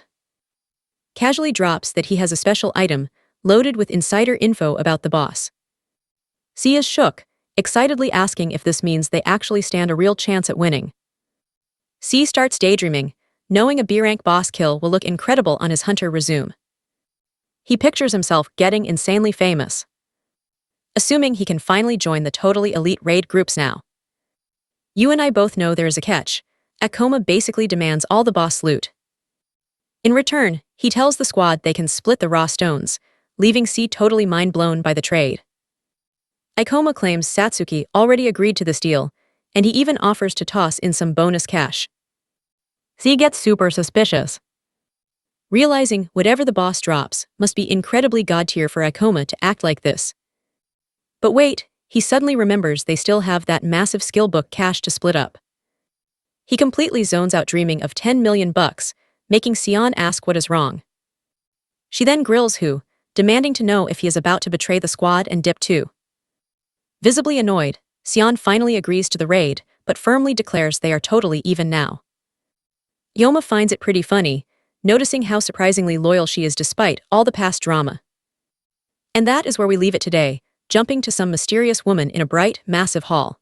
Speaker 1: casually drops that he has a special item loaded with insider info about the boss. C is shook, excitedly asking if this means they actually stand a real chance at winning. C starts daydreaming, knowing a B-rank boss kill will look incredible on his hunter resume. He pictures himself getting insanely famous, assuming he can finally join the totally elite raid groups now. You and I both know there is a catch. Ikoma basically demands all the boss loot. In return, he tells the squad they can split the raw stones, leaving C totally mind-blown by the trade. Ikoma claims Satsuki already agreed to this deal, and he even offers to toss in some bonus cash. C gets super suspicious, realizing whatever the boss drops must be incredibly god-tier for Ikoma to act like this. But wait, he suddenly remembers they still have that massive skill book cash to split up. He completely zones out dreaming of 10 million bucks, making Sion ask what is wrong. She then grills Who, demanding to know if he is about to betray the squad and dip too. Visibly annoyed, Sion finally agrees to the raid, but firmly declares they are totally even now. Ikoma finds it pretty funny, noticing how surprisingly loyal she is despite all the past drama. And that is where we leave it today, jumping to some mysterious woman in a bright, massive hall.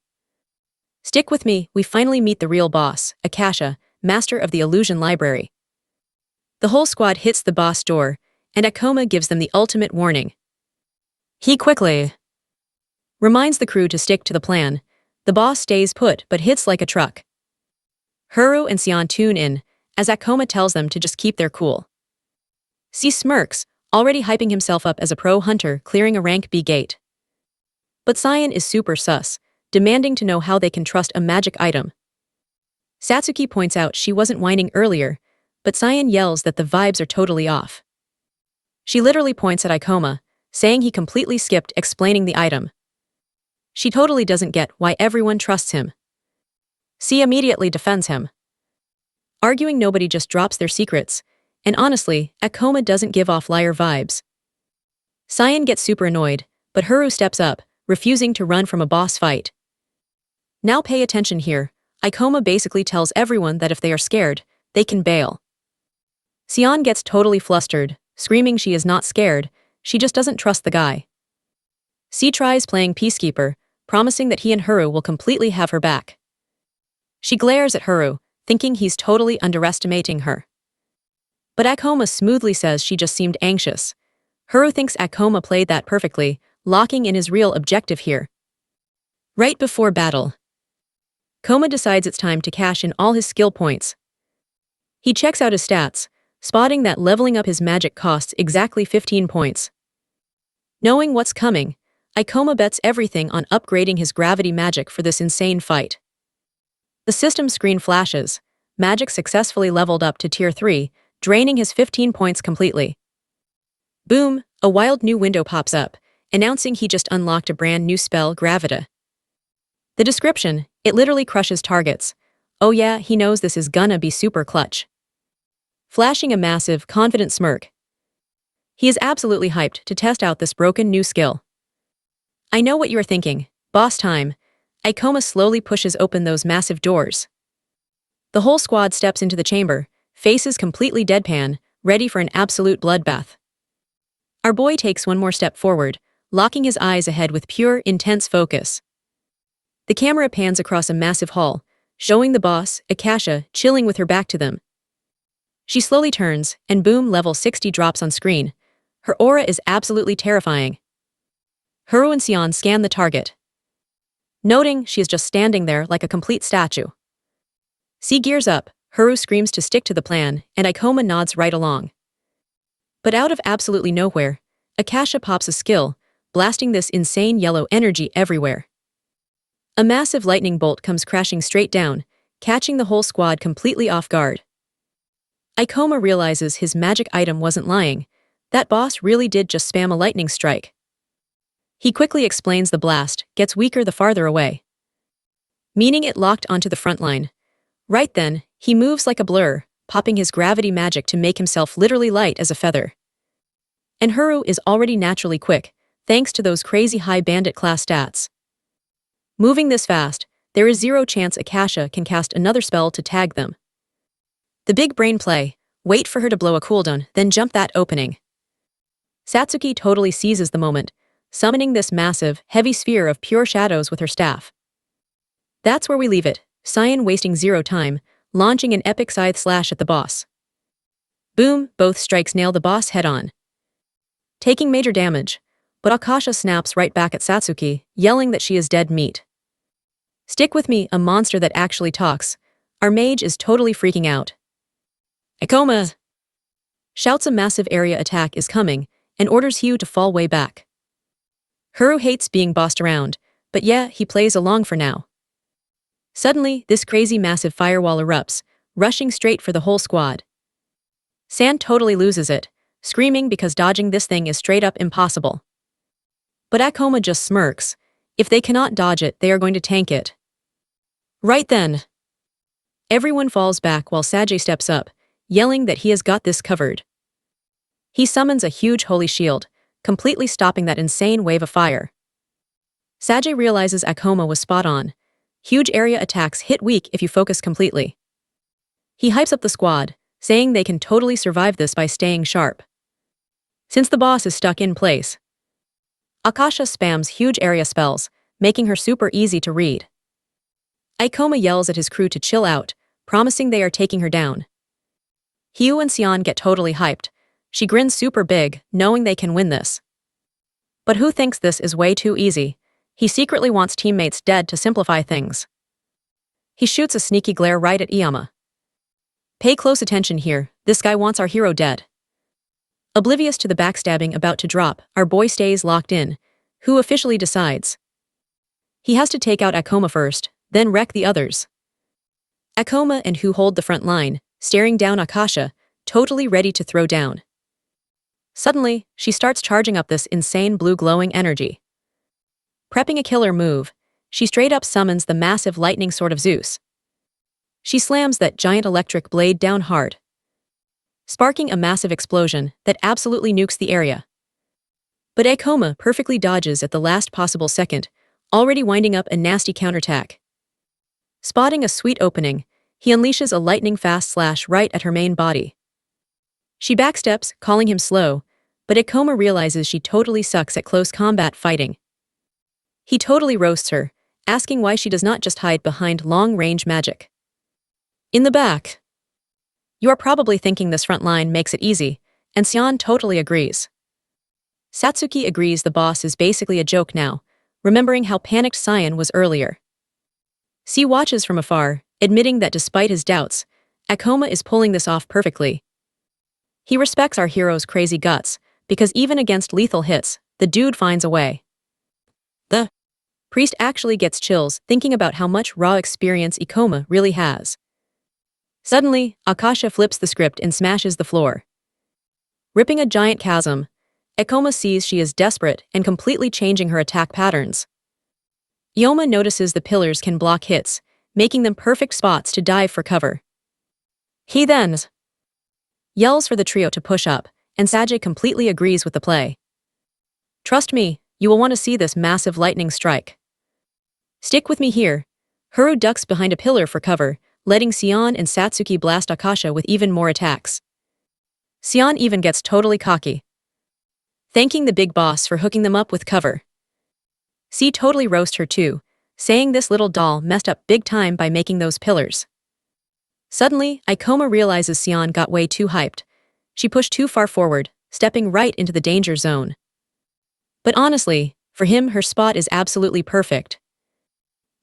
Speaker 1: Stick with me, we finally meet the real boss, Akasha, master of the illusion library. The whole squad hits the boss door, and Ikoma gives them the ultimate warning. He quickly reminds the crew to stick to the plan. The boss stays put but hits like a truck. Huru and Sion tune in, as Ikoma tells them to just keep their cool. C smirks, already hyping himself up as a pro hunter clearing a rank B gate. But Sion is super sus, demanding to know how they can trust a magic item. Satsuki points out she wasn't whining earlier, but Sion yells that the vibes are totally off. She literally points at Ikoma, saying he completely skipped explaining the item. She totally doesn't get why everyone trusts him. C immediately defends him, arguing nobody just drops their secrets, and honestly, Ikoma doesn't give off liar vibes. Sion gets super annoyed, but Huru steps up, refusing to run from a boss fight. Now pay attention here, Ikoma basically tells everyone that if they are scared, they can bail. Sion gets totally flustered, screaming she is not scared, she just doesn't trust the guy. C tries playing peacekeeper, promising that he and Huru will completely have her back. She glares at Huru, thinking he's totally underestimating her. But Akoma smoothly says she just seemed anxious. Huru thinks Akoma played that perfectly, locking in his real objective here. Right before battle, Koma decides it's time to cash in all his skill points. He checks out his stats, spotting that leveling up his magic costs exactly 15 points. Knowing what's coming, Ikoma bets everything on upgrading his gravity magic for this insane fight. The system screen flashes. Magic successfully leveled up to Tier 3, draining his 15 points completely. Boom, a wild new window pops up, announcing he just unlocked a brand new spell, Gravita. The description, it literally crushes targets. Oh yeah, he knows this is gonna be super clutch. Flashing a massive, confident smirk. He is absolutely hyped to test out this broken new skill. I know what you are thinking, boss time. Ikoma slowly pushes open those massive doors. The whole squad steps into the chamber, faces completely deadpan, ready for an absolute bloodbath. Our boy takes one more step forward, locking his eyes ahead with pure, intense focus. The camera pans across a massive hall, showing the boss, Akasha, chilling with her back to them. She slowly turns, and boom, level 60 drops on screen. Her aura is absolutely terrifying. Huru and Sion scan the target, noting she is just standing there like a complete statue. See gears up, Huru screams to stick to the plan, and Ikoma nods right along. But out of absolutely nowhere, Akasha pops a skill, blasting this insane yellow energy everywhere. A massive lightning bolt comes crashing straight down, catching the whole squad completely off guard. Ikoma realizes his magic item wasn't lying. That boss really did just spam a lightning strike. He quickly explains the blast gets weaker the farther away, meaning it locked onto the front line. Right then, he moves like a blur, popping his gravity magic to make himself literally light as a feather. And Huru is already naturally quick, thanks to those crazy high bandit class stats. Moving this fast, there is zero chance Akasha can cast another spell to tag them. The big brain play, wait for her to blow a cooldown, then jump that opening. Satsuki totally seizes the moment, summoning this massive, heavy sphere of pure shadows with her staff. That's where we leave it, Sion wasting zero time, launching an epic scythe slash at the boss. Boom, both strikes nail the boss head-on, taking major damage, but Akasha snaps right back at Satsuki, yelling that she is dead meat. Stick with me, a monster that actually talks. Our mage is totally freaking out. Ikoma shouts a massive area attack is coming, and orders Hugh to fall way back. Huru hates being bossed around, but yeah, he plays along for now. Suddenly, this crazy massive firewall erupts, rushing straight for the whole squad. San totally loses it, screaming because dodging this thing is straight up impossible. But Akoma just smirks. If they cannot dodge it, they are going to tank it. Right then, everyone falls back while Sajay steps up, yelling that he has got this covered. He summons a huge holy shield, completely stopping that insane wave of fire. Sajay realizes Akoma was spot on. Huge area attacks hit weak if you focus completely. He hypes up the squad, saying they can totally survive this by staying sharp. Since the boss is stuck in place, Akasha spams huge area spells, making her super easy to read. Ikoma yells at his crew to chill out, promising they are taking her down. Hugh and Sion get totally hyped. She grins super big, knowing they can win this. But who thinks this is way too easy? He secretly wants teammates dead to simplify things. He shoots a sneaky glare right at Iyama. Pay close attention here, this guy wants our hero dead. Oblivious to the backstabbing about to drop, our boy stays locked in. Who officially decides? He has to take out Akoma first, then wreck the others. Akoma and Who hold the front line, staring down Akasha, totally ready to throw down. Suddenly, she starts charging up this insane blue glowing energy. Prepping a killer move, she straight up summons the massive lightning sword of Zeus. She slams that giant electric blade down hard, sparking a massive explosion that absolutely nukes the area. But Akoma perfectly dodges at the last possible second, already winding up a nasty counterattack. Spotting a sweet opening, he unleashes a lightning-fast slash right at her main body. She backsteps, calling him slow, but Akoma realizes she totally sucks at close combat fighting. He totally roasts her, asking why she does not just hide behind long-range magic. In the back, You are probably thinking this front line makes it easy, and Sion totally agrees. Satsuki agrees the boss is basically a joke now, remembering how panicked Sion was earlier. C watches from afar, admitting that despite his doubts, Akoma is pulling this off perfectly. He respects our hero's crazy guts, because even against lethal hits, the dude finds a way. The priest actually gets chills thinking about how much raw experience Ikoma really has. Suddenly, Akasha flips the script and smashes the floor. Ripping a giant chasm, Ikoma sees she is desperate and completely changing her attack patterns. Ioma notices the pillars can block hits, making them perfect spots to dive for cover. He then yells for the trio to push up, and Sage completely agrees with the play. Trust me, you will want to see this massive lightning strike. Stick with me here. Haru ducks behind a pillar for cover, letting Sion and Satsuki blast Akasha with even more attacks. Sion even gets totally cocky, thanking the big boss for hooking them up with cover. C totally roast her too, saying this little doll messed up big time by making those pillars. Suddenly, Ikoma realizes Sion got way too hyped. She pushed too far forward, stepping right into the danger zone. But honestly, for him her spot is absolutely perfect.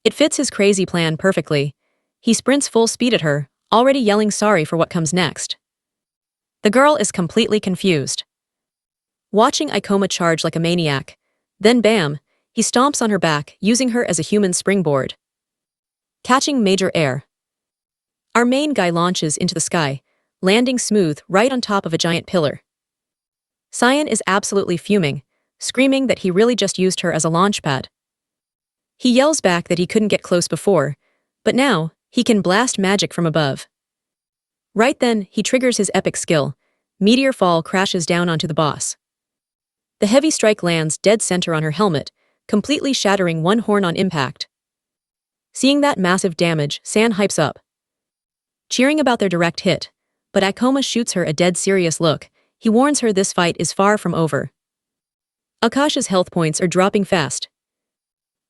Speaker 1: It fits his crazy plan perfectly. He sprints full speed at her, already yelling sorry for what comes next. The girl is completely confused, watching Ikoma charge like a maniac. Then bam, he stomps on her back, using her as a human springboard. Catching major air, our main guy launches into the sky, landing smooth right on top of a giant pillar. Sion is absolutely fuming, screaming that he really just used her as a launch pad. He yells back that he couldn't get close before, but now, he can blast magic from above. Right then, he triggers his epic skill. Meteor Fall crashes down onto the boss. The heavy strike lands dead center on her helmet, completely shattering one horn on impact. Seeing that massive damage, San hypes up, cheering about their direct hit, but Ikoma shoots her a dead serious look. He warns her this fight is far from over. Akasha's health points are dropping fast,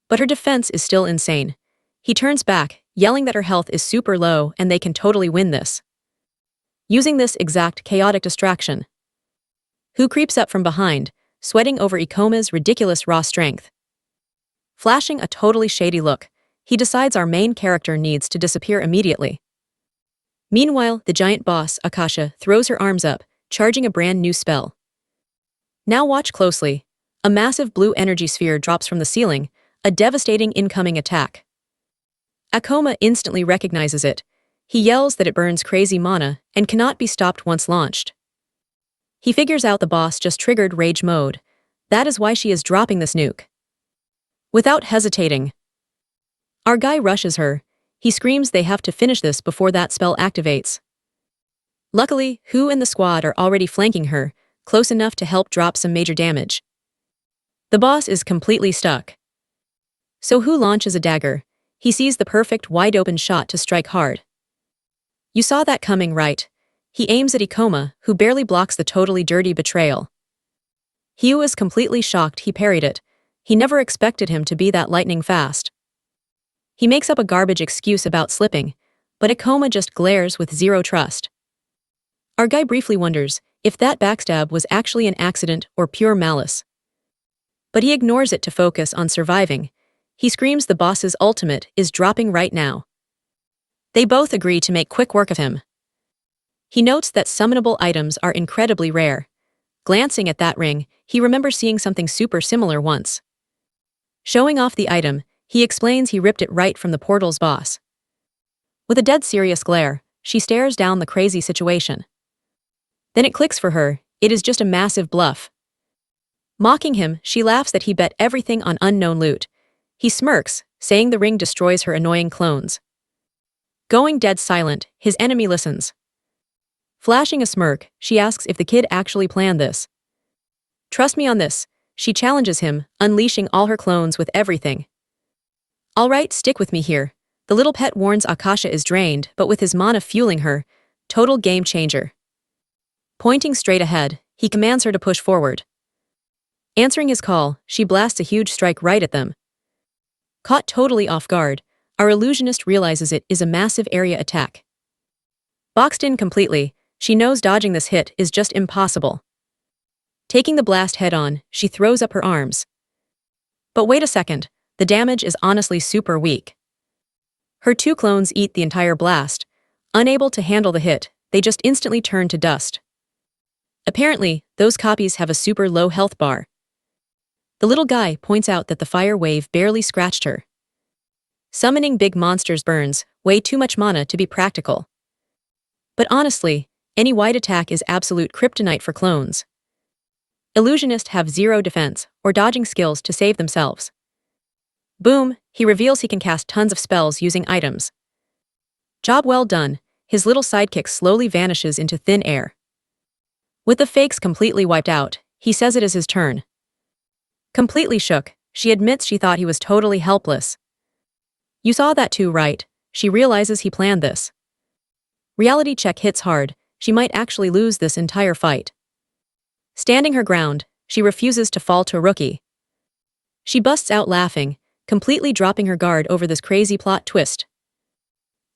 Speaker 1: but her defense is still insane. He turns back, yelling that her health is super low and they can totally win this. Using this exact chaotic distraction, Who creeps up from behind, sweating over Ikoma's ridiculous raw strength. Flashing a totally shady look, he decides our main character needs to disappear immediately. Meanwhile, the giant boss, Akasha, throws her arms up, charging a brand new spell. Now watch closely. A massive blue energy sphere drops from the ceiling, a devastating incoming attack. Akoma instantly recognizes it. He yells that it burns crazy mana and cannot be stopped once launched. He figures out the boss just triggered rage mode. That is why she is dropping this nuke. Without hesitating, our guy rushes her. He screams they have to finish this before that spell activates. Luckily, Hu and the squad are already flanking her, close enough to help drop some major damage. The boss is completely stuck. So Hu launches a dagger. He sees the perfect wide-open shot to strike hard. You saw that coming, right? He aims at Ikoma, who barely blocks the totally dirty betrayal. Hu is completely shocked he parried it. He never expected him to be that lightning fast. He makes up a garbage excuse about slipping, but Ikoma just glares with zero trust. Our guy briefly wonders if that backstab was actually an accident or pure malice. But he ignores it to focus on surviving. He screams the boss's ultimate is dropping right now. They both agree to make quick work of him. He notes that summonable items are incredibly rare. Glancing at that ring, he remembers seeing something super similar once. Showing off the item, he explains he ripped it right from the portal's boss. With a dead serious glare, she stares down the crazy situation. Then it clicks for her, it is just a massive bluff. Mocking him, she laughs that he bet everything on unknown loot. He smirks, saying the ring destroys her annoying clones. Going dead silent, his enemy listens. Flashing a smirk, she asks if the kid actually planned this. Trust me on this, she challenges him, unleashing all her clones with everything. Alright, stick with me here. The little pet warns Akasha is drained, but with his mana fueling her, total game changer. Pointing straight ahead, he commands her to push forward. Answering his call, she blasts a huge strike right at them. Caught totally off guard, our illusionist realizes it is a massive area attack. Boxed in completely, she knows dodging this hit is just impossible. Taking the blast head-on, she throws up her arms. But wait a second, the damage is honestly super weak. Her two clones eat the entire blast. Unable to handle the hit, they just instantly turn to dust. Apparently, those copies have a super low health bar. The little guy points out that the fire wave barely scratched her. Summoning big monsters burns way too much mana to be practical. But honestly, any wide attack is absolute kryptonite for clones. Illusionists have zero defense or dodging skills to save themselves. Boom, he reveals he can cast tons of spells using items. Job well done, his little sidekick slowly vanishes into thin air. With the fakes completely wiped out, he says it is his turn. Completely shook, she admits she thought he was totally helpless. You saw that too, right? She realizes he planned this. Reality check hits hard, she might actually lose this entire fight. Standing her ground, she refuses to fall to a rookie. She busts out laughing, completely dropping her guard over this crazy plot twist.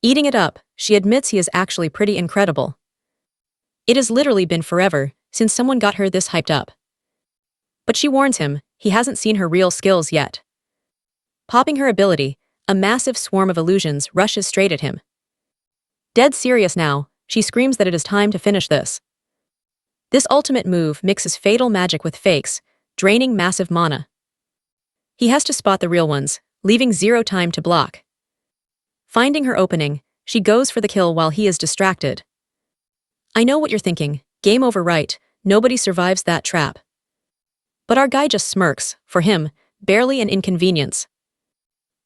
Speaker 1: Eating it up, she admits he is actually pretty incredible. It has literally been forever since someone got her this hyped up. But she warns him, he hasn't seen her real skills yet. Popping her ability, a massive swarm of illusions rushes straight at him. Dead serious now, she screams that it is time to finish this. This ultimate move mixes fatal magic with fakes, draining massive mana. He has to spot the real ones, leaving zero time to block. Finding her opening, she goes for the kill while he is distracted. I know what you're thinking, game over, right? Nobody survives that trap. But our guy just smirks, for him, barely an inconvenience.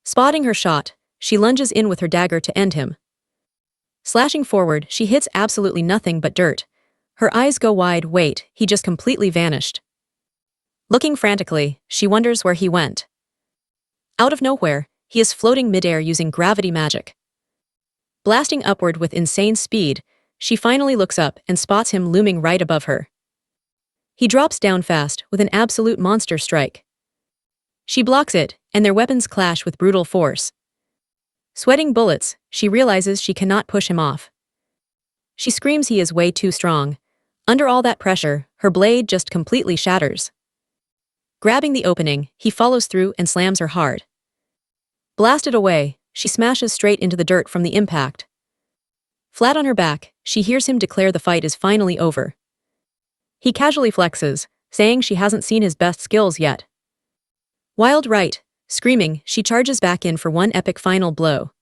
Speaker 1: Spotting her shot, she lunges in with her dagger to end him. Slashing forward, she hits absolutely nothing but dirt. Her eyes go wide, wait, he just completely vanished. Looking frantically, she wonders where he went. Out of nowhere, he is floating midair using gravity magic. Blasting upward with insane speed, she finally looks up and spots him looming right above her. He drops down fast with an absolute monster strike. She blocks it, and their weapons clash with brutal force. Sweating bullets, she realizes she cannot push him off. She screams he is way too strong. Under all that pressure, her blade just completely shatters. Grabbing the opening, he follows through and slams her hard. Blasted away, she smashes straight into the dirt from the impact. Flat on her back, she hears him declare the fight is finally over. He casually flexes, saying she hasn't seen his best skills yet. Wild right, screaming, she charges back in for one epic final blow.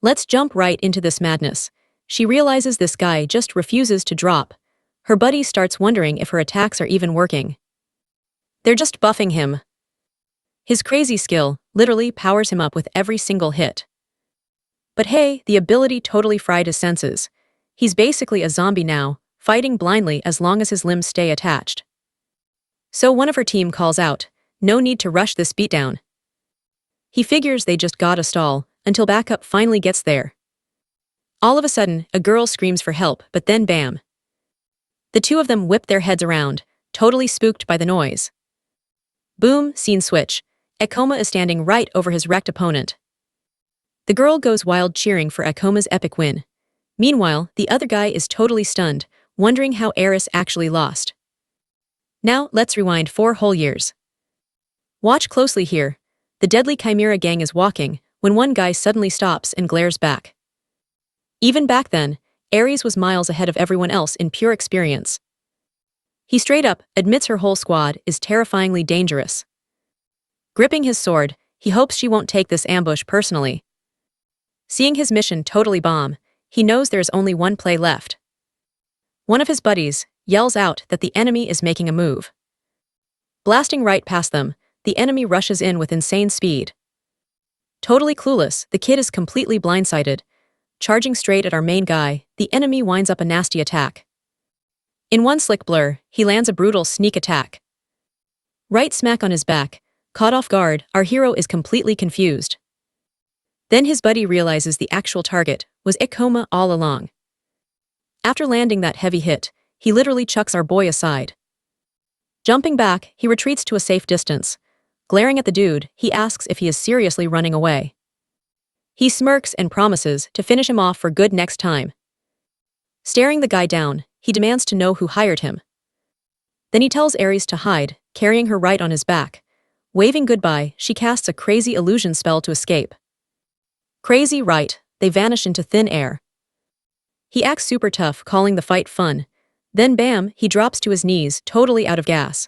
Speaker 1: Let's jump right into this madness. She realizes this guy just refuses to drop. Her buddy starts wondering if her attacks are even working. They're just buffing him. His crazy skill literally powers him up with every single hit. But hey, the ability totally fried his senses. He's basically a zombie now, fighting blindly as long as his limbs stay attached. So one of her team calls out, no need to rush this beatdown. He figures they just gotta stall until backup finally gets there. All of a sudden, a girl screams for help, but then bam. The two of them whip their heads around, totally spooked by the noise. Boom, scene switch. Ekoma is standing right over his wrecked opponent. The girl goes wild cheering for Ekoma's epic win. Meanwhile, the other guy is totally stunned, wondering how Eris actually lost. Now, let's rewind 4 whole years. Watch closely here. The deadly Chimera gang is walking, when one guy suddenly stops and glares back. Even back then, Ares was miles ahead of everyone else in pure experience. He straight up admits her whole squad is terrifyingly dangerous. Gripping his sword, he hopes she won't take this ambush personally. Seeing his mission totally bomb, he knows there's only one play left. One of his buddies yells out that the enemy is making a move. Blasting right past them, the enemy rushes in with insane speed. Totally clueless, the kid is completely blindsided. Charging straight at our main guy, the enemy winds up a nasty attack. In one slick blur, he lands a brutal sneak attack. Right smack on his back, caught off guard, our hero is completely confused. Then his buddy realizes the actual target was Ekoma all along. After landing that heavy hit, he literally chucks our boy aside. Jumping back, he retreats to a safe distance. Glaring at the dude, he asks if he is seriously running away. He smirks and promises to finish him off for good next time. Staring the guy down, he demands to know who hired him. Then he tells Ares to hide, carrying her right on his back. Waving goodbye, she casts a crazy illusion spell to escape. Crazy, right? They vanish into thin air. He acts super tough, calling the fight fun. Then bam, he drops to his knees, totally out of gas.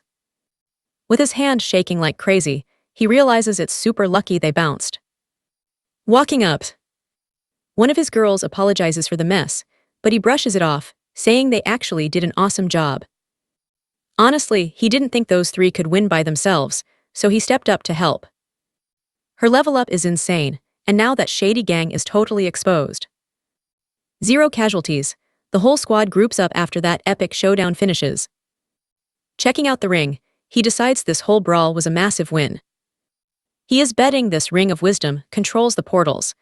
Speaker 1: With his hand shaking like crazy, he realizes it's super lucky they bounced. Walking up. One of his girls apologizes for the mess, but he brushes it off, saying they actually did an awesome job. Honestly, he didn't think those three could win by themselves, so he stepped up to help. Her level up is insane, and now that shady gang is totally exposed. 0 casualties, the whole squad groups up after that epic showdown finishes. Checking out the ring, he decides this whole brawl was a massive win. He is betting this ring of wisdom controls the portals.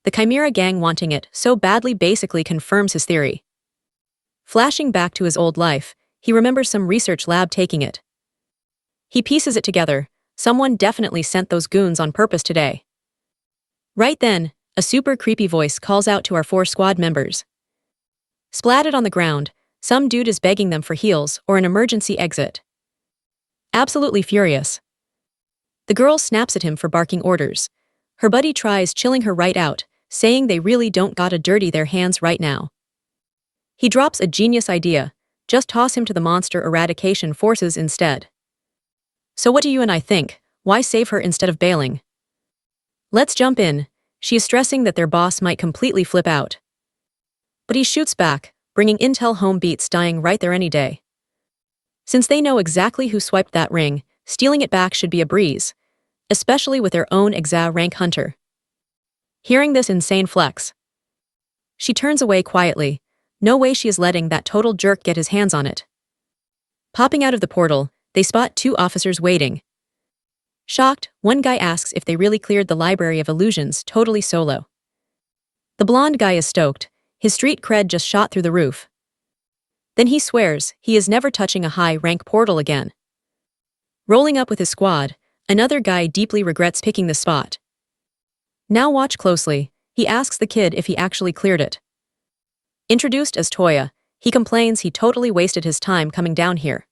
Speaker 1: The Chimera gang wanting it so badly basically confirms his theory. Flashing back to his old life, he remembers some research lab taking it. He pieces it together. Someone definitely sent those goons on purpose today. Right then, a super creepy voice calls out to our 4 squad members. Splatted on the ground, some dude is begging them for heals or an emergency exit. Absolutely furious. The girl snaps at him for barking orders. Her buddy tries chilling her right out, saying they really don't gotta dirty their hands right now. He drops a genius idea, just toss him to the monster eradication forces instead. So what do you and I think? Why save her instead of bailing? Let's jump in. She is stressing that their boss might completely flip out. But he shoots back, bringing intel home beats dying right there any day. Since they know exactly who swiped that ring, stealing it back should be a breeze, especially with their own exa rank hunter. Hearing this insane flex, she turns away quietly. No way she is letting that total jerk get his hands on it. Popping out of the portal, they spot 2 officers waiting. Shocked, one guy asks if they really cleared the Library of Illusions totally solo. The blonde guy is stoked, his street cred just shot through the roof. Then he swears he is never touching a high-rank portal again. Rolling up with his squad, another guy deeply regrets picking the spot. Now watch closely, he asks the kid if he actually cleared it. Introduced as Toya, he complains he totally wasted his time coming down here.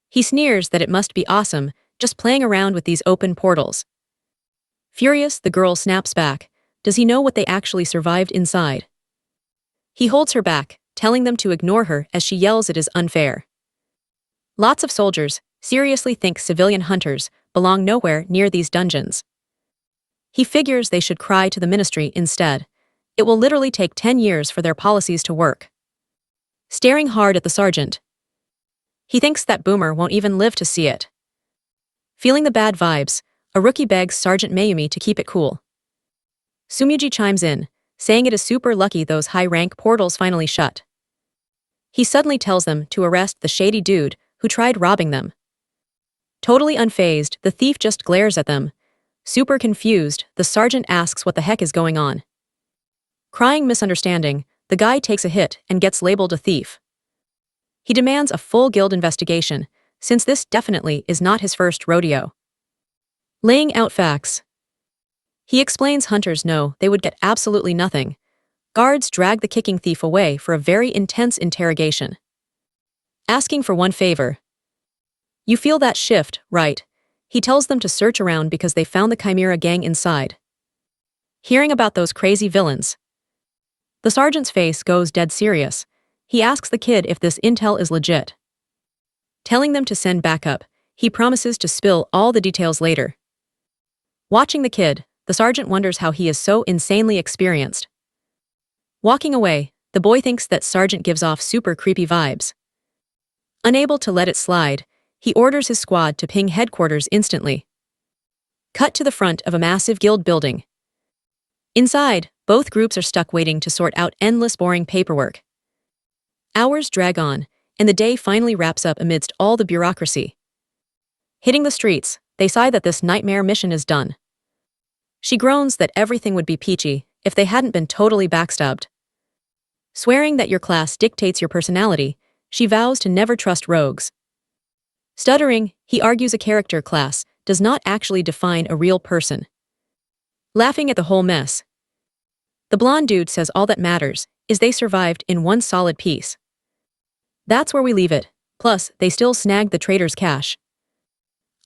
Speaker 1: He sneers that it must be awesome, just playing around with these open portals. Furious, the girl snaps back. Does he know what they actually survived inside? He holds her back, telling them to ignore her as she yells it is unfair. Lots of soldiers seriously think civilian hunters belong nowhere near these dungeons. He figures they should cry to the ministry instead. It will literally take 10 years for their policies to work. Staring hard at the sergeant, he thinks that boomer won't even live to see it. Feeling the bad vibes, a rookie begs Sergeant Mayumi to keep it cool. Sumuji chimes in, saying it is super lucky those high-rank portals finally shut. He suddenly tells them to arrest the shady dude who tried robbing them. Totally unfazed, the thief just glares at them. Super confused, the sergeant asks what the heck is going on. Crying misunderstanding, the guy takes a hit and gets labeled a thief. He demands a full guild investigation, since this definitely is not his first rodeo. Laying out facts, he explains hunters know they would get absolutely nothing. Guards drag the kicking thief away for a very intense interrogation. Asking for one favor. You feel that shift, right? He tells them to search around because they found the Chimera gang inside. Hearing about those crazy villains, the sergeant's face goes dead serious. He asks the kid if this intel is legit. Telling them to send backup, he promises to spill all the details later. Watching the kid, the sergeant wonders how he is so insanely experienced. Walking away, the boy thinks that sergeant gives off super creepy vibes. Unable to let it slide, he orders his squad to ping headquarters instantly. Cut to the front of a massive guild building. Inside, both groups are stuck waiting to sort out endless boring paperwork. Hours drag on, and the day finally wraps up amidst all the bureaucracy. Hitting the streets, they sigh that this nightmare mission is done. She groans that everything would be peachy if they hadn't been totally backstabbed. Swearing that your class dictates your personality, she vows to never trust rogues. Stuttering, he argues a character class does not actually define a real person. Laughing at the whole mess, the blonde dude says all that matters is they survived in one solid piece. That's where we leave it. Plus, they still snagged the trader's cash.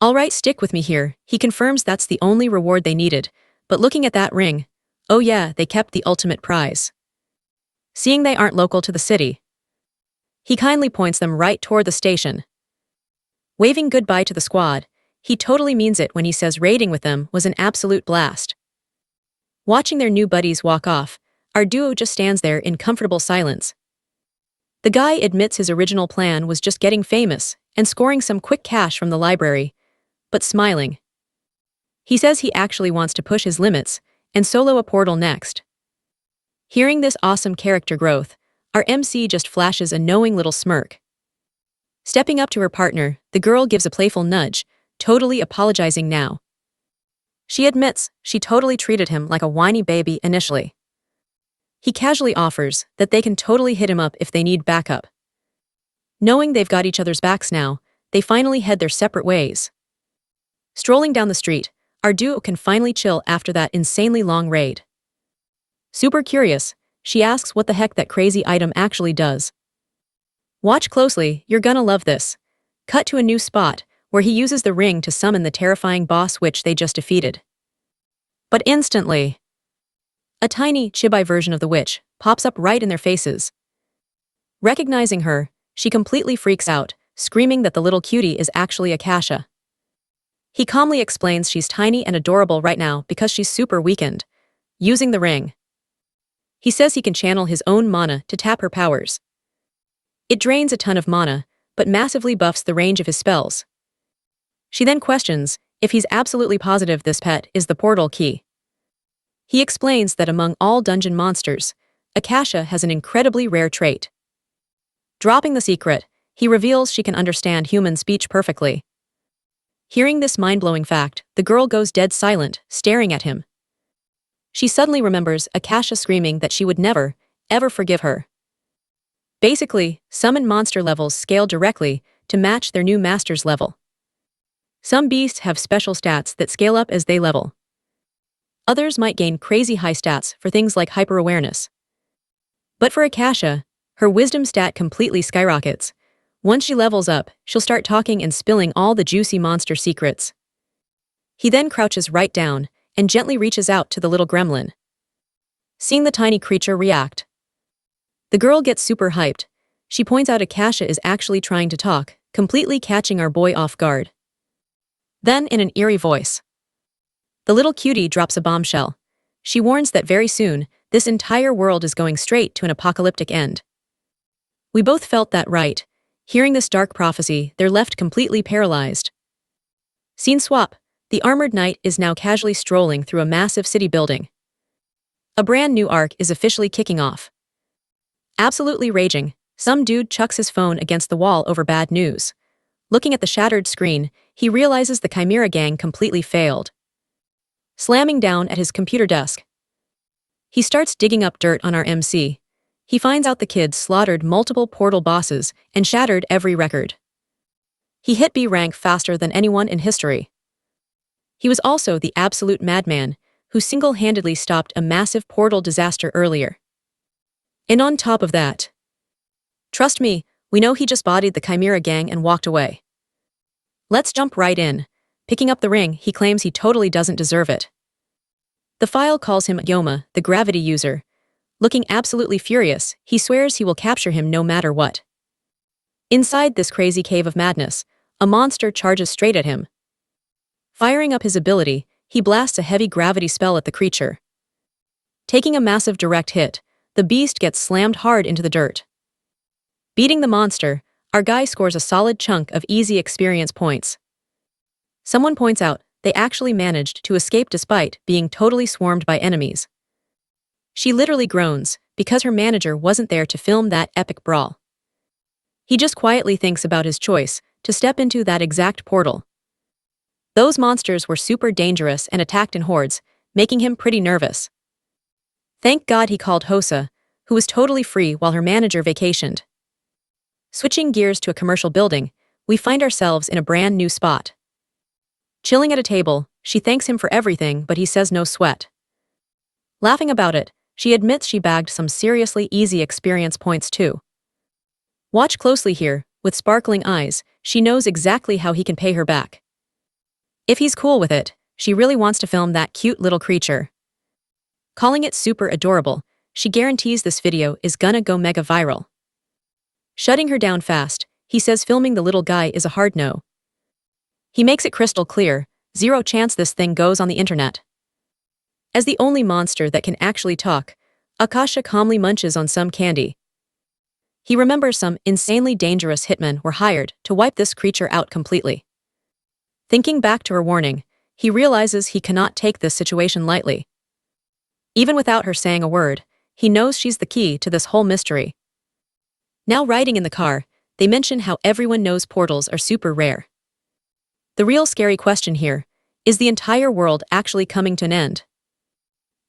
Speaker 1: Alright, stick with me here. He confirms that's the only reward they needed, but looking at that ring, oh yeah, they kept the ultimate prize. Seeing they aren't local to the city, he kindly points them right toward the station. Waving goodbye to the squad, he totally means it when he says raiding with them was an absolute blast. Watching their new buddies walk off, our duo just stands there in comfortable silence. The guy admits his original plan was just getting famous and scoring some quick cash from the library, but smiling. He says he actually wants to push his limits and solo a portal next. Hearing this awesome character growth, our MC just flashes a knowing little smirk. Stepping up to her partner, the girl gives a playful nudge, totally apologizing now. She admits she totally treated him like a whiny baby initially. He casually offers that they can totally hit him up if they need backup. Knowing they've got each other's backs now, they finally head their separate ways. Strolling down the street, our duo can finally chill after that insanely long raid. Super curious, she asks what the heck that crazy item actually does. Watch closely, you're gonna love this. Cut to a new spot, where he uses the ring to summon the terrifying boss witch they just defeated. But instantly, a tiny, chibi version of the witch pops up right in their faces. Recognizing her, she completely freaks out, screaming that the little cutie is actually Akasha. He calmly explains she's tiny and adorable right now because she's super weakened, using the ring. He says he can channel his own mana to tap her powers. It drains a ton of mana, but massively buffs the range of his spells. She then questions if he's absolutely positive this pet is the portal key. He explains that among all dungeon monsters, Akasha has an incredibly rare trait. Dropping the secret, he reveals she can understand human speech perfectly. Hearing this mind-blowing fact, the girl goes dead silent, staring at him. She suddenly remembers Akasha screaming that she would never, ever forgive her. Basically, summon monster levels scale directly to match their new master's level. Some beasts have special stats that scale up as they level. Others might gain crazy high stats for things like hyper-awareness. But for Akasha, her wisdom stat completely skyrockets. Once she levels up, she'll start talking and spilling all the juicy monster secrets. He then crouches right down and gently reaches out to the little gremlin. Seeing the tiny creature react, the girl gets super hyped. She points out Akasha is actually trying to talk, completely catching our boy off guard. Then, in an eerie voice, the little cutie drops a bombshell. She warns that very soon, this entire world is going straight to an apocalyptic end. We both felt that right. Hearing this dark prophecy, they're left completely paralyzed. Scene swap. The armored knight is now casually strolling through a massive city building. A brand new arc is officially kicking off. Absolutely raging, some dude chucks his phone against the wall over bad news. Looking at the shattered screen, he realizes the Chimera gang completely failed. Slamming down at his computer desk, he starts digging up dirt on our MC. He finds out the kids slaughtered multiple portal bosses and shattered every record. He hit B rank faster than anyone in history. He was also the absolute madman who single-handedly stopped a massive portal disaster earlier. And on top of that, trust me, we know he just bodied the Chimera gang and walked away. Let's jump right in. Picking up the ring, he claims he totally doesn't deserve it. The file calls him Yoma, the gravity user. Looking absolutely furious, he swears he will capture him no matter what. Inside this crazy cave of madness, a monster charges straight at him. Firing up his ability, he blasts a heavy gravity spell at the creature. Taking a massive direct hit, the beast gets slammed hard into the dirt. Beating the monster, our guy scores a solid chunk of easy experience points. Someone points out they actually managed to escape despite being totally swarmed by enemies. She literally groans because her manager wasn't there to film that epic brawl. He just quietly thinks about his choice to step into that exact portal. Those monsters were super dangerous and attacked in hordes, making him pretty nervous. Thank God he called Hosa, who was totally free while her manager vacationed. Switching gears to a commercial building, we find ourselves in a brand new spot. Chilling at a table, she thanks him for everything, but he says no sweat. Laughing about it, she admits she bagged some seriously easy experience points too. Watch closely here, with sparkling eyes, she knows exactly how he can pay her back. If he's cool with it, she really wants to film that cute little creature. Calling it super adorable, she guarantees this video is gonna go mega viral. Shutting her down fast, he says filming the little guy is a hard no. He makes it crystal clear, zero chance this thing goes on the internet. As the only monster that can actually talk, Akasha calmly munches on some candy. He remembers some insanely dangerous hitmen were hired to wipe this creature out completely. Thinking back to her warning, he realizes he cannot take this situation lightly. Even without her saying a word, he knows she's the key to this whole mystery. Now riding in the car, they mention how everyone knows portals are super rare. The real scary question here, is the entire world actually coming to an end?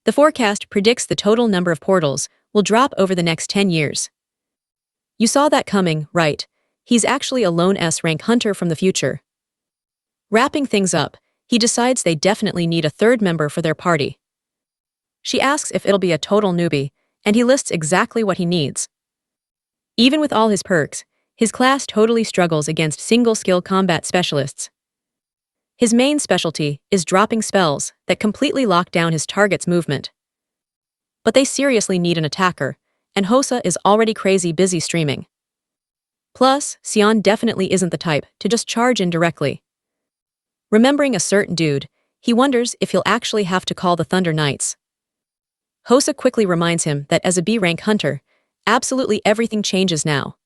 Speaker 1: The forecast predicts the total number of portals will drop over the next 10 years. You saw that coming, right? He's actually a lone S-rank hunter from the future. Wrapping things up, he decides they definitely need a third member for their party. She asks if it'll be a total newbie, and he lists exactly what he needs. Even with all his perks, his class totally struggles against single-skill combat specialists. His main specialty is dropping spells that completely lock down his target's movement. But they seriously need an attacker, and Hosa is already crazy busy streaming. Plus, Sion definitely isn't the type to just charge in directly. Remembering a certain dude, he wonders if he'll actually have to call the Thunder Knights. Hosa quickly reminds him that as a B-rank hunter, absolutely everything changes now.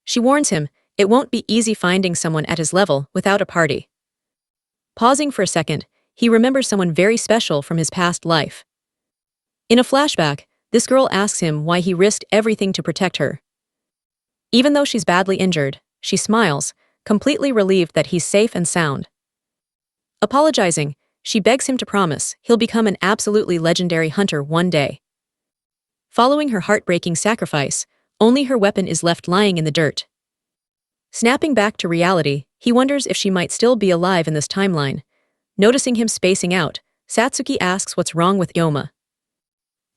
Speaker 1: She warns him it won't be easy finding someone at his level without a party. Pausing for a second, he remembers someone very special from his past life. In a flashback, this girl asks him why he risked everything to protect her. Even though she's badly injured, she smiles, completely relieved that he's safe and sound. Apologizing, she begs him to promise he'll become an absolutely legendary hunter one day. Following her heartbreaking sacrifice, only her weapon is left lying in the dirt. Snapping back to reality, he wonders if she might still be alive in this timeline. Noticing him spacing out, Satsuki asks what's wrong with Yoma.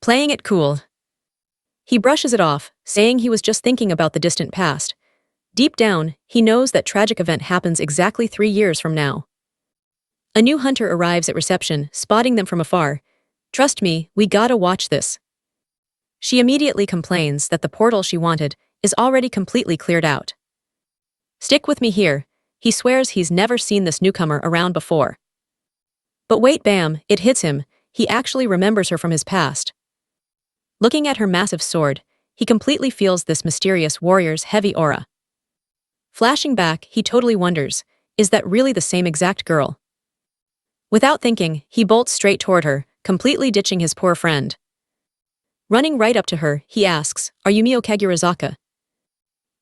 Speaker 1: Playing it cool. He brushes it off, saying he was just thinking about the distant past. Deep down, he knows that tragic event happens exactly 3 years from now. A new hunter arrives at reception, spotting them from afar. Trust me, we gotta watch this. She immediately complains that the portal she wanted is already completely cleared out. Stick with me here, he swears he's never seen this newcomer around before. But wait, bam, it hits him, he actually remembers her from his past. Looking at her massive sword, he completely feels this mysterious warrior's heavy aura. Flashing back, he totally wonders, is that really the same exact girl? Without thinking, he bolts straight toward her, completely ditching his poor friend. Running right up to her, he asks, "Are you Mio Kagurazaka?"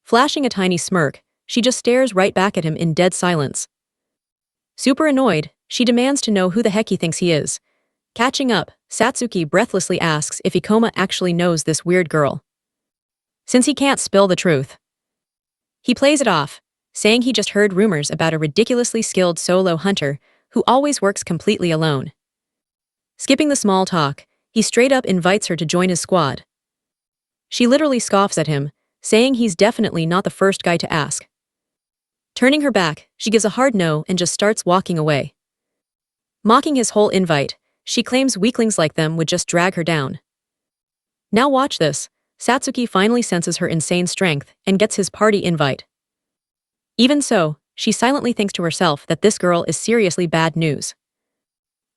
Speaker 1: Flashing a tiny smirk, she just stares right back at him in dead silence. Super annoyed, she demands to know who the heck he thinks he is. Catching up, Satsuki breathlessly asks if Ikoma actually knows this weird girl. Since he can't spill the truth, he plays it off, saying he just heard rumors about a ridiculously skilled solo hunter who always works completely alone. Skipping the small talk, he straight up invites her to join his squad. She literally scoffs at him, saying he's definitely not the first guy to ask. Turning her back, she gives a hard no and just starts walking away. Mocking his whole invite, she claims weaklings like them would just drag her down. Now watch this, Satsuki finally senses her insane strength and gets his party invite. Even so, she silently thinks to herself that this girl is seriously bad news.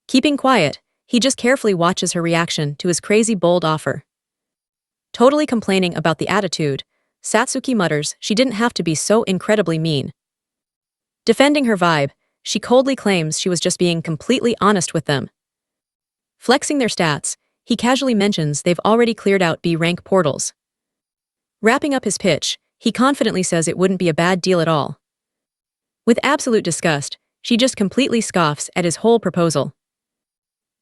Speaker 1: Keeping quiet, he just carefully watches her reaction to his crazy bold offer. Totally complaining about the attitude, Satsuki mutters she didn't have to be so incredibly mean. Defending her vibe, she coldly claims she was just being completely honest with them. Flexing their stats, he casually mentions they've already cleared out B-rank portals. Wrapping up his pitch, he confidently says it wouldn't be a bad deal at all. With absolute disgust, she just completely scoffs at his whole proposal.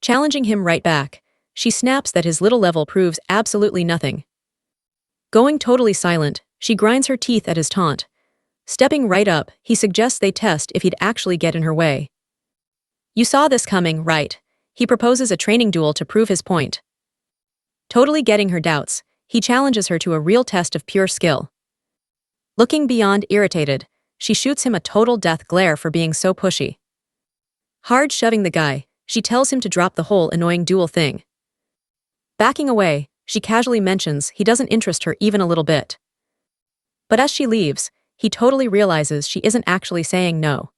Speaker 1: Challenging him right back, she snaps that his little level proves absolutely nothing. Going totally silent, she grinds her teeth at his taunt. Stepping right up, he suggests they test if he'd actually get in her way. You saw this coming, right? He proposes a training duel to prove his point. Totally getting her doubts, he challenges her to a real test of pure skill. Looking beyond irritated, she shoots him a total death glare for being so pushy. Hard shoving the guy, she tells him to drop the whole annoying duel thing. Backing away, she casually mentions he doesn't interest her even a little bit. But as she leaves, he totally realizes she isn't actually saying no.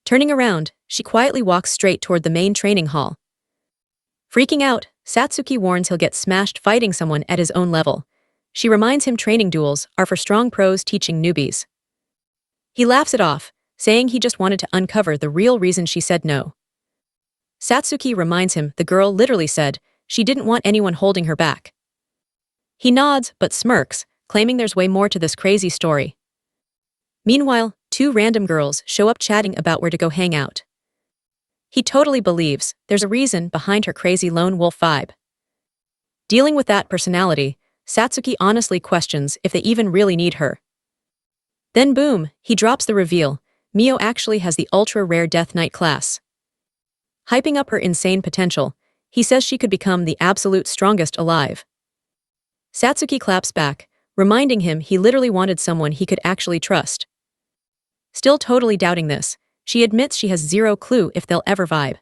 Speaker 1: Turning around, she quietly walks straight toward the main training hall. Freaking out, Satsuki warns he'll get smashed fighting someone at his own level. She reminds him training duels are for strong pros teaching newbies. He laughs it off, saying he just wanted to uncover the real reason she said no. Satsuki reminds him the girl literally said she didn't want anyone holding her back. He nods but smirks, claiming there's way more to this crazy story. Meanwhile, two random girls show up chatting about where to go hang out. He totally believes there's a reason behind her crazy lone wolf vibe. Dealing with that personality, Satsuki honestly questions if they even really need her. Then boom, he drops the reveal, Mio actually has the ultra-rare Death Knight class. Hyping up her insane potential, he says she could become the absolute strongest alive. Satsuki claps back, reminding him he literally wanted someone he could actually trust. Still totally doubting this, she admits she has zero clue if they'll ever vibe.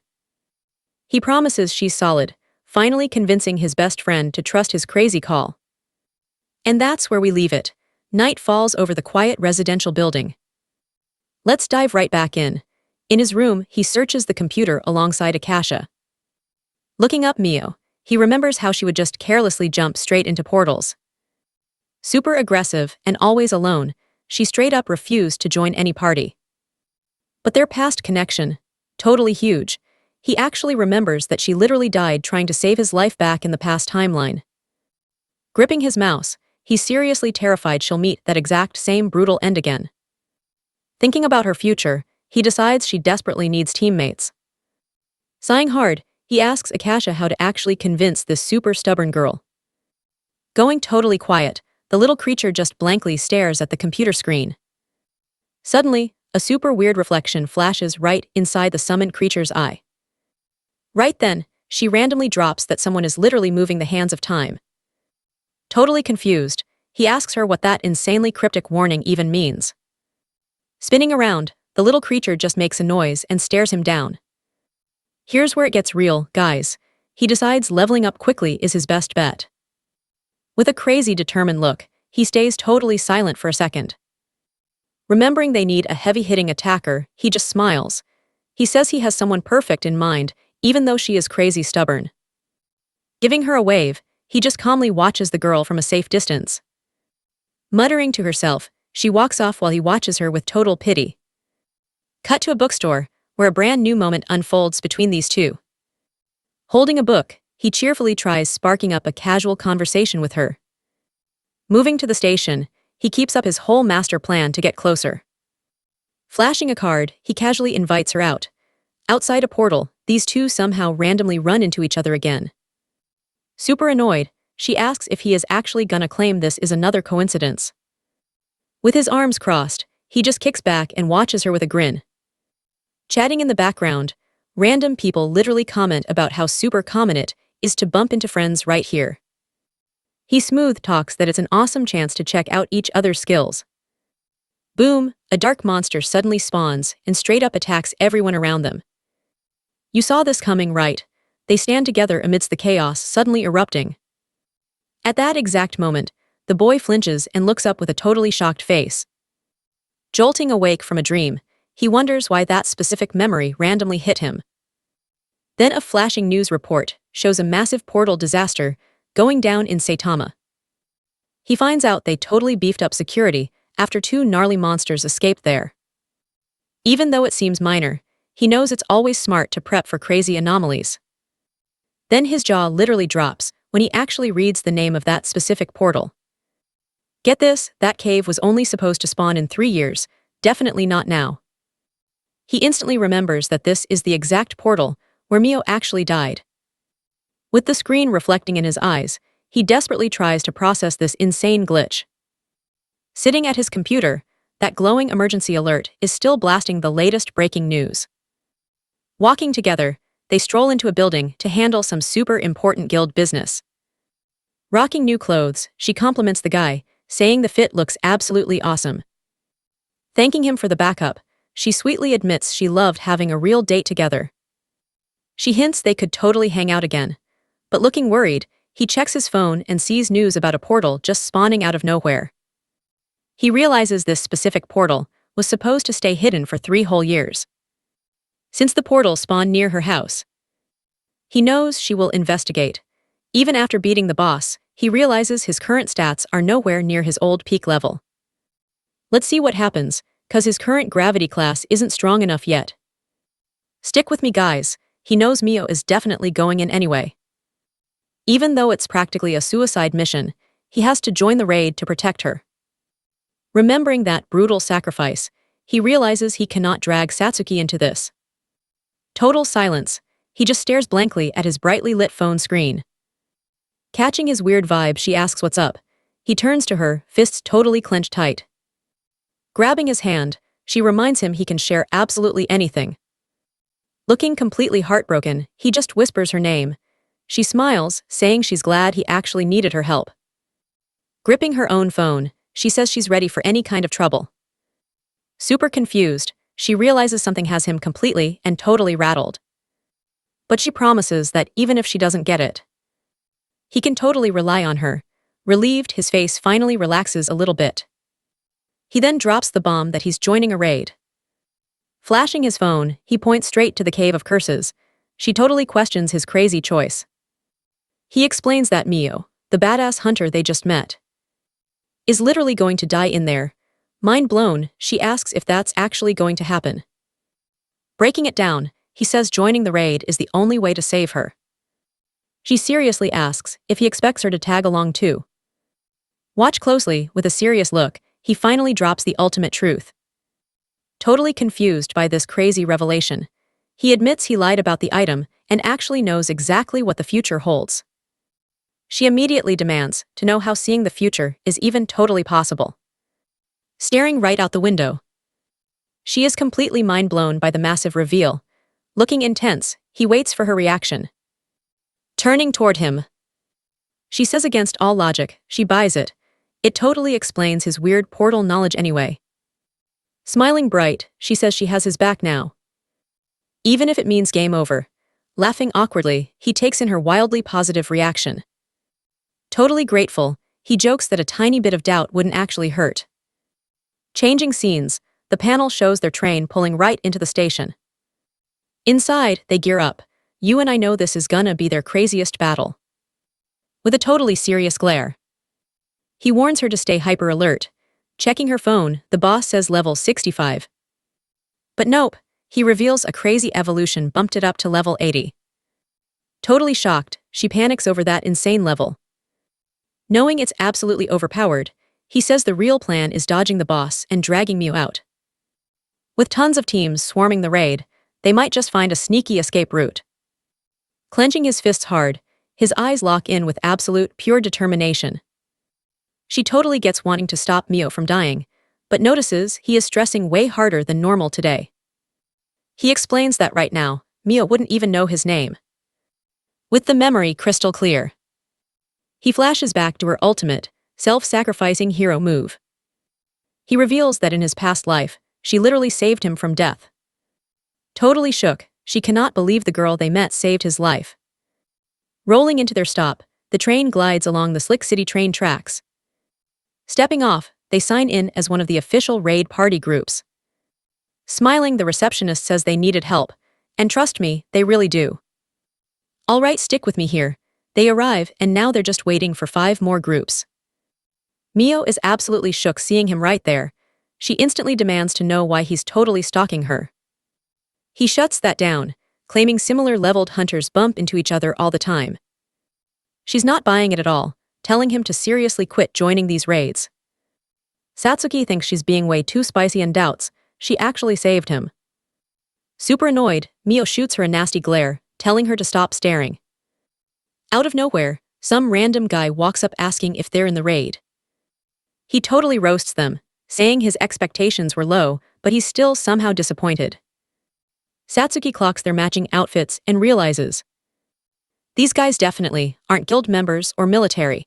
Speaker 1: He promises she's solid, finally convincing his best friend to trust his crazy call. And that's where we leave it. Night falls over the quiet residential building. Let's dive right back in. In his room, he searches the computer alongside Akasha. Looking up Mio, he remembers how she would just carelessly jump straight into portals. Super aggressive and always alone, she straight up refused to join any party. But their past connection, totally huge, he actually remembers that she literally died trying to save his life back in the past timeline. Gripping his mouse, he's seriously terrified she'll meet that exact same brutal end again. Thinking about her future, he decides she desperately needs teammates. Sighing hard, he asks Akasha how to actually convince this super stubborn girl. Going totally quiet, the little creature just blankly stares at the computer screen. Suddenly, a super weird reflection flashes right inside the summoned creature's eye. Right then, she randomly drops that someone is literally moving the hands of time. Totally confused, he asks her what that insanely cryptic warning even means. Spinning around, the little creature just makes a noise and stares him down. Here's where it gets real, guys. He decides leveling up quickly is his best bet. With a crazy determined look, he stays totally silent for a second. Remembering they need a heavy-hitting attacker, he just smiles. He says he has someone perfect in mind, even though she is crazy stubborn. Giving her a wave, he just calmly watches the girl from a safe distance. Muttering to herself, she walks off while he watches her with total pity. Cut to a bookstore, where a brand new moment unfolds between these two. Holding a book, he cheerfully tries sparking up a casual conversation with her. Moving to the station, he keeps up his whole master plan to get closer. Flashing a card, he casually invites her out. Outside a portal, these two somehow randomly run into each other again. Super annoyed, she asks if he is actually gonna claim this is another coincidence. With his arms crossed, he just kicks back and watches her with a grin. Chatting in the background, random people literally comment about how super common it is to bump into friends right here. He smooth talks that it's an awesome chance to check out each other's skills. Boom, a dark monster suddenly spawns and straight up attacks everyone around them. You saw this coming, right? They stand together amidst the chaos suddenly erupting. At that exact moment, the boy flinches and looks up with a totally shocked face. Jolting awake from a dream, he wonders why that specific memory randomly hit him. Then a flashing news report shows a massive portal disaster going down in Saitama. He finds out they totally beefed up security after two gnarly monsters escaped there. Even though it seems minor, he knows it's always smart to prep for crazy anomalies. Then his jaw literally drops when he actually reads the name of that specific portal. Get this, that cave was only supposed to spawn in 3 years, definitely not now. He instantly remembers that this is the exact portal where Mio actually died. With the screen reflecting in his eyes, he desperately tries to process this insane glitch. Sitting at his computer, that glowing emergency alert is still blasting the latest breaking news. Walking together, they stroll into a building to handle some super important guild business. Rocking new clothes, she compliments the guy, saying the fit looks absolutely awesome. Thanking him for the backup, she sweetly admits she loved having a real date together. She hints they could totally hang out again. But looking worried, he checks his phone and sees news about a portal just spawning out of nowhere. He realizes this specific portal was supposed to stay hidden for 3 whole years. Since the portal spawned near her house, he knows she will investigate. Even after beating the boss, he realizes his current stats are nowhere near his old peak level. Let's see what happens, cause his current gravity class isn't strong enough yet. Stick with me guys, he knows Mio is definitely going in anyway. Even though it's practically a suicide mission, he has to join the raid to protect her. Remembering that brutal sacrifice, he realizes he cannot drag Satsuki into this. Total silence, he just stares blankly at his brightly lit phone screen. Catching his weird vibe, she asks what's up. He turns to her, fists totally clenched tight. Grabbing his hand, she reminds him he can share absolutely anything. Looking completely heartbroken, he just whispers her name. She smiles, saying she's glad he actually needed her help. Gripping her own phone, she says she's ready for any kind of trouble. Super confused, she realizes something has him completely and totally rattled. But she promises that even if she doesn't get it, he can totally rely on her. Relieved, his face finally relaxes a little bit. He then drops the bomb that he's joining a raid. Flashing his phone, he points straight to the Cave of Curses. She totally questions his crazy choice. He explains that Mio, the badass hunter they just met, is literally going to die in there. Mind blown, she asks if that's actually going to happen. Breaking it down, he says joining the raid is the only way to save her. She seriously asks if he expects her to tag along too. Watch closely, with a serious look, he finally drops the ultimate truth. Totally confused by this crazy revelation, he admits he lied about the item and actually knows exactly what the future holds. She immediately demands to know how seeing the future is even totally possible. Staring right out the window, she is completely mind-blown by the massive reveal. Looking intense, he waits for her reaction. Turning toward him, she says against all logic, she buys it. It totally explains his weird portal knowledge anyway. Smiling bright, she says she has his back now, even if it means game over. Laughing awkwardly, he takes in her wildly positive reaction. Totally grateful, he jokes that a tiny bit of doubt wouldn't actually hurt. Changing scenes, the panel shows their train pulling right into the station. Inside, they gear up. You and I know this is gonna be their craziest battle. With a totally serious glare, he warns her to stay hyper alert. Checking her phone, the boss says level 65. But nope, he reveals a crazy evolution bumped it up to level 80. Totally shocked, she panics over that insane level. Knowing it's absolutely overpowered, he says the real plan is dodging the boss and dragging Mew out. With tons of teams swarming the raid, they might just find a sneaky escape route. Clenching his fists hard, his eyes lock in with absolute, pure determination. She totally gets wanting to stop Mio from dying, but notices he is stressing way harder than normal today. He explains that right now, Mio wouldn't even know his name. With the memory crystal clear, he flashes back to her ultimate, self-sacrificing hero move. He reveals that in his past life, she literally saved him from death. Totally shook, she cannot believe the girl they met saved his life. Rolling into their stop, the train glides along the slick city train tracks. Stepping off, they sign in as one of the official raid party groups. Smiling, the receptionist says they needed help, and trust me, they really do. All right, stick with me here. They arrive, and now they're just waiting for 5 more groups. Mio is absolutely shook seeing him right there. She instantly demands to know why he's totally stalking her. He shuts that down, claiming similar leveled hunters bump into each other all the time. She's not buying it at all, telling him to seriously quit joining these raids. Satsuki thinks she's being way too spicy and doubts she actually saved him. Super annoyed, Mio shoots her a nasty glare, telling her to stop staring. Out of nowhere, some random guy walks up asking if they're in the raid. He totally roasts them, saying his expectations were low, but he's still somehow disappointed. Satsuki clocks their matching outfits and realizes these guys definitely aren't guild members or military.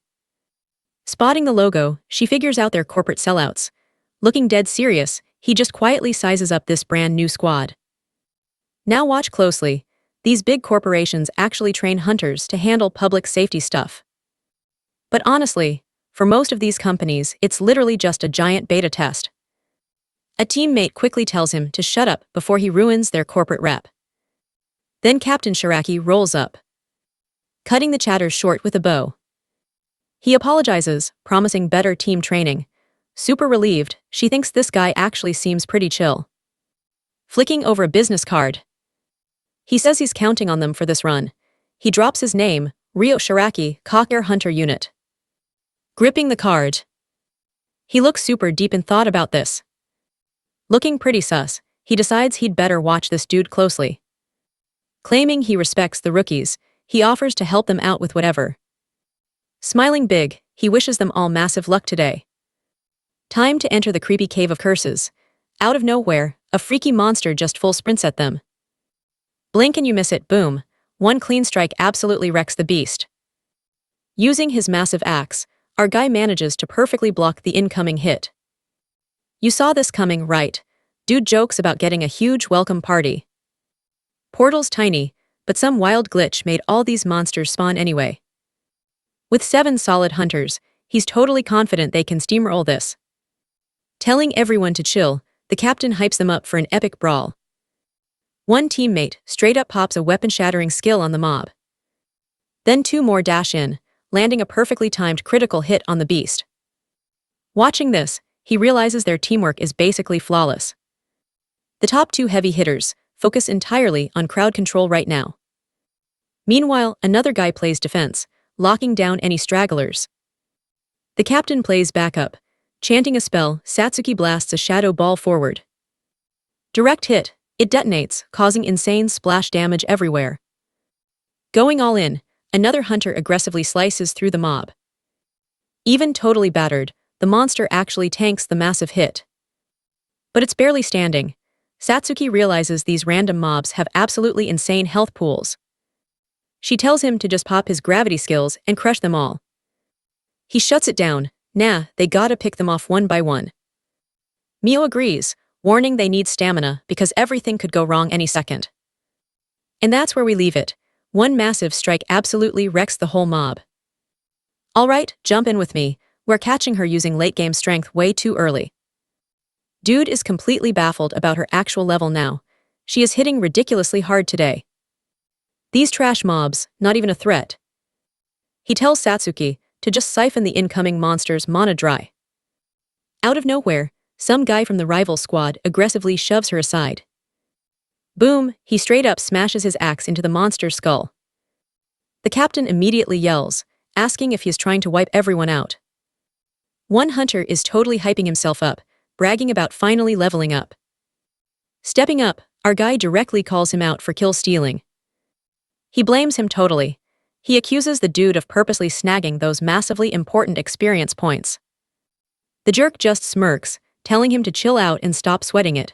Speaker 1: Spotting the logo, she figures out their corporate sellouts. Looking dead serious, he just quietly sizes up this brand new squad. Now watch closely. These big corporations actually train hunters to handle public safety stuff. But honestly, for most of these companies, it's literally just a giant beta test. A teammate quickly tells him to shut up before he ruins their corporate rep. Then Captain Shiraki rolls up, cutting the chatter short with a bow. He apologizes, promising better team training. Super relieved, she thinks this guy actually seems pretty chill. Flicking over a business card, he says he's counting on them for this run. He drops his name, Ryo Shiraki, Cocker Hunter Unit. Gripping the card, he looks super deep in thought about this. Looking pretty sus, he decides he'd better watch this dude closely. Claiming he respects the rookies, he offers to help them out with whatever. Smiling big, he wishes them all massive luck today. Time to enter the creepy cave of curses. Out of nowhere, a freaky monster just full sprints at them. Blink and you miss it, boom. One clean strike absolutely wrecks the beast. Using his massive axe, our guy manages to perfectly block the incoming hit. You saw this coming, right? Dude jokes about getting a huge welcome party. Portal's tiny, but some wild glitch made all these monsters spawn anyway. With 7 solid hunters, he's totally confident they can steamroll this. Telling everyone to chill, the captain hypes them up for an epic brawl. One teammate straight up pops a weapon-shattering skill on the mob. Then 2 more dash in, landing a perfectly timed critical hit on the beast. Watching this, he realizes their teamwork is basically flawless. The top 2 heavy hitters focus entirely on crowd control right now. Meanwhile, another guy plays defense, locking down any stragglers. The captain plays backup. Chanting a spell, Satsuki blasts a shadow ball forward. Direct hit, it detonates, causing insane splash damage everywhere. Going all in, another hunter aggressively slices through the mob. Even totally battered, the monster actually tanks the massive hit. But it's barely standing. Satsuki realizes these random mobs have absolutely insane health pools. She tells him to just pop his gravity skills and crush them all. He shuts it down. Nah, they gotta pick them off one by one. Mio agrees, warning they need stamina because everything could go wrong any second. And that's where we leave it. One massive strike absolutely wrecks the whole mob. Alright, jump in with me, we're catching her using late-game strength way too early. Dude is completely baffled about her actual level now. She is hitting ridiculously hard today. These trash mobs, not even a threat. He tells Satsuki to just siphon the incoming monster's mana dry. Out of nowhere, some guy from the rival squad aggressively shoves her aside. Boom, he straight up smashes his axe into the monster's skull. The captain immediately yells, asking if he is trying to wipe everyone out. One hunter is totally hyping himself up, bragging about finally leveling up. Stepping up, our guy directly calls him out for kill stealing. He blames him totally. He accuses the dude of purposely snagging those massively important experience points. The jerk just smirks, telling him to chill out and stop sweating it.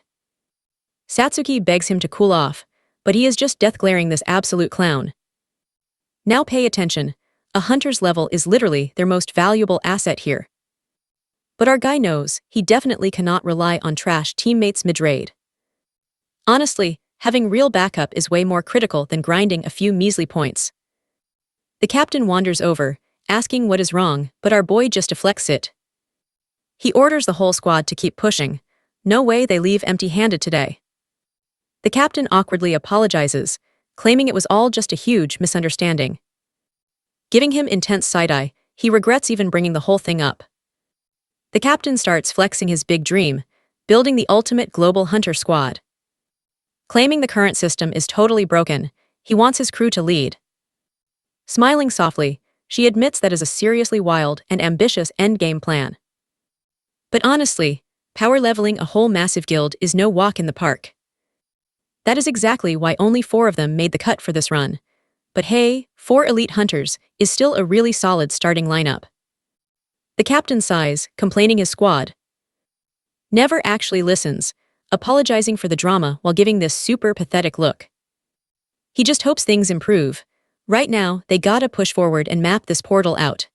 Speaker 1: Satsuki begs him to cool off, but he is just death-glaring this absolute clown. Now pay attention, a hunter's level is literally their most valuable asset here. But our guy knows he definitely cannot rely on trash teammates mid-raid. Honestly, having real backup is way more critical than grinding a few measly points. The captain wanders over, asking what is wrong, but our boy just deflects it. He orders the whole squad to keep pushing. No way they leave empty-handed today. The captain awkwardly apologizes, claiming it was all just a huge misunderstanding. Giving him intense side-eye, he regrets even bringing the whole thing up. The captain starts flexing his big dream, building the ultimate global hunter squad. Claiming the current system is totally broken, he wants his crew to lead. Smiling softly, she admits that is a seriously wild and ambitious endgame plan. But honestly, power leveling a whole massive guild is no walk in the park. That is exactly why only 4 of them made the cut for this run. But hey, 4 elite hunters is still a really solid starting lineup. The captain sighs, complaining his squad never actually listens, apologizing for the drama while giving this super pathetic look. He just hopes things improve. Right now, they gotta push forward and map this portal out.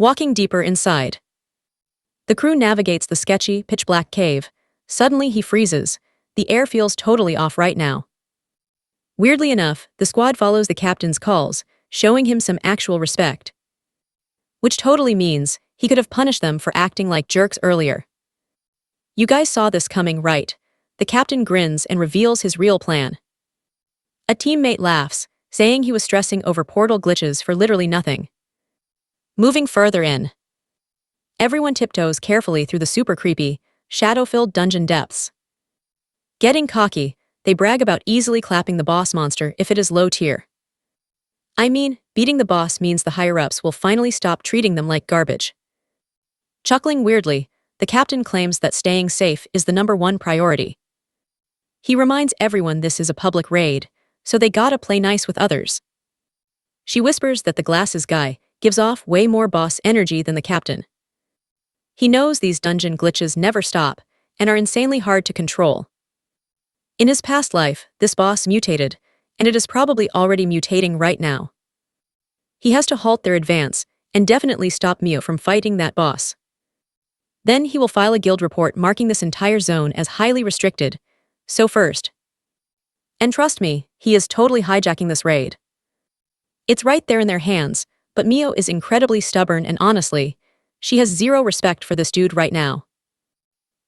Speaker 1: Walking deeper inside. The crew navigates the sketchy, pitch-black cave. Suddenly he freezes. The air feels totally off right now. Weirdly enough, the squad follows the captain's calls, showing him some actual respect. Which totally means he could have punished them for acting like jerks earlier. You guys saw this coming, right? The captain grins and reveals his real plan. A teammate laughs, saying he was stressing over portal glitches for literally nothing. Moving further in. Everyone tiptoes carefully through the super creepy, shadow-filled dungeon depths. Getting cocky, they brag about easily clapping the boss monster if it is low tier. I mean, beating the boss means the higher-ups will finally stop treating them like garbage. Chuckling weirdly, the captain claims that staying safe is the #1 priority. He reminds everyone this is a public raid, so they gotta play nice with others. She whispers that the glasses guy gives off way more boss energy than the captain. He knows these dungeon glitches never stop and are insanely hard to control. In his past life, this boss mutated, and it is probably already mutating right now. He has to halt their advance and definitely stop Mio from fighting that boss. Then he will file a guild report marking this entire zone as highly restricted. So first. And trust me, he is totally hijacking this raid. It's right there in their hands, but Mio is incredibly stubborn and honestly, she has zero respect for this dude right now.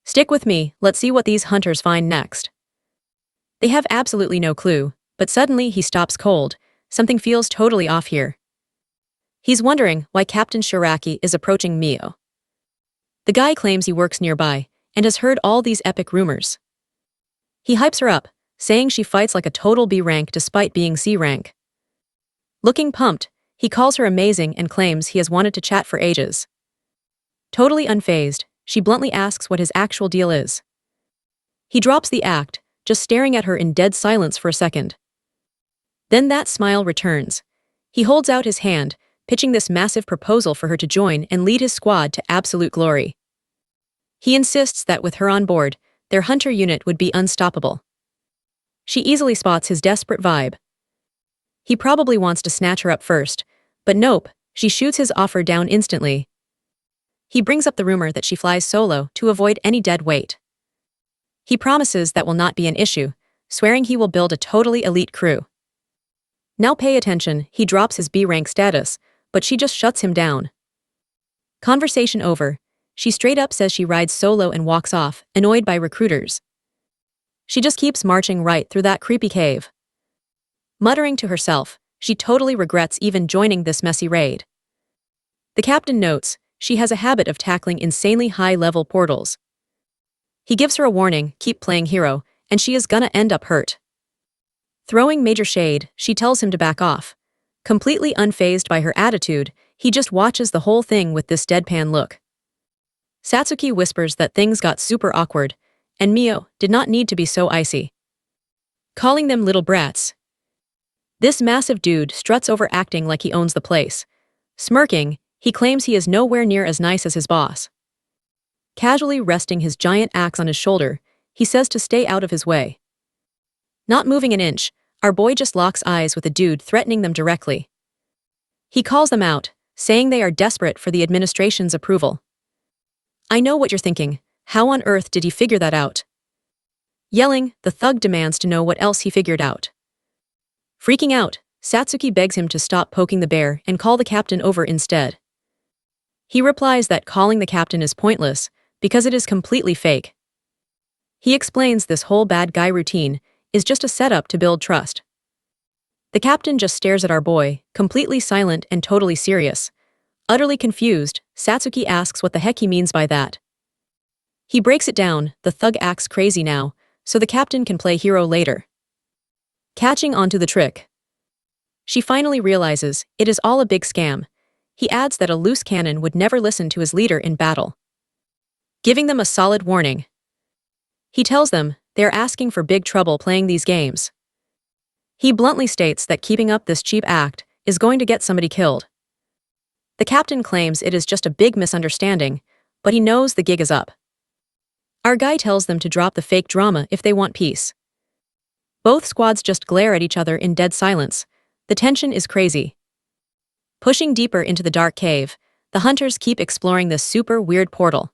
Speaker 1: Stick with me, let's see what these hunters find next. They have absolutely no clue, but suddenly he stops cold. Something feels totally off here. He's wondering why Captain Shiraki is approaching Mio. The guy claims he works nearby and has heard all these epic rumors. He hypes her up, saying she fights like a total B rank despite being C rank. Looking pumped, he calls her amazing and claims he has wanted to chat for ages. Totally unfazed, she bluntly asks what his actual deal is. He drops the act, just staring at her in dead silence for a second. Then that smile returns. He holds out his hand, pitching this massive proposal for her to join and lead his squad to absolute glory. He insists that with her on board, their hunter unit would be unstoppable. She easily spots his desperate vibe. He probably wants to snatch her up first, but nope, she shoots his offer down instantly. He brings up the rumor that she flies solo to avoid any dead weight. He promises that will not be an issue, swearing he will build a totally elite crew. Now pay attention, he drops his B rank status, but she just shuts him down. Conversation over, she straight up says she rides solo and walks off, annoyed by recruiters. She just keeps marching right through that creepy cave. Muttering to herself, she totally regrets even joining this messy raid. The captain notes, she has a habit of tackling insanely high-level portals. He gives her a warning, keep playing hero, and she is gonna end up hurt. Throwing major shade, she tells him to back off. Completely unfazed by her attitude, he just watches the whole thing with this deadpan look. Satsuki whispers that things got super awkward, and Mio did not need to be so icy. Calling them little brats. This massive dude struts over acting like he owns the place. Smirking, he claims he is nowhere near as nice as his boss. Casually resting his giant axe on his shoulder, he says to stay out of his way. Not moving an inch, our boy just locks eyes with a dude threatening them directly. He calls them out, saying they are desperate for the administration's approval. I know what you're thinking, how on earth did he figure that out? Yelling, the thug demands to know what else he figured out. Freaking out, Satsuki begs him to stop poking the bear and call the captain over instead. He replies that calling the captain is pointless, because it is completely fake. He explains this whole bad guy routine is just a setup to build trust. The captain just stares at our boy, completely silent and totally serious. Utterly confused, Satsuki asks what the heck he means by that. He breaks it down, the thug acts crazy now, so the captain can play hero later. Catching onto the trick. She finally realizes it is all a big scam. He adds that a loose cannon would never listen to his leader in battle, giving them a solid warning. He tells them they are asking for big trouble playing these games. He bluntly states that keeping up this cheap act is going to get somebody killed. The captain claims it is just a big misunderstanding, but he knows the gig is up. Our guy tells them to drop the fake drama if they want peace. Both squads just glare at each other in dead silence. The tension is crazy. Pushing deeper into the dark cave, the hunters keep exploring this super weird portal.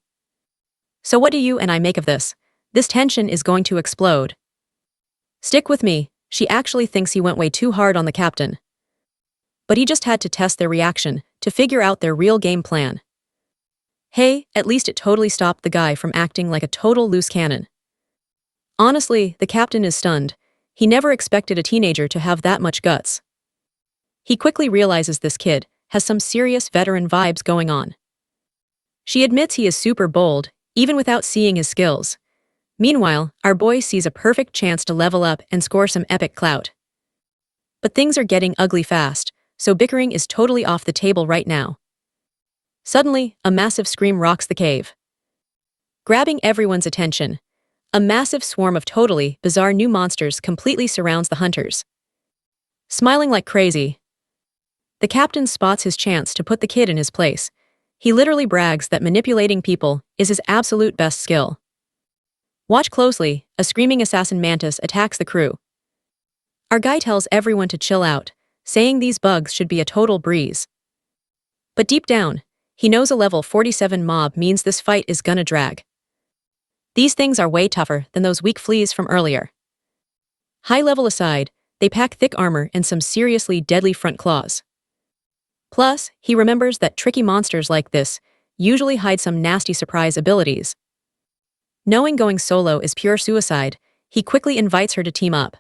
Speaker 1: So what do you and I make of this? This tension is going to explode. Stick with me, she actually thinks he went way too hard on the captain. But he just had to test their reaction, to figure out their real game plan. Hey, at least it totally stopped the guy from acting like a total loose cannon. Honestly, the captain is stunned. He never expected a teenager to have that much guts. He quickly realizes this kid has some serious veteran vibes going on. She admits he is super bold, even without seeing his skills. Meanwhile, our boy sees a perfect chance to level up and score some epic clout. But things are getting ugly fast, so bickering is totally off the table right now. Suddenly, a massive scream rocks the cave. Grabbing everyone's attention, a massive swarm of totally bizarre new monsters completely surrounds the hunters. Smiling like crazy, the captain spots his chance to put the kid in his place. He literally brags that manipulating people is his absolute best skill. Watch closely, a screaming assassin mantis attacks the crew. Our guy tells everyone to chill out, saying these bugs should be a total breeze. But deep down, he knows a level 47 mob means this fight is gonna drag. These things are way tougher than those weak fleas from earlier. High level aside, they pack thick armor and some seriously deadly front claws. Plus, he remembers that tricky monsters like this usually hide some nasty surprise abilities. Knowing going solo is pure suicide, he quickly invites her to team up.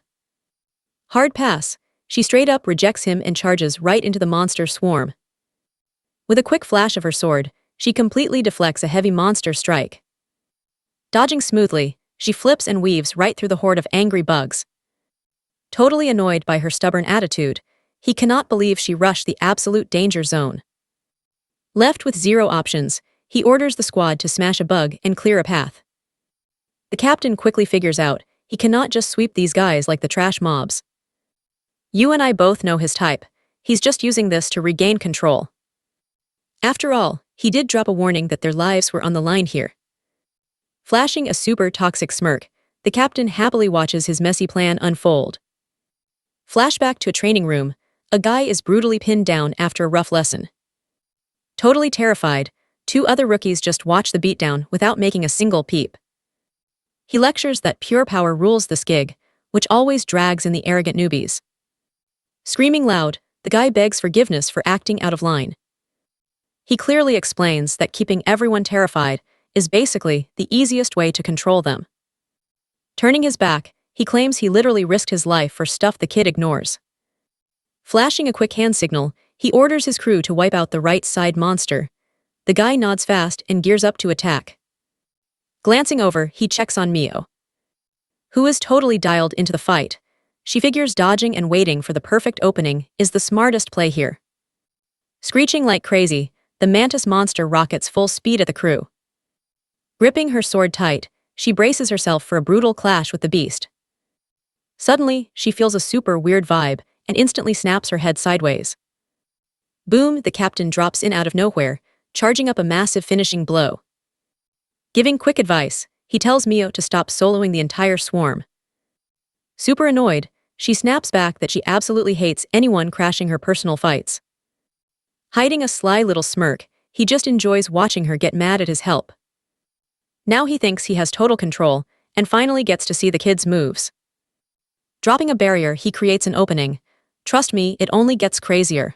Speaker 1: Hard pass, she straight up rejects him and charges right into the monster swarm. With a quick flash of her sword, she completely deflects a heavy monster strike. Dodging smoothly, she flips and weaves right through the horde of angry bugs. Totally annoyed by her stubborn attitude, he cannot believe she rushed the absolute danger zone. Left with zero options, he orders the squad to smash a bug and clear a path. The captain quickly figures out he cannot just sweep these guys like the trash mobs. You and I both know his type. He's just using this to regain control. After all, he did drop a warning that their lives were on the line here. Flashing a super toxic smirk, the captain happily watches his messy plan unfold. Flashback to a training room, a guy is brutally pinned down after a rough lesson. Totally terrified, two other rookies just watch the beatdown without making a single peep. He lectures that pure power rules this gig, which always drags in the arrogant newbies. Screaming loud, the guy begs forgiveness for acting out of line. He clearly explains that keeping everyone terrified is basically the easiest way to control them. Turning his back, he claims he literally risked his life for stuff the kid ignores. Flashing a quick hand signal, he orders his crew to wipe out the right side monster. The guy nods fast and gears up to attack. Glancing over, he checks on Mio, who is totally dialed into the fight. She figures dodging and waiting for the perfect opening is the smartest play here. Screeching like crazy, the mantis monster rockets full speed at the crew. Gripping her sword tight, she braces herself for a brutal clash with the beast. Suddenly, she feels a super weird vibe and instantly snaps her head sideways. Boom, the captain drops in out of nowhere, charging up a massive finishing blow. Giving quick advice, he tells Mio to stop soloing the entire swarm. Super annoyed, she snaps back that she absolutely hates anyone crashing her personal fights. Hiding a sly little smirk, he just enjoys watching her get mad at his help. Now he thinks he has total control, and finally gets to see the kid's moves. Dropping a barrier, he creates an opening. Trust me, it only gets crazier.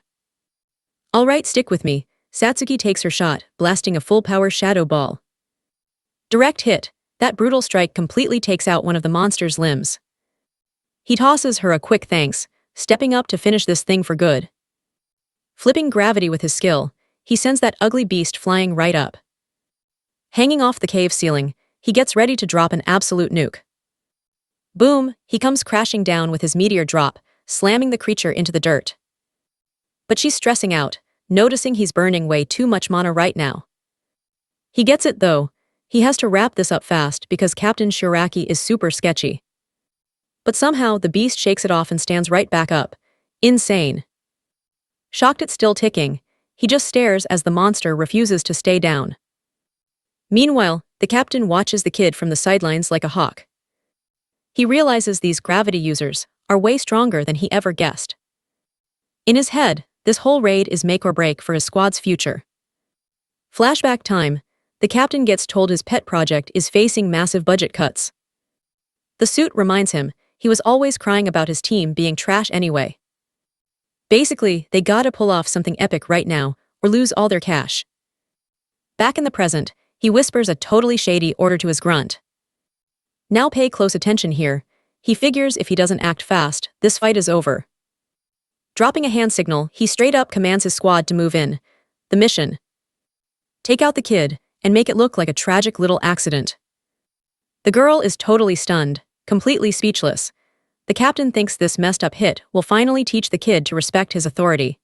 Speaker 1: Alright, stick with me. Satsuki takes her shot, blasting a full-power shadow ball. Direct hit, that brutal strike completely takes out one of the monster's limbs. He tosses her a quick thanks, stepping up to finish this thing for good. Flipping gravity with his skill, he sends that ugly beast flying right up. Hanging off the cave ceiling, he gets ready to drop an absolute nuke. Boom, he comes crashing down with his meteor drop, slamming the creature into the dirt. But she's stressing out, noticing he's burning way too much mana right now. He gets it though. He has to wrap this up fast because Captain Shiraki is super sketchy. But somehow the beast shakes it off and stands right back up. Insane. Shocked it's still ticking, he just stares as the monster refuses to stay down. Meanwhile, the captain watches the kid from the sidelines like a hawk. He realizes these gravity users are way stronger than he ever guessed. In his head, this whole raid is make or break for his squad's future. Flashback time. The captain gets told his pet project is facing massive budget cuts. The suit reminds him he was always crying about his team being trash anyway. Basically, they gotta pull off something epic right now, or lose all their cash. Back in the present, he whispers a totally shady order to his grunt. Now pay close attention here. He figures if he doesn't act fast, this fight is over. Dropping a hand signal, he straight up commands his squad to move in. The mission: take out the kid, and make it look like a tragic little accident. The girl is totally stunned, completely speechless. The captain thinks this messed up hit will finally teach the kid to respect his authority.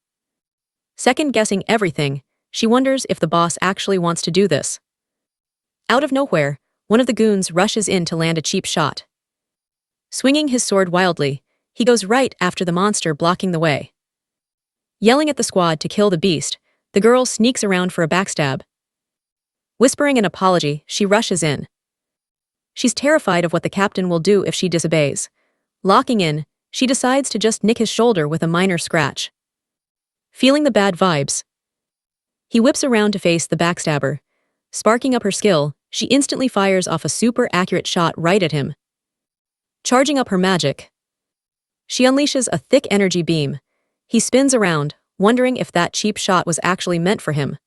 Speaker 1: Second-guessing everything, she wonders if the boss actually wants to do this. Out of nowhere, one of the goons rushes in to land a cheap shot. Swinging his sword wildly, he goes right after the monster blocking the way. Yelling at the squad to kill the beast, the girl sneaks around for a backstab. Whispering an apology, she rushes in. She's terrified of what the captain will do if she disobeys. Locking in, she decides to just nick his shoulder with a minor scratch. Feeling the bad vibes, he whips around to face the backstabber. Sparking up her skill, she instantly fires off a super accurate shot right at him. Charging up her magic, she unleashes a thick energy beam. He spins around, wondering if that cheap shot was actually meant for him.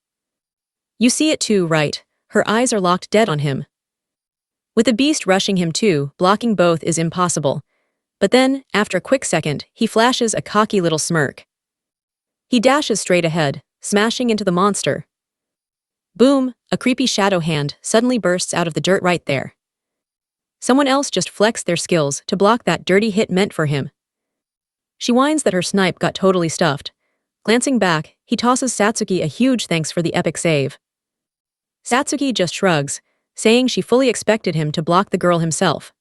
Speaker 1: You see it too, right? Her eyes are locked dead on him. With the beast rushing him too, blocking both is impossible. But then, after a quick second, he flashes a cocky little smirk. He dashes straight ahead, smashing into the monster. Boom, a creepy shadow hand suddenly bursts out of the dirt right there. Someone else just flexed their skills to block that dirty hit meant for him. She whines that her snipe got totally stuffed. Glancing back, he tosses Satsuki a huge thanks for the epic save. Satsuki just shrugs, saying she fully expected him to block the girl himself.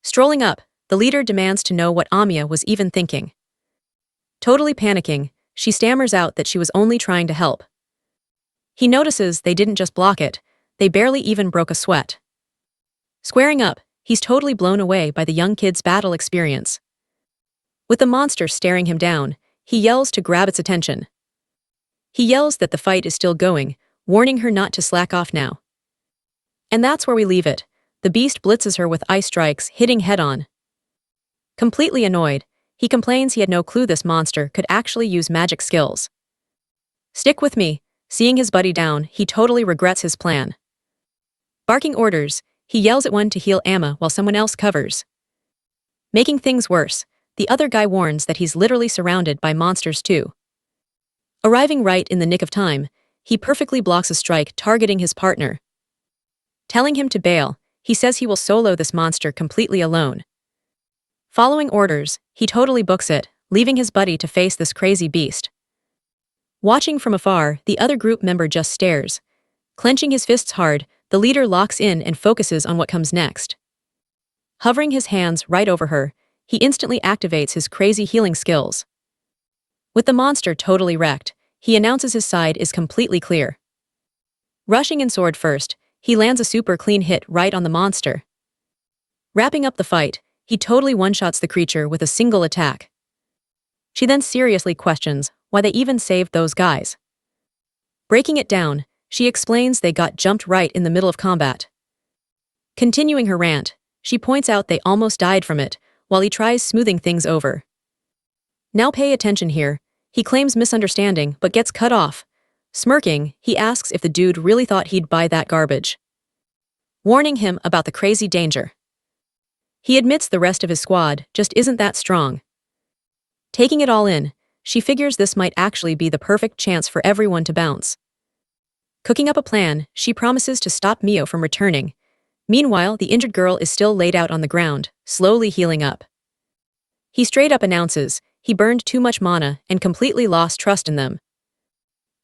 Speaker 1: Strolling up, the leader demands to know what Amiya was even thinking. Totally panicking, she stammers out that she was only trying to help. He notices they didn't just block it, they barely even broke a sweat. Squaring up, he's totally blown away by the young kid's battle experience. With the monster staring him down, he yells to grab its attention. He yells that the fight is still going, warning her not to slack off now. And that's where we leave it. The beast blitzes her with ice strikes, hitting head-on. Completely annoyed, he complains he had no clue this monster could actually use magic skills. Stick with me. Seeing his buddy down, he totally regrets his plan. Barking orders, he yells at one to heal Amma while someone else covers. Making things worse, the other guy warns that he's literally surrounded by monsters too. Arriving right in the nick of time, he perfectly blocks a strike targeting his partner. Telling him to bail, he says he will solo this monster completely alone. Following orders, he totally books it, leaving his buddy to face this crazy beast. Watching from afar, the other group member just stares. Clenching his fists hard, the leader locks in and focuses on what comes next. Hovering his hands right over her, he instantly activates his crazy healing skills. With the monster totally wrecked, he announces his side is completely clear. Rushing in sword first, he lands a super clean hit right on the monster. Wrapping up the fight, he totally one-shots the creature with a single attack. She then seriously questions why they even saved those guys. Breaking it down, she explains they got jumped right in the middle of combat. Continuing her rant, she points out they almost died from it, while he tries smoothing things over. Now pay attention here, he claims misunderstanding but gets cut off. Smirking, he asks if the dude really thought he'd buy that garbage. Warning him about the crazy danger. He admits the rest of his squad just isn't that strong. Taking it all in, she figures this might actually be the perfect chance for everyone to bounce. Cooking up a plan, she promises to stop Mio from returning. Meanwhile, the injured girl is still laid out on the ground, slowly healing up. He straight up announces he burned too much mana and completely lost trust in them.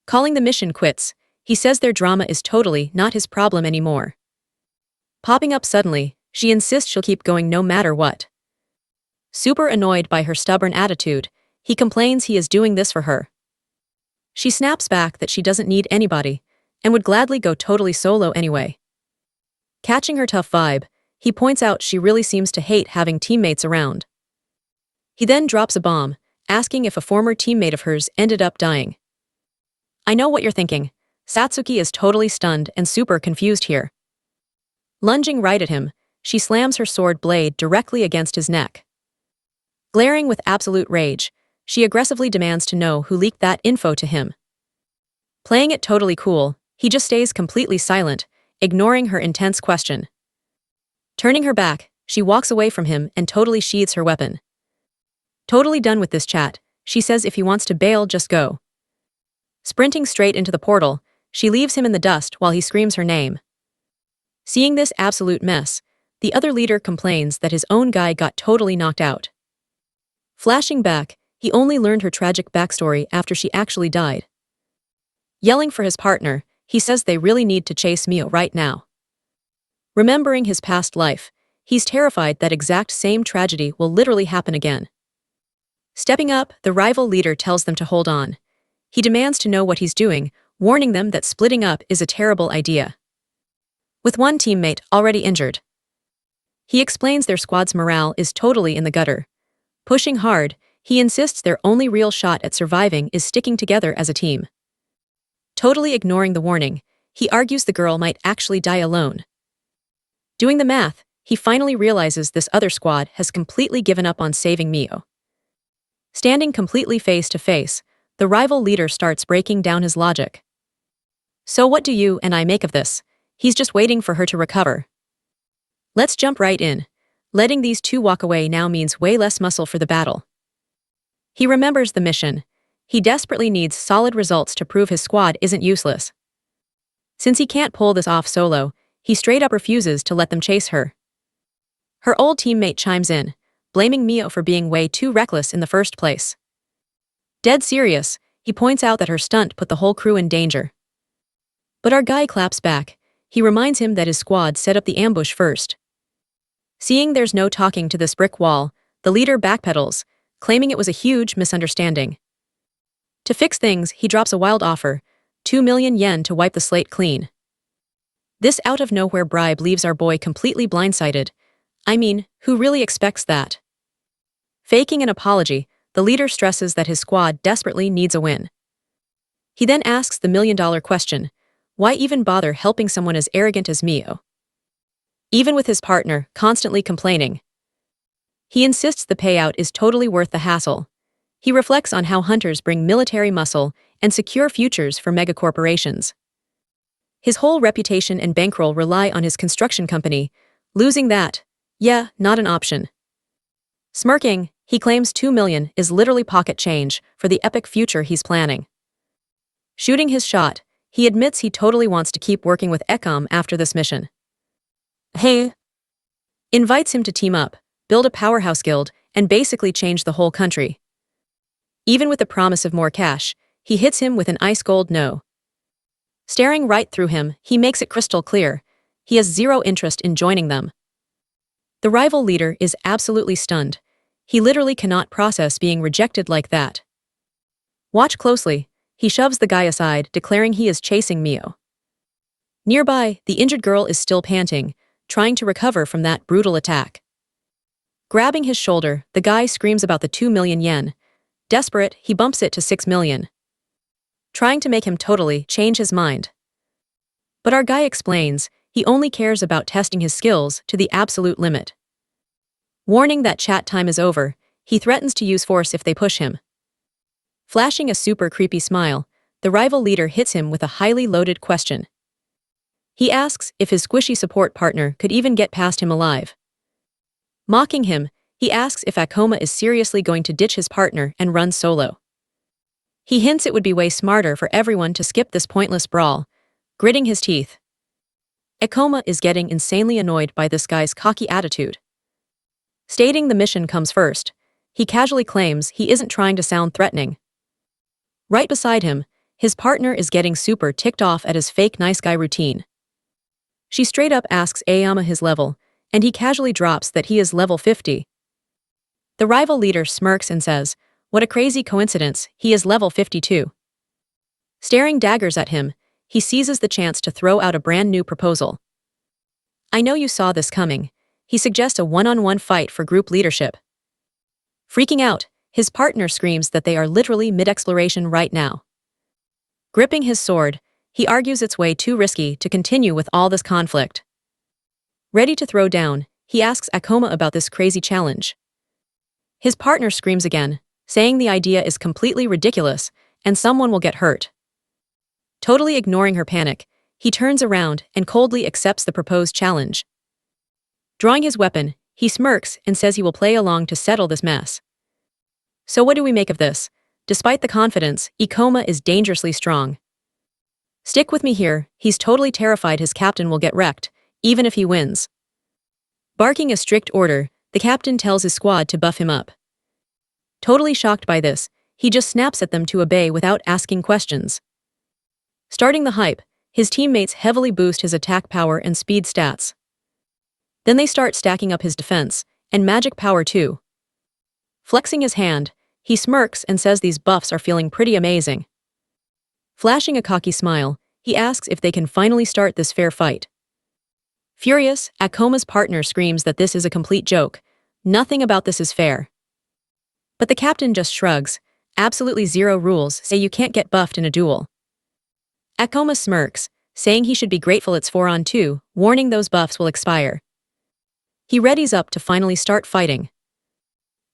Speaker 1: Calling the mission quits, he says their drama is totally not his problem anymore. Popping up suddenly, she insists she'll keep going no matter what. Super annoyed by her stubborn attitude, he complains he is doing this for her. She snaps back that she doesn't need anybody, and would gladly go totally solo anyway. Catching her tough vibe, he points out she really seems to hate having teammates around. He then drops a bomb, asking if a former teammate of hers ended up dying. I know what you're thinking. Satsuki is totally stunned and super confused here. Lunging right at him, she slams her sword blade directly against his neck. Glaring with absolute rage, she aggressively demands to know who leaked that info to him. Playing it totally cool, he just stays completely silent, ignoring her intense question. Turning her back, she walks away from him and totally sheathes her weapon. Totally done with this chat, she says if he wants to bail, just go. Sprinting straight into the portal, she leaves him in the dust while he screams her name. Seeing this absolute mess, the other leader complains that his own guy got totally knocked out. Flashing back, he only learned her tragic backstory after she actually died. Yelling for his partner, he says they really need to chase Mio right now. Remembering his past life, he's terrified that exact same tragedy will literally happen again. Stepping up, the rival leader tells them to hold on. He demands to know what he's doing, warning them that splitting up is a terrible idea. With one teammate already injured, he explains their squad's morale is totally in the gutter. Pushing hard, he insists their only real shot at surviving is sticking together as a team. Totally ignoring the warning, he argues the girl might actually die alone. Doing the math, he finally realizes this other squad has completely given up on saving Mio. Standing completely face to face, the rival leader starts breaking down his logic. So what do you and I make of this? He's just waiting for her to recover. Let's jump right in. Letting these two walk away now means way less muscle for the battle. He remembers the mission. He desperately needs solid results to prove his squad isn't useless. Since he can't pull this off solo, he straight up refuses to let them chase her. Her old teammate chimes in, blaming Mio for being way too reckless in the first place. Dead serious, he points out that her stunt put the whole crew in danger. But our guy claps back. He reminds him that his squad set up the ambush first. Seeing there's no talking to this brick wall, the leader backpedals, claiming it was a huge misunderstanding. To fix things, he drops a wild offer, 2 million yen to wipe the slate clean. This out-of-nowhere bribe leaves our boy completely blindsided. I mean, who really expects that? Faking an apology, the leader stresses that his squad desperately needs a win. He then asks the million-dollar question, why even bother helping someone as arrogant as Mio? Even with his partner constantly complaining, he insists the payout is totally worth the hassle. He reflects on how hunters bring military muscle and secure futures for megacorporations. His whole reputation and bankroll rely on his construction company. Losing that, yeah, not an option. Smirking, he claims 2 million is literally pocket change for the epic future he's planning. Shooting his shot, he admits he totally wants to keep working with Ecom after this mission. Hey! Invites him to team up, build a powerhouse guild, and basically change the whole country. Even with the promise of more cash, he hits him with an ice-cold no. Staring right through him, he makes it crystal clear. He has zero interest in joining them. The rival leader is absolutely stunned. He literally cannot process being rejected like that. Watch closely. He shoves the guy aside, declaring he is chasing Mio. Nearby, the injured girl is still panting, trying to recover from that brutal attack. Grabbing his shoulder, the guy screams about the 2 million yen. Desperate, he bumps it to 6 million. Trying to make him totally change his mind. But our guy explains, he only cares about testing his skills to the absolute limit. Warning that chat time is over, he threatens to use force if they push him. Flashing a super creepy smile, the rival leader hits him with a highly loaded question. He asks if his squishy support partner could even get past him alive. Mocking him, he asks if Akoma is seriously going to ditch his partner and run solo. He hints it would be way smarter for everyone to skip this pointless brawl, gritting his teeth. Akoma is getting insanely annoyed by this guy's cocky attitude. Stating the mission comes first, he casually claims he isn't trying to sound threatening. Right beside him, his partner is getting super ticked off at his fake nice guy routine. She straight up asks Aoyama his level, and he casually drops that he is level 50. The rival leader smirks and says, what a crazy coincidence, he is level 52. Staring daggers at him, he seizes the chance to throw out a brand new proposal. I know you saw this coming. He suggests a one-on-one fight for group leadership. Freaking out, his partner screams that they are literally mid-exploration right now. Gripping his sword, he argues it's way too risky to continue with all this conflict. Ready to throw down, he asks Akoma about this crazy challenge. His partner screams again, saying the idea is completely ridiculous and someone will get hurt. Totally ignoring her panic, he turns around and coldly accepts the proposed challenge. Drawing his weapon, he smirks and says he will play along to settle this mess. So what do we make of this? Despite the confidence, Ikoma is dangerously strong. Stick with me here, he's totally terrified his captain will get wrecked, even if he wins. Barking a strict order, the captain tells his squad to buff him up. Totally shocked by this, he just snaps at them to obey without asking questions. Starting the hype, his teammates heavily boost his attack power and speed stats. Then they start stacking up his defense, and magic power too. Flexing his hand, he smirks and says these buffs are feeling pretty amazing. Flashing a cocky smile, he asks if they can finally start this fair fight. Furious, Akoma's partner screams that this is a complete joke. Nothing about this is fair. But the captain just shrugs. Absolutely zero rules say you can't get buffed in a duel. Akoma smirks, saying he should be grateful it's 4-on-2, warning those buffs will expire. He readies up to finally start fighting.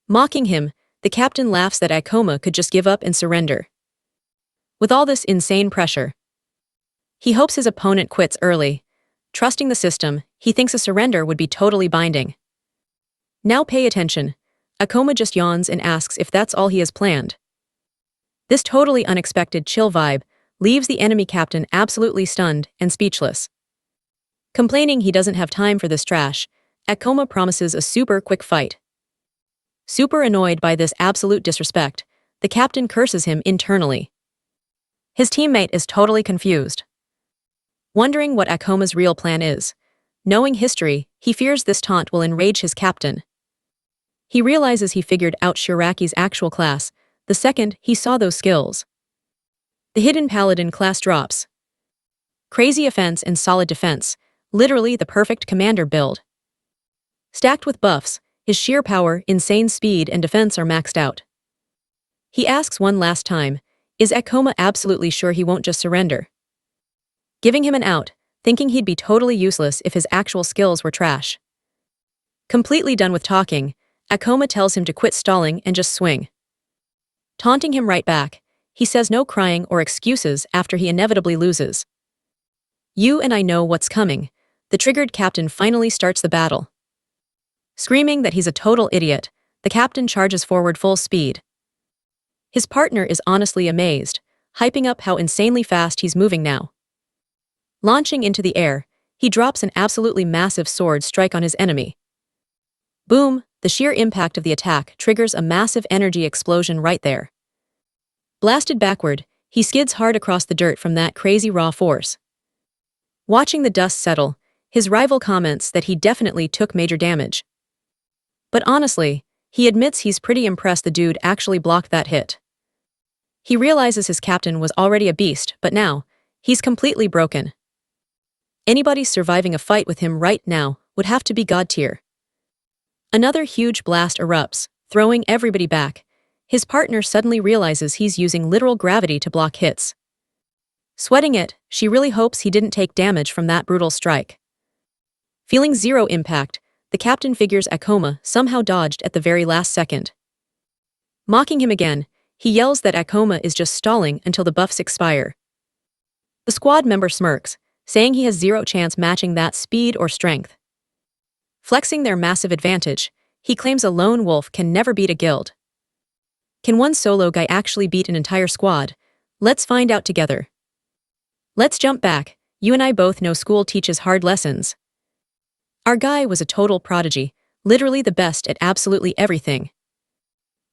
Speaker 1: Mocking him, the captain laughs that Akoma could just give up and surrender. With all this insane pressure, he hopes his opponent quits early. Trusting the system, he thinks a surrender would be totally binding. Now pay attention. Akoma just yawns and asks if that's all he has planned. This totally unexpected chill vibe leaves the enemy captain absolutely stunned and speechless. Complaining he doesn't have time for this trash, Akoma promises a super quick fight. Super annoyed by this absolute disrespect, the captain curses him internally. His teammate is totally confused, wondering what Akoma's real plan is. Knowing history, he fears this taunt will enrage his captain. He realizes he figured out Shiraki's actual class the second he saw those skills. The hidden paladin class drops. Crazy offense and solid defense, literally the perfect commander build. Stacked with buffs, his sheer power, insane speed, and defense are maxed out. He asks one last time, is Akoma absolutely sure he won't just surrender? Giving him an out, thinking he'd be totally useless if his actual skills were trash. Completely done with talking, Akoma tells him to quit stalling and just swing. Taunting him right back, he says no crying or excuses after he inevitably loses. You and I know what's coming. The triggered captain finally starts the battle. Screaming that he's a total idiot, the captain charges forward full speed. His partner is honestly amazed, hyping up how insanely fast he's moving now. Launching into the air, he drops an absolutely massive sword strike on his enemy. Boom, the sheer impact of the attack triggers a massive energy explosion right there. Blasted backward, he skids hard across the dirt from that crazy raw force. Watching the dust settle, his rival comments that he definitely took major damage. But honestly, he admits he's pretty impressed the dude actually blocked that hit. He realizes his captain was already a beast, but now, he's completely broken. Anybody surviving a fight with him right now would have to be god tier. Another huge blast erupts, throwing everybody back. His partner suddenly realizes he's using literal gravity to block hits. Sweating it, she really hopes he didn't take damage from that brutal strike. Feeling zero impact, the captain figures Akoma somehow dodged at the very last second. Mocking him again, he yells that Akoma is just stalling until the buffs expire. The squad member smirks, saying he has zero chance matching that speed or strength. Flexing their massive advantage, he claims a lone wolf can never beat a guild. Can one solo guy actually beat an entire squad? Let's find out together. Let's jump back. You and I both know school teaches hard lessons. Our guy was a total prodigy, literally the best at absolutely everything.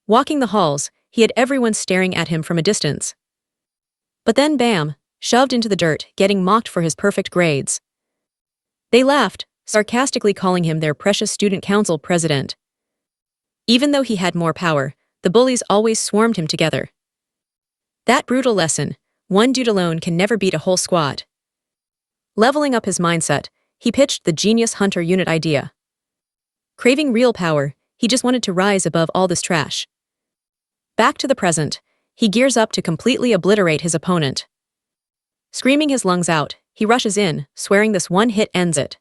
Speaker 1: Walking the halls, he had everyone staring at him from a distance. But then bam, shoved into the dirt, getting mocked for his perfect grades. They laughed, sarcastically calling him their precious student council president. Even though he had more power, the bullies always swarmed him together. That brutal lesson, one dude alone can never beat a whole squad. Leveling up his mindset, he pitched the genius hunter unit idea. Craving real power, he just wanted to rise above all this trash. Back to the present, he gears up to completely obliterate his opponent. Screaming his lungs out, he rushes in, swearing this one hit ends it.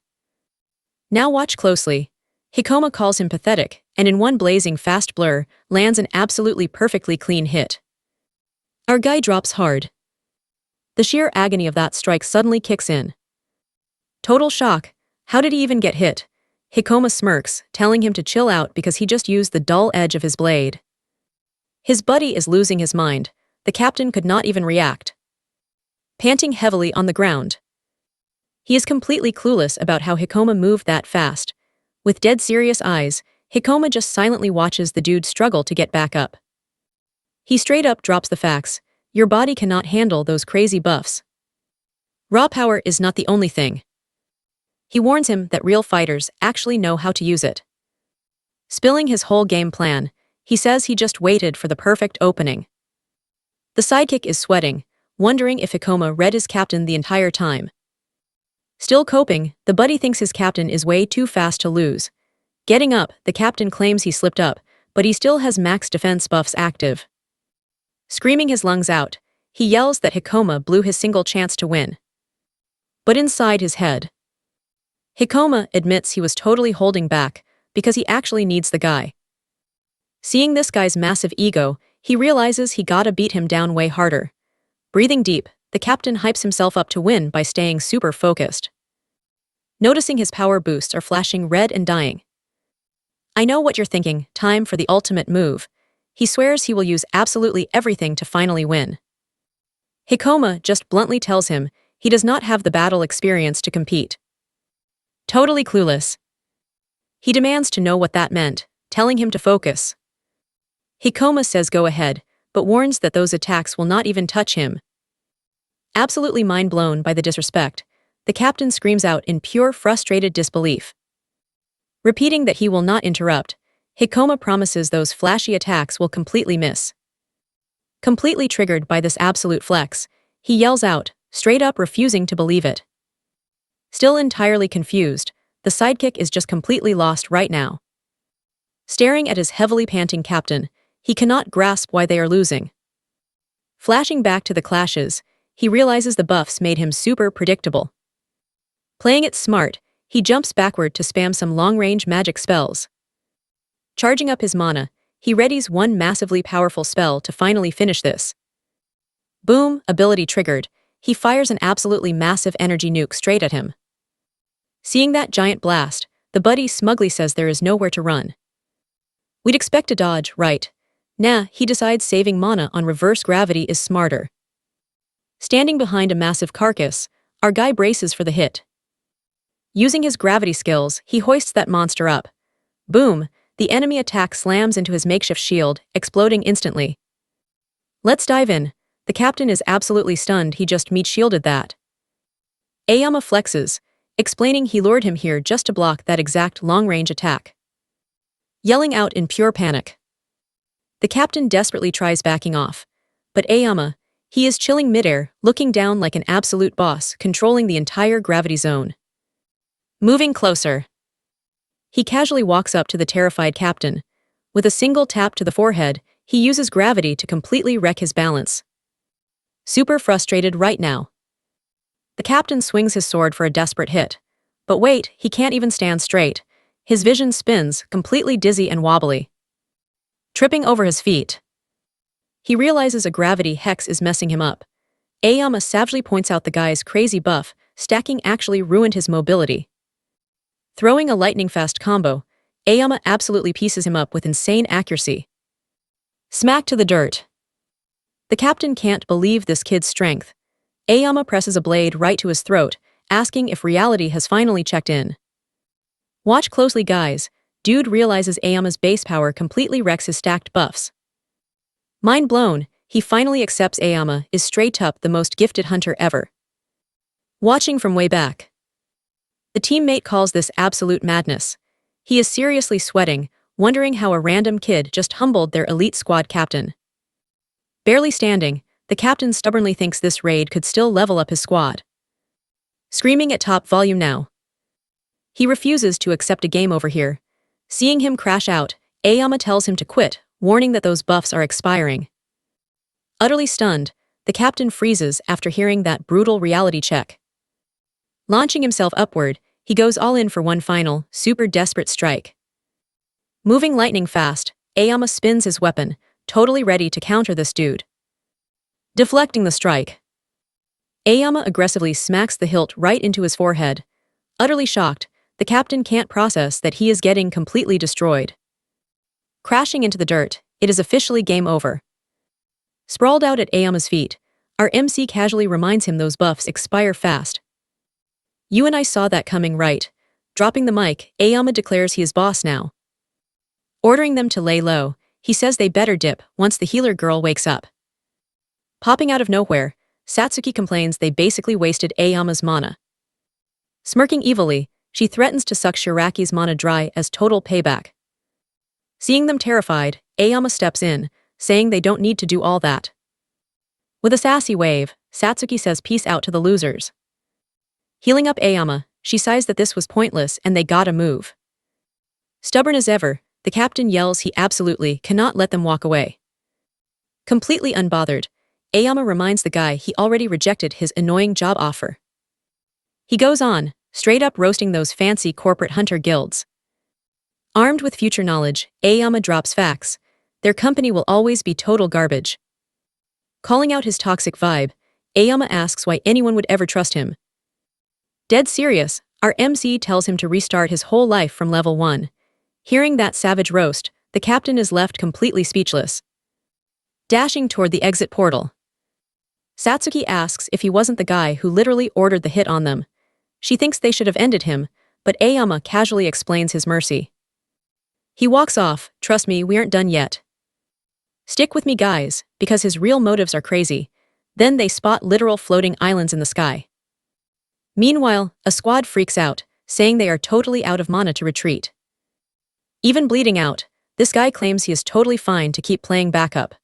Speaker 1: Now watch closely. Hikoma calls him pathetic, and in one blazing fast blur, lands an absolutely perfectly clean hit. Our guy drops hard. The sheer agony of that strike suddenly kicks in. Total shock. How did he even get hit? Hikoma smirks, telling him to chill out because he just used the dull edge of his blade. His buddy is losing his mind. The captain could not even react. Panting heavily on the ground. He is completely clueless about how Hikoma moved that fast. With dead serious eyes, Hikoma just silently watches the dude struggle to get back up. He straight up drops the facts. Your body cannot handle those crazy buffs. Raw power is not the only thing. He warns him that real fighters actually know how to use it. Spilling his whole game plan, he says he just waited for the perfect opening. The sidekick is sweating, wondering if Hikoma read his captain the entire time. Still coping, the buddy thinks his captain is way too fast to lose. Getting up, the captain claims he slipped up, but he still has max defense buffs active. Screaming his lungs out, he yells that Hikoma blew his single chance to win. But inside his head, Hikoma admits he was totally holding back because he actually needs the guy. Seeing this guy's massive ego, he realizes he gotta beat him down way harder. Breathing deep, the captain hypes himself up to win by staying super focused. Noticing his power boosts are flashing red and dying. I know what you're thinking, time for the ultimate move. He swears he will use absolutely everything to finally win. Hikoma just bluntly tells him he does not have the battle experience to compete. Totally clueless. He demands to know what that meant, telling him to focus. Hikoma says go ahead, but warns that those attacks will not even touch him. Absolutely mind blown by the disrespect, the captain screams out in pure frustrated disbelief. Repeating that he will not interrupt, Hikoma promises those flashy attacks will completely miss. Completely triggered by this absolute flex, he yells out, straight up refusing to believe it. Still entirely confused, the sidekick is just completely lost right now. Staring at his heavily panting captain, he cannot grasp why they are losing. Flashing back to the clashes, he realizes the buffs made him super predictable. Playing it smart, he jumps backward to spam some long-range magic spells. Charging up his mana, he readies one massively powerful spell to finally finish this. Boom, ability triggered, he fires an absolutely massive energy nuke straight at him. Seeing that giant blast, the buddy smugly says there is nowhere to run. We'd expect to dodge, right? Nah, he decides saving mana on reverse gravity is smarter. Standing behind a massive carcass, our guy braces for the hit. Using his gravity skills, he hoists that monster up. Boom, the enemy attack slams into his makeshift shield, exploding instantly. Let's dive in. The captain is absolutely stunned he just meat-shielded that. Aoyama flexes, explaining he lured him here just to block that exact long-range attack. Yelling out in pure panic. The captain desperately tries backing off, but Aoyama, he is chilling midair, looking down like an absolute boss, controlling the entire gravity zone. Moving closer. He casually walks up to the terrified captain. With a single tap to the forehead, he uses gravity to completely wreck his balance. Super frustrated right now. The captain swings his sword for a desperate hit. But wait, he can't even stand straight. His vision spins, completely dizzy and wobbly. Tripping over his feet. He realizes a gravity hex is messing him up. Aoyama savagely points out the guy's crazy buff, stacking actually ruined his mobility. Throwing a lightning-fast combo, Aoyama absolutely pieces him up with insane accuracy. Smack to the dirt. The captain can't believe this kid's strength. Aoyama presses a blade right to his throat, asking if reality has finally checked in. Watch closely, guys. Dude realizes Aoyama's base power completely wrecks his stacked buffs. Mind blown, he finally accepts Aoyama is straight up the most gifted hunter ever. Watching from way back. The teammate calls this absolute madness. He is seriously sweating, wondering how a random kid just humbled their elite squad captain. Barely standing, the captain stubbornly thinks this raid could still level up his squad. Screaming at top volume now. He refuses to accept a game over here. Seeing him crash out, Aoyama tells him to quit, warning that those buffs are expiring. Utterly stunned, the captain freezes after hearing that brutal reality check. Launching himself upward, he goes all in for one final, super desperate strike. Moving lightning fast, Aoyama spins his weapon, totally ready to counter this dude. Deflecting the strike, Aoyama aggressively smacks the hilt right into his forehead. Utterly shocked, the captain can't process that he is getting completely destroyed. Crashing into the dirt, it is officially game over. Sprawled out at Aoyama's feet, our MC casually reminds him those buffs expire fast. You and I saw that coming, right? Dropping the mic, Aoyama declares he is boss now. Ordering them to lay low, he says they better dip once the healer girl wakes up. Popping out of nowhere, Satsuki complains they basically wasted Aoyama's mana. Smirking evilly, she threatens to suck Shiraki's mana dry as total payback. Seeing them terrified, Aoyama steps in, saying they don't need to do all that. With a sassy wave, Satsuki says peace out to the losers. Healing up Aoyama, she sighs that this was pointless and they gotta move. Stubborn as ever, the captain yells he absolutely cannot let them walk away. Completely unbothered, Aoyama reminds the guy he already rejected his annoying job offer. He goes on, straight up roasting those fancy corporate hunter guilds. Armed with future knowledge, Aoyama drops facts. Their company will always be total garbage. Calling out his toxic vibe, Aoyama asks why anyone would ever trust him. Dead serious, our MC tells him to restart his whole life from level 1. Hearing that savage roast, the captain is left completely speechless. Dashing toward the exit portal, Satsuki asks if he wasn't the guy who literally ordered the hit on them. She thinks they should have ended him, but Aoyama casually explains his mercy. He walks off, trust me, we aren't done yet. Stick with me guys, because his real motives are crazy. Then they spot literal floating islands in the sky. Meanwhile, a squad freaks out, saying they are totally out of mana to retreat. Even bleeding out, this guy claims he is totally fine to keep playing backup.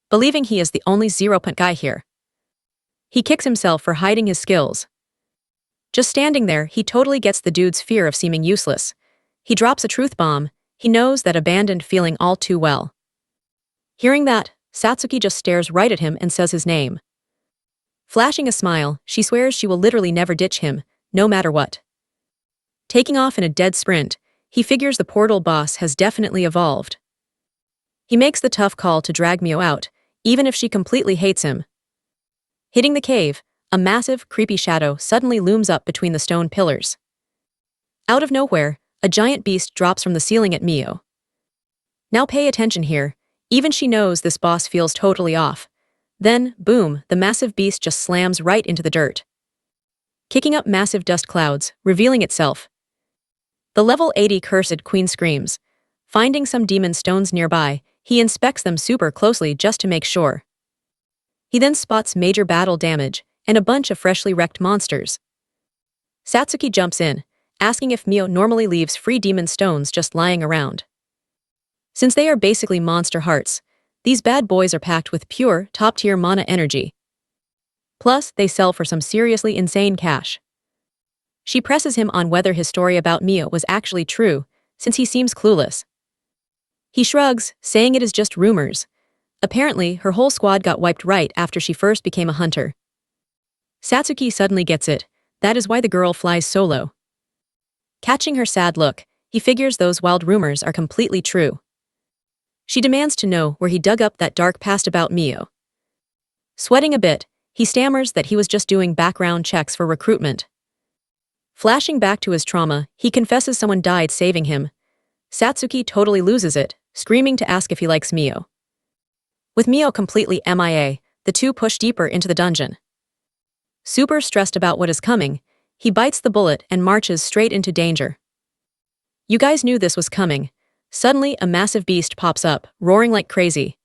Speaker 1: Believing he is the only 0-point guy here. He kicks himself for hiding his skills. Just standing there, he totally gets the dude's fear of seeming useless. He drops a truth bomb, he knows that abandoned feeling all too well. Hearing that, Satsuki just stares right at him and says his name. Flashing a smile, she swears she will literally never ditch him, no matter what. Taking off in a dead sprint, he figures the portal boss has definitely evolved. He makes the tough call to drag Mio out, even if she completely hates him. Hitting the cave, a massive, creepy shadow suddenly looms up between the stone pillars. Out of nowhere, a giant beast drops from the ceiling at Mio. Now pay attention here, even she knows this boss feels totally off. Then, boom, the massive beast just slams right into the dirt, kicking up massive dust clouds, revealing itself. The level 80 cursed queen screams. Finding some demon stones nearby, he inspects them super closely just to make sure. He then spots major battle damage and a bunch of freshly wrecked monsters. Satsuki jumps in, asking if Mio normally leaves free demon stones just lying around. Since they are basically monster hearts, these bad boys are packed with pure, top-tier mana energy. Plus, they sell for some seriously insane cash. She presses him on whether his story about Mio was actually true, since he seems clueless. He shrugs, saying it is just rumors. Apparently, her whole squad got wiped right after she first became a hunter. Satsuki suddenly gets it, that is why the girl flies solo. Catching her sad look, he figures those wild rumors are completely true. She demands to know where he dug up that dark past about Mio. Sweating a bit, he stammers that he was just doing background checks for recruitment. Flashing back to his trauma, he confesses someone died saving him. Satsuki totally loses it, screaming to ask if he likes Mio. With Mio completely MIA, the two push deeper into the dungeon. Super stressed about what is coming, he bites the bullet and marches straight into danger. You guys knew this was coming. Suddenly, a massive beast pops up, roaring like crazy.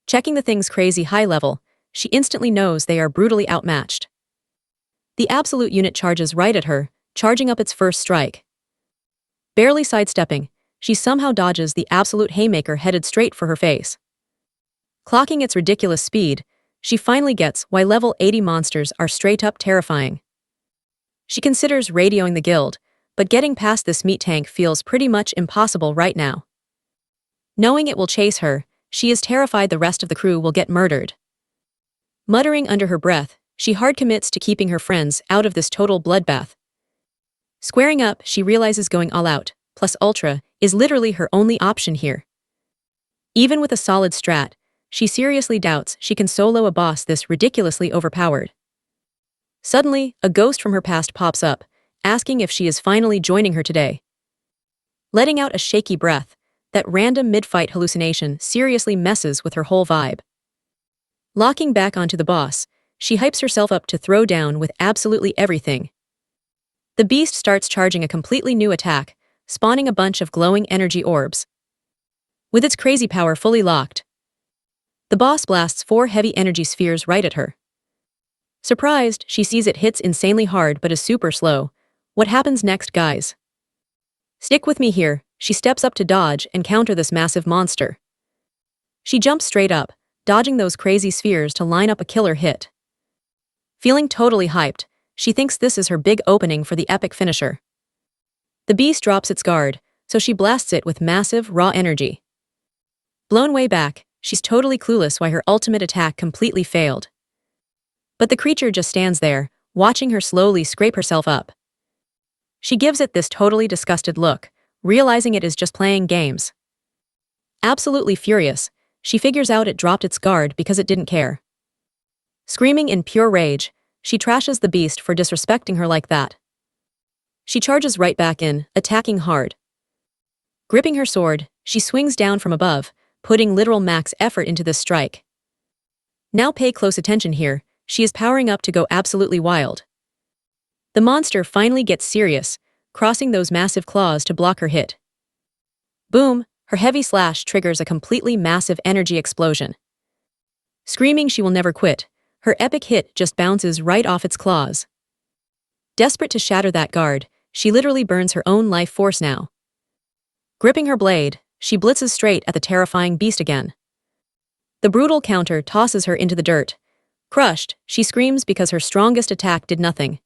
Speaker 1: Checking the thing's crazy high level, she instantly knows they are brutally outmatched. The absolute unit charges right at her, charging up its first strike. Barely sidestepping, she somehow dodges the absolute haymaker headed straight for her face. Clocking its ridiculous speed, she finally gets why level 80 monsters are straight up terrifying. She considers radioing the guild, but getting past this meat tank feels pretty much impossible right now. Knowing it will chase her, she is terrified the rest of the crew will get murdered. Muttering under her breath, she hard commits to keeping her friends out of this total bloodbath. Squaring up, she realizes going all out, plus ultra, is literally her only option here. Even with a solid strat, she seriously doubts she can solo a boss this ridiculously overpowered. Suddenly, a ghost from her past pops up, asking if she is finally joining her today. Letting out a shaky breath, that random mid-fight hallucination seriously messes with her whole vibe. Locking back onto the boss, she hypes herself up to throw down with absolutely everything. The beast starts charging a completely new attack, spawning a bunch of glowing energy orbs. With its crazy power fully locked, the boss blasts 4 heavy energy spheres right at her. Surprised, she sees it hits insanely hard but is super slow. What happens next, guys? Stick with me here. She steps up to dodge and counter this massive monster. She jumps straight up, dodging those crazy spheres to line up a killer hit. Feeling totally hyped, she thinks this is her big opening for the epic finisher. The beast drops its guard, so she blasts it with massive, raw energy. Blown way back, she's totally clueless why her ultimate attack completely failed. But the creature just stands there, watching her slowly scrape herself up. She gives it this totally disgusted look, realizing it is just playing games. Absolutely furious, she figures out it dropped its guard because it didn't care. Screaming in pure rage, she trashes the beast for disrespecting her like that. She charges right back in, attacking hard. Gripping her sword, she swings down from above, putting literal max effort into this strike. Now pay close attention here, she is powering up to go absolutely wild. The monster finally gets serious, crossing those massive claws to block her hit. Boom, her heavy slash triggers a completely massive energy explosion. Screaming she will never quit, her epic hit just bounces right off its claws. Desperate to shatter that guard, she literally burns her own life force now. Gripping her blade, she blitzes straight at the terrifying beast again. The brutal counter tosses her into the dirt. Crushed, she screams because her strongest attack did nothing.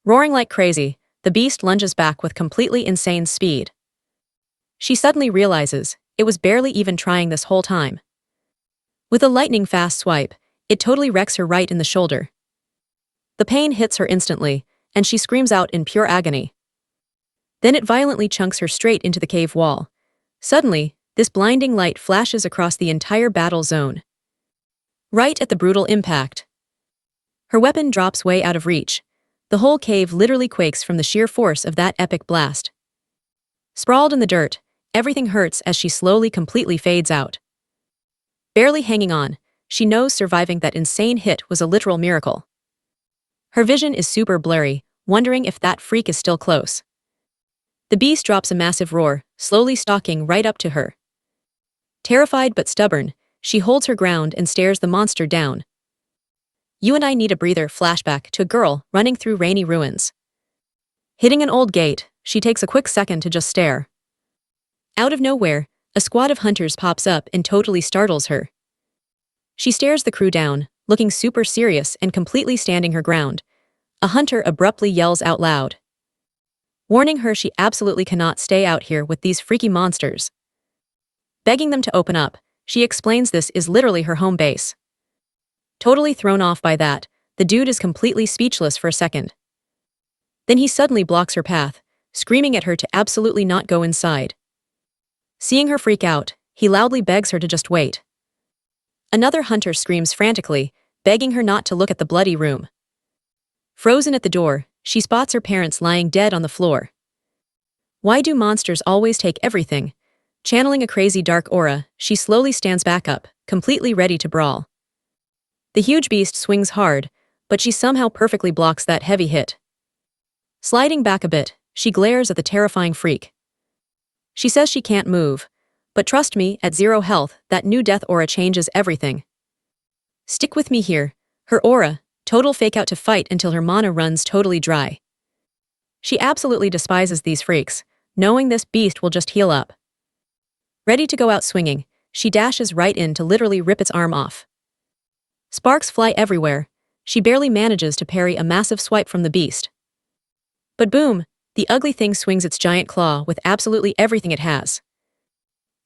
Speaker 1: Roaring like crazy, the beast lunges back with completely insane speed. She suddenly realizes it was barely even trying this whole time. With a lightning-fast swipe, it totally wrecks her right in the shoulder. The pain hits her instantly, and she screams out in pure agony. Then it violently chunks her straight into the cave wall. Suddenly, this blinding light flashes across the entire battle zone. Right at the brutal impact. Her weapon drops way out of reach. The whole cave literally quakes from the sheer force of that epic blast. Sprawled in the dirt, everything hurts as she slowly completely fades out. Barely hanging on, she knows surviving that insane hit was a literal miracle. Her vision is super blurry, wondering if that freak is still close. The beast drops a massive roar, slowly stalking right up to her. Terrified but stubborn, she holds her ground and stares the monster down. You and I need a breather flashback to a girl running through rainy ruins. Hitting an old gate, she takes a quick second to just stare. Out of nowhere, a squad of hunters pops up and totally startles her. She stares the crew down, looking super serious and completely standing her ground. A hunter abruptly yells out loud, warning her she absolutely cannot stay out here with these freaky monsters. Begging them to open up, she explains this is literally her home base. Totally thrown off by that, the dude is completely speechless for a second. Then he suddenly blocks her path, screaming at her to absolutely not go inside. Seeing her freak out, he loudly begs her to just wait. Another hunter screams frantically, begging her not to look at the bloody room. Frozen at the door, she spots her parents lying dead on the floor. Why do monsters always take everything? Channeling a crazy dark aura, she slowly stands back up, completely ready to brawl. The huge beast swings hard, but she somehow perfectly blocks that heavy hit. Sliding back a bit, she glares at the terrifying freak. She says she can't move, but trust me, at 0 health, that new death aura changes everything. Stick with me here. Her aura, total fake out to fight until her mana runs totally dry. She absolutely despises these freaks, knowing this beast will just heal up. Ready to go out swinging, she dashes right in to literally rip its arm off. Sparks fly everywhere. She barely manages to parry a massive swipe from the beast. But boom, the ugly thing swings its giant claw with absolutely everything it has.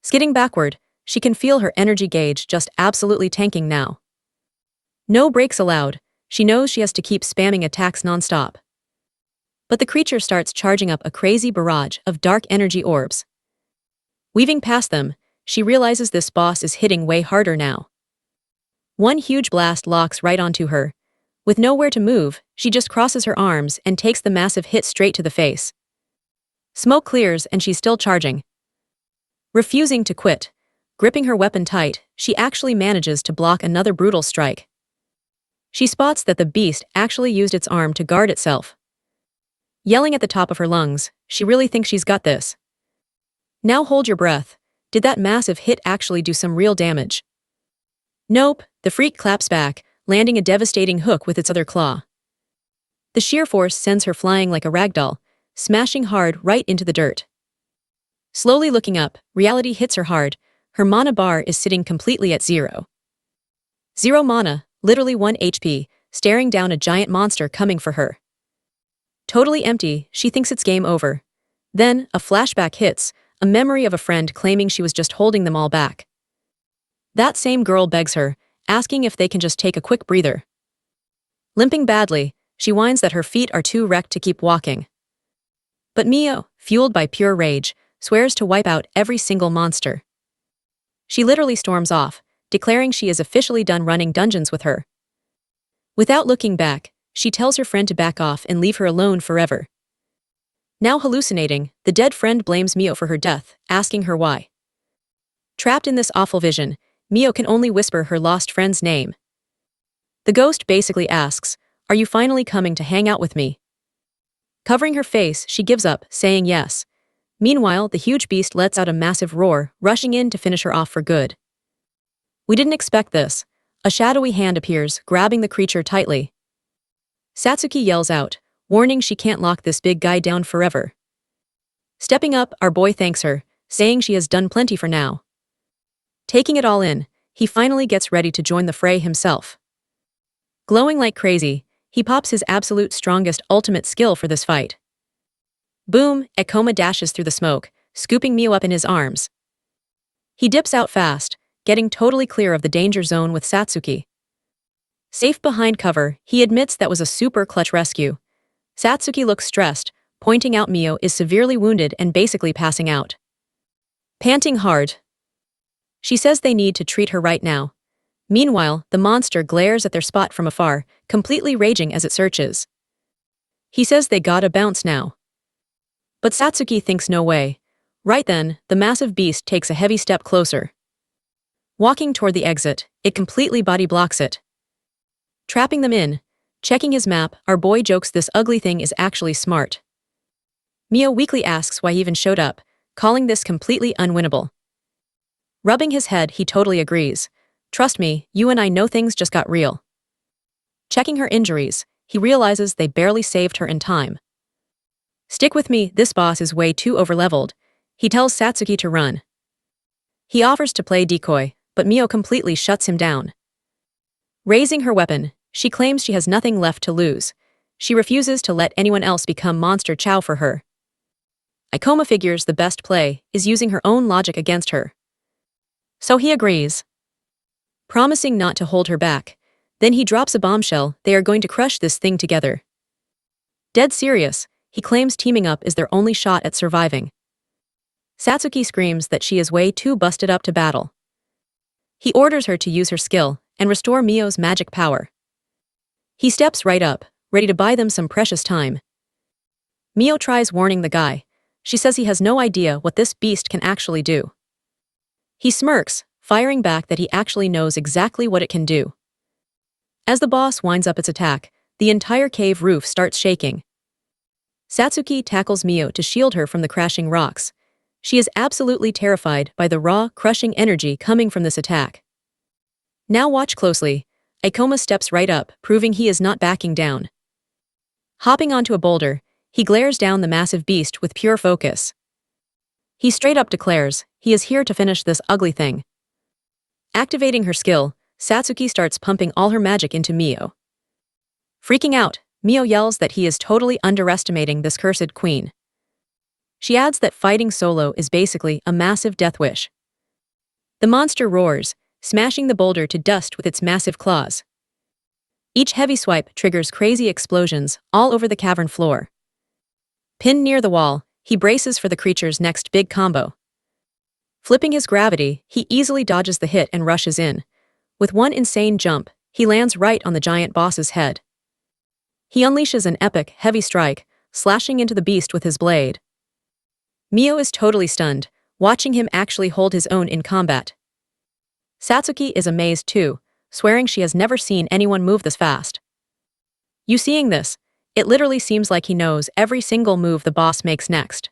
Speaker 1: Skidding backward, she can feel her energy gauge just absolutely tanking now. No breaks allowed. She knows she has to keep spamming attacks nonstop. But the creature starts charging up a crazy barrage of dark energy orbs. Weaving past them, she realizes this boss is hitting way harder now. One huge blast locks right onto her. With nowhere to move, she just crosses her arms and takes the massive hit straight to the face. Smoke clears and she's still charging. Refusing to quit, gripping her weapon tight, she actually manages to block another brutal strike. She spots that the beast actually used its arm to guard itself. Yelling at the top of her lungs, she really thinks she's got this. Now hold your breath. Did that massive hit actually do some real damage? Nope, the freak claps back, landing a devastating hook with its other claw. The sheer force sends her flying like a ragdoll, smashing hard right into the dirt. Slowly looking up, reality hits her hard. Her mana bar is sitting completely at 0. 0 mana, literally 1 HP, staring down a giant monster coming for her. Totally empty, she thinks it's game over. Then, a flashback hits, a memory of a friend claiming she was just holding them all back. That same girl begs her, asking if they can just take a quick breather. Limping badly, she whines that her feet are too wrecked to keep walking. But Mio, fueled by pure rage, swears to wipe out every single monster. She literally storms off, declaring she is officially done running dungeons with her. Without looking back, she tells her friend to back off and leave her alone forever. Now hallucinating, the dead friend blames Mio for her death, asking her why. Trapped in this awful vision, Mio can only whisper her lost friend's name. The ghost basically asks, "Are you finally coming to hang out with me?" Covering her face, she gives up, saying yes. Meanwhile, the huge beast lets out a massive roar, rushing in to finish her off for good. We didn't expect this. A shadowy hand appears, grabbing the creature tightly. Satsuki yells out, warning she can't lock this big guy down forever. Stepping up, our boy thanks her, saying she has done plenty for now. Taking it all in, he finally gets ready to join the fray himself. Glowing like crazy, he pops his absolute strongest ultimate skill for this fight. Boom, Ekoma dashes through the smoke, scooping Mio up in his arms. He dips out fast, getting totally clear of the danger zone with Satsuki. Safe behind cover, he admits that was a super clutch rescue. Satsuki looks stressed, pointing out Mio is severely wounded and basically passing out. Panting hard, she says they need to treat her right now. Meanwhile, the monster glares at their spot from afar, completely raging as it searches. He says they gotta bounce now. But Satsuki thinks no way. Right then, the massive beast takes a heavy step closer. Walking toward the exit, it completely body blocks it. Trapping them in, checking his map, our boy jokes this ugly thing is actually smart. Mio weakly asks why he even showed up, calling this completely unwinnable. Rubbing his head, he totally agrees. Trust me, you and I know things just got real. Checking her injuries, he realizes they barely saved her in time. Stick with me, this boss is way too overleveled. He tells Satsuki to run. He offers to play decoy, but Mio completely shuts him down. Raising her weapon, she claims she has nothing left to lose. She refuses to let anyone else become monster chow for her. Ikoma figures the best play is using her own logic against her. So he agrees, promising not to hold her back. Then he drops a bombshell, they are going to crush this thing together. Dead serious, he claims teaming up is their only shot at surviving. Satsuki screams that she is way too busted up to battle. He orders her to use her skill and restore Mio's magic power. He steps right up, ready to buy them some precious time. Mio tries warning the guy. She says he has no idea what this beast can actually do. He smirks, firing back that he actually knows exactly what it can do. As the boss winds up its attack, the entire cave roof starts shaking. Satsuki tackles Mio to shield her from the crashing rocks. She is absolutely terrified by the raw, crushing energy coming from this attack. Now watch closely. Ikoma steps right up, proving he is not backing down. Hopping onto a boulder, he glares down the massive beast with pure focus. He straight up declares, he is here to finish this ugly thing. Activating her skill, Satsuki starts pumping all her magic into Mio. Freaking out, Mio yells that he is totally underestimating this cursed queen. She adds that fighting solo is basically a massive death wish. The monster roars, smashing the boulder to dust with its massive claws. Each heavy swipe triggers crazy explosions all over the cavern floor. Pinned near the wall, he braces for the creature's next big combo. Flipping his gravity, he easily dodges the hit and rushes in. With one insane jump, he lands right on the giant boss's head. He unleashes an epic, heavy strike, slashing into the beast with his blade. Mio is totally stunned, watching him actually hold his own in combat. Satsuki is amazed too, swearing she has never seen anyone move this fast. You seeing this? It literally seems like he knows every single move the boss makes next.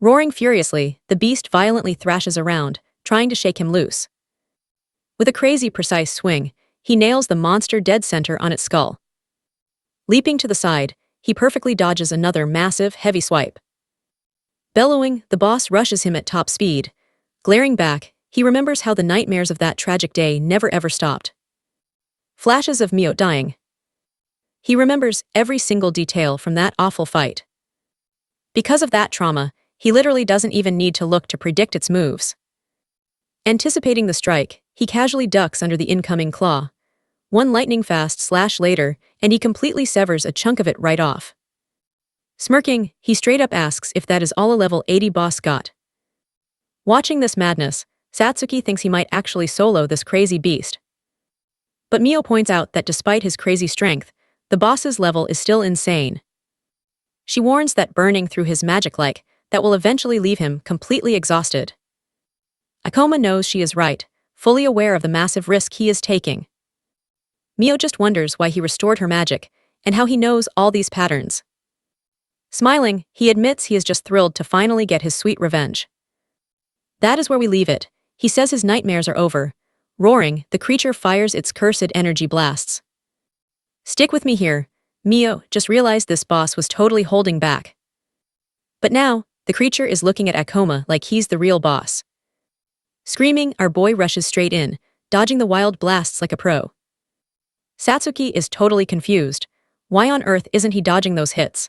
Speaker 1: Roaring furiously, the beast violently thrashes around, trying to shake him loose. With a crazy precise swing, he nails the monster dead center on its skull. Leaping to the side, he perfectly dodges another massive, heavy swipe. Bellowing, the boss rushes him at top speed. Glaring back, he remembers how the nightmares of that tragic day never ever stopped. Flashes of Mio dying. He remembers every single detail from that awful fight. Because of that trauma, he literally doesn't even need to look to predict its moves. Anticipating the strike, he casually ducks under the incoming claw. One lightning-fast slash later, and he completely severs a chunk of it right off. Smirking, he straight up asks if that is all a level 80 boss got. Watching this madness, Satsuki thinks he might actually solo this crazy beast. But Mio points out that despite his crazy strength, the boss's level is still insane. She warns that burning through his magic-like, that will eventually leave him completely exhausted. Akoma knows she is right, fully aware of the massive risk he is taking. Mio just wonders why he restored her magic, and how he knows all these patterns. Smiling, he admits he is just thrilled to finally get his sweet revenge. That is where we leave it. He says his nightmares are over. Roaring, the creature fires its cursed energy blasts. Stick with me here. Mio just realized this boss was totally holding back. But now, the creature is looking at Akoma like he's the real boss. Screaming, our boy rushes straight in, dodging the wild blasts like a pro. Satsuki is totally confused. Why on earth isn't he dodging those hits?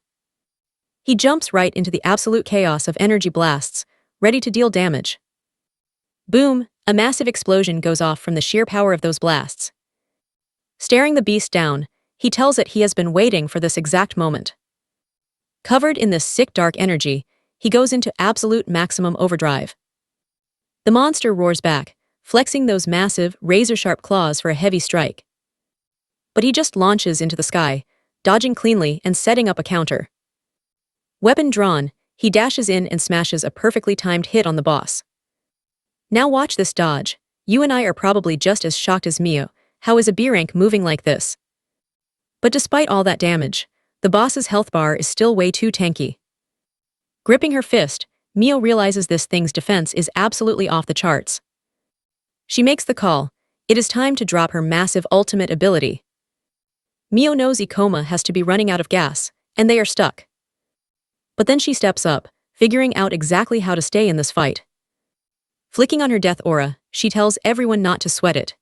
Speaker 1: He jumps right into the absolute chaos of energy blasts, ready to deal damage. Boom, a massive explosion goes off from the sheer power of those blasts. Staring the beast down, he tells it he has been waiting for this exact moment. Covered in this sick dark energy, he goes into absolute maximum overdrive. The monster roars back, flexing those massive, razor-sharp claws for a heavy strike. But he just launches into the sky, dodging cleanly and setting up a counter. Weapon drawn, he dashes in and smashes a perfectly timed hit on the boss. Now watch this dodge. You and I are probably just as shocked as Mio. How is a B rank moving like this? But despite all that damage, the boss's health bar is still way too tanky. Gripping her fist, Mio realizes this thing's defense is absolutely off the charts. She makes the call. It is time to drop her massive ultimate ability. Mio knows Ikoma has to be running out of gas, and they are stuck. But then she steps up, figuring out exactly how to stay in this fight. Flicking on her death aura, she tells everyone not to sweat it.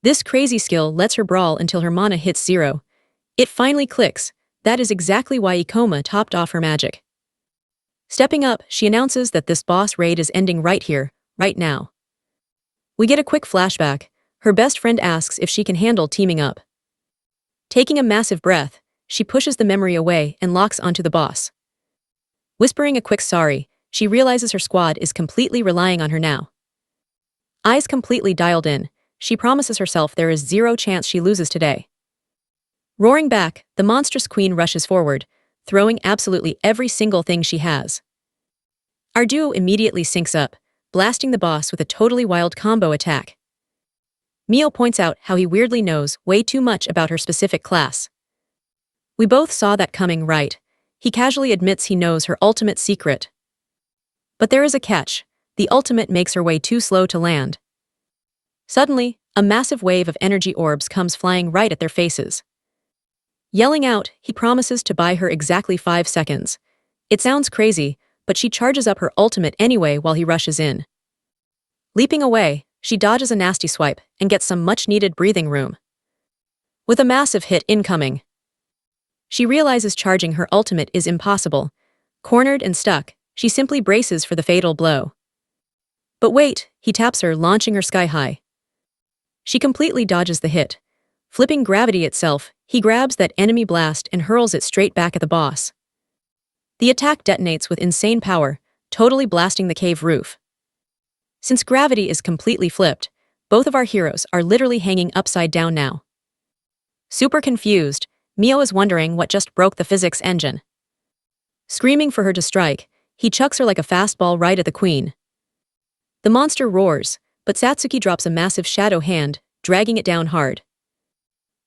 Speaker 1: This crazy skill lets her brawl until her mana hits 0. It finally clicks. That is exactly why Ikoma topped off her magic. Stepping up, she announces that this boss raid is ending right here, right now. We get a quick flashback. Her best friend asks if she can handle teaming up. Taking a massive breath, she pushes the memory away and locks onto the boss. Whispering a quick sorry, she realizes her squad is completely relying on her now. Eyes completely dialed in, she promises herself there is 0 chance she loses today. Roaring back, the monstrous queen rushes forward, throwing absolutely every single thing she has. Our duo immediately syncs up, blasting the boss with a totally wild combo attack. Mio points out how he weirdly knows way too much about her specific class. We both saw that coming, right? He casually admits he knows her ultimate secret. But there is a catch. The ultimate makes her way too slow to land. Suddenly, a massive wave of energy orbs comes flying right at their faces. Yelling out, he promises to buy her exactly 5 seconds. It sounds crazy, but she charges up her ultimate anyway while he rushes in. Leaping away, she dodges a nasty swipe and gets some much-needed breathing room. With a massive hit incoming, she realizes charging her ultimate is impossible. Cornered and stuck, she simply braces for the fatal blow. But wait, he taps her, launching her sky high. She completely dodges the hit, Flipping gravity itself, he grabs that enemy blast and hurls it straight back at the boss. The attack detonates with insane power, totally blasting the cave roof. Since gravity is completely flipped, both of our heroes are literally hanging upside down now. Super confused, Mio is wondering what just broke the physics engine. Screaming for her to strike, he chucks her like a fastball right at the queen. The monster roars, but Satsuki drops a massive shadow hand, dragging it down hard.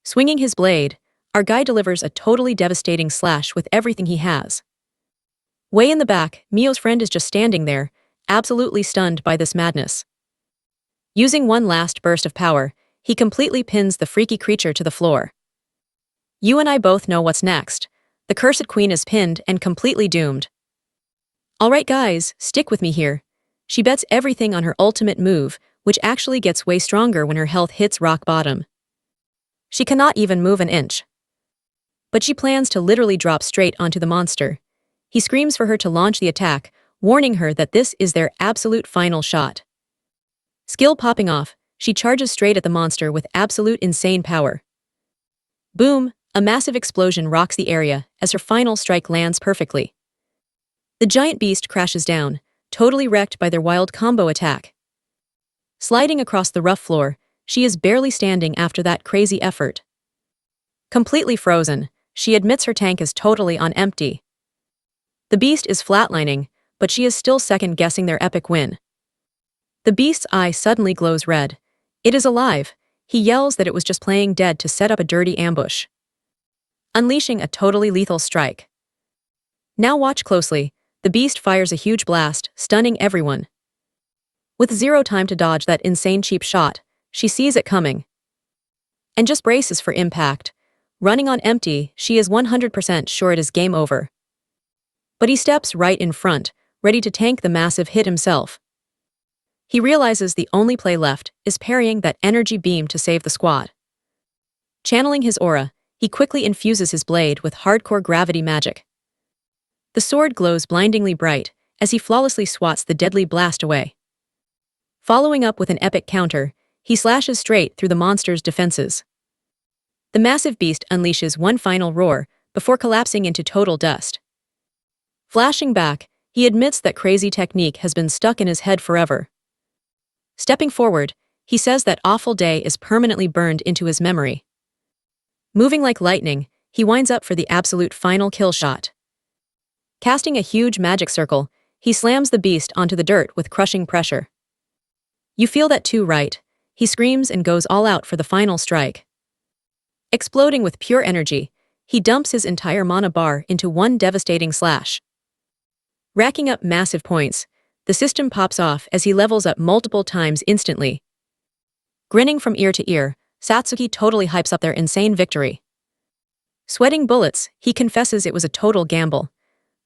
Speaker 1: Swinging his blade, our guy delivers a totally devastating slash with everything he has. Way in the back, Mio's friend is just standing there, absolutely stunned by this madness. Using one last burst of power, he completely pins the freaky creature to the floor. You and I both know what's next. The cursed queen is pinned and completely doomed. Alright guys, stick with me here. She bets everything on her ultimate move, which actually gets way stronger when her health hits rock bottom. She cannot even move an inch. But she plans to literally drop straight onto the monster. He screams for her to launch the attack, warning her that this is their absolute final shot. Skill popping off, she charges straight at the monster with absolute insane power. Boom, a massive explosion rocks the area as her final strike lands perfectly. The giant beast crashes down, totally wrecked by their wild combo attack. Sliding across the rough floor, she is barely standing after that crazy effort. Completely frozen, she admits her tank is totally on empty. The beast is flatlining, but she is still second-guessing their epic win. The beast's eye suddenly glows red. It is alive. He yells that it was just playing dead to set up a dirty ambush, unleashing a totally lethal strike. Now watch closely. The beast fires a huge blast, stunning everyone. With zero time to dodge that insane cheap shot, she sees it coming and just braces for impact. Running on empty, she is 100% sure it is game over. But he steps right in front, ready to tank the massive hit himself. He realizes the only play left is parrying that energy beam to save the squad. Channeling his aura, he quickly infuses his blade with hardcore gravity magic. The sword glows blindingly bright as he flawlessly swats the deadly blast away. Following up with an epic counter, he slashes straight through the monster's defenses. The massive beast unleashes one final roar before collapsing into total dust. Flashing back, he admits that crazy technique has been stuck in his head forever. Stepping forward, he says that awful day is permanently burned into his memory. Moving like lightning, he winds up for the absolute final kill shot. Casting a huge magic circle, he slams the beast onto the dirt with crushing pressure. You feel that too, right? He screams and goes all out for the final strike. Exploding with pure energy, he dumps his entire mana bar into one devastating slash. Racking up massive points, the system pops off as he levels up multiple times instantly. Grinning from ear to ear, Satsuki totally hypes up their insane victory. Sweating bullets, he confesses it was a total gamble.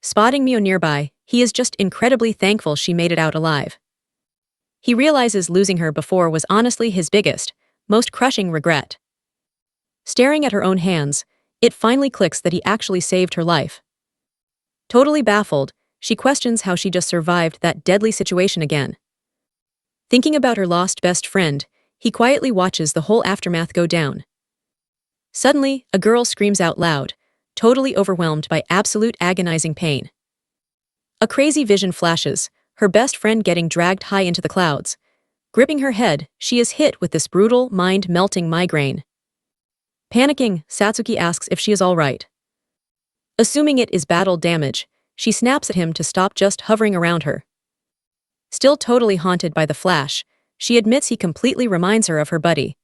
Speaker 1: Spotting Mio nearby, he is just incredibly thankful she made it out alive. He realizes losing her before was honestly his biggest, most crushing regret. Staring at her own hands, it finally clicks that he actually saved her life. Totally baffled, she questions how she just survived that deadly situation again. Thinking about her lost best friend, he quietly watches the whole aftermath go down. Suddenly, a girl screams out loud, totally overwhelmed by absolute agonizing pain. A crazy vision flashes, her best friend getting dragged high into the clouds. Gripping her head, she is hit with this brutal, mind-melting migraine. Panicking, Satsuki asks if she is all right. Assuming it is battle damage, she snaps at him to stop just hovering around her. Still totally haunted by the flash, she admits he completely reminds her of her buddy.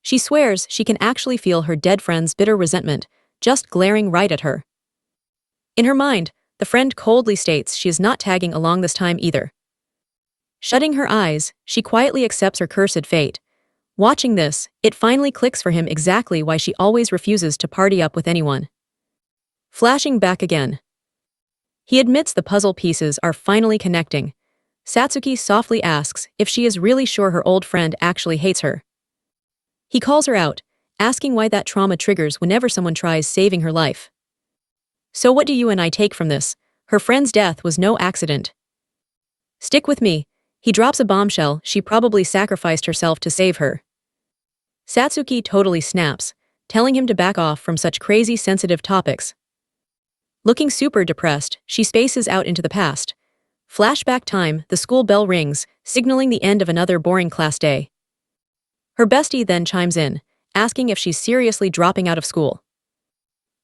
Speaker 1: She swears she can actually feel her dead friend's bitter resentment, just glaring right at her. In her mind, the friend coldly states she is not tagging along this time either. Shutting her eyes, she quietly accepts her cursed fate. Watching this, it finally clicks for him exactly why she always refuses to party up with anyone. Flashing back again. He admits the puzzle pieces are finally connecting. Satsuki softly asks if she is really sure her old friend actually hates her. He calls her out, asking why that trauma triggers whenever someone tries saving her life. So what do you and I take from this? Her friend's death was no accident. Stick with me. He drops a bombshell, she probably sacrificed herself to save her. Satsuki totally snaps, telling him to back off from such crazy sensitive topics. Looking super depressed, she spaces out into the past. Flashback time, the school bell rings, signaling the end of another boring class day. Her bestie then chimes in, asking if she's seriously dropping out of school.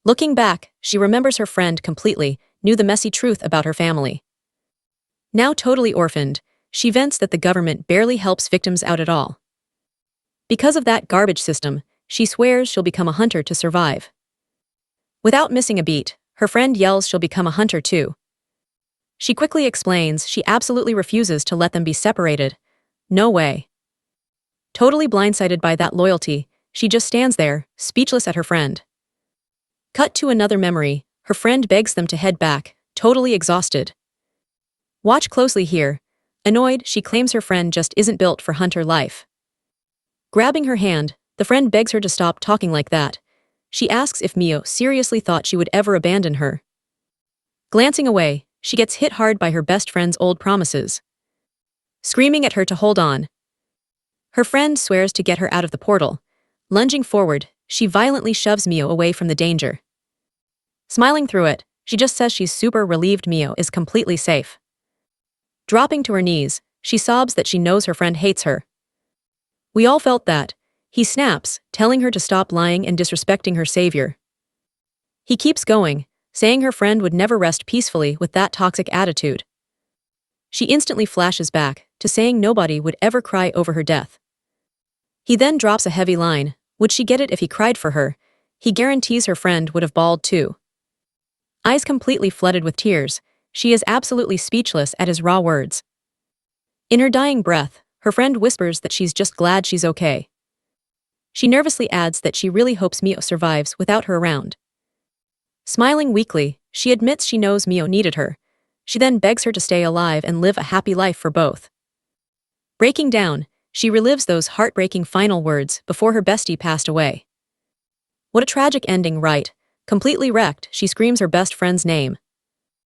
Speaker 1: Looking back, she remembers her friend completely, knew the messy truth about her family. Now totally orphaned, she vents that the government barely helps victims out at all. Because of that garbage system, she swears she'll become a hunter to survive. Without missing a beat, her friend yells she'll become a hunter too. She quickly explains she absolutely refuses to let them be separated. No way. Totally blindsided by that loyalty, she just stands there, speechless at her friend. Cut to another memory, her friend begs them to head back, totally exhausted. Watch closely here. Annoyed, she claims her friend just isn't built for hunter life. Grabbing her hand, the friend begs her to stop talking like that. She asks if Mio seriously thought she would ever abandon her. Glancing away, she gets hit hard by her best friend's old promises. Screaming at her to hold on. Her friend swears to get her out of the portal. Lunging forward, she violently shoves Mio away from the danger. Smiling through it, she just says she's super relieved Mio is completely safe. Dropping to her knees, she sobs that she knows her friend hates her. We all felt that. He snaps, telling her to stop lying and disrespecting her savior. He keeps going, saying her friend would never rest peacefully with that toxic attitude. She instantly flashes back to saying nobody would ever cry over her death. He then drops a heavy line. Would she get it if he cried for her? He guarantees her friend would have bawled too. Eyes completely flooded with tears, she is absolutely speechless at his raw words. In her dying breath, her friend whispers that she's just glad she's okay. She nervously adds that she really hopes Mio survives without her around. Smiling weakly, she admits she knows Mio needed her. She then begs her to stay alive and live a happy life for both. Breaking down, she relives those heartbreaking final words before her bestie passed away. What a tragic ending, right? Completely wrecked, she screams her best friend's name.